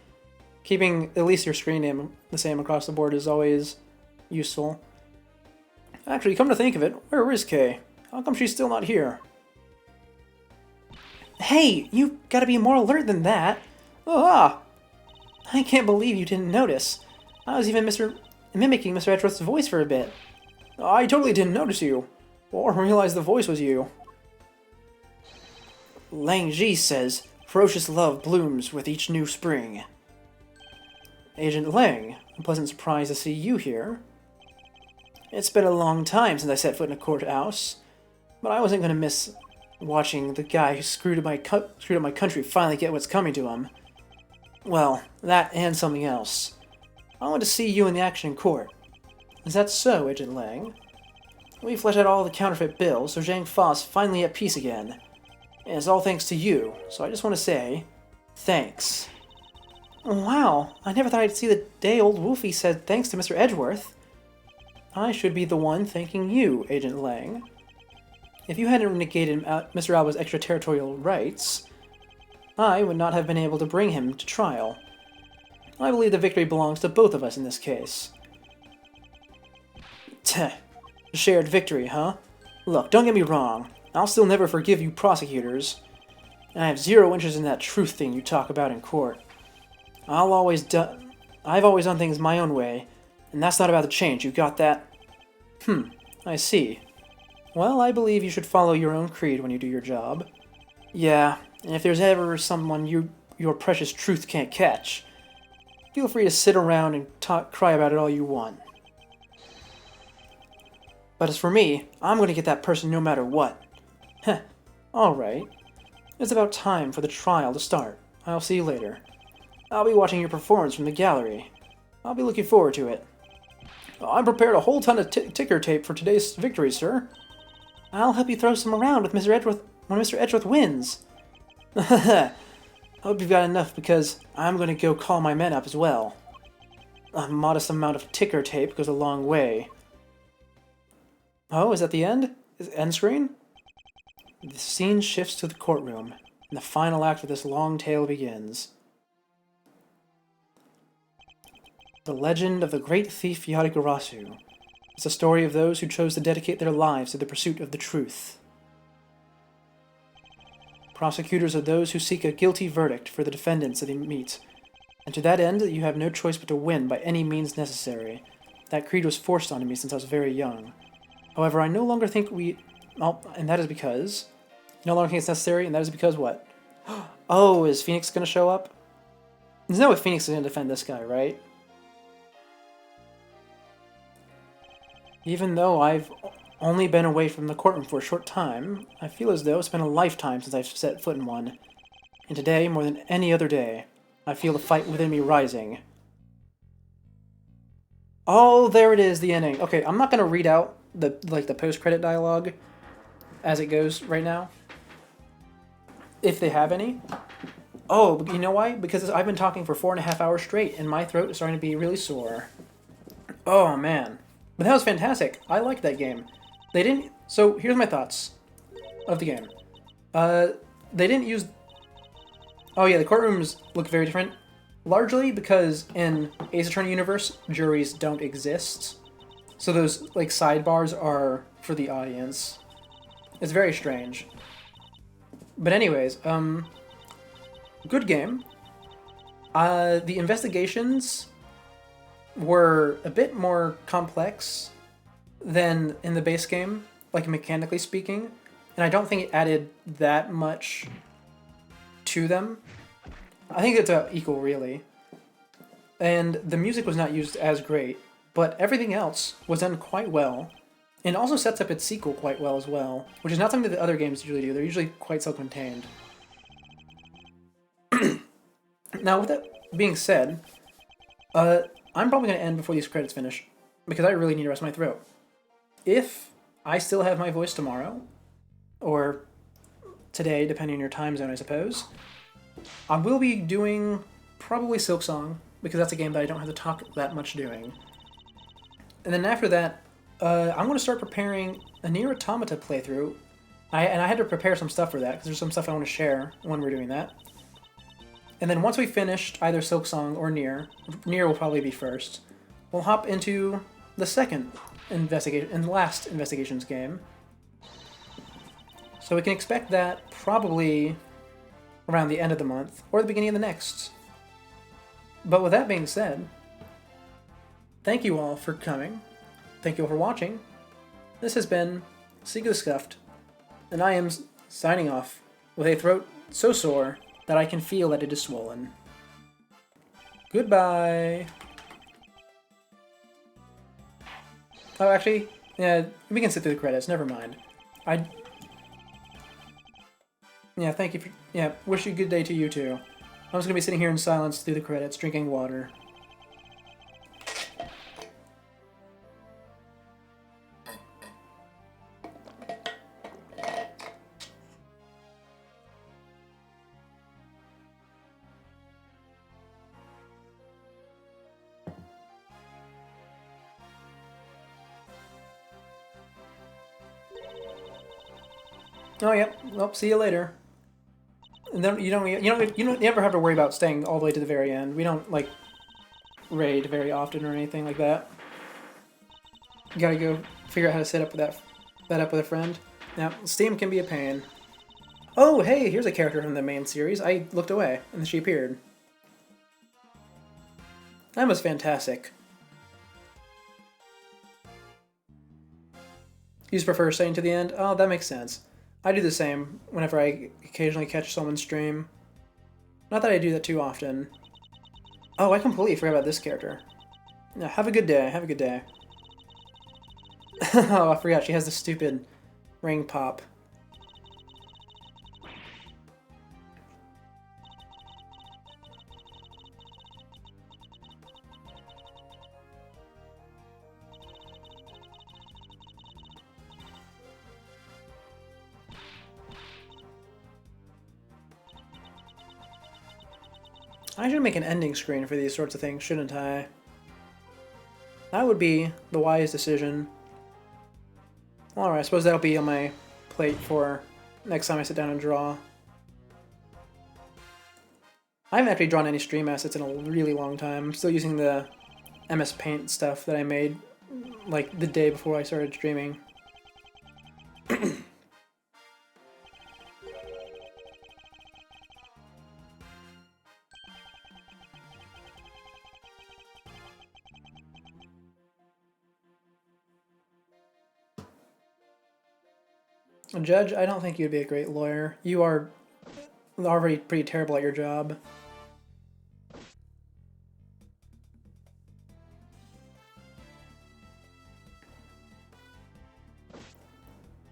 [SPEAKER 1] Keeping at least your screen name the same across the board is always useful. Actually, come to think of it, where is Kay? How come she's still not here? Hey, you gotta be more alert than that. Ah! I can't believe you didn't notice. I was even mimicking Mr. Edgeworth's voice for a bit. I totally didn't notice you, or realize the voice was you. Lang Ji says, ferocious love blooms with each new spring. Agent Lang, a pleasant surprise to see you here. It's been a long time since I set foot in a courthouse, but I wasn't going to miss watching the guy who screwed up my country finally get what's coming to him. Well, that and something else. I want to see you in the action in court. Is that so, Agent Lang? We fleshed out all the counterfeit bills, so Zhang Fa's finally at peace again. And it's all thanks to you, so I just want to say, thanks. Wow, I never thought I'd see the day old Wolfie said thanks to Mr. Edgeworth. I should be the one thanking you, Agent Lang. If you hadn't negated Mr. Alba's extraterritorial rights, I would not have been able to bring him to trial. I believe the victory belongs to both of us in this case. Tch, shared victory, huh? Look, don't get me wrong. I'll still never forgive you prosecutors. and I have zero interest in that truth thing you talk about in court. I've always done things my own way, and that's not about to change. You got that? I see. Well, I believe you should follow your own creed when you do your job. Yeah, and if there's ever someone your precious truth can't catch, feel free to sit around and cry about it all you want. But as for me, I'm going to get that person no matter what. Heh, alright. It's about time for the trial to start. I'll see you later. I'll be watching your performance from the gallery. I'll be looking forward to it. I'm prepared a whole ton of ticker tape for today's victory, sir. I'll help you throw some around with Mr. Edgeworth when Mr. Edgeworth wins. Hope you've got enough because I'm going to go call my men up as well. A modest amount of ticker tape goes a long way. Oh, is that the end? Is it end screen? The scene shifts to the courtroom, and the final act of this long tale begins. The legend of the great thief Yadagarasu is the story of those who chose to dedicate their lives to the pursuit of the truth. Prosecutors are those who seek a guilty verdict for the defendants that they meet, and to that end you have no choice but to win by any means necessary. That creed was forced onto me since I was very young. However, I no longer think and that is because... No longer think it's necessary, and that is because what? Oh, is Phoenix going to show up? There's no way Phoenix is going to defend this guy, right? Even though I've only been away from the courtroom for a short time, I feel as though it's been a lifetime since I've set foot in one. And today, more than any other day, I feel the fight within me rising. Oh, there it is, the ending. Okay, I'm not going to read out the post-credit dialogue as it goes right now. If they have any. Oh, but you know why? Because I've been talking for 4.5 hours straight, and my throat is starting to be really sore. Oh, man. But that was fantastic. I liked that game. They didn't... So, here's my thoughts of the game. They didn't use... Oh, yeah, the courtrooms look very different. Largely because in Ace Attorney universe, juries don't exist. So those, like, sidebars are for the audience. It's very strange. But anyways, good game. The investigations were a bit more complex than in the base game, like mechanically speaking, and I don't think it added that much to them. I think it's equal, really. And the music was not used as great, but everything else was done quite well. And also sets up its sequel quite well as well, which is not something that the other games usually do. They're usually quite self-contained. Now, with that being said, I'm probably going to end before these credits finish, because I really need to rest my throat. If I still have my voice tomorrow, or today, depending on your time zone, I suppose, I will be doing probably Silksong, because that's a game that I don't have to talk that much doing. And then after that, I'm going to start preparing a Nier Automata playthrough. And I had to prepare some stuff for that, because there's some stuff I want to share when we're doing that. And then once we finished either Silksong or Nier will probably be first, we'll hop into the second investigation and last investigations game. So we can expect that probably around the end of the month, or the beginning of the next. But with that being said, thank you all for coming. Thank you all for watching. This has been Seek the Scuffed, and I am signing off with a throat so sore that I can feel that it is swollen. Goodbye! Oh, actually, yeah, we can sit through the credits, never mind. Yeah, thank you for... Yeah, wish you a good day to you too. I'm just gonna be sitting here in silence through the credits, drinking water. Oh, yep. Well, see you later. And then you don't ever have to worry about staying all the way to the very end. We don't like raid very often or anything like that. You gotta go figure out how to set up with that up with a friend. Now, Steam can be a pain. Oh, hey, here's a character from the main series. I looked away, and she appeared. That was fantastic. You just prefer staying to the end? Oh, that makes sense. I do the same whenever I occasionally catch someone's stream. Not that I do that too often. Oh, I completely forgot about this character. Yeah, have a good day, have a good day. Oh, I forgot, she has the stupid ring pop. I should make an ending screen for these sorts of things, shouldn't I? That would be the wise decision. Alright, I suppose that'll be on my plate for next time I sit down and draw. I haven't actually drawn any stream assets in a really long time. I'm still using the MS Paint stuff that I made like the day before I started streaming. Judge, I don't think you'd be a great lawyer. You are already pretty terrible at your job.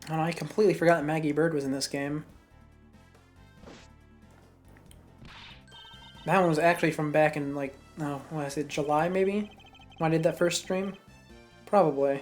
[SPEAKER 1] Oh, I completely forgot that Maggie Bird was in this game. That one was actually from back in, like, oh, what I said, July maybe? When I did that first stream? Probably.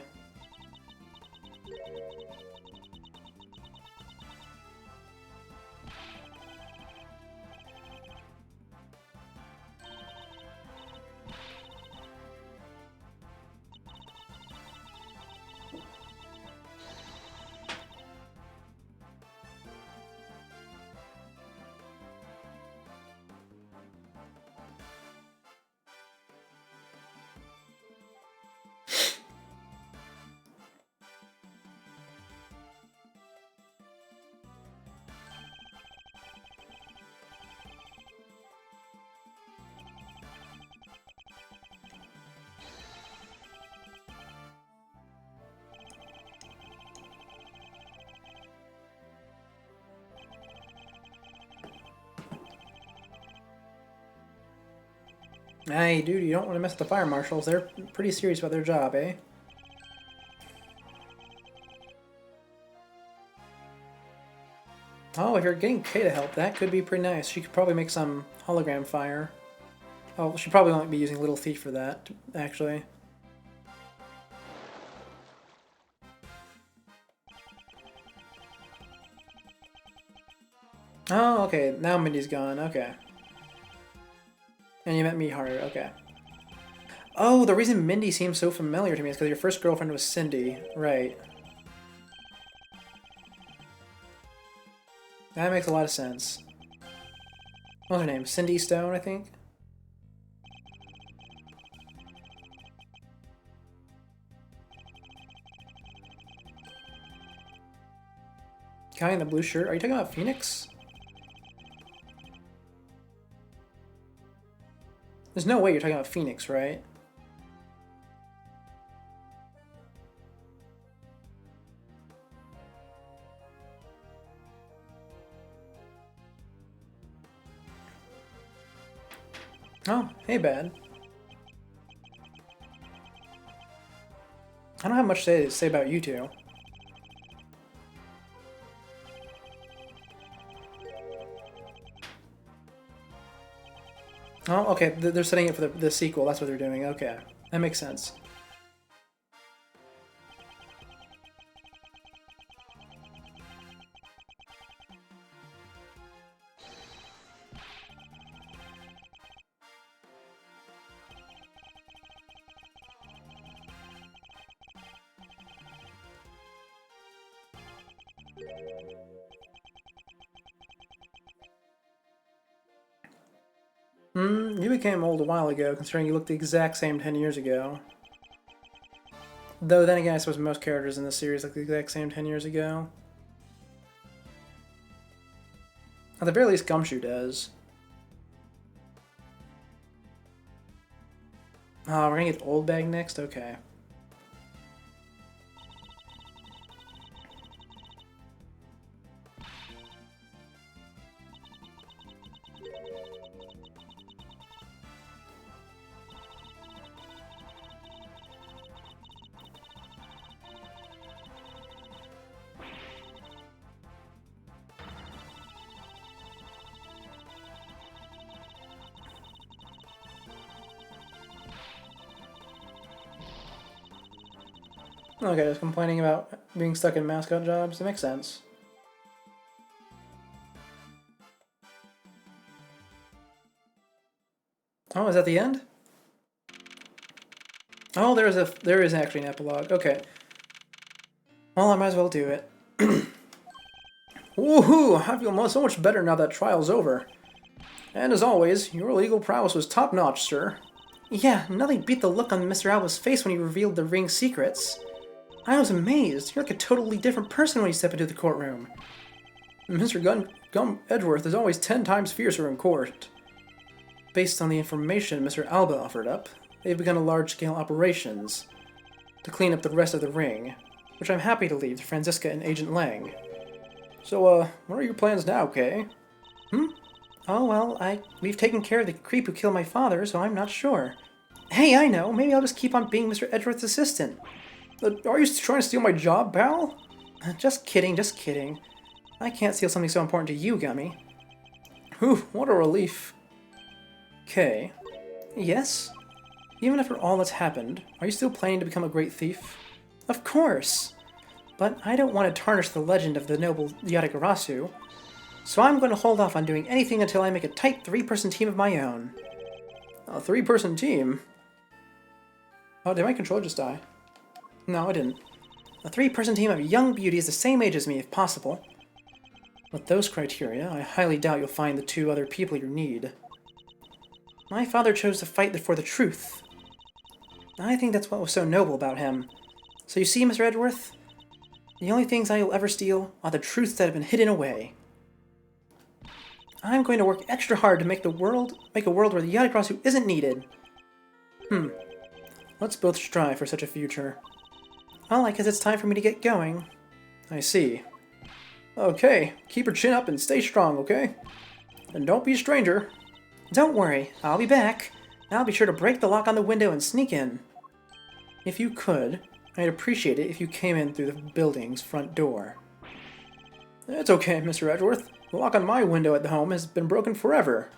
[SPEAKER 1] Hey, dude, you don't want to mess with the fire marshals. They're pretty serious about their job, eh? Oh, if you're getting Kay to help, that could be pretty nice. She could probably make some hologram fire. Oh, she'd probably only be using Little Thief for that, actually. Oh, okay. Now Mindy's gone. Okay. And you met Mihari. Okay. Oh, the reason Mindy seems so familiar to me is because your first girlfriend was Cindy. Right. That makes a lot of sense. What's her name? Cindy Stone, I think? Guy in the blue shirt. Are you talking about Phoenix? There's no way you're talking about Phoenix, right? Oh, hey, Bad. I don't have much to say about you two. Oh, okay. They're setting it for the sequel. That's what they're doing. Okay. That makes sense. You became old a while ago, considering you looked the exact same 10 years ago. Though then again, I suppose most characters in this series look the exact same 10 years ago. At the very least, Gumshoe does. Oh, we're gonna get Old Bag next? Okay. Okay, just complaining about being stuck in mascot jobs. That makes sense. Oh, is that the end? Oh, there is actually an epilogue. Okay. Well, I might as well do it. Woohoo! I feel so much better now that trial's over. And as always, your legal prowess was top-notch, sir. Yeah, nothing beat the look on Mr. Alba's face when he revealed the ring's secrets. I was amazed. You're like a totally different person when you step into the courtroom. Mr. Gum Edgeworth is always 10 times fiercer in court. Based on the information Mr. Alba offered up, they've begun a large-scale operations to clean up the rest of the ring, which I'm happy to leave to Franziska and Agent Lang. So, what are your plans now, Kay? Oh, well, we've taken care of the creep who killed my father, so I'm not sure. Hey, I know. Maybe I'll just keep on being Mr. Edgeworth's assistant. Are you trying to steal my job, pal? Just kidding, just kidding. I can't steal something so important to you, Gummy. Whew, what a relief. Kay. Yes? Even after all that's happened, are you still planning to become a great thief? Of course! But I don't want to tarnish the legend of the noble Yatagarasu, so I'm going to hold off on doing anything until I make a tight 3-person team of my own. A 3-person team? Oh, did my controller just die? No, I didn't. A 3-person team of young beauties the same age as me, if possible. With those criteria, I highly doubt you'll find the 2 other people you need. My father chose to fight for the truth. I think that's what was so noble about him. So you see, Mr. Edgeworth? The only things I will ever steal are the truths that have been hidden away. I'm going to work extra hard to make a world where the Yatagarasu isn't needed. Let's both strive for such a future. Well, I guess it's time for me to get going. I see. Okay, keep your chin up and stay strong, okay? And don't be a stranger. Don't worry, I'll be back. I'll be sure to break the lock on the window and sneak in. If you could, I'd appreciate it if you came in through the building's front door. It's okay, Mr. Edgeworth. The lock on my window at the home has been broken forever.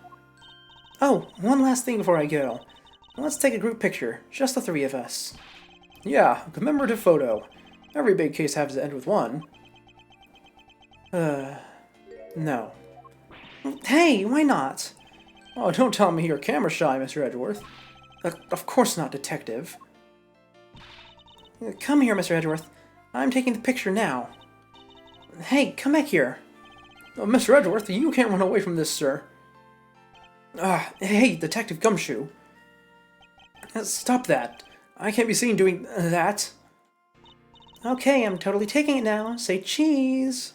[SPEAKER 1] Oh, one last thing before I go. Let's take a group picture, just the 3 of us. Yeah, a commemorative photo. Every big case has to end with one. No. Hey, why not? Oh, don't tell me you're camera shy, Mr. Edgeworth. Of course not, Detective. Come here, Mr. Edgeworth. I'm taking the picture now. Hey, come back here. Oh, Mr. Edgeworth, you can't run away from this, sir. Hey, Detective Gumshoe. Stop that. I can't be seen doing that. Okay, I'm totally taking it now. Say cheese.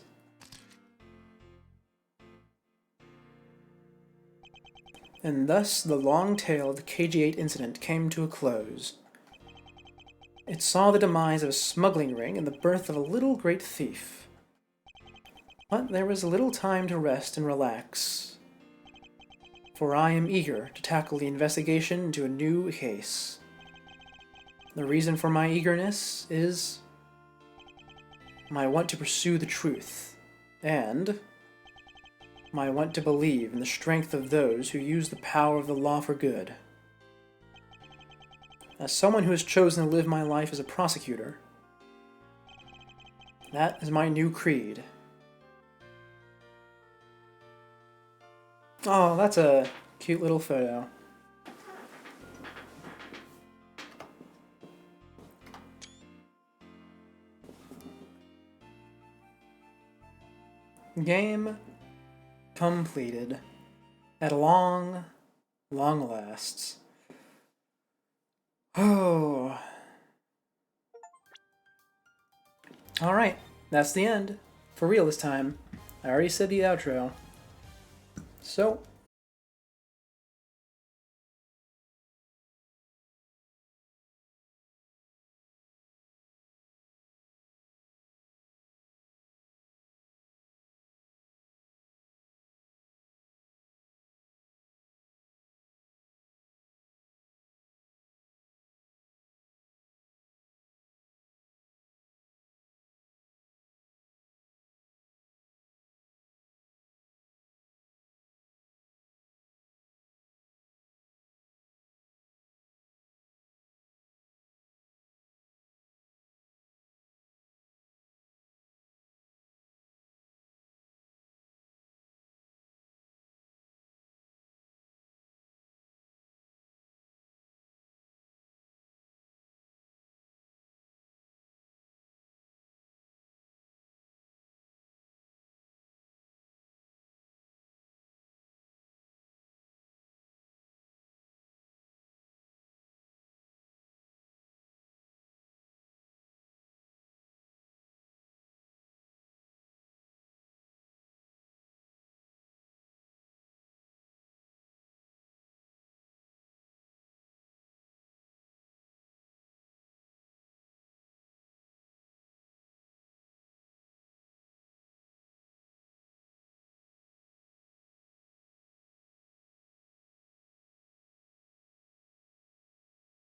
[SPEAKER 1] And thus the long tale of the KG-8 incident came to a close. It saw the demise of a smuggling ring and the birth of a little great thief. But there was little time to rest and relax, for I am eager to tackle the investigation into a new case. The reason for my eagerness is my want to pursue the truth, and my want to believe in the strength of those who use the power of the law for good. As someone who has chosen to live my life as a prosecutor, that is my new creed. Oh, that's a cute little photo. Game completed. At long lasts. Oh. Alright, that's the end. For real this time. I already said the outro. So